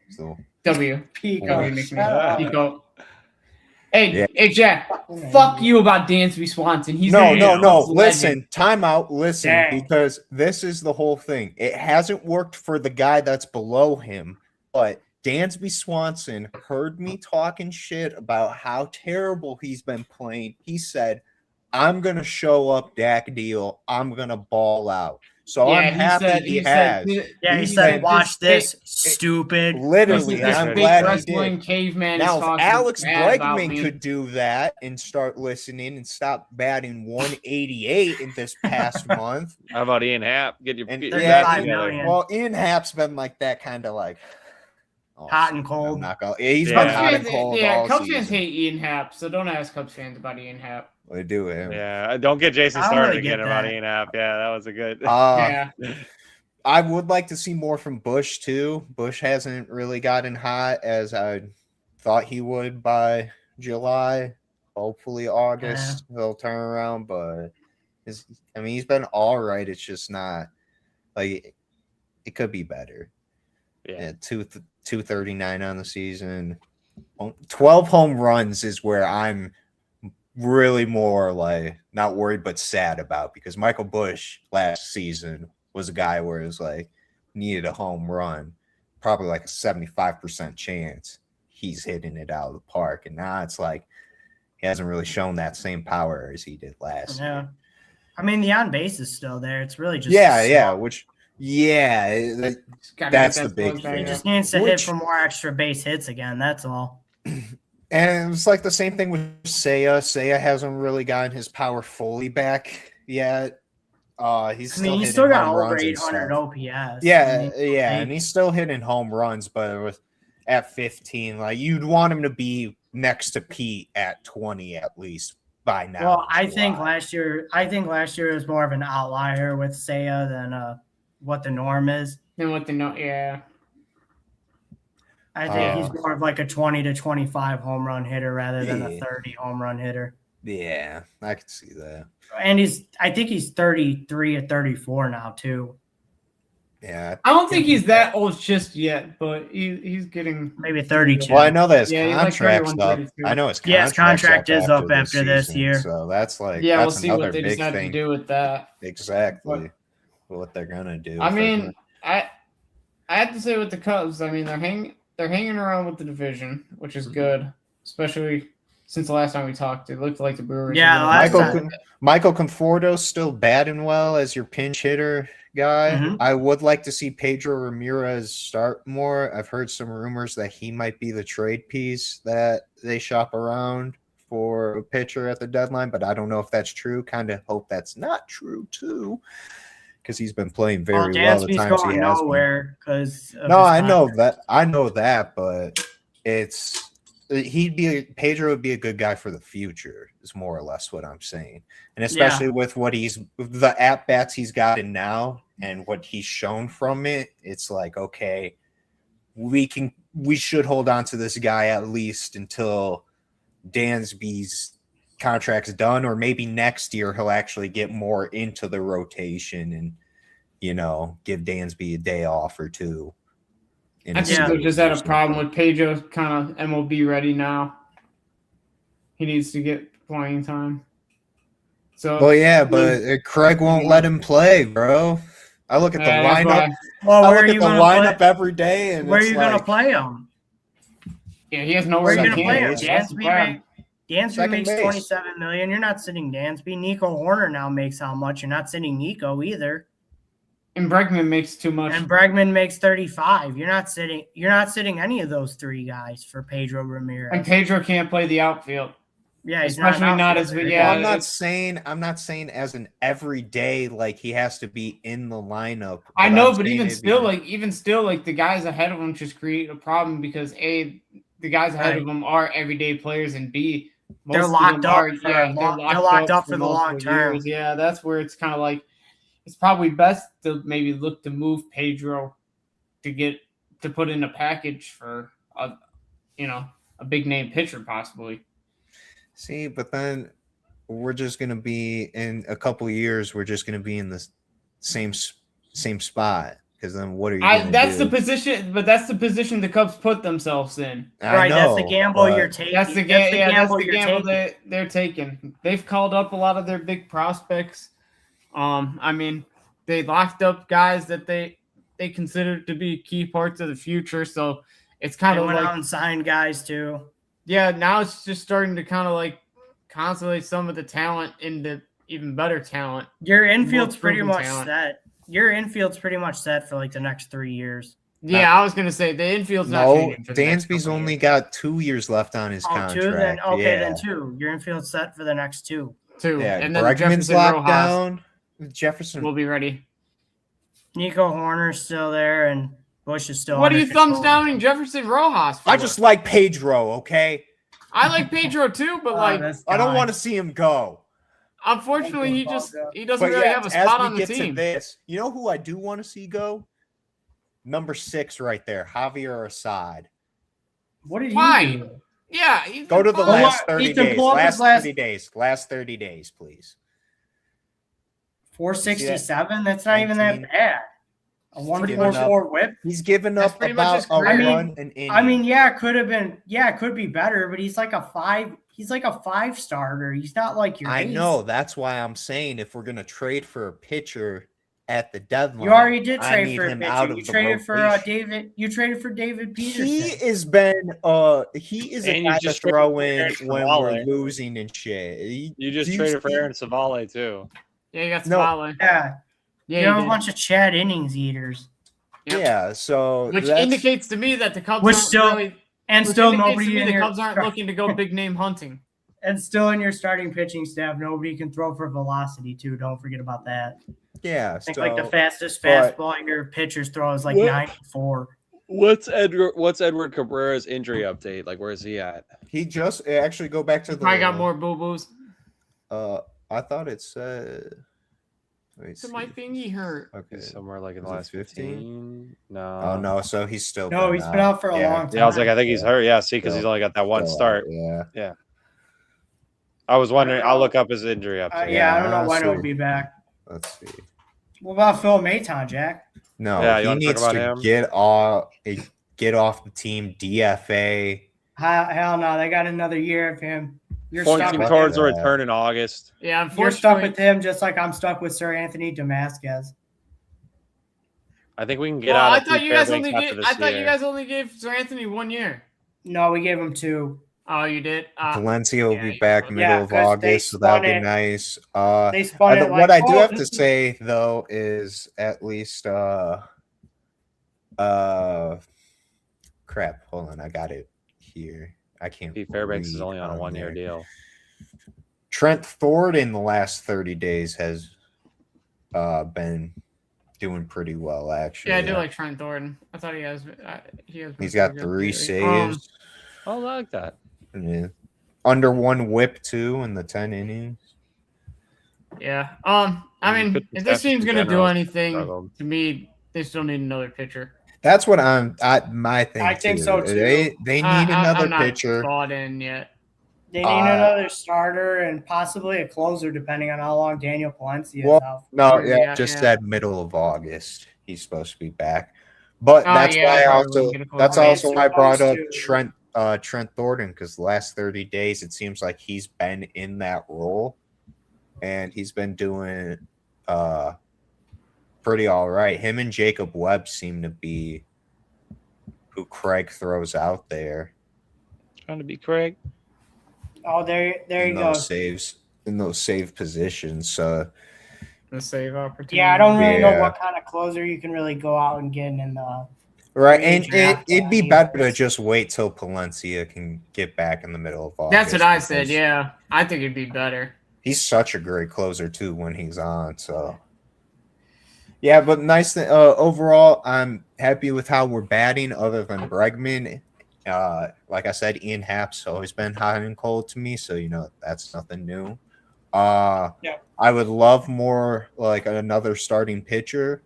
so Pico. Hey, Jack, fuck you about Dansby Swanson. He's no. Listen, time out. Listen, because this is the whole thing. It hasn't worked for the guy that's below him, but Dansby Swanson heard me talking shit about how terrible he's been playing. He said, I'm gonna show up Dak deal. I'm gonna ball out. So Yeah, I'm happy he has. Yeah, he He said, said, "Watch this, stupid." Literally, and this I'm fake glad he wrestling did. caveman Now, is if talking Alex bad about Bregman me. could do that and start listening and stop batting 188 in this past month, How about Ian Happ? Get your yeah, bat Ian- together. well, Ian Happ's been like that, kind of like hot and cold. He's Yeah. been hot and cold all Cubs fans season. hate Ian Happ, so don't ask Cubs fans about Ian Happ. We do him. Yeah, don't get Jason I don't started really again get about that. Ian Happ. Yeah, that was a good. Yeah. I would like to see more from Bush too. Bush hasn't really gotten hot as I thought he would by July. Hopefully August he'll turn around, but he's been all right. It's just not like it could be better. Yeah, 239 on the season. 12 home runs is where I'm really more like not worried but sad about, because Michael Bush last season was a guy where it was like needed a home run, probably like a 75% chance he's hitting it out of the park, and now it's like he hasn't really shown that same power as he did last year. I mean, the on base is still there. It's really just that's the big thing. He just needs to hit for more extra base hits again. That's all. And it's like the same thing with Seiya. Seiya hasn't really gotten his power fully back yet. He's still got over 800 OPS. Yeah, and he's still hitting home runs, but at 15, like you'd want him to be next to Pete at 20 at least by now. Well, I think last year was more of an outlier with Seiya than what the norm is. Yeah. I think he's more of like a 20 to 25 home run hitter rather than a 30 home run hitter. Yeah, I can see that. And I think he's 33 or 34 now too. Yeah. I don't think he's that old just yet, but he's getting maybe 32. Well, I know that his contract's contract's up. up. I know his contract is up after this year. So that's like we'll that's see another what they big decide thing. to do with that. Exactly. What they're gonna do. I mean, I have to say with the Cubs, I mean they're hanging around with the division, which is good, especially since the last time we talked. It looked like the Brewers. Yeah, Michael Conforto's still batting well as your pinch hitter guy. Mm-hmm. I would like to see Pedro Ramirez start more. I've heard some rumors that he might be the trade piece that they shop around for a pitcher at the deadline, but I don't know if that's true. Kind of hope that's not true too, because he's been playing very well the times he has nowhere because I know that, but Pedro would be a good guy for the future is more or less what I'm saying. And especially with the at bats he's gotten now and what he's shown from it, it's like, okay, we should hold on to this guy at least until Dansby's contract's done, or maybe next year he'll actually get more into the rotation and, give Dansby a day off or two. I think they just had a problem with Pedro kind of MLB ready now. He needs to get playing time. So, but Craig won't let him play, bro. I look at the lineup. I look at the lineup every day, and where are you gonna play him? Yeah, he has nowhere to play him. Dansby makes $27 million. You're not sitting Dansby. Nico Horner now makes how much? You're not sitting Nico either. And Bregman makes too much. And Bregman makes 35. You're not sitting any of those three guys for Pedro Ramirez. And Pedro can't play the outfield. Yeah, he's especially not as good. Yeah, I'm not saying as an everyday like he has to be in the lineup. I know, but even still, the guys ahead of him just create a problem because A, the guys ahead of them are everyday players, and B, they're locked up. They're locked up for the long term. Years. Yeah, that's where it's kind of like it's probably best to maybe look to move Pedro to put in a package for a big name pitcher possibly. See, but then we're just going to be in a couple of years. We're just going to be in the same spot because then what are you? That's the position, but that's the position the Cubs put themselves in. Right, that's the gamble you're taking. That's the gamble they're taking. They've called up a lot of their big prospects. I mean, they locked up guys that they considered to be key parts of the future. So it's kind of went out and signed guys too. Yeah, now it's just starting to kind of like consolidate some of the talent into even better talent. Your infield's More pretty proven much talent. set. Your infield's pretty much set for like the next 3 years. Yeah, I was gonna say the infield's not No, changing. For the next Dansby's couple only years. got 2 years left on his Oh, contract. 2? Then okay, yeah. then 2. Your infield's set for the next 2. Two, Yeah, and then Bregman's Jefferson locked Rojas down. Jefferson. will be ready. Nico Horner's still there, and Bush is still. What are under you thumbs control. downing Jefferson Rojas for? I just like Pedro, okay? I like Pedro too, but like this I don't guy. want to see him go. unfortunately he doesn't But really have a spot on the as we get team. to this, you know who I do want to see go? Number 6 right there, Javier Assad. What did Why? he do? Yeah, he's Go to the fine. last 30 Ethan, days. pull up his last- 30 days. Last 30 days, please. 467. That's not even that 19. bad. A 144 whip. He's given That's up pretty much about his a career. run an inning. I mean, yeah, it could have been. Yeah, it could be better, but he's like a 5. He's like a 5 starter. He's not like your. I ace. know. That's why I'm saying if we're going to trade for a pitcher at the deadline, You already did I trade need for a him pitcher. out of You the traded for rotation. David. You traded for David Peterson. He is a And you guy to just throw traded for in when Aaron we're Savale. losing and shit. You just do you traded for see- Aaron Savale too. Yeah, you got No. Savale. Yeah, Yeah, you have you a did. bunch of Chad innings eaters, Yep. Yeah, so Which that's- indicates to me that the Cubs Which aren't still- really, and which still indicates to nobody me in the your Cubs aren't looking to go big name hunting. and still in your starting pitching staff, nobody can throw for velocity too. Don't forget about that. yeah. I think So like the fastest but- fastball your pitchers throw is like What? 94. What's Edward Cabrera's injury update? Like, where's he at? he just actually go back to the. Probably got more boo boos. I thought it said. Let me So see. my thingy hurt. Okay. He's somewhere like in the Was it last 15? 15. No. Oh no, so he's still. No, he's been out for a Yeah. long time. Yeah, I was like, I think he's hurt. Yeah, see, because Still- he's only got that one Still start. out, Yeah. I was wondering. I'll look up his injury update. Yeah, I don't know Yeah, when so- he'll be back. Let's see. What about Phil Maton, Jack? No, Yeah, you he wanna talk needs about to him? get off the team. DFA. Hell no, they got another year of him. You're Pointing stuck with towards a him. return in August. Yeah, You're stuck unfortunately. with him just like I'm stuck with Sir Anthony Damascus. I think we can get Well, out I of thought Pete you guys Fairbanks only after gave. this I thought year. you guys only gave Sir Anthony 1 year. No, we gave him 2. Oh, you did. Valencia will yeah, be you back will. middle Yeah, of 'cause they August, so that'll be spun it. nice. They spun it What like, I do oh, have to this is- say though is at least crap. Hold on, I got it here. I can't. Pete Fairbanks is read only on a on 1 year there. deal. Trent Ford in the last 30 days has been doing pretty well actually. Yeah, I do like Trent Thornton. I thought he has. He's got pretty good 3 lately. saves. Oh, I like that. Yeah. Under 1 whip too in the 10 innings. Yeah. I mean, Pitching if this staff in team's gonna do general anything, struggled. to me, they still need another pitcher. That's what my thing. I think too. so, too. They need another I'm not pitcher. bought in yet. They need another starter and possibly a closer, depending on how long Daniel Palencia is out. No, Yeah, yeah, just yeah. said middle of August. He's supposed to be back. But Oh, that's yeah, why I I probably also wouldn't get a call. that's I mean, also it's why I brought up supposed Trent Thornton, because the last 30 days it seems like he's been in that role and he's been doing pretty all right. Him and Jacob Webb seem to be who Craig throws out there Trying to be Craig. Oh, there in you go. those saves, in those save positions. So The save opportunity. Yeah, I don't really know Yeah. what kind of closer you can really go out and get in the. right, Free and draft it'd be anyways. better to just wait till Palencia can get back in the middle of August. That's what I said. because Yeah, I think it'd be better. he's such a great closer too when he's on. So yeah, but nice thing overall. I'm happy with how we're batting. Other than Bregman, like I said, Ian Happ's always been hot and cold to me. So that's nothing new. Yeah. I would love more like another starting pitcher.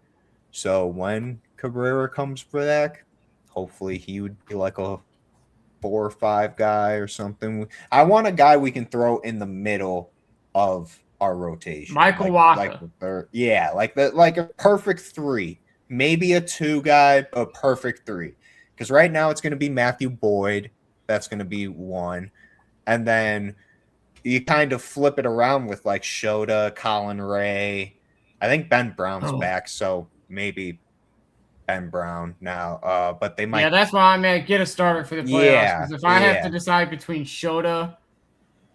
So when Cabrera comes back, hopefully he would be like a 4 or 5 guy or something. I want a guy we can throw in the middle of our rotation. Michael like Wacha. the third, yeah, like a perfect 3, maybe a 2 guy, a perfect 3. Because right now it's going to be Matthew Boyd. That's going to be 1, and then you kind of flip it around with like Shota, Colin Ray. I think Ben Brown's back, so maybe Ben Brown now. But they might. Yeah, that's why I mean get a starter for the playoffs. Yeah, Because if I have yeah. to decide between Shota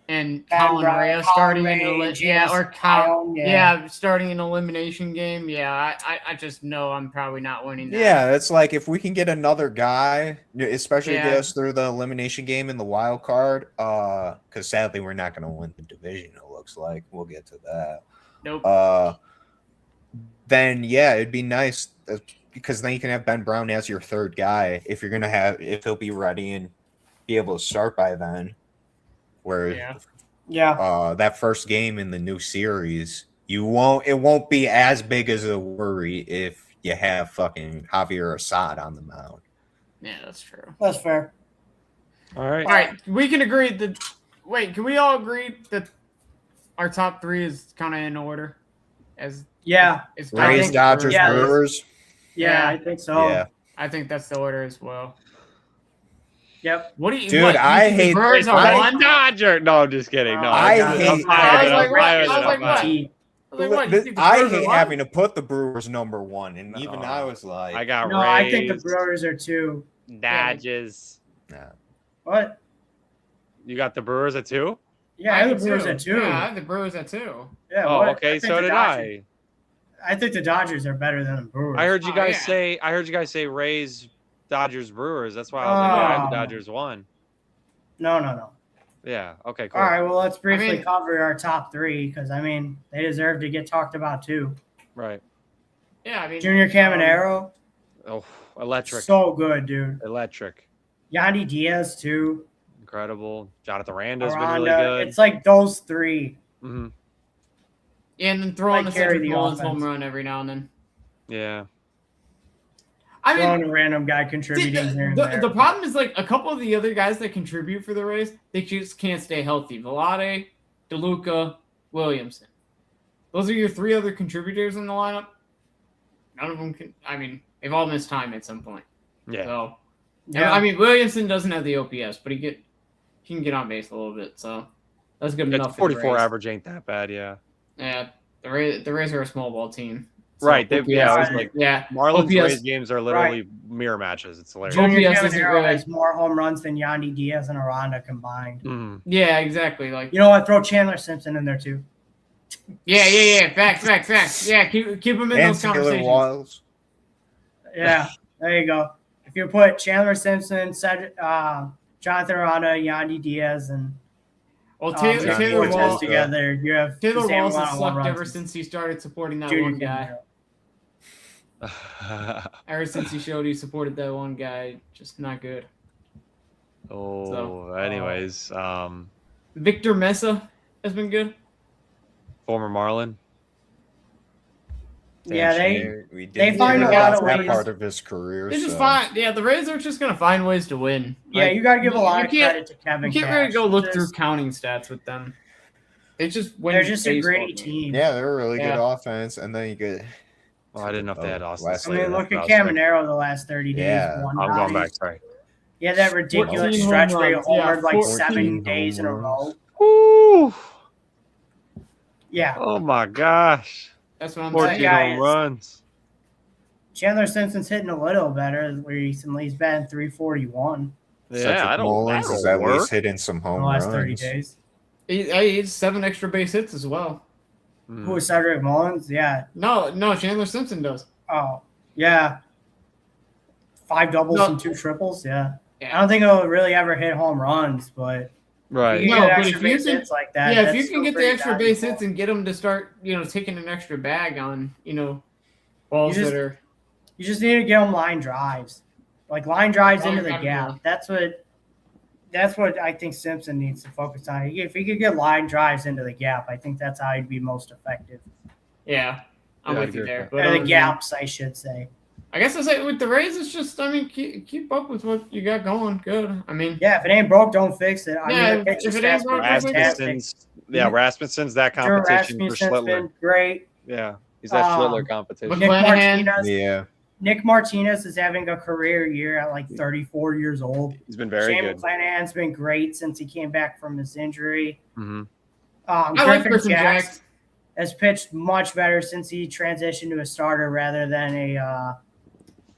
and Ben Colin Brown, Reyes Colin starting Ray, in and yeah, or James Brown, starting an elimination game. Yeah, I just know I'm probably not winning that. Yeah, it's like if we can get another guy, especially get Yeah. us through the elimination game in the wild card, because sadly we're not going to win the division. It looks like we'll get to that. Nope. Then yeah, it'd be nice because then you can have Ben Brown as your third guy if he'll be ready and be able to start by then. Where that first game in the new series, it won't be as big as a worry if you have fucking Javier Assad on the mound. Yeah, that's true. That's fair. All right. All right, we can agree that. Wait, can we all agree that our top 3 is kind of in order? It's Rays, Dodgers, yeah, Brewers. Yeah, I think so. Yeah. I think that's the order as well. Yep. What do you? Dude, what, I hate Brewers are one. Dodger. No, I'm just kidding. No, I I'm hate- I hate having to put the Brewers number 1, and even I was like, I got No, Rays, I think the Brewers are 2. Dodgers. nah. What? You got the Brewers at 2? Yeah, I have the Brewers at 2. Yeah, I have the Brewers at 2. Yeah, Oh, what? okay. think So the did Dodgers- I. I think the Dodgers are better than the Brewers. I heard you guys yeah. say. I heard you guys say Rays, Dodgers, Brewers. That's why I was like, yeah, I have the Oh. Dodgers 1. No. Yeah. Okay. Cool. All right, well, let's briefly mean- cover our top 3 because, they deserve to get talked about too. Right. Yeah, I mean Junior Caminero, Oh, electric. so good, dude. Electric. Yandy Diaz, too. Incredible. Jonathan Randa's been Aranda. really good. It's like those 3. Hmm. Yeah, and then throwing Like a carry Cedric the Mullins offense. home run every now and then. Yeah. I mean, Throwing a random guy contributing here and there. the problem is like a couple of the other guys that contribute for the Rays, they just can't stay healthy. Velade, DeLuca, Williamson. Those are your 3 other contributors in the lineup. None of them can. I mean, they've all missed time at some point. Yeah. So, Yeah. I mean, Williamson doesn't have the OPS, but he can get on base a little bit. So that's good It's enough. for the 44 Rays. average ain't that bad. Yeah. Yeah, the Rays are a small ball team. So Right. They, OPS yeah. It was is- like yeah. Marlins OPS Rays games are literally mirror matches. It's hilarious. Junior OPS isn't Caminero really- has more home runs than Yandy Diaz and Aranda combined. Mhm. Yeah, exactly. Like, You know what? Throw Chandler Simpson in there too. yeah. Facts. Yeah, keep them in And those Taylor conversations. Walls. Yeah, there you go. If you put Chandler Simpson, Jonathan Aranda, Yandy Diaz, and Well, Johnny Taylor Cortez Walls, together, you have Taylor the same Walls amount has of home sucked runs ever as since he started supporting that Junior one guy. Caminero. Ever since he showed he supported that one guy, just not good. Oh. So, Anyways, Victor Mesa has been good. former Marlin. Yeah, We they didn't find hear a lot about of that ways- part of his career. They just so- find, the Rays are just gonna find ways to win. Yeah, Like, you got to give a lot you of can't- credit to Kevin. You can't really Cash. go look Just- through counting stats with them. They just win. They're just a baseball gritty games. team. Yeah, they're a really good Yeah. offense, and then you get. Well, I didn't know if they had Austin. West I mean, Slater. look That's at what I was thinking. Caminero the last 30 days. Yeah. One I'm going body. back. Sorry. Yeah, that ridiculous 14 stretch home where he runs. Yeah, homered like 14 7 days in a home row. runs. Woo! Yeah, Oh my gosh. That's what I'm 14 saying. guy home is- runs. Chandler Simpson's hitting a little better recently. He's batting 341 Yeah, I don't. Mullins is at least hitting some in home the last runs. 30 days. He's 7 extra base hits as well. Who was Cedric Mullins? Yeah. No, Chandler Simpson does. Oh, yeah. 5 doubles No. and 2 triples. Yeah. Yeah. I don't think he'll really ever hit home runs, but Right. you No, get but extra if you base can- hits like that. Yeah, if that's you can still get the pretty extra base valuable. hits and get them to start, taking an extra bag on, balls You just- that are. You just need to get them line drives, like line drives Line into the drive, gap. That's what I think Simpson needs to focus on. If he could get line drives into the gap, I think that's how he'd be most effective. Yeah, I'm Yeah, I with you agree there. with But Or other the than- gaps, I should say. I guess I say with the Rays, it's just keep up with what you got going. Good. I mean, Yeah, if it ain't broke, don't fix it. I Yeah, mean, the pitching if it ain't staff's broke, been don't fix it. fantastic. Rasmussen's that Drew competition for Rasmussen's Schlittler. been great. Yeah, he's that Um, Schlittler competition. Nick McClanahan. Martinez. Yeah, Nick Martinez is having a career year at like 34 years old. He's been very Shane good. McClanahan's been great since he came back from his injury. Hmm. I like Griffin Jax. Has pitched much better since he transitioned to a starter rather than a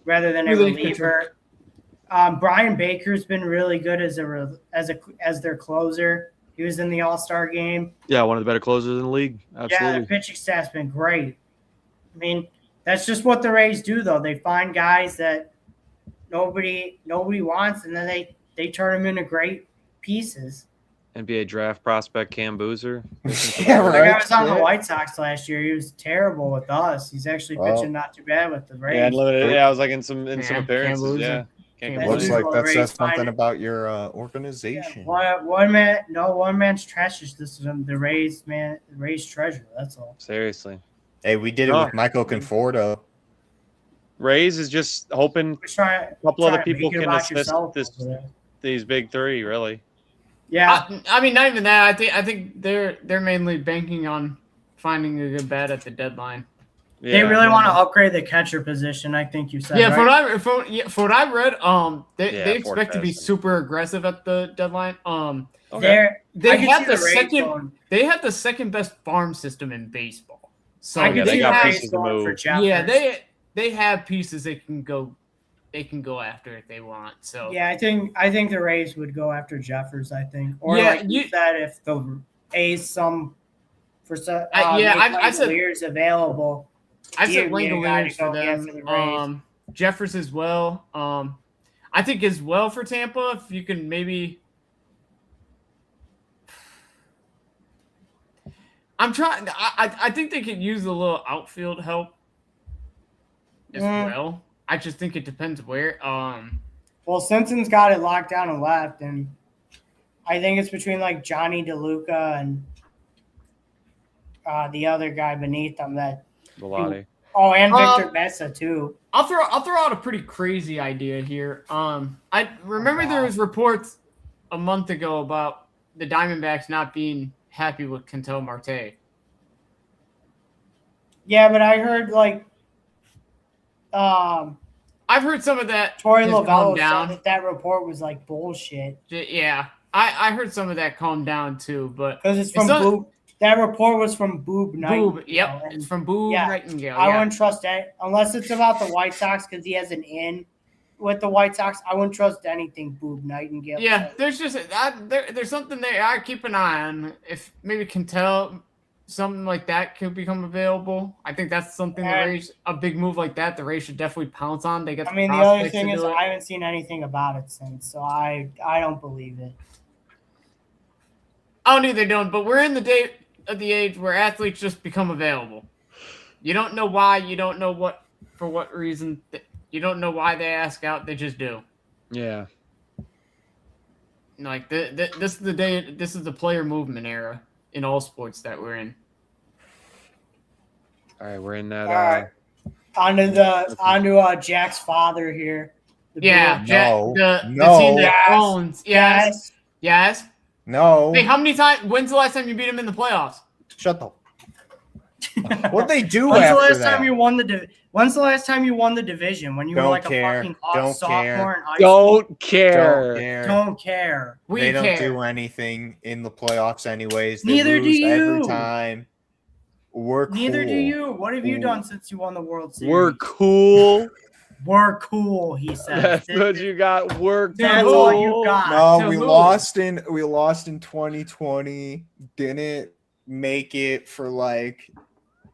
Relief reliever. Brian Baker's been really good as their closer. He was in the All-Star game. Yeah, one of the better closers in the league. Absolutely. Yeah, the pitching staff's been great. I mean, that's just what the Rays do, though. They find guys that nobody wants, and then they turn them into great pieces. NBA draft prospect Cam Boozer. Yeah, The right. guy was on the White Sox last year. He was terrible with us. He's actually pitching not too bad with the Rays. Yeah, limited. Yeah, I was like in some appearances. Cam Yeah. Looks like that Rays says something find it. about your organization. One man's trash is this the Rays treasure. That's all. Seriously. Hey, we did it with Michael Conforto. Rays is just hoping a couple other people can assist these big three, really. Yeah, I mean, not even that. I think they're mainly banking on finding a good bat at the deadline. Yeah. They really want to upgrade the catcher position. I think you said. Yeah, right? for what I read, they expect to be super aggressive at the deadline. Okay. They have the second best farm system in baseball. So I can they see got the pieces Rays to going for move. Jeffers. yeah, they have pieces they can go after if they want. So Yeah, I think the Rays would go after Jeffers. I think, or Yeah, like you said, if the A's I said years available. I said Be a guy Langoliers to go for get for the Rays. them. Jeffers as well. I think as well for Tampa, if you can maybe. I'm trying. I think they could use a little outfield help as well. I just think it depends where. Well, Simpson's got it locked down and left, and I think it's between like Johnny DeLuca and the other guy beneath him. Velati. Oh, and Victor Mesa too. I'll throw out a pretty crazy idea here. I remember there was reports a month ago about the Diamondbacks not being happy with Ketel Marte. Yeah, but I heard like I've heard some of that. Torey has Lovello calmed said down. that report was like bullshit. Yeah, I heard some of that calm down too, but Because it's from Boob. That report was from Boob Nightingale. Boob, yep, it's from Boob Nightingale. I wouldn't trust that unless it's about the White Sox because he has an in with the White Sox. I wouldn't trust anything Boob Nightingale. Yeah, there's just there's something there I keep an eye on. If maybe Ketel, something like that could become available. I think that's something the Rays, a big move like that, the Rays should definitely pounce on. They get. I mean, the other thing is I haven't seen anything about it since, so I don't believe it. I don't either, don't. But we're in the age where athletes just become available. You don't know why. You don't know for what reason. You don't know why they ask out. They just do. Yeah. Like this is the day. This is the player movement era in all sports that we're in. All right, we're in that. All right. Onto Jack's father here. The team that owns. Yes. No. Hey, how many times? When's the last time you beat him in the playoffs? Shut up. What'd they do When's after the last that? time you won When's the last time you won the division? When you were like a fucking sophomore in high school? Don't care. Don't care. They don't do anything in the playoffs anyways. They Neither do lose you. every time. We're cool. Neither do you. What have you done since you won the World Series? We're cool. We're cool, he said. That's what you got. That's all you got. No, we lost in 2020. Didn't make it for like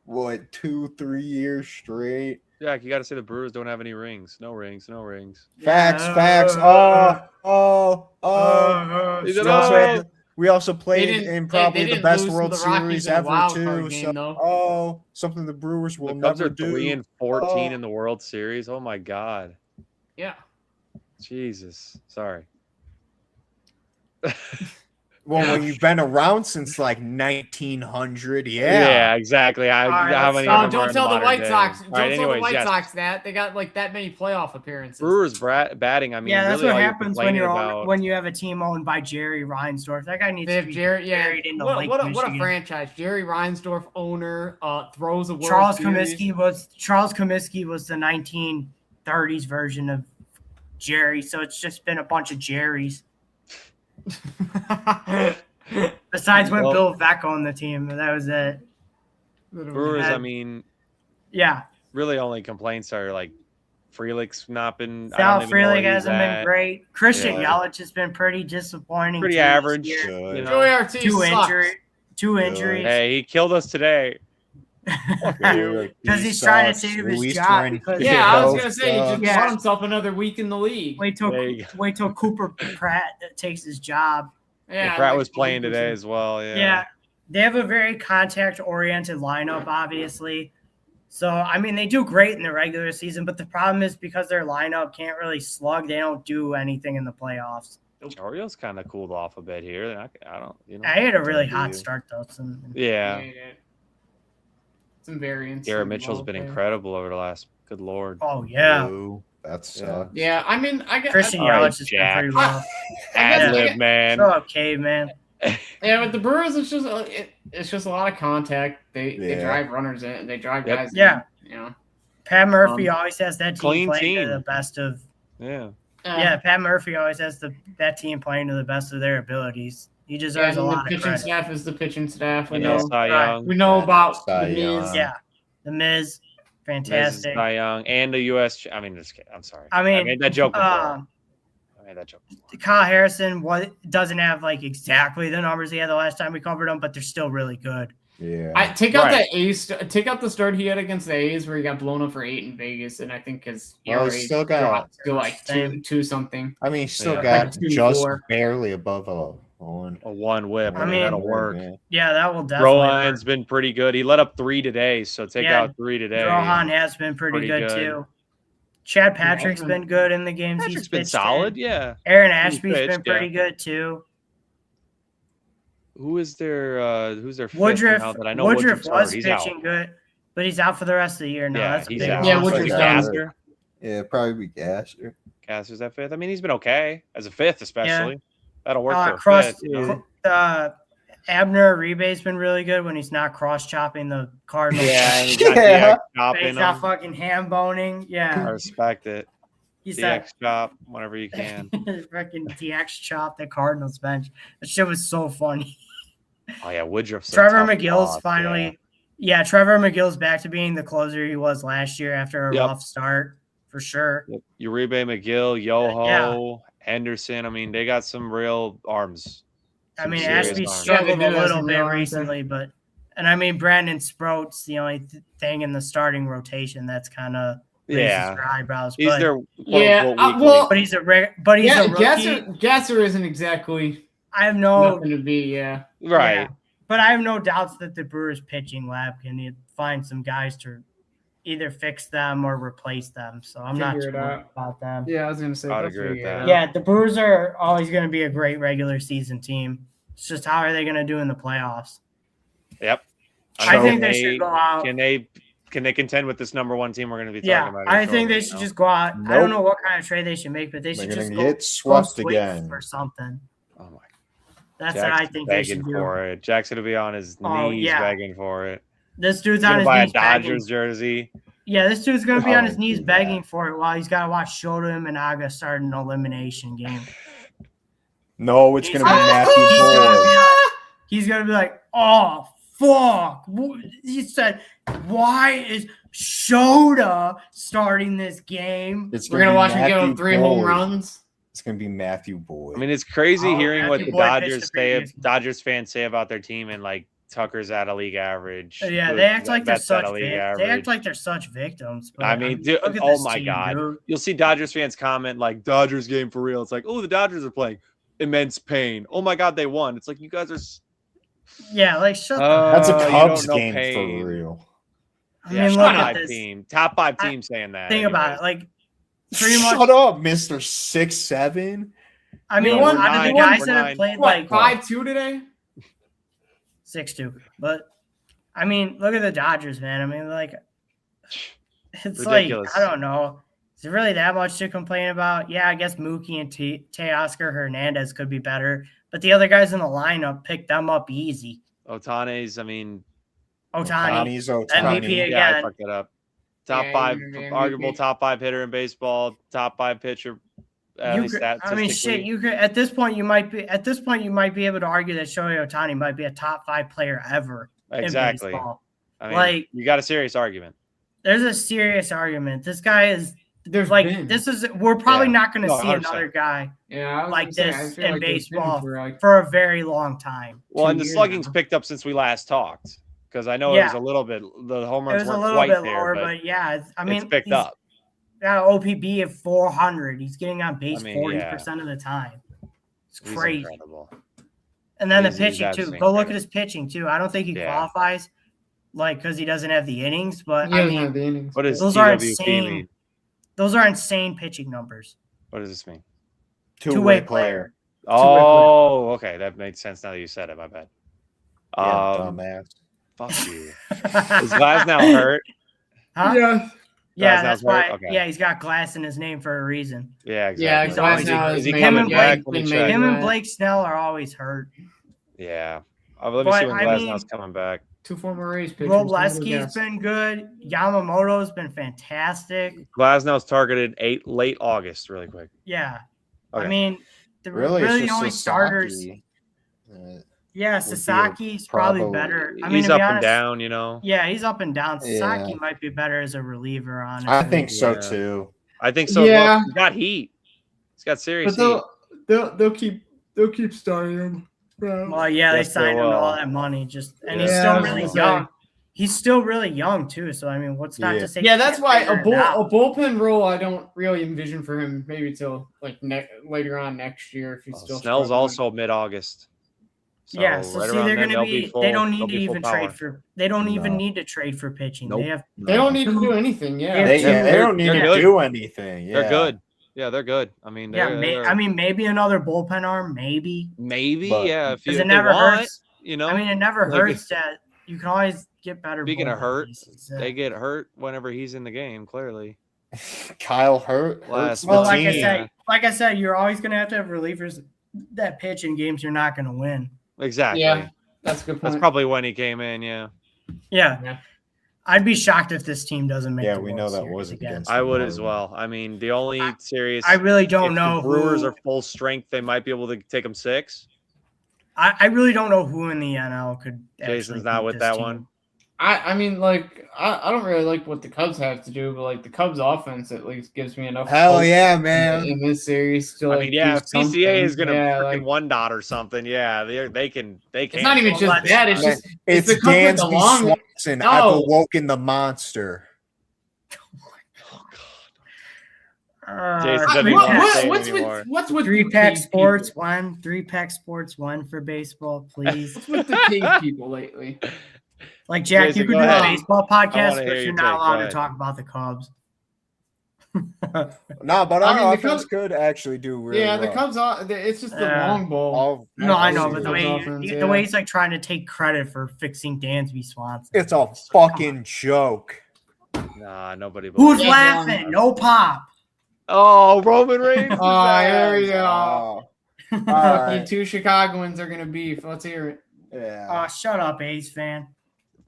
2-3 years straight. Jack, you got to say the Brewers don't have any rings. No rings. Facts. We also played in probably the best World Series ever too. Something the Brewers will never do. 3-14 in the World Series. Oh my God. Yeah. Jesus. Sorry. Well, when you've been around since like 1900, yeah, exactly. How many? Don't tell the White Sox. Don't tell the White Sox that they got like that many playoff apperances. Brewers batting. I mean, yeah, that's really what happens when you have a team owned by Jerry Reinsdorf. That guy needs to be buried into Lake Michigan. What a franchise! Jerry Reinsdorf, owner, throws a World Charles Series. Comiskey was the 1930s version of Jerry, so it's just been a bunch of Jerrys. Besides when Bill Veck owned the team, that was it. Brewers, I mean, yeah, really only complaints are like Frelick's not been. Sal Frelick hasn't been great. Christian Yelich has been pretty disappointing. Pretty average. You know? Joey Ortiz two injuries. Hey, he killed us today. Because he's trying to save his job. I was gonna say he just bought himself another week in the league. Wait till Cooper Pratt takes his job. Yeah, Pratt was playing today as well. Yeah, they have a very contact-oriented lineup, obviously. So I mean, they do great in the regular season, but the problem is because their lineup can't really slug, they don't do anything in the playoffs. Orioles kind of cooled off a bit here. I don't. I had a really hot start though. Yeah. Some variants. Garrett Mitchell's been incredible over the last. Good lord. Oh yeah. Ooh, that's yeah. I mean, I guess Christian Yelich has been pretty well. Ad-lib, man. Shut up, caveman. Yeah, but the Brewers, it's just a lot of contact. They drive runners in. They drive guys. Yeah. In, you know. Pat Murphy always has that team clean playing team. to the best of. Yeah. Yeah, Pat Murphy always has that team playing to the best of their abilities. He deserves a lot of credit. The pitching staff is the pitching staff. We know about the Miz. Yeah, the Miz, fantastic. Cy Young and the U.S. I mean, I'm sorry. I made that joke before. Kyle Harrison doesn't have like exactly the numbers he had the last time we covered him, but they're still really good. Yeah. Take out that A's. Take out the start he had against the A's where he got blown up for 8 in Vegas, and I think his ERA still got like two something. I mean, he still got like just barely above a one whip. I mean, that'll work. Yeah, that will definitely. Rohan's been pretty good. He let up 3 today, so take out 3 today. Rohan has been pretty good too. Chad Patrick's been good in the games. He's been solid. Yeah. Aaron Ashby's been pretty good too. Who's their Woodruff? now that I know Woodruff was he's pitching good, but he's out for the rest of the year now. Yeah, that's he's big out. Yeah, Woodruff's Gasser. Yeah, probably be Gasser. Gasser's at 5th. I mean, he's been okay as a 5th, especially. That'll work for a cross. 5th. Abner Uribe's been really good when he's not cross chopping the Cardinals. Yeah, and he's not fucking ham boning. Yeah, I respect it. He's DX chop whenever you can. Fucking DX chop the Cardinals bench. That shit was so funny. Oh yeah, Woodruff. Trevor McGill's finally. Yeah, Trevor McGill's back to being the closer he was last year after a rough start for sure. Uribe, McGill, Yoho, Henderson. I mean, they got some real arms. I mean, Ashby struggled a little bit recently, but I mean, Brandon Sproat's the only thing in the starting rotation that's kind of raises your eyebrows. He's their but he's a rookie. Gasser isn't exactly. I have nothing to be. Right. Yeah. But I have no doubts that the Brewers pitching lab can find some guys to either fix them or replace them. So I'm not too worried about them. Yeah, I was going to say. I'd agree with that. Yeah, the Brewers are always going to be a great regular season team. It's just how are they going to do in the playoffs? Yep. I think they should go out. Can they contend with this number 1 team we're going to be talking about? I think they should just go out. Nope. I don't know what kind of trade they should make, but they should just get swept again or something. Oh my! That's what I think they should do. For it. Jackson will be on his knees begging for it. This dude's on his knees Dodgers begging. jersey. Yeah, this dude's gonna be on his knees begging for it while he's got to watch Shota and Managa start an elimination game. No, it's gonna be Matthew Boyd. He's gonna be like, "Oh fuck!" He said, "Why is Shota starting this game?" We're gonna watch him give him 3 home runs. It's gonna be Matthew Boyd. I mean, it's crazy hearing what the Dodgers fans say about their team and like Tucker's at a league average. Yeah, they act like they're such victims. But I mean, dude, oh my god, dude. You'll see Dodgers fans comment like Dodgers game for real. It's like, oh, the Dodgers are playing immense pain. Oh my god, they won. It's like you guys are. Yeah, like shut That's a Cubs game for real. I mean, look at this top 5 team saying that. Think about it, like. Shut up, Mr. 6'7". I mean, out of the guys that have played like 5-2 today, 6-2. But I mean, look at the Dodgers, man. I mean, like it's ridiculous. Like I don't know. Is it really that much to complain about? Yeah, I guess Mookie and Teoscar Hernandez could be better, but the other guys in the lineup picked them up easy. Ohtani's MVP Ohtani. again. Yeah, I fucked it up. Top 5, arguable top 5 hitter in baseball, top 5 pitcher. I mean, shit. You could at this point you might be able to argue that Shohei Ohtani might be a top 5 player ever. Exactly. In baseball. I mean, you got a serious argument. There's a serious argument. This guy is There's like been. we're probably Yeah. not going to No, see 100%. another guy Yeah, I was like gonna say, I this feel in like there's been baseball for, for a very long time. Well, 2 and the years slugging's now. picked up since we last talked because I know it Yeah. was a little bit. The home It runs was a weren't little quite bit there, lower, but but yeah, I mean, it's picked he's up. got an OPB of 400. He's getting on base I mean, 40% of the time. It's He's crazy. incredible. And then He's the pitching too. absolutely Go look at incredible. his pitching too. I don't think he Yeah. qualifies, like because he doesn't have the innings. But He I doesn't mean, have the innings. What does those are TWP insane. mean? Those are insane pitching numbers. What does this mean? Two-way player. Oh, okay. That makes sense now that you said it. My bad. Yeah, dumbass. Fuck you. Is Glasnow hurt? Huh? Yeah. Yeah, Glasnow's that's why. hurt? Okay. Yeah, he's got glass in his name for a reason. Yeah, Yeah, exactly. He's always- Glasnow is he made- coming him back? and Let me Blake- check. made- Him and that. Blake Snell are always hurt. Yeah. Let me But, see when I Glasnow's mean- coming back. 2 former Rays pitchers. Robleski's been good. Yamamoto's been fantastic. Glasnow's targeted late August, really quick. Yeah. Okay. I mean, the Really, it's really just only starters. Sasaki. Yeah, be a Sasaki's probably probably- better. I mean, He's to up be and honest, down, you know. Yeah, he's up and down. Sasaki Yeah. might be better as a reliever, honestly. I think so Yeah. too. I think so. Yeah. Look, he's got heat. He's got serious But heat. they'll keep starting him. Well, yeah, they Yes, they signed him to all will. that money. And he's Yeah, still I was really gonna say. young. He's still really young too. So I mean, what's not Yeah. to say? Yeah, he that's can't why figure it out. a bullpen role I don't really envision for him. Maybe till like later on next year if he's still. Snell's struggling. also mid-August. So Yeah, so right see, around they're then, going to they'll be. full- They don't they'll need to be full even power. trade for. They don't even No. need to trade for pitching. Nope. They have. They don't need to do anything. Yeah, Yeah, They don't need they're to good. do anything. Yeah. They're good. Yeah, they're good. I mean, Yeah, they're, I mean, maybe another bullpen arm, maybe. maybe, But- yeah. If Because you it never want, hurts. you know. I mean, it never like, hurts that you can always get better. Speaking of bullpen hurt, pieces. they get hurt whenever he's in the game. Clearly, Kyle hurts Last the Well, month. like team. I said, you're always going to have relievers that pitch in games you're not going to win. exactly. Yeah, that's a good point. That's probably when he came in. Yeah, Yeah. Yeah. I'd be shocked if this team doesn't make. Yeah, the we World know that Series wasn't again. against I would them. as well. I mean, the only serious. I really don't if know the Brewers who. are full strength, they might be able to take them 6. I really don't know who in the NL could. Jason's actually not beat with this that team. one. I mean, like, I don't really like what the Cubs have to do, but like the Cubs offense at least gives me enough. Hell hope yeah, in man. this series to I like. mean, yeah, do if CCA is something. gonna Yeah, freaking like, 1 dot or something, yeah, they can. it's not even Well, just let's- that. It's Man, just It's the Cubs with the Dansby long. Swanson. No. I've awoken the monster. Jason doesn't even What- wanna say it what's anymore. with what's with Three the pack Cave sports people? one. 3-pack sports one for baseball, please. What's with the Cave people lately? Like Jack, Jason, you could go do a ahead. baseball I podcast, wanna hear but your you're take. not allowed Go to ahead. talk about the Cubs. No, but I our mean, the offense Cubs- could actually do really Yeah, the well. Cubs. It's just the Yeah. long ball. All- No, I know, all but the season. way offense, the yeah. way he's like trying to take credit for fixing Dansby Swanson. It's a fucking joke. Nah, nobody. Who's believes it. Yeah, laughing? No pop. Oh, Roman Reigns. Oh, there we go. Oh, You right. 2 Chicagoans are gonna beef. Let's hear it. yeah. Oh, shut up, A's fan.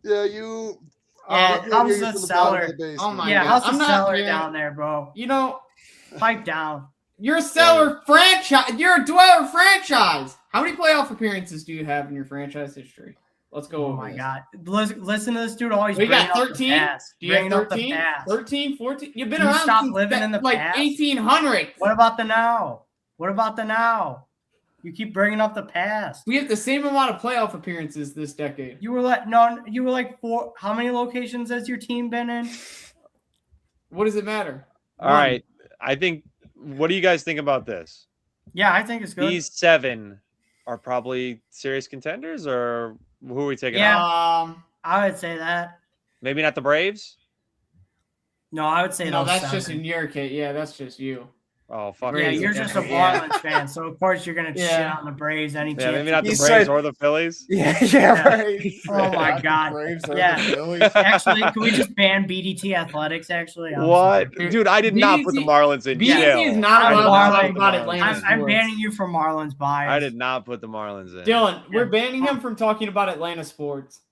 Yeah, you. Yeah, let me how's hear you the from bottom cellar? of the basement. Oh my Yeah, God. how's the I'm not- cellar yeah. down there, bro? You know, Pipe down. you're a seller franchise. You're a dweller franchise. How many playoff appearances do you have in your franchise history? Let's go Oh over my this. God. Listen to this dude always We bringing got up the 13? past. Do you have Bringing up the 13? past. 13, 14? You've been You around stop since living in the like past? 1800. What about the now? What about the now? You keep bringing up the past. We have the same amount of playoff appearances this decade. You were like 4. How many locations has your team been in? What does it matter? All right, I think. What do you guys think about this? Yeah, I think it's good. These 7 are probably serious contenders, or who are we taking Yeah. out? I would say that. Maybe not the Braves. No, I would say No, those that's 7. just in your case. Yeah, that's just you. Oh fuck. Yeah, Braves. you're just a Yeah. Marlins fan, so of course you're gonna shit Yeah. on the Braves any Yeah, chance. maybe not the He Braves said- or the Phillies. Yeah, right. Oh my Not the God. Braves or the Yeah. Phillies. Actually, can we just ban BDT Athletics? Actually, I'm What, sorry. dude? I did not put the BDT Marlins in BDT jail. is not I'm allowed to Marlins. talk about I'm- Atlanta I'm sports. banning you from Marlins bias. I did not put the Marlins in. Dylan, we're Yeah. banning him from talking about Atlanta sports.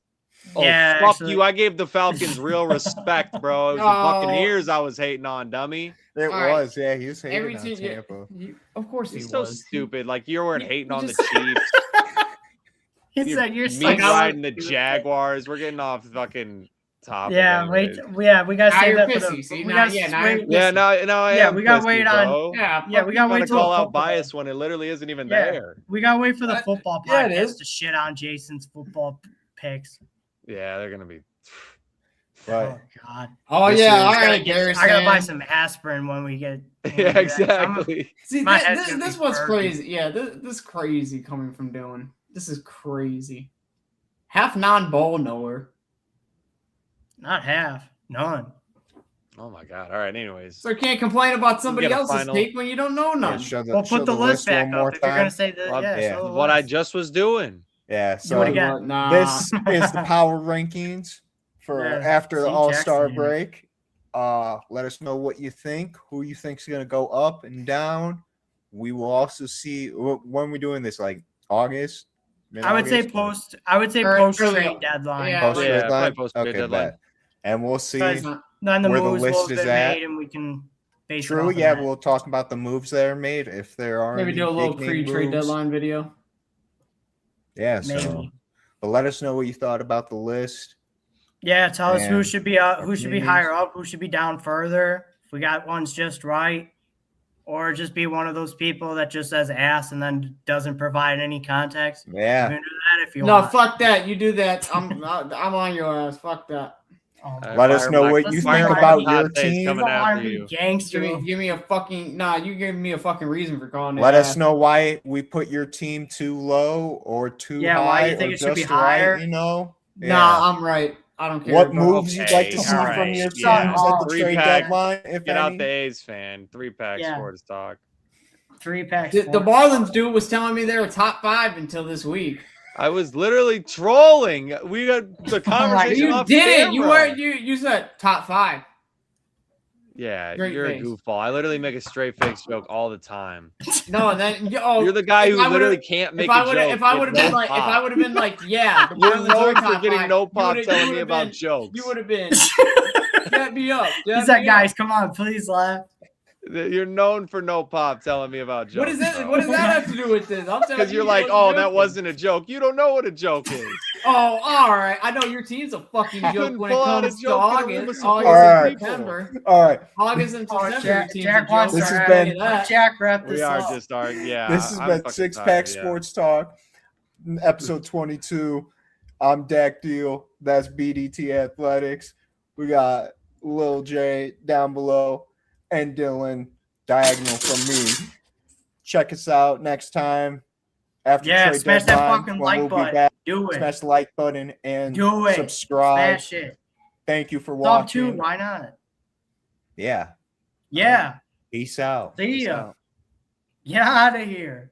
Oh, Yeah, fuck actually. you! I gave the Falcons real respect, bro. It was the No. Buccaneers I was hating on, dummy. It All right. was, yeah. He was hating Every on team, Tampa. of course he He's so was. stupid. Like you weren't You- hating you on just- the Chiefs. He said you're Me so riding the stupid. Jaguars. We're getting off fucking topic. Yeah, anyways. we gotta Now save you're that for pissy. the. See, We now- gotta yeah, now wait- you're Yeah, no, I Yeah, am we gotta pissy, wait on- bro. Yeah, Yeah, we gotta Trying wait to till call out football. bias when it literally isn't even Yeah. there. We gotta wait for the football yeah, it podcast is. to shit on Jason's football picks. Yeah, they're gonna be. But Oh God. Oh This yeah, is- all I right, gotta buy Garrison. some aspirin when we get. when we Yeah, do that. exactly. See, My head's this gonna this be what's burning. crazy. Yeah, this crazy coming from Dylan. This is crazy. Half non-ball knower. Not half, none. Oh my god. All right. Anyways, So you can't complain about somebody get a else's final. take when you don't know Yeah, none. show We'll show put the list back one more up if you're time. gonna say that. Well, Yeah, yeah. show the what I list. just was doing. Yeah, Do it so again. Nah. this is the power rankings for Yeah, after the see All-Star Jackson. break. Let us know what you think, who you think's going to go up and down. We will also see when we're doing this, like August. I would say mid-August, post. I would say Or post early- trade deadline. yeah. post Yeah, deadline. probably post-trade Okay, deadline. bet. And we'll see. Because then the where the moves will list have is been at. made, and we can base it True, off of yeah, that. we'll talk about the moves that are made if there are. Maybe any do a little big-name pre-trade moves. deadline video. Yeah, so Maybe. but let us know what you thought about the list. Yeah, tell us who And should be who should be opinions. higher up, who should be down further. If we got ones just right, or just be one of those people that just says ass and then doesn't provide any context. You Yeah. can do that if you No, want. fuck that. You do that. I'm on your ass. Fuck that. Oh, All Let us Fire know Black- what you Fire think Black about Hot your Takes team. coming I don't want after to be you. gangster. Give me a fucking you give me a fucking reason for calling it. Let us ass. know why we put your team too low or too Yeah, high why you think or it should be just higher? right, you know? Nah, I'm right. I don't care. What bro. moves you'd like to Okay, see all from right, your yeah. teams at the Three trade pack. deadline, if Get out any? the A's fan. 3-pack Yeah. sports talk. 3-pack. The Marlins dude was telling me they were top 5 until this week. I was literally trolling. We got the conversation You off didn't. You camera. were you said top 5. Yeah, Straight you're face. a goofball. I literally make a straight face joke all the time. No, and then You're the guy if who I would've- literally can't make if I a would joke. if I would have with been no like pop. yeah, the You're Marlins are known for top getting 5, no pop you telling me would've about been- jokes. You would have been get me up. He Get said, me "Guys, up. come on, please laugh." You're known for no pop telling me about jokes. What is this? bro. What does that have to do with this? I'm telling Because you, you're like, you oh, wasn't that joking. wasn't a joke. You don't know what a joke is. Oh, all right. I know your team's a fucking joke couldn't when it pull out a comes to joke in a room August. of August supporting and people. September. All right. August and Oh, September. Jack, your team's Jack a wants joke. This to has I'll been- tell you that. Jack, wrap this We are up. just arguing. Yeah. This has I'm been fucking Six tired, Pack yeah. Sports Talk, episode 22. I'm Dak Deal. That's BDT Athletics. We got Lil J down below and Dylan diagonal from me. Check us out next time after Yeah, trade smash that deadline, fucking when like we'll be button. back. Do it. Smash the like button and Do it. subscribe. Smash it. Thank you for Sub watching. 2, why not? Yeah. Yeah. Peace out. See Peace ya. out. Get out of here.